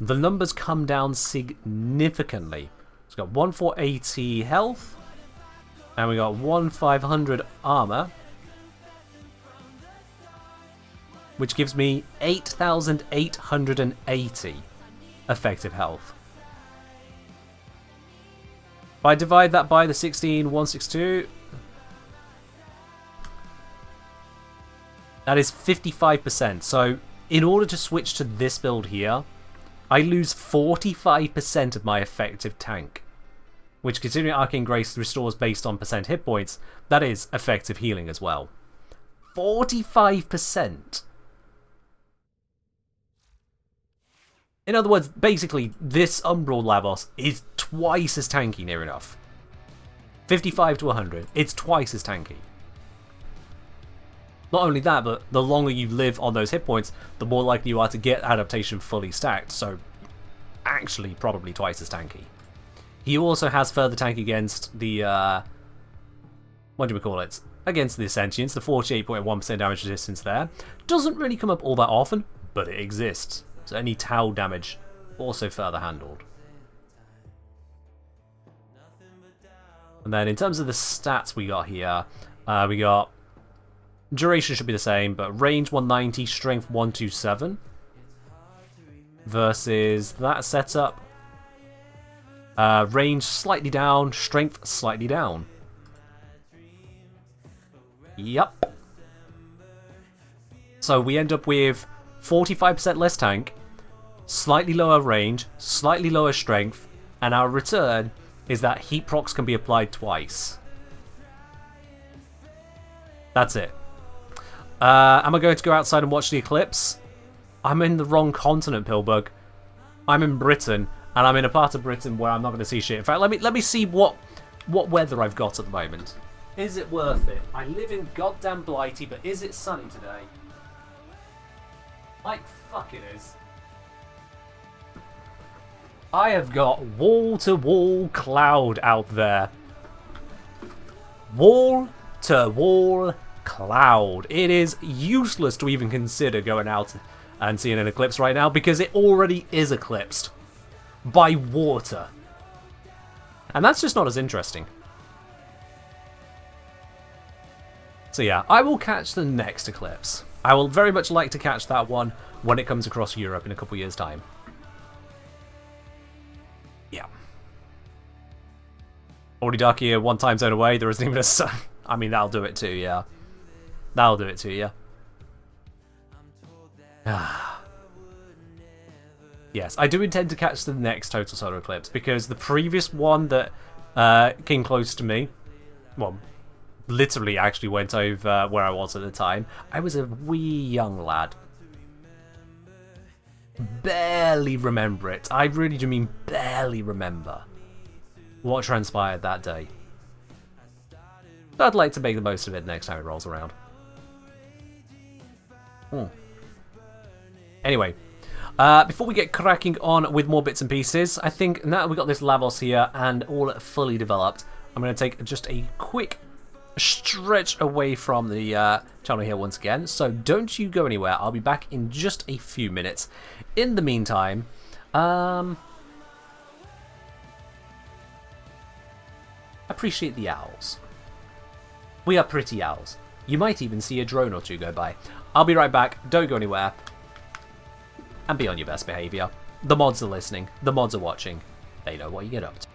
the numbers come down significantly. It's got 1480 health, and we got 1500 armor, which gives me 8,880 effective health. If I divide that by the 16,162, that is 55%. So in order to switch to this build here, I lose 45% of my effective tank. Which, considering Arcane Grace restores based on percent hit points, that is effective healing as well. 45%. In other words, basically, this Umbral Lavos is twice as tanky, near enough. 55 to 100. It's twice as tanky. Not only that, but the longer you live on those hit points, the more likely you are to get adaptation fully stacked, so actually probably twice as tanky. He also has further tank against the, what do we call it? Against the Sentients, the 48.1% damage resistance there. Doesn't really come up all that often, but it exists. So any Tau damage also further handled. And then in terms of the stats we got here, we got duration should be the same, but range 190, strength 127. Versus that setup. Range slightly down, strength slightly down. Yup. So we end up with 45% less tank, slightly lower range, slightly lower strength, and our return is that heat procs can be applied twice. That's it. Am I going to go outside and watch the eclipse? I'm in the wrong continent, Pillbug. I'm in Britain, and I'm in a part of Britain where I'm not going to see shit. In fact, let me see what weather I've got at the moment. Is it worth it? I live in goddamn Blighty, but is it sunny today? Like, fuck it is. I have got wall-to-wall cloud out there. Wall-to-wall cloud. It is useless to even consider going out and seeing an eclipse right now because it already is eclipsed by water. And that's just not as interesting. So yeah, I will catch the next eclipse. I will very much like to catch that one when it comes across Europe in a couple years' time. Yeah. Already dark here, 1 time zone away, there isn't even a sun. I mean, that'll do it too, yeah. That'll do it too, yeah. Yes, I do intend to catch the next total solar eclipse because the previous one that came close to me, well, literally actually went over where I was at the time. I was a wee young lad. Barely remember it. I really do mean barely remember what transpired that day. But I'd like to make the most of it next time it rolls around. Anyway, before we get cracking on with more bits and pieces, I think now that we've got this Lavos here and all fully developed, I'm going to take just a quick stretch away from the channel here once again. So don't you go anywhere. I'll be back in just a few minutes. In the meantime, appreciate the owls. We are pretty owls. You might even see a drone or two go by. I'll be right back. Don't go anywhere. And be on your best behaviour. The mods are listening. The mods are watching. They know what you get up to.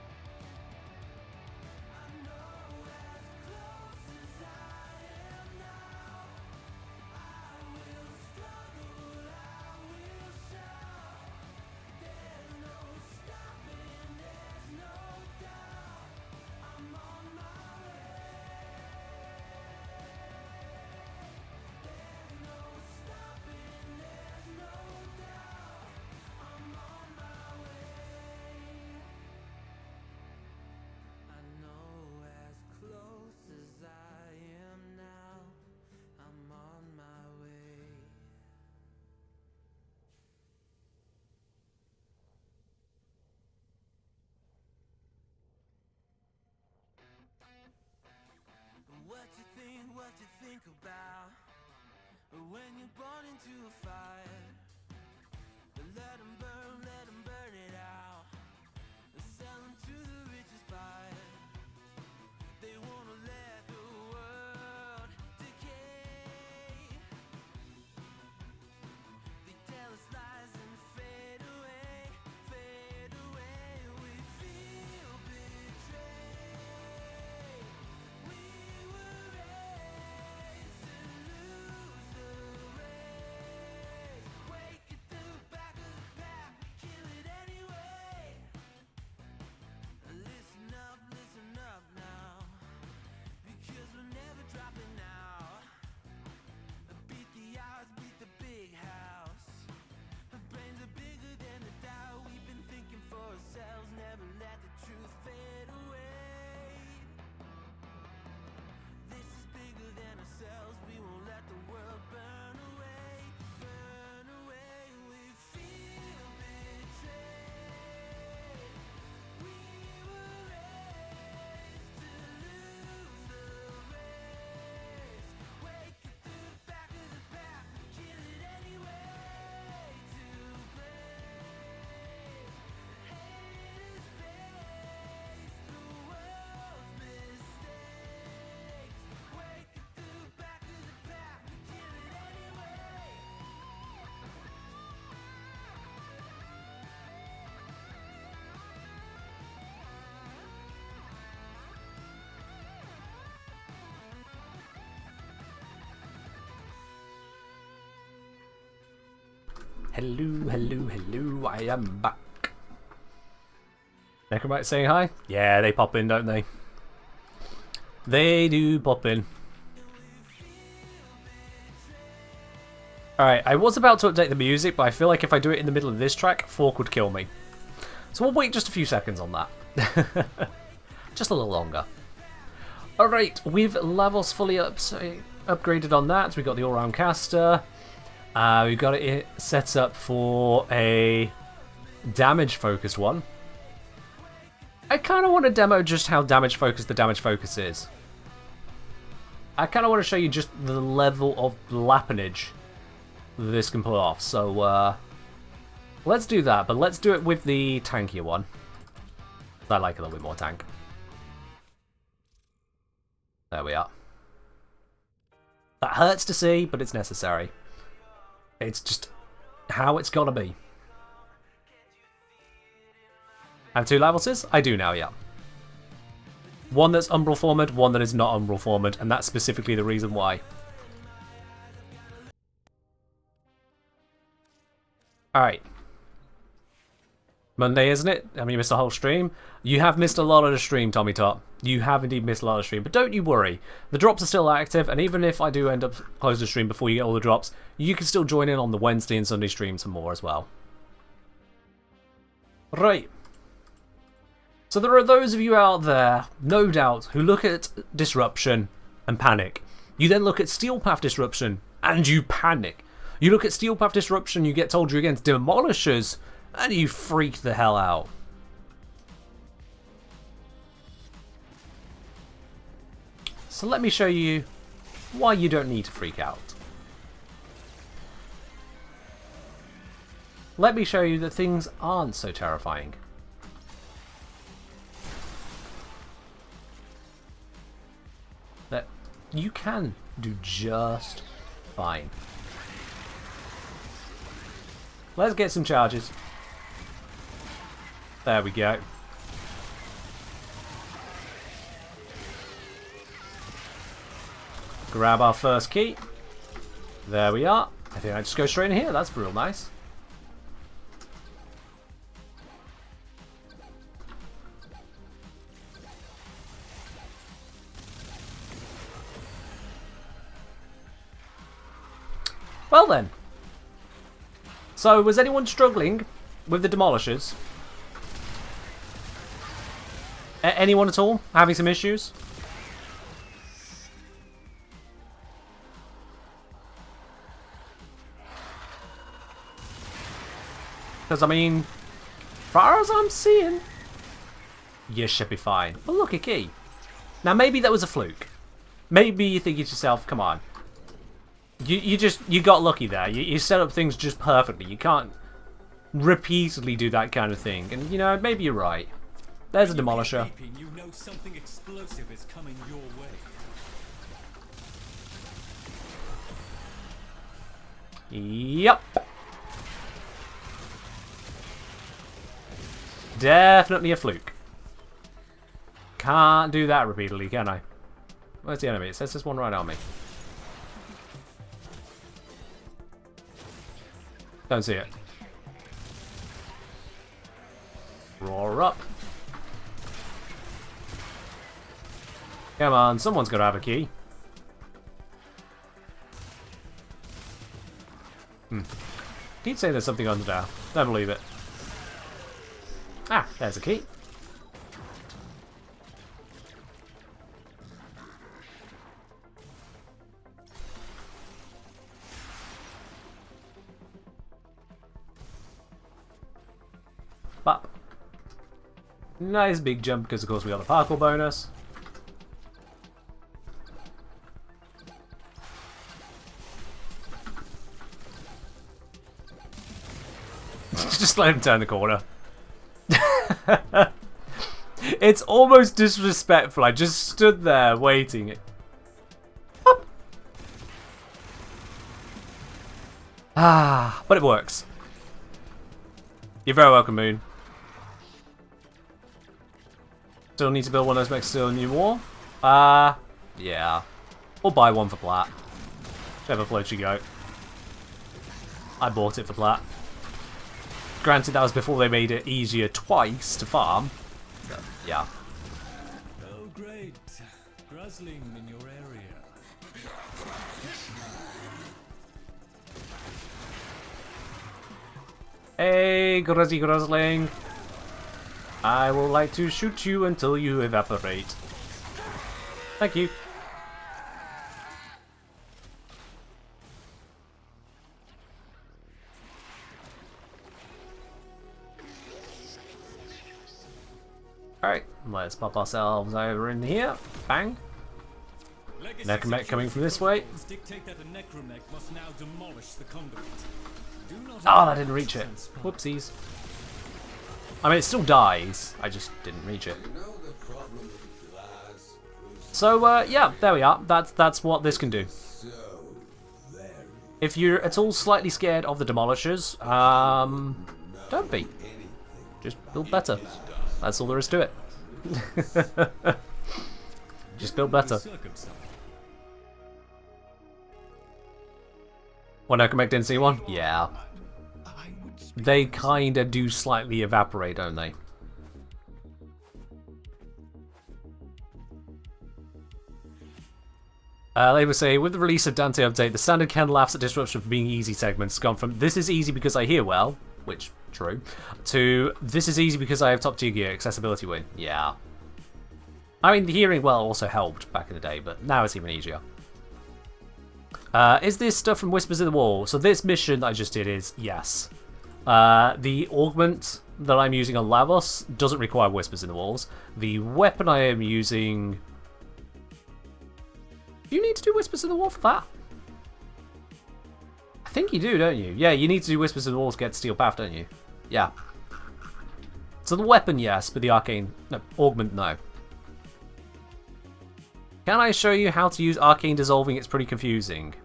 What you think about when you're born into a fire. Let them burn it out. Sell them to the richest buyer. They wanna let the world decay. They tell us lies and fade away, fade away. We feel betrayed. We were raised to lose the race. Wake at the back of the pack, kill it anyway. Listen up now, because we're never dropping out. Beat the odds, beat the big house. Our brains are bigger than the doubt. We've been thinking for ourselves, never let the truth fade away. This is bigger than ourselves, we won't let the world burn away. Burn away, we feel betrayed. We were raised to lose the race. Wake at the back of the pack, kill it anyway. To blame, haters face the world's mistakes. Wake at the back of the pack, kill it anyway. Hello, I am back. Necromite saying hi? Yeah, they pop in, don't they? They do pop in. Alright, I was about to update the music, but I feel like if I do it in the middle of this track, Fork would kill me. So we'll wait just a few seconds on that. Just a little longer. Alright, we've levels fully upgraded on that. We've got the all-round caster. We've got it set up for a damage-focused one. I kind of want to demo just how damage-focused the damage focus is. I kind of want to show you just the level of lappinage this can pull off. So, let's do that, but let's do it with the tankier one. I like a little bit more tank. There we are. That hurts to see, but it's necessary. It's just how it's gotta be. Have 2 levels? I do now, yeah. One that's Umbral Formed, one that is not Umbral Formed, and that's specifically the reason why. Alright. Monday, isn't it? I mean, you missed a whole stream. You have missed a lot of the stream, Tommy Top. You have indeed missed a lot of the stream. But don't you worry. The drops are still active, and even if I do end up closing the stream before you get all the drops, you can still join in on the Wednesday and Sunday streams for more as well. Right. So there are those of you out there, no doubt, who look at Disruption and panic. You then look at Steel Path Disruption, and you panic. You look at Steel Path Disruption, you get told you're against Demolishers, and you freak the hell out. So let me show you why you don't need to freak out. Let me show you that things aren't so terrifying. That you can do just fine. Let's get some charges. There we go. Grab our first key. There we are. I think I just go straight in here. That's real nice. Well then. So, was anyone struggling with the Demolishers? Anyone at all having some issues? Because, I mean, as far as I'm seeing, you should be fine. But look, a key. Now, maybe that was a fluke. Maybe you think to yourself, come on. You got lucky there. You set up things just perfectly. You can't repeatedly do that kind of thing. And, you know, maybe you're right. There's a Demolisher. You know something explosive is coming your way. Yep. Definitely a fluke. Can't do that repeatedly, can I? Where's the enemy? It says there's one right on me. Don't see it. Roar up. Come on, someone's got to have a key. Keep saying there's something under there. Don't believe it. Ah, there's a key. Bop. Nice big jump because of course we got the parkour bonus. Just let him turn the corner. It's almost disrespectful. I just stood there waiting. Up. Ah, but it works. You're very welcome, Moon. Still need to build one of those mechs still in New War? Yeah. Or buy one for Plat. Whichever floats you go. I bought it for Plat. Granted, that was before they made it easier twice to farm. But, yeah. Oh, great. Gruzzling in your area. Hey, Gruzzy Gruzzling. I will like to shoot you until you evaporate. Thank you. Alright, let's pop ourselves over in here. Bang. Necromech coming from this way. Dictate that the necromech must now demolish the conduit. Do not Oh, I didn't reach it. Whoopsies. I mean, it still dies. I just didn't reach it. So, yeah, there we are. That's what this can do. If you're at all slightly scared of the demolishers, don't be. Just build better. That's all there is to it. Just build better. What, Necromech didn't see one? Yeah. They kinda do slightly evaporate, don't they? They would say, with the release of Dante Update, the standard can laughs at disruption for being easy segments gone from this is easy because I hear well, which, true, to this is easy because I have top tier gear, accessibility win. Yeah. I mean, the hearing well also helped back in the day, but now it's even easier. Is this stuff from Whispers in the Wall? So this mission that I just did is, yes. The augment that I'm using on Lavos doesn't require Whispers in the Walls. The weapon I am using... Do you need to do Whispers in the Wall for that? I think you do, don't you? Yeah, you need to do Whispers in the Wall to get Steel Path, don't you? Yeah. So the weapon, yes, but the arcane... No, augment, no. Can I show you how to use Arcane Dissolving? It's pretty confusing.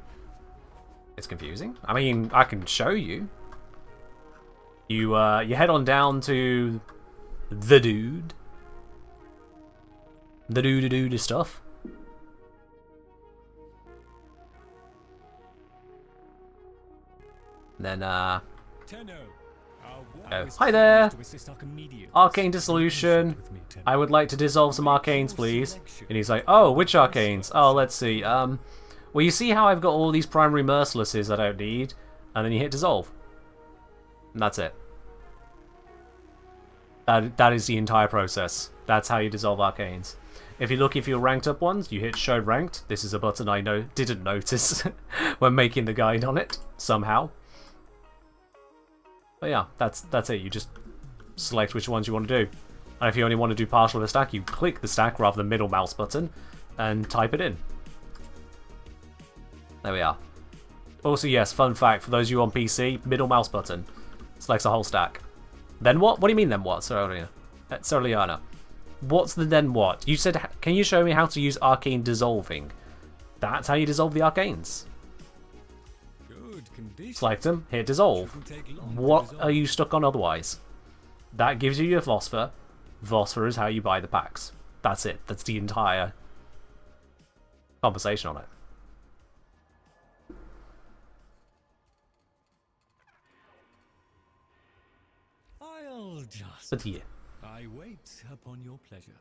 It's confusing? I mean, I can show you. You head on down to the dude. The dude stuff. Then, oh, hi there! Arcane Dissolution. I would like to dissolve some arcanes, please. And he's like, oh, which arcanes? Oh, let's see. Well, you see how I've got all these primary mercilesses I don't need? And then you hit dissolve. And that's it. That is the entire process. That's how you dissolve arcanes. If you're looking for your ranked up ones, you hit show ranked. This is a button I didn't notice when making the guide on it, somehow. But yeah, that's it. You just select which ones you want to do. And if you only want to do partial of a stack, you click the stack rather than middle mouse button and type it in. There we are. Also, yes, fun fact, for those of you on PC, middle mouse button selects a whole stack. Then what? What do you mean then what, Cerliana? What's the then what? You said, can you show me how to use Arcane Dissolving? That's how you dissolve the arcanes. Select them, hit dissolve. What are you stuck on otherwise? That gives you your Phosphor. Phosphor is how you buy the packs. That's it. That's the entire conversation on it. I'll just... But yeah. I wait upon your pleasure.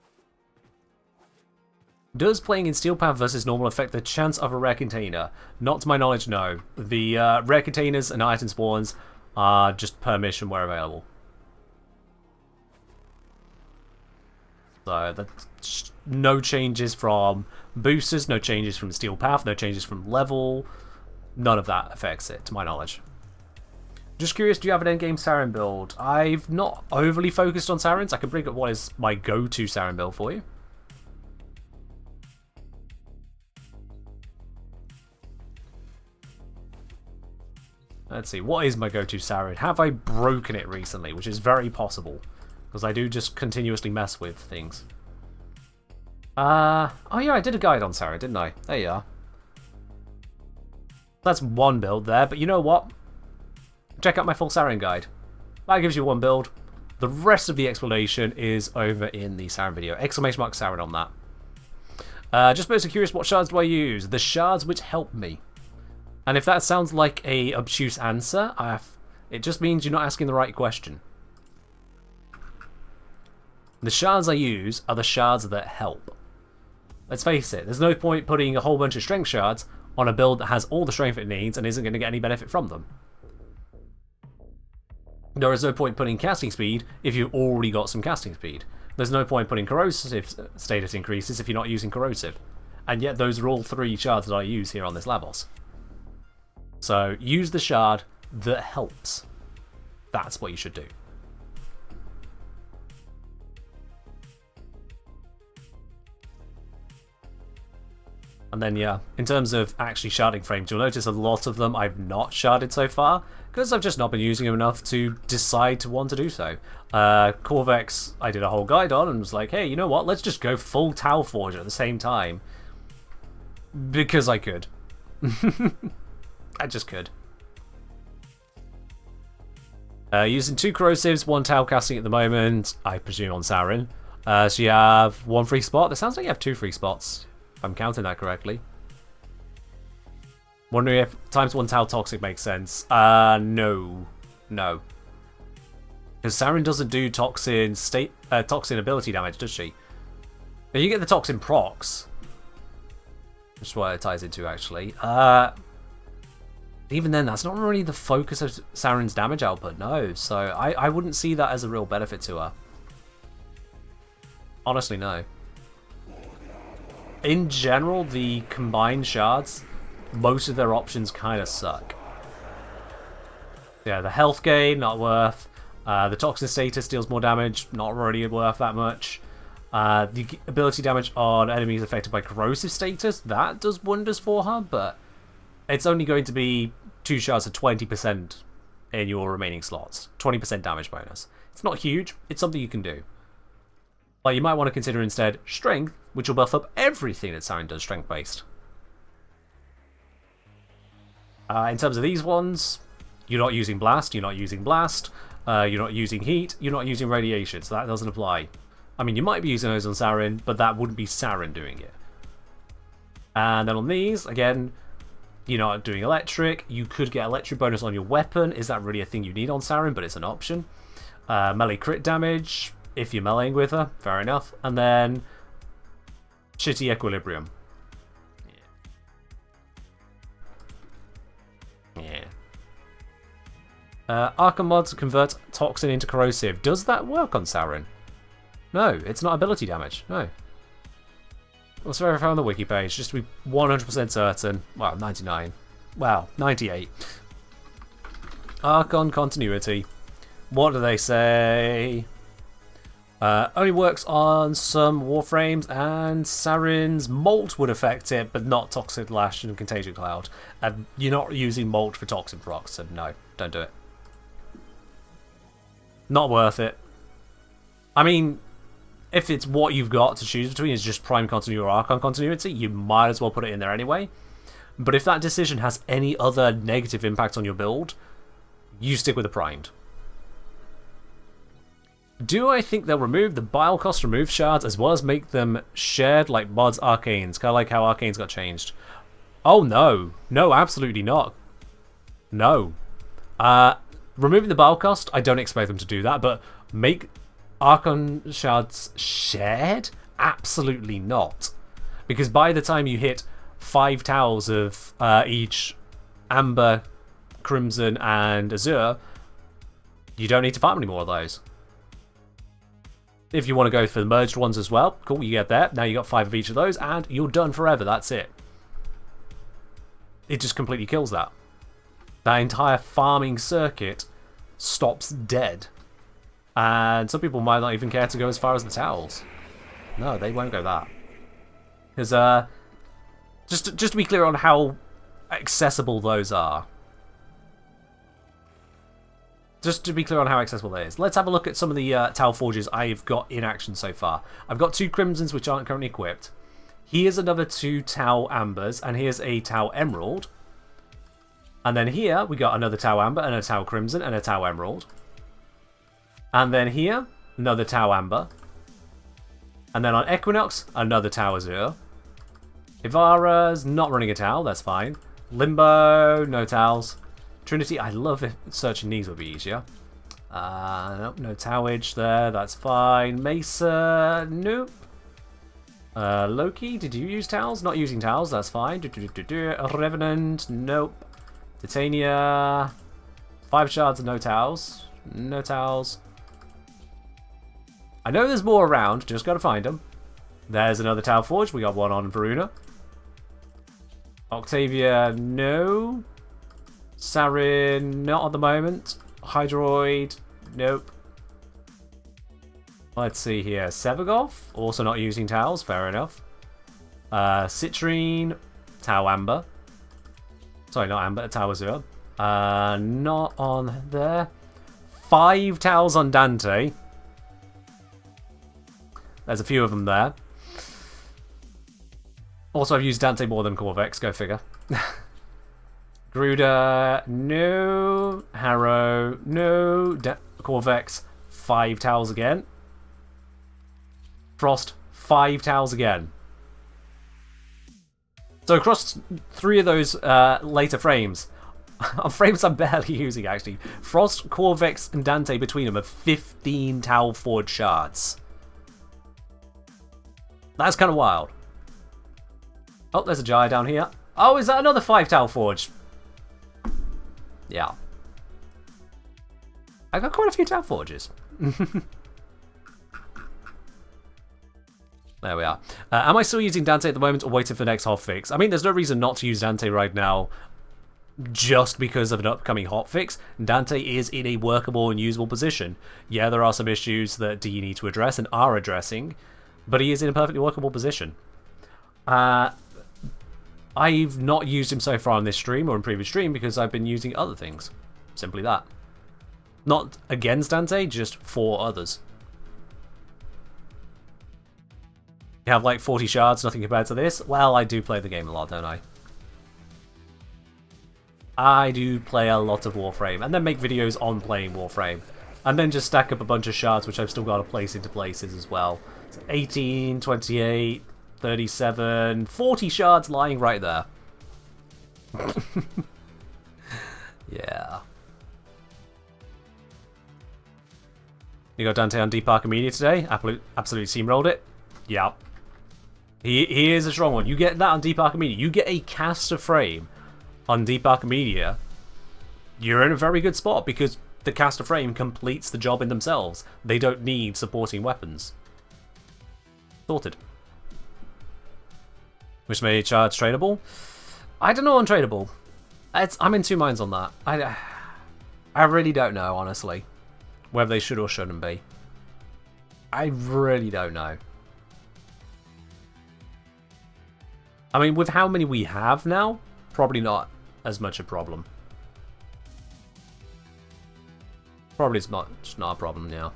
Does playing in Steel Path versus normal affect the chance of a rare container? Not to my knowledge, no. The rare containers and item spawns are just per mission where available. So that's no changes from boosters, no changes from Steel Path, no changes from level. None of that affects it, to my knowledge. Just curious, do you have an endgame Saren build? I've not overly focused on Sarens. I can bring up what is my go-to Saren build for you. Let's see, what is my go-to Saren? Have I broken it recently? Which is very possible, because I do just continuously mess with things. Oh yeah, I did a guide on Saren, didn't I? There you are. That's one build there, but you know what? Check out my full Saren guide. That gives you one build. The rest of the explanation is over in the Saren video. Exclamation mark Saren on that. Just mostly curious, what shards do I use? The shards which help me. And if that sounds like a obtuse answer, it just means you're not asking the right question. The shards I use are the shards that help. Let's face it, there's no point putting a whole bunch of strength shards on a build that has all the strength it needs and isn't going to get any benefit from them. There is no point putting casting speed if you've already got some casting speed. There's no point putting corrosive status increases if you're not using corrosive. And yet those are all 3 shards that I use here on this Lavos. So use the shard that helps. That's what you should do. And then, yeah, in terms of actually sharding frames, you'll notice a lot of them I've not sharded so far, because I've just not been using them enough to decide to want to do so. Corvex, I did a whole guide on, and was like, hey, you know what, let's just go full Tau Forge at the same time. Because I could. I just could. Using 2 corrosives, 1 Tau casting at the moment, I presume on Sarin. So you have 1 free spot. It sounds like you have 2 free spots, if I'm counting that correctly. Wondering if times 1 Tau Toxic makes sense. No. No. Because Sarin doesn't do toxin ability damage, does she? Now you get the toxin procs. Which is what it ties into, actually. Even then, that's not really the focus of Sarin's damage output, no. So I wouldn't see that as a real benefit to her. Honestly, no. In general, the combined shards, most of their options kind of suck. Yeah, the health gain, not worth. The toxin status deals more damage, not really worth that much. The ability damage on enemies affected by corrosive status, that does wonders for her, but it's only going to be 2 shards of 20% in your remaining slots. 20% damage bonus. It's not huge, it's something you can do. But you might want to consider instead strength, which will buff up everything that Sarin does strength-based. In terms of these ones, you're not using blast, you're not using blast, you're not using heat, you're not using radiation, so that doesn't apply. I mean, you might be using those on Sarin, but that wouldn't be Sarin doing it. And then on these, again, you're not doing electric. You could get electric bonus on your weapon. Is that really a thing you need on Sarin? But it's an option. Melee crit damage, if you're meleeing with her, fair enough. And then shitty equilibrium. Yeah. Archon mods convert toxin into corrosive. Does that work on Sarin? No, it's not ability damage. No. Let's verify on the wiki page, just to be 100% certain. Well, 99. Well, 98. Archon continuity. What do they say? Only works on some Warframes, and Sarin's Molt would affect it, but not Toxic Lash and Contagion Cloud. And you're not using Molt for Toxin procs, so no, don't do it. Not worth it. I mean, if it's what you've got to choose between is just Prime Continuity or Archon Continuity, you might as well put it in there anyway. But if that decision has any other negative impact on your build, you stick with the Primed. Do I think they'll remove the Bile Cost remove shards as well as make them shared like mods Arcanes? Kind of like how Arcanes got changed. Oh no. No, absolutely not. No. Removing the Bile Cost, I don't expect them to do that, but make Archon shards shared? Absolutely not. Because by the time you hit 5 towels of each Amber, Crimson, and Azure, you don't need to farm any more of those. If you want to go for the merged ones as well, cool, you get there. Now you got 5 of each of those, and you're done forever. That's it. It just completely kills that. That entire farming circuit stops dead. And some people might not even care to go as far as the towels. No, they won't go that. Because, just to be clear on how accessible those are. Just to be clear on how accessible that is. Let's have a look at some of the Tau Forges I've got in action so far. I've got 2 Crimsons which aren't currently equipped. Here's another 2 Tau Ambers, and here's a Tau Emerald. And then here, we got another Tau Amber, and a Tau Crimson, and a Tau Emerald. And then here, another Tau Amber. And then on Equinox, another Tau Azure. Ivara's not running a Tau, that's fine. Limbo, no Towels. Trinity, I love it. Searching these would be easier. Nope, no Towage there, that's fine. Mesa, nope. Loki, did you use Towels? Not using Towels, that's fine. Revenant, nope. Titania, 5 shards and no Towels. No Towels. I know there's more around, just gotta find them. There's another Tau Forge, we got one on Varuna. Octavia, no. Sarin, not at the moment. Hydroid, nope. Let's see here. Sevagov, also not using towels, fair enough. Citrine, Tau Amber. Sorry, not Amber, Tau Azure. Not on there. 5 towels on Dante. There's a few of them there. Also, I've used Dante more than Corvex, go figure. Gruda, no. Harrow, no. Corvex, 5 towels again. Frost, 5 towels again. So across 3 of those later frames, on frames I'm barely using actually, Frost, Corvex, and Dante between them have 15 Tau Forge shards. That's kind of wild. Oh, there's a Jai down here. Oh, is that another 5 Tau Forge? Yeah. I got quite a few Tau Forges. There we are. Am I still using Dante at the moment or waiting for the next hotfix? I mean, there's no reason not to use Dante right now just because of an upcoming hotfix. Dante is in a workable and usable position. Yeah, there are some issues that you need to address and are addressing, but he is in a perfectly workable position. I've not used him so far on this stream or in previous stream because I've been using other things. Simply that. Not against Dante, just for others. You have like 40 shards, nothing compared to this. Well, I do play the game a lot, don't I? I do play a lot of Warframe, and then make videos on playing Warframe. And then just stack up a bunch of shards, which I've still got to place into places as well. So 18, 28, 37, 40 shards lying right there. Yeah. You got Dante on Deep Archimedea today? Absolutely steamrolled it. Yeah. He is a strong one. You get that on Deep Archimedea. You get a caster frame on Deep Archimedea. You're in a very good spot because the caster frame completes the job in themselves. They don't need supporting weapons. Sorted. Which made charge tradable? I don't know on tradable. I'm in 2 minds on that. I really don't know, honestly. Whether they should or shouldn't be. I really don't know. I mean, with how many we have now, probably not as much a problem. Probably it's not a problem now.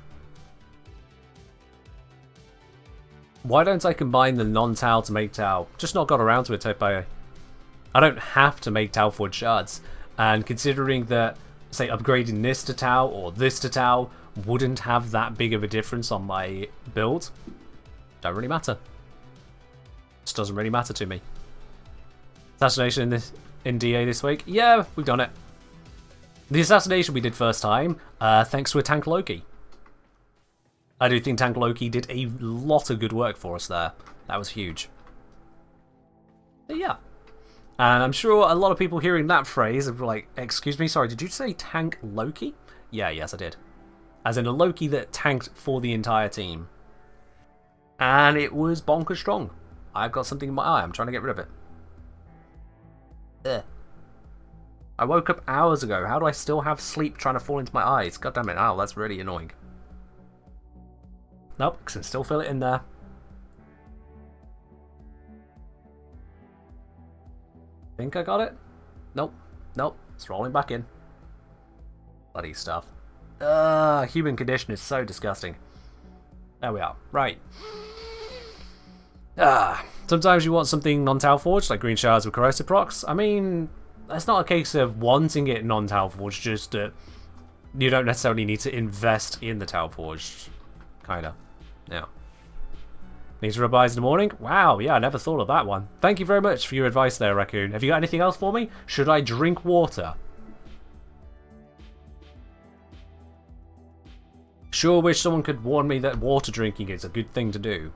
Why don't I combine the non-Tau to make Tau? Just not got around to it, Tepe. I don't have to make Tau Forge shards. And considering that, say, upgrading this to Tau or this to Tau wouldn't have that big of a difference on my build, don't really matter. Just doesn't really matter to me. Assassination in DA this week? Yeah, we've done it. The assassination we did first time, thanks to a Tank Loki. I do think Tank Loki did a lot of good work for us there. That was huge. But yeah. And I'm sure a lot of people hearing that phrase are like, excuse me, sorry, did you say Tank Loki? Yeah, yes I did. As in a Loki that tanked for the entire team. And it was bonkers strong. I've got something in my eye, I'm trying to get rid of it. Ugh. I woke up hours ago, how do I still have sleep trying to fall into my eyes? God damn it, ow, that's really annoying. Nope, I can still feel it in there. Think I got it? Nope. Nope. It's rolling back in. Bloody stuff. Human condition is so disgusting. There we are. Right. Sometimes you want something non-Tau Forged, like green shards with corrosive procs. I mean, that's not a case of wanting it non-Tau Forged, just that you don't necessarily need to invest in the Tau Forged. Kinda. Yeah. Need to revise in the morning? Wow, yeah, I never thought of that one. Thank you very much for your advice there, Raccoon. Have you got anything else for me? Should I drink water? Sure wish someone could warn me that water drinking is a good thing to do.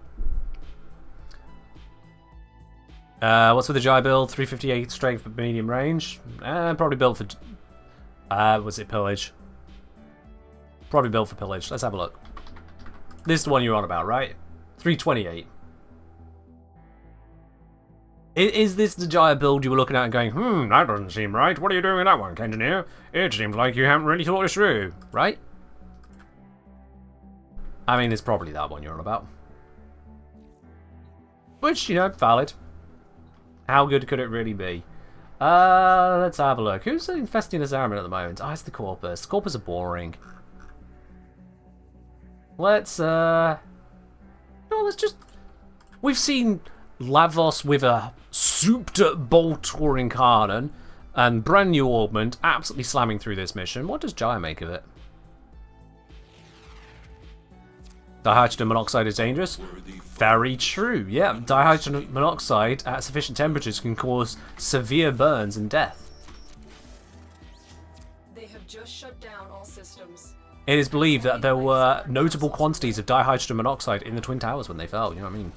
What's with the Jai build? 358 strength for medium range? Probably built for... was it pillage? Probably built for pillage. Let's have a look. This is the one you're on about, right? 328. Is this the Jaya build you were looking at and going, that doesn't seem right. What are you doing with that one, Engineer? It seems like you haven't really thought this through, right? I mean, it's probably that one you're on about. Which, you know, valid. How good could it really be? Let's have a look. Who's infesting this armament at the moment? Oh, it's the Corpus. The Corpus are boring. Let's, no, let's just... We've seen Lavos with a souped bolt-touring cannon and brand new augment absolutely slamming through this mission. What does Jaya make of it? Dihydrogen monoxide is dangerous. Very true. Yeah, dihydrogen monoxide at sufficient temperatures can cause severe burns and death. They have just shut down all systems. It is believed that there were notable quantities of dihydrogen monoxide in the Twin Towers when they fell. You know what I mean?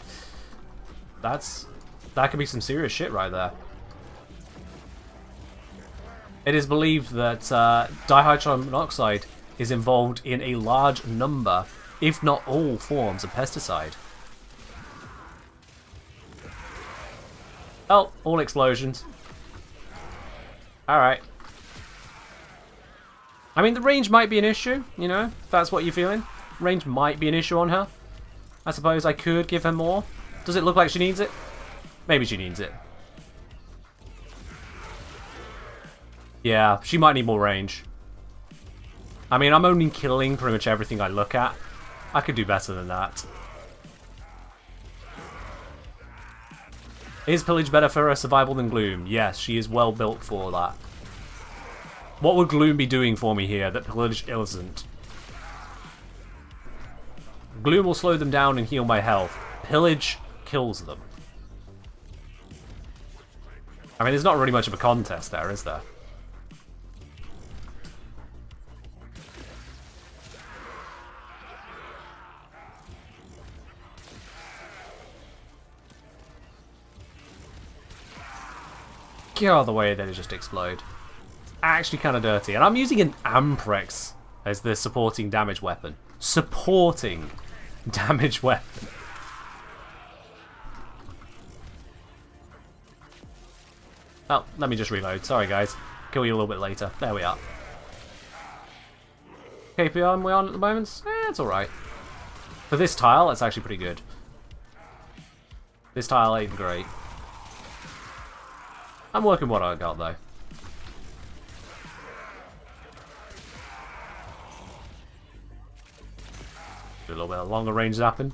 That could be some serious shit right there. It is believed that dihydrogen monoxide is involved in a large number, if not all, forms of pesticide. Oh, all explosions. Alright. I mean, the range might be an issue, you know, if that's what you're feeling. Range might be an issue on her. I suppose I could give her more. Does it look like she needs it? Maybe she needs it. Yeah, she might need more range. I mean, I'm only killing pretty much everything I look at. I could do better than that. Is Pillage better for her survival than Gloom? Yes, she is well built for that. What would Gloom be doing for me here that Pillage isn't? Gloom will slow them down and heal my health. Pillage kills them. I mean, there's not really much of a contest there, is there? God, the way they just explode. It's actually kind of dirty. And I'm using an Amprex as the supporting damage weapon. Supporting damage weapon. Oh, let me just reload. Sorry, guys. Kill you a little bit later. There we are. KPI we on at the moment? It's alright. For this tile, it's actually pretty good. This tile ain't great. I'm working what I got, though. Do a little bit of longer range zapping.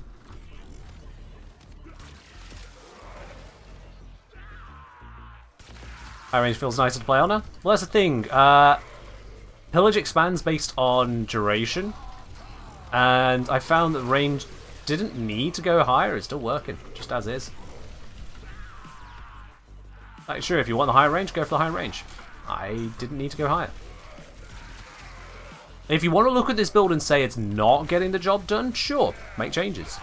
High range feels nicer to play on her. Well, that's the thing. Pillage expands based on duration. And I found that range didn't need to go higher. It's still working, just as is. Like, sure, if you want the higher range, go for the higher range. I didn't need to go higher. If you want to look at this build and say it's not getting the job done, sure, make changes.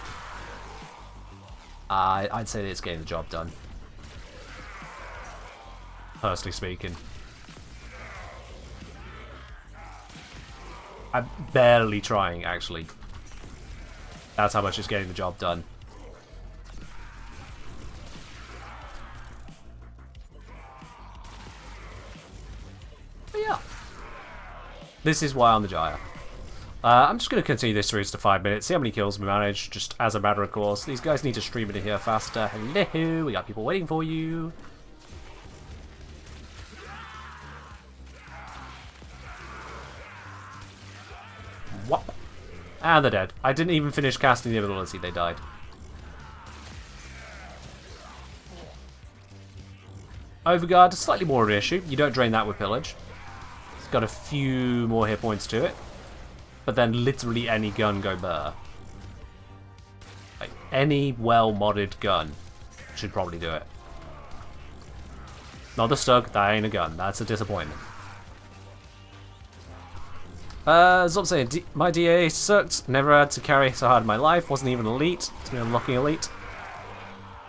I'd say that it's getting the job done. Personally speaking. I'm barely trying, actually. That's how much it's getting the job done. But yeah. This is why I'm the Jaya. I'm just going to continue this series to 5 minutes, see how many kills we manage, just as a matter of course. These guys need to stream it here faster. Hello, we got people waiting for you. Whop. And they're dead. I didn't even finish casting the ability, they died. Overguard, slightly more of an issue. You don't drain that with Pillage. It's got a few more hit points to it. But then literally any gun go burr. Like, any well-modded gun should probably do it. Not the Stug, that ain't a gun. That's a disappointment. Zop saying, my DA sucked. Never had to carry so hard in my life. Wasn't even elite. It's been unlocking elite.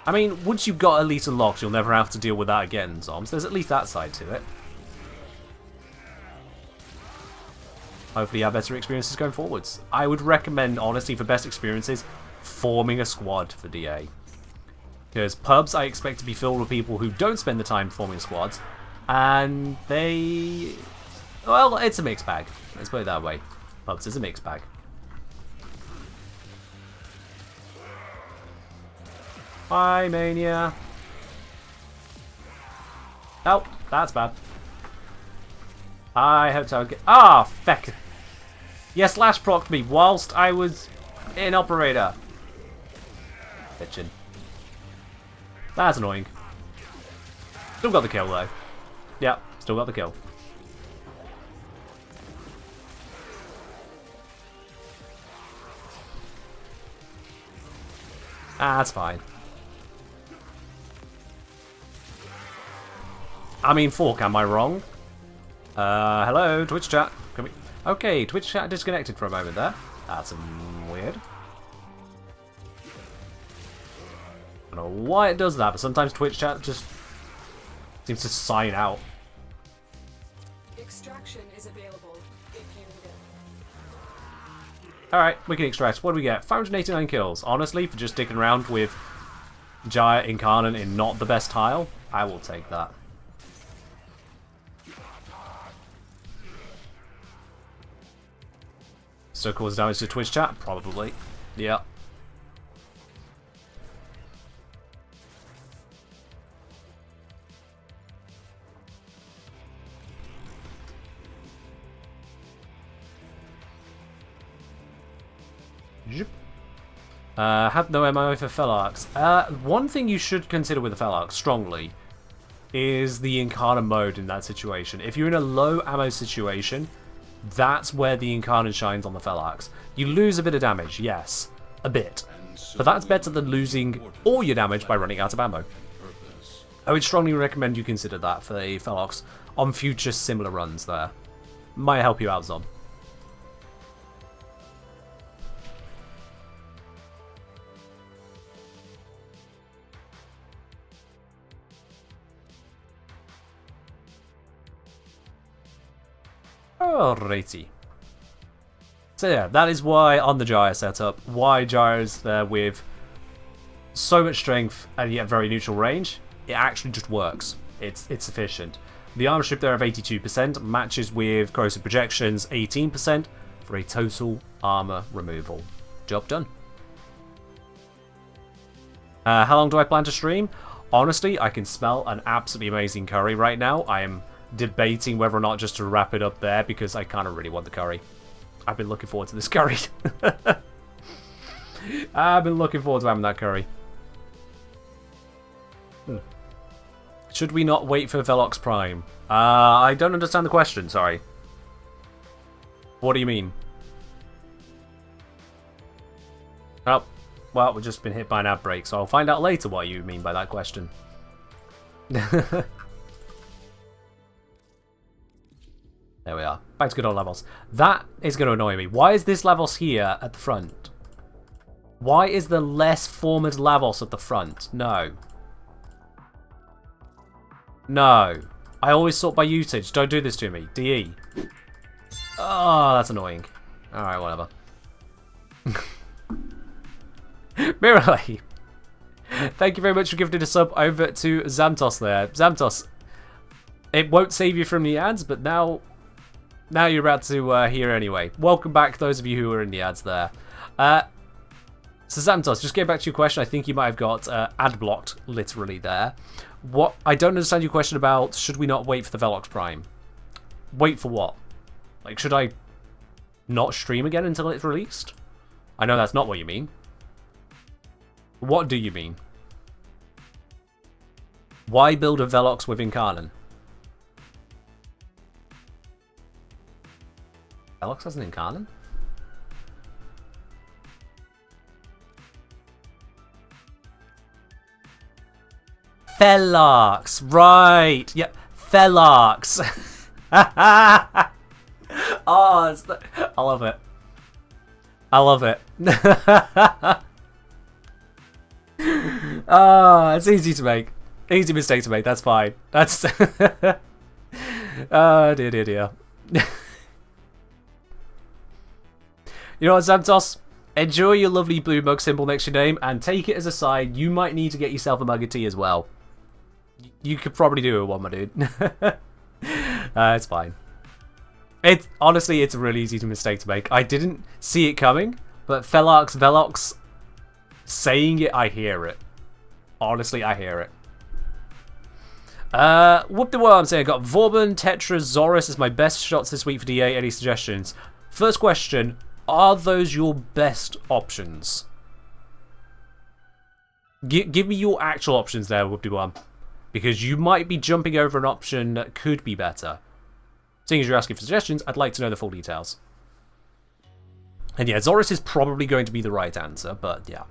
I mean, once you've got elite unlocked, you'll never have to deal with that again, Zoms. There's at least that side to it. Hopefully you have better experiences going forwards. I would recommend, honestly, for best experiences, forming a squad for DA. Because pubs I expect to be filled with people who don't spend the time forming squads, and they... Well, it's a mixed bag. Let's put it that way. Pubs is a mixed bag. Hi, Mania. Oh, that's bad. I hope so. Ah, feck. Yes, Slash procced me whilst I was in Operator. Bitchin'. That's annoying. Still got the kill, though. Yep, still got the kill. Ah, that's fine. I mean, Fork, am I wrong? Hello, Twitch chat. Can we... Okay, Twitch chat disconnected for a moment there. That's weird. I don't know why it does that, but sometimes Twitch chat just seems to sign out. Extraction is available if you need it. Alright, we can extract. What do we get? 589 kills. Honestly, for just sticking around with Jaya Incarnate in not the best tile, I will take that. So cause damage to Twitch chat? Probably. Yeah. Had no MO for Felarx. One thing you should consider with the Felarx, strongly, is the Incarnate mode in that situation. If you're in a low ammo situation, that's where the Incarnate shines on the Felarx. You lose a bit of damage, yes. A bit. But that's better than losing all your damage by running out of ammo. I would strongly recommend you consider that for the Felarx on future similar runs there. Might help you out, Zom. Alrighty. So yeah, that is why on the Jaya setup, why Jaya's there with so much strength and yet very neutral range, it actually just works. It's efficient. The armor strip there of 82% matches with corrosive projections 18% for a total armor removal. Job done. How long do I plan to stream? Honestly, I can smell an absolutely amazing curry right now. I am debating whether or not just to wrap it up there because I kind of really want the curry. I've been looking forward to this curry. I've been looking forward to having that curry. Should we not wait for Velox Prime? I don't understand the question, sorry. What do you mean? Oh, well, we've just been hit by an ad break, so I'll find out later what you mean by that question. There we are. Back to good old levels. That is going to annoy me. Why is this levels here at the front? Why is there less formed levels at the front? No. No. I always sort by usage. Don't do this to me. DE. Oh, that's annoying. Alright, whatever. Mirrorly. Thank you very much for giving it a sub over to Zamtos there. Zamtos, it won't save you from the ads, but now you're about to hear anyway. Welcome back, those of you who are in the ads there. So Zamtos, just getting back to your question, I think you might have got ad blocked literally there. What I don't understand your question about should we not wait for the Velox Prime? Wait for what? Like, should I not stream again until it's released? I know that's not what you mean. What do you mean? Why build a Velox with Incarnate? Velox has an Incarnate? Felarx, right? Yep, Felarx. Oh, I love it. I love it. Oh, it's easy to make. Easy mistake to make. That's fine. That's. Oh dear. You know what, Zamtos? Enjoy your lovely blue mug symbol next to your name, and take it as a sign you might need to get yourself a mug of tea as well. You could probably do it with one, my dude. It's fine. Honestly, it's a really easy mistake to make. I didn't see it coming, but Velox saying it, I hear it. Honestly, I hear it. Whoop the worm saying I got Vauban, Tetra, Zorus as my best shots this week for DA. Any suggestions? First question, are those your best options? Give me your actual options there, Whoop the worm. Because you might be jumping over an option that could be better. Seeing as you're asking for suggestions, I'd like to know the full details. And yeah, Zorus is probably going to be the right answer, but yeah.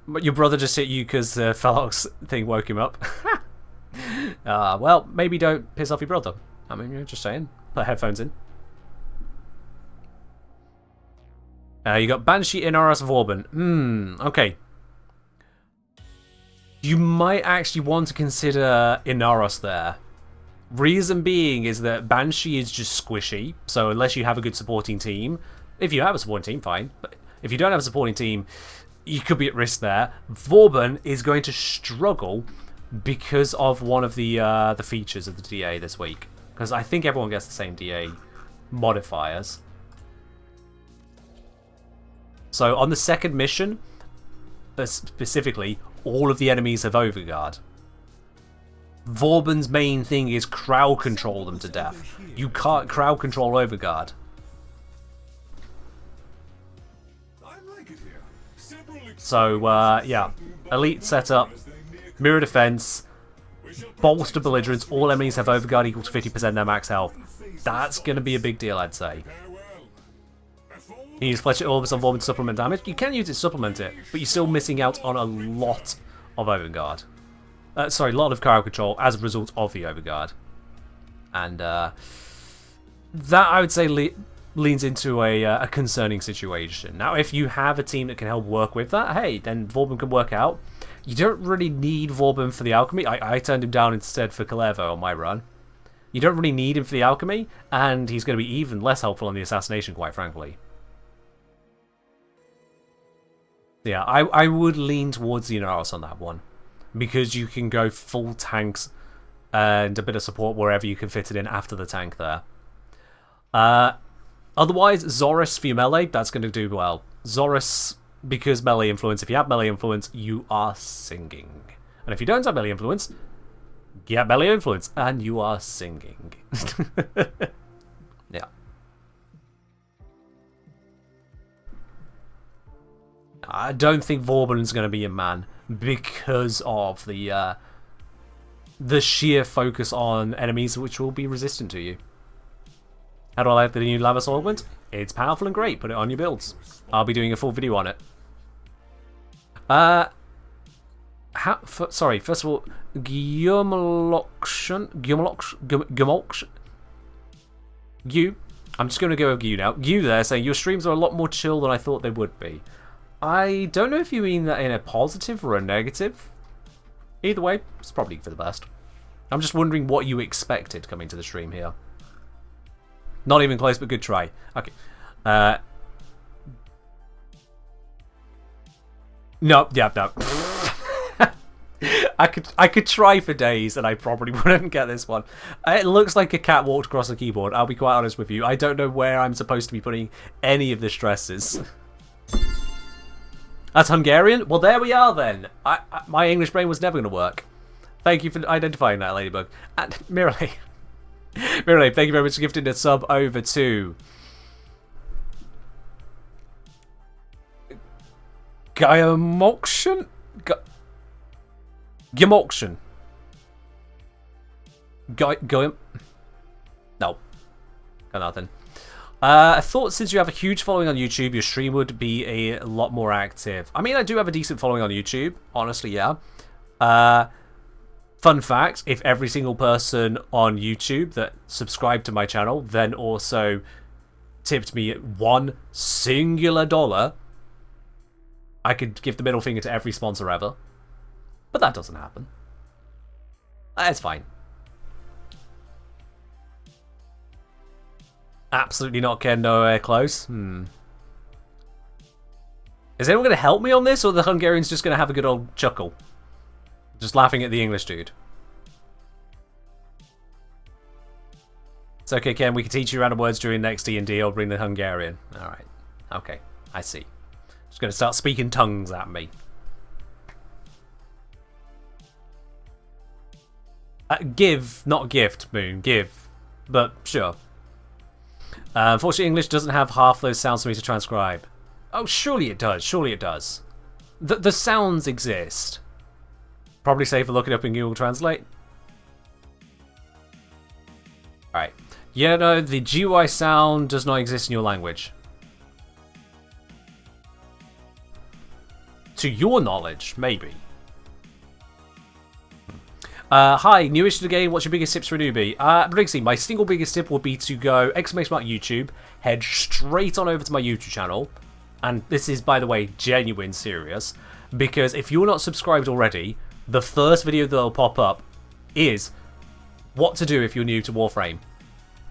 Your brother just hit you because the Felox thing woke him up. Well, maybe don't piss off your brother. I mean, you're just saying. Put headphones in. You got Banshee, Inaros, Vauban. Okay. You might actually want to consider Inaros there. Reason being is that Banshee is just squishy, so unless you have a good supporting team, if you have a supporting team, fine, but if you don't have a supporting team, you could be at risk there. Vauban is going to struggle because of one of the features of the DA this week, because I think everyone gets the same DA modifiers. So on the second mission, specifically, all of the enemies have Overguard. Vauban's main thing is crowd control them to death. You can't crowd control Overguard. So, yeah. Elite setup, mirror defense, bolster belligerence, all enemies have Overguard equal to 50% their max health. That's going to be a big deal, I'd say. You use Fletcher Orbis on Vauban to supplement damage. You can use it to supplement it, but you're still missing out on a lot of Overguard. Sorry, a lot of crowd control as a result of the Overguard. And that, I would say, leans into a concerning situation. Now, if you have a team that can help work with that, hey, then Vauban can work out. You don't really need Vauban for the Alchemy. I turned him down instead for Kalevo on my run. You don't really need him for the Alchemy, and he's going to be even less helpful on the Assassination, quite frankly. Yeah, I would lean towards the Inaros on that one, because you can go full tanks and a bit of support wherever you can fit it in after the tank there. Otherwise, Zorus for your melee, that's going to do well. Zorus, because melee influence, if you have melee influence, you are singing. And if you don't have melee influence, get melee influence, and you are singing. Yeah. I don't think Vauban's going to be a man because of the sheer focus on enemies which will be resistant to you. How do I like the new Lavas augment? It's powerful and great. Put it on your builds. I'll be doing a full video on it. Sorry, first of all, Guillaume, I'm just going to go with you now. You there saying your streams are a lot more chill than I thought they would be. I don't know if you mean that in a positive or a negative. Either way, it's probably for the best. I'm just wondering what you expected coming to the stream here. Not even close, but good try. Okay. No, yeah, no. I could try for days and I probably wouldn't get this one. It looks like a cat walked across the keyboard, I'll be quite honest with you. I don't know where I'm supposed to be putting any of the stresses. That's Hungarian? Well, there we are then. My English brain was never going to work. Thank you for identifying that, Ladybug. And Mirrorley. Mirrorley, thank you very much for gifting a sub over to Guyamoction? Guyamoction. No. Got nothing. I thought since you have a huge following on YouTube, your stream would be a lot more active. I mean, I do have a decent following on YouTube. Honestly, yeah. Fun fact, if every single person on YouTube that subscribed to my channel then also tipped me $1 singular, I could give the middle finger to every sponsor ever. But that doesn't happen. It's fine. Absolutely not, Ken. Nowhere close. Is anyone going to help me on this, or the Hungarian's just going to have a good old chuckle? Just laughing at the English dude. It's okay, Ken, we can teach you random words during next D&D, I'll bring the Hungarian. Alright. Okay, I see. Just going to start speaking tongues at me. Give, not gift, Moon. Give. But, sure. Unfortunately, English doesn't have half those sounds for me to transcribe. Oh, surely it does. Surely it does. The sounds exist. Probably safer looking up in Google Translate. Alright. Yeah, no, the GUI sound does not exist in your language. To your knowledge, maybe. Hi, newish to the game, what's your biggest tips for a newbie? Briggsy, my single biggest tip would be to go !YouTube, head straight on over to my YouTube channel, and this is, by the way, genuine serious, because if you're not subscribed already, the first video that'll pop up is what to do if you're new to Warframe.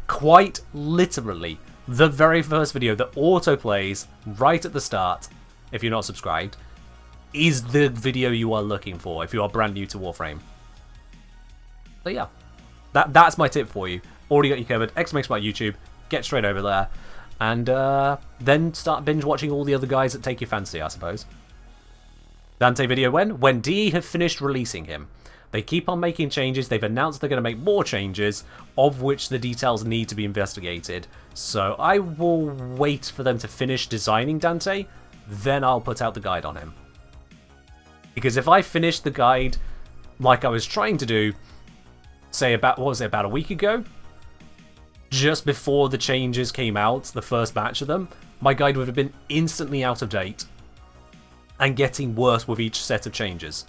Quite literally, the very first video that autoplays right at the start, if you're not subscribed, is the video you are looking for if you are brand new to Warframe. So yeah, that's my tip for you. Already got you covered. !YouTube, get straight over there, and then start binge watching all the other guys that take your fancy, I suppose. Dante video when? When DE have finished releasing him. They keep on making changes. They've announced they're going to make more changes, of which the details need to be investigated. So I will wait for them to finish designing Dante, then I'll put out the guide on him. Because if I finish the guide like I was trying to do, say about, what was it, about a week ago? Just before the changes came out, the first batch of them, my guide would have been instantly out of date and getting worse with each set of changes.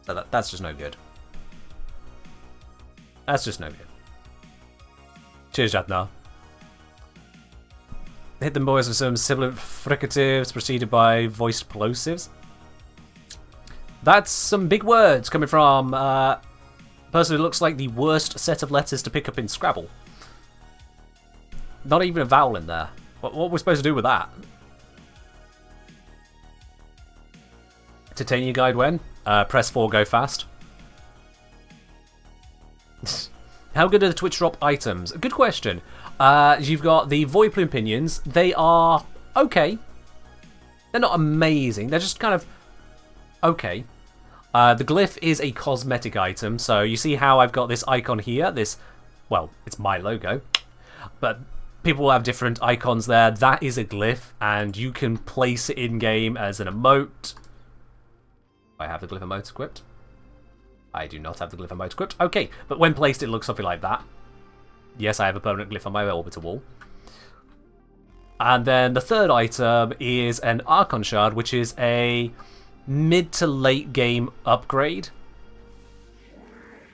So that's just no good. That's just no good. Cheers, Jatna. Hit them boys with some sibilant fricatives preceded by voiced plosives. That's some big words coming from a person who looks like the worst set of letters to pick up in Scrabble. Not even a vowel in there. What are we supposed to do with that? Titania guide when? Press 4, go fast. How good are the Twitch drop items? Good question. You've got the Void Plume Pinions. They are okay. They're not amazing. They're just kind of okay. The glyph is a cosmetic item. So you see how I've got this icon here? This, well, it's my logo. But people will have different icons there. That is a glyph, and you can place it in-game as an emote. I have the glyph emote equipped. I do not have the glyph emote equipped. Okay, but when placed it looks something like that. Yes, I have a permanent glyph on my orbital wall. And then the third item is an Archon Shard, which is a mid to late game upgrade.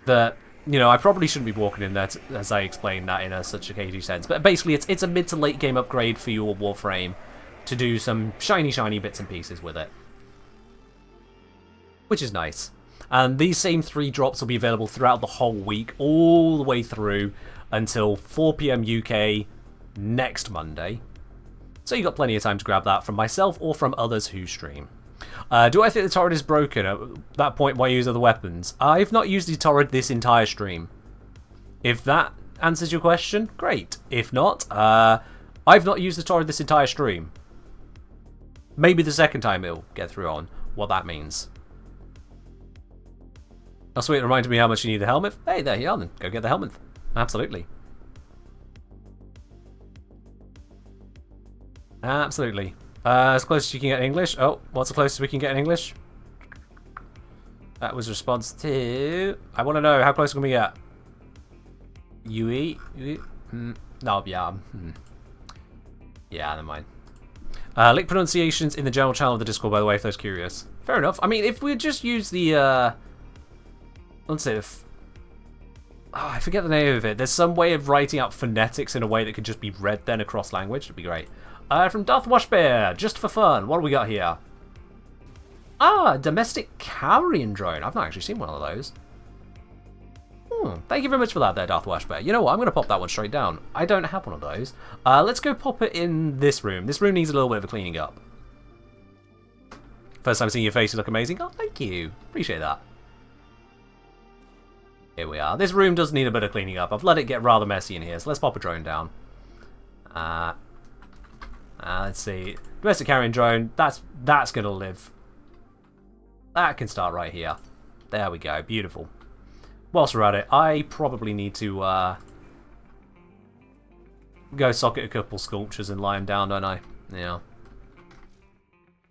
That, you know, I probably shouldn't be walking in there as I explain that in such a cagey sense. But basically, it's a mid to late game upgrade for your Warframe to do some shiny bits and pieces with it. Which is nice. And these same 3 drops will be available throughout the whole week, all the way through until 4 PM UK next Monday. So you got plenty of time to grab that from myself or from others who stream. Do I think the turret is broken? At that point, why use other weapons? I've not used the turret this entire stream. If that answers your question, great. If not, I've not used the turret this entire stream. Maybe the second time it'll get through on what that means. Oh, sweet, it reminded me how much you need the helmet. Hey, there you are then. Go get the helmet. Absolutely. Absolutely. As close as you can get in English. Oh, what's the closest we can get in English? That was response to... I want to know, how close can we get? UE? No, yeah. Yeah, never mind. Link pronunciations in the general channel of the Discord, by the way, if those curious. Fair enough. I mean, if we just use the... let's see if... Oh, I forget the name of it. There's some way of writing out phonetics in a way that could just be read then across language. It'd be great. From Darth Washbear, just for fun, what do we got here? Ah, domestic carrion drone. I've not actually seen one of those. Thank you very much for that there, Darth Washbear. You know what, I'm going to pop that one straight down. I don't have one of those. Let's go pop it in this room. This room needs a little bit of a cleaning up. First time seeing your face, you look amazing. Oh, thank you. Appreciate that. Here we are. This room does need a bit of cleaning up. I've let it get rather messy in here, so let's pop a drone down. Let's see. Domestic carrying drone. That's gonna live. That can start right here. There we go. Beautiful. Whilst we're at it, I probably need to go socket a couple sculptures and lie them down, don't I? Yeah.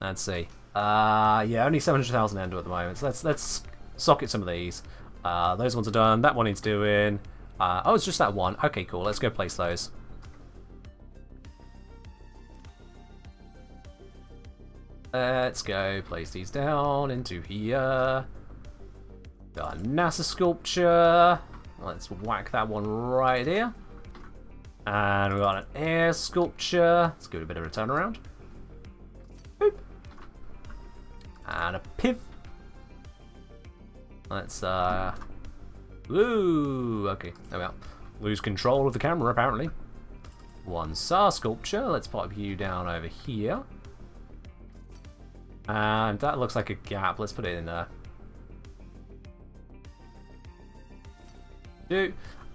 Let's see. Yeah, only 700,000 endo at the moment. So let's socket some of these. Those ones are done. That one needs doing. Oh, it's just that one. Okay, cool. Let's go place those. Let's go place these down into here. Got a NASA sculpture. Let's whack that one right here. And we've got an air sculpture. Let's give it a bit of a turnaround. Boop. And a piv. Let's, ooh, okay, there we are. Lose control of the camera, apparently. One SAR sculpture. Let's pop you down over here. And that looks like a gap. Let's put it in there.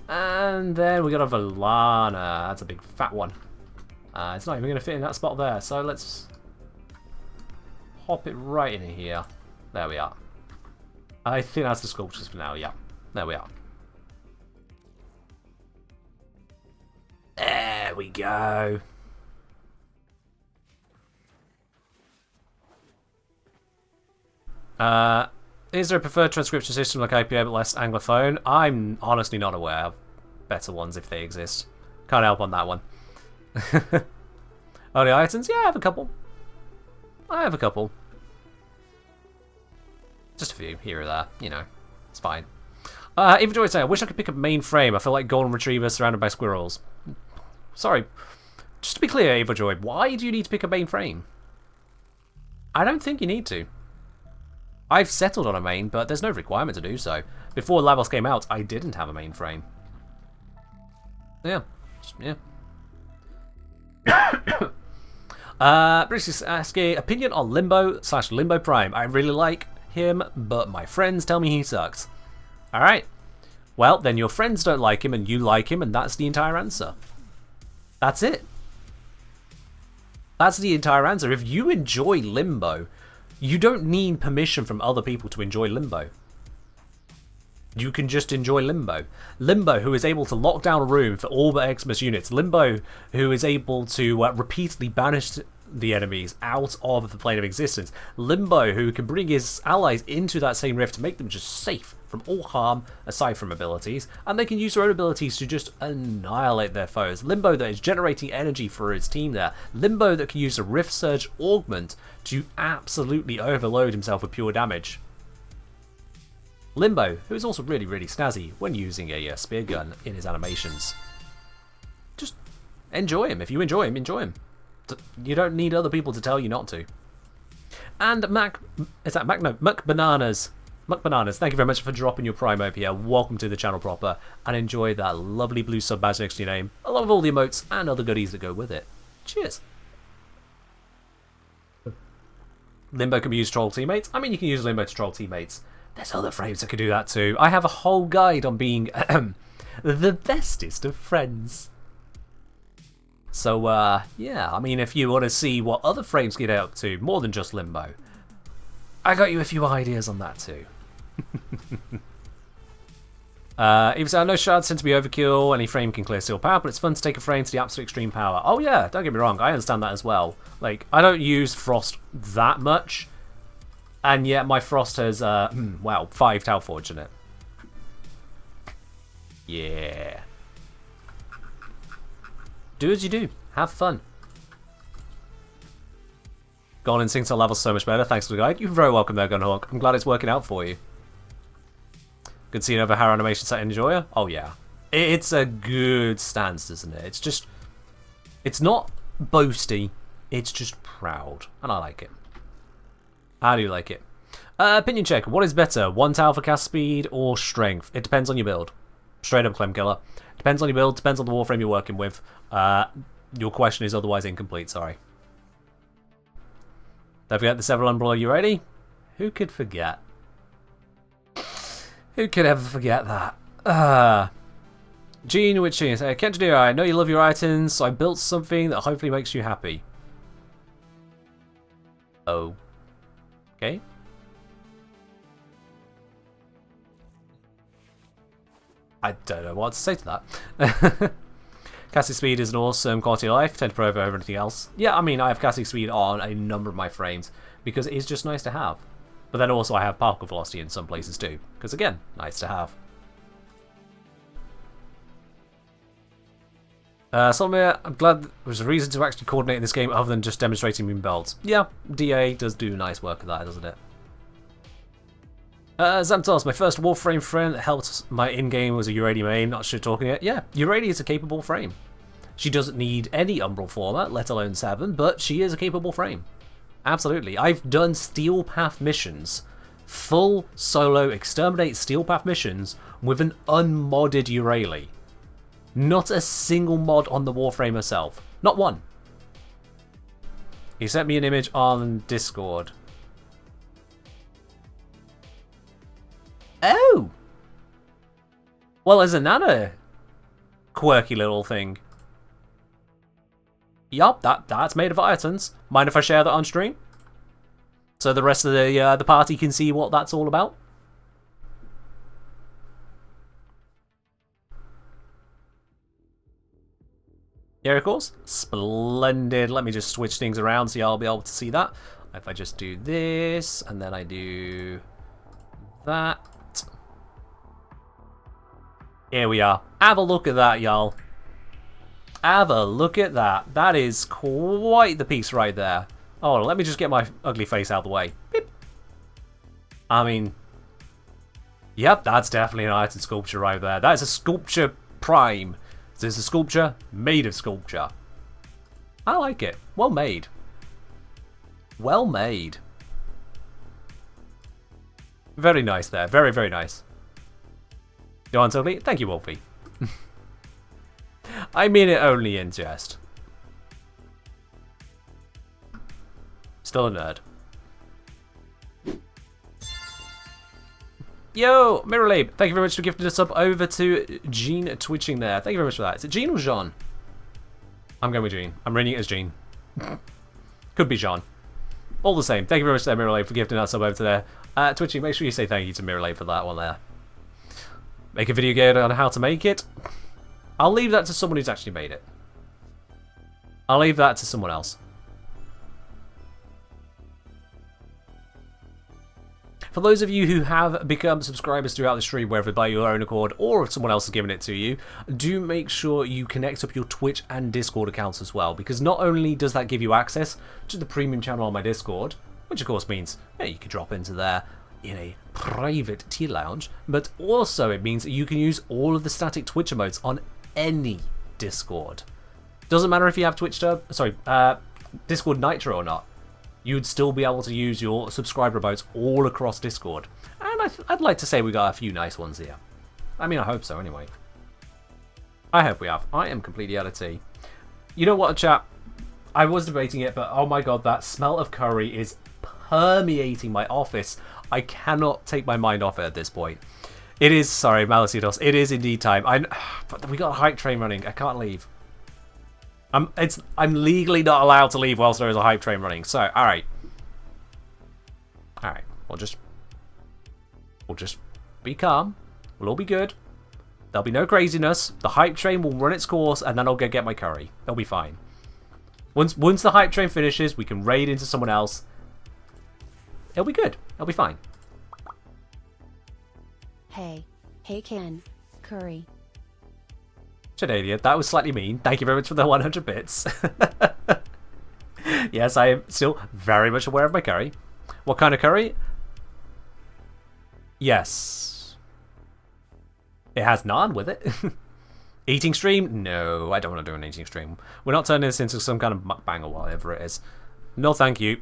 And then we got a Valana. That's a big fat one. It's not even going to fit in that spot there. So let's pop it right in here. There we are. I think that's the sculptures for now. Yeah. There we are. There we go. Is there a preferred transcription system like IPA but less Anglophone? I'm honestly not aware of better ones if they exist. Can't help on that one. Only items? Yeah, I have a couple. Just a few here or there, you know. It's fine. Inventory say, I wish I could pick up mainframe. I feel like golden retriever surrounded by squirrels. Sorry. Just to be clear, Avajoy, why do you need to pick up mainframe? I don't think you need to. I've settled on a main, but there's no requirement to do so. Before Labos came out, I didn't have a mainframe. Yeah. Yeah. British is asking, opinion on Limbo/Limbo Prime. I really like him, but my friends tell me he sucks. Alright. Well, then your friends don't like him and you like him, and that's the entire answer. That's it. That's the entire answer. If you enjoy Limbo, you don't need permission from other people to enjoy Limbo. You can just enjoy Limbo. Limbo, who is able to lock down a room for all but Xmas units. Limbo, who is able to repeatedly banish the enemies out of the plane of existence. Limbo, who can bring his allies into that same rift to make them just safe from all harm aside from abilities, and they can use their own abilities to just annihilate their foes. Limbo that is generating energy for his team there. Limbo that can use a Rift Surge Augment to absolutely overload himself with pure damage. Limbo, who is also really, really snazzy when using a spear gun in his animations. Just enjoy him. If you enjoy him, enjoy him. You don't need other people to tell you not to. And Muck Bananas. Muck Bananas, thank you very much for dropping your Prime up here. Welcome to the channel proper, and enjoy that lovely blue sub badge next to your name, along with all the emotes and other goodies that go with it. Cheers. Limbo can be used to troll teammates. I mean, you can use Limbo to troll teammates. There's other frames that can do that too. I have a whole guide on being the bestest of friends. So, yeah, I mean, if you want to see what other frames get up to, more than just Limbo, I got you a few ideas on that too. Even so, I know shards tend to be overkill, any frame can clear steel power, but it's fun to take a frame to the absolute extreme power. Oh yeah, don't get me wrong, I understand that as well. Like, I don't use Frost that much, and yet my Frost has, wow, 5 Tau Forge in it. Yeah. Do as you do. Have fun. Gone in Singtel level's so much better. Thanks for the guide. You're very welcome there, Gunhawk. I'm glad it's working out for you. Good seeing over Hair Animation Set Enjoyer. Oh yeah. It's a good stance, isn't it? It's just... It's not boasty. It's just proud. And I like it. I do like it. Opinion check. What is better? 1 Tau for cast speed or strength? It depends on your build. Straight up Clem Killer. Depends on your build, depends on the Warframe you're working with. Your question is otherwise incomplete, sorry. Don't forget the several umbrella. You ready? Who could forget? Who could ever forget that? Gene Witching says, Kenjiro, I know you love your items, so I built something that hopefully makes you happy. Oh. Okay. I don't know what to say to that. Casting speed is an awesome quality of life. Tend to prefer over anything else. Yeah, I mean, I have casting speed on a number of my frames because it is just nice to have. But then also I have particle velocity in some places too, because again, nice to have. Solomir, I'm glad there was a reason to actually coordinate in this game other than just demonstrating moon belts. Yeah, DA does do nice work of that, doesn't it? Zamtos, my first Warframe friend that helped my in-game was a Urani main, not sure talking it. Yeah, Urani is a capable frame. She doesn't need any Umbral format, let alone 7, but she is a capable frame. Absolutely. I've done Steel Path missions, full solo exterminate Steel Path missions with an unmodded Urali. Not a single mod on the Warframe herself. Not one. He sent me an image on Discord. Oh! Well, there's another quirky little thing. Yup, that's made of items. Mind if I share that on stream? So the rest of the party can see what that's all about? Yeah, of course. Splendid. Let me just switch things around so y'all be able to see that. If I just do this, and then I do that. Here we are. Have a look at that, y'all. Have a look at that. That is quite the piece right there. Oh, let me just get my ugly face out of the way. Beep. I mean, yep, that's definitely an item sculpture right there. That is a sculpture prime. This is a sculpture made of sculpture. I like it. Well made. Well made. Very nice there. Very, very nice. Go on, Totally. Thank you, Wolfie. I mean it only in jest. Still a nerd. Yo, Mirrorlabe, thank you very much for gifting us up over to Gene Twitching there. Thank you very much for that. Is it Gene or Jean? I'm going with Gene. I'm reading it as Gene. Could be Jean. All the same. Thank you very much there, Mirrorlabe, for gifting us up over to there. Twitching, make sure you say thank you to Mirrorlabe for that one there. Make a video guide on how to make it. I'll leave that to someone who's actually made it. I'll leave that to someone else. For those of you who have become subscribers throughout the stream, whether by your own accord or if someone else has given it to you, do make sure you connect up your Twitch and Discord accounts as well, because not only does that give you access to the premium channel on my Discord, which of course means you can drop into there in a private tea lounge, but also it means that you can use all of the static Twitch emotes on any Discord. Doesn't matter if you have Discord Nitro or not. You'd still be able to use your subscriber emotes all across Discord. And I'd like to say we got a few nice ones here. I mean, I hope so anyway. I hope we have. I am completely out of tea. You know what, chat? I was debating it, but oh my god, that smell of curry is permeating my office. I cannot take my mind off it at this point. It is, sorry, Malicidos, it is indeed time. But we got a hype train running. I can't leave. I'm legally not allowed to leave whilst there is a hype train running. So, alright. Alright, we'll just be calm. We'll all be good. There'll be no craziness. The hype train will run its course, and then I'll go get my curry. They'll be fine. Once the hype train finishes, we can raid into someone else. It'll be good. It'll be fine. Hey Ken, curry. Shadadia, that was slightly mean. Thank you very much for the 100 bits. Yes, I am still very much aware of my curry. What kind of curry? Yes. It has naan with it. Eating stream? No, I don't want to do an eating stream. We're not turning this into some kind of mukbang or whatever it is. No, thank you.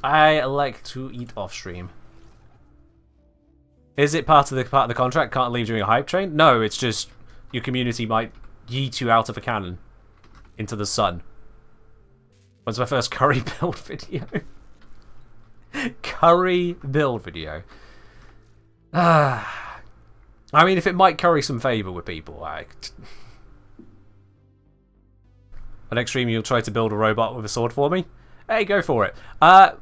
I like to eat off stream. Is it part of the contract? Can't leave during a hype train? No, it's just your community might yeet you out of a cannon into the sun. When's my first curry build video? Curry build video. I mean, if it might curry some favour with people, The next stream you'll try to build a robot with a sword for me? Hey, go for it.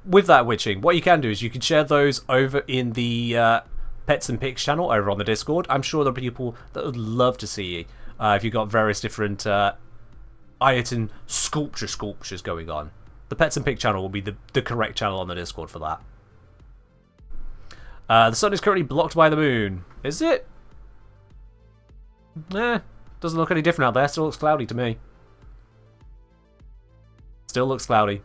With that witching, what you can do is you can share those over in the Pets and Pics channel over on the Discord. I'm sure there are people that would love to see you if you've got various different item sculptures going on. The Pets and Pics channel will be the correct channel on the Discord for that. The sun is currently blocked by the moon. Is it? Doesn't look any different out there. Still looks cloudy to me. Still looks cloudy.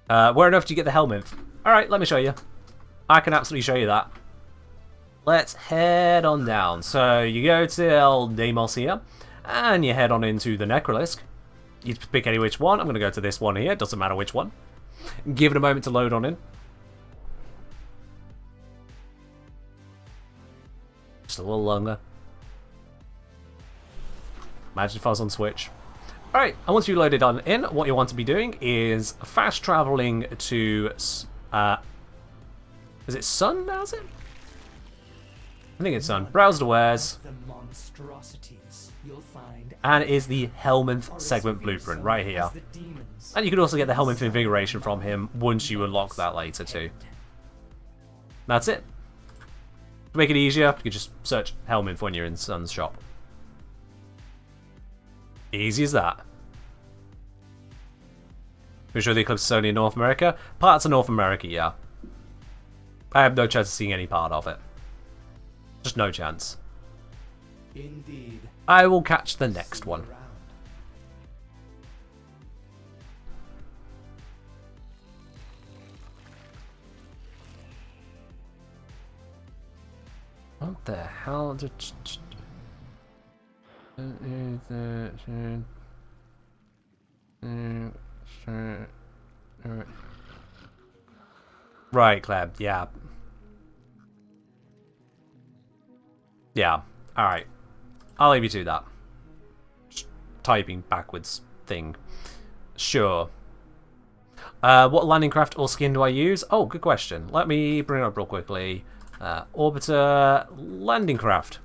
Where enough do you get the helmet? Alright, let me show you. I can absolutely show you that. Let's head on down. So you go to El Deimos here, and you head on into the Necrolisk. You pick any which one. I'm going to go to this one here. Doesn't matter which one. Give it a moment to load on in. Just a little longer. Imagine if I was on Switch. Alright, and once you load it on in, what you want to be doing is fast traveling to... is it Sun now, is it? I think it's Sun. Browse the wares. And it is the Helminth segment blueprint right here. And you can also get the Helminth invigoration from him once you unlock that later too. That's it. To make it easier, you can just search Helminth when you're in Sun's shop. Easy as that. Pretty sure the Eclipse is only in North America? Parts of North America, yeah. I have no chance of seeing any part of it. Just no chance. Indeed. I will catch the next one. What the hell? Right, Cleb, yeah. Yeah, alright. I'll leave you to that. Just typing backwards thing. Sure. What landing craft or skin do I use? Oh, good question. Let me bring it up real quickly. Orbiter landing craft.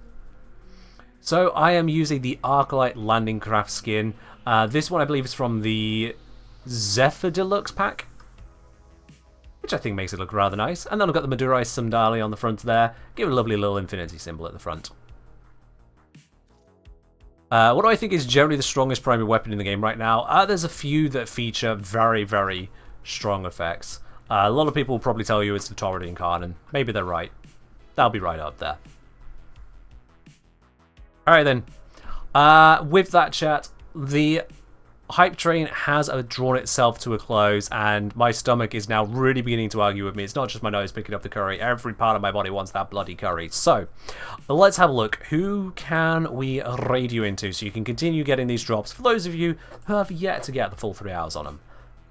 So I am using the Arclight landing craft skin. This one I believe is from the Zephyr Deluxe pack, which I think makes it look rather nice. And then I've got the Madurai Sundali on the front there. Give it a lovely little infinity symbol at the front. What do I think is generally the strongest primary weapon in the game right now? There's a few that feature very, very strong effects. A lot of people will probably tell you it's the Taurodin Khan, and maybe they're right. That'll be right up there. Alright then. With that chat, the hype train has drawn itself to a close, and my stomach is now really beginning to argue with me. It's not just my nose picking up the curry. Every part of my body wants that bloody curry. So, let's have a look. Who can we raid you into so you can continue getting these drops for those of you who have yet to get the full 3 hours on them?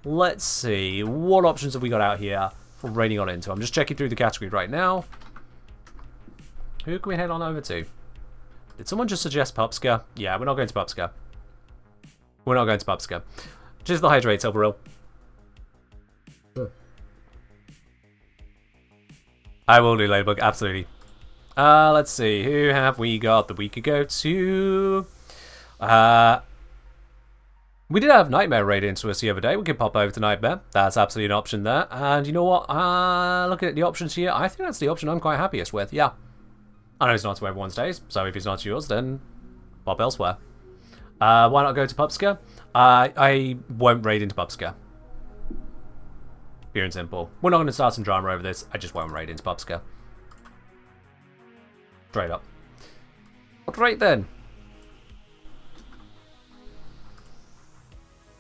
Let's see. What options have we got out here for raiding on into? I'm just checking through the category right now. Who can we head on over to? Did someone just suggest Pupska? Yeah, we're not going to Pupska. We're not going to Pupska. Just the Hydrate, Silveril. I will do, Ladybug, absolutely. Let's see. Who have we got that we could go to? We did have Nightmare raid into us the other day. We could pop over to Nightmare. That's absolutely an option there. And you know what? Looking at the options here, I think that's the option I'm quite happiest with. Yeah. I know it's not to everyone's taste, so if it's not yours, then pop elsewhere. Why not go to Pupska? I won't raid into Pupska. Pure and simple. We're not going to start some drama over this. I just won't raid into Pupska. Straight up. Right then.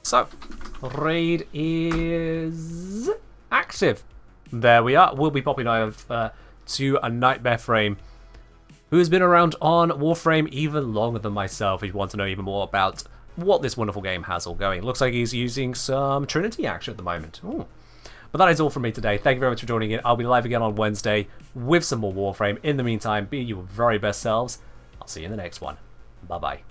So, raid is active. There we are. We'll be popping over to a Nightmare Frame, who has been around on Warframe even longer than myself, if you want to know even more about what this wonderful game has all going. Looks like he's using some Trinity action at the moment. Ooh. But that is all from me today. Thank you very much for joining in. I'll be live again on Wednesday with some more Warframe. In the meantime, be your very best selves. I'll see you in the next one. Bye-bye.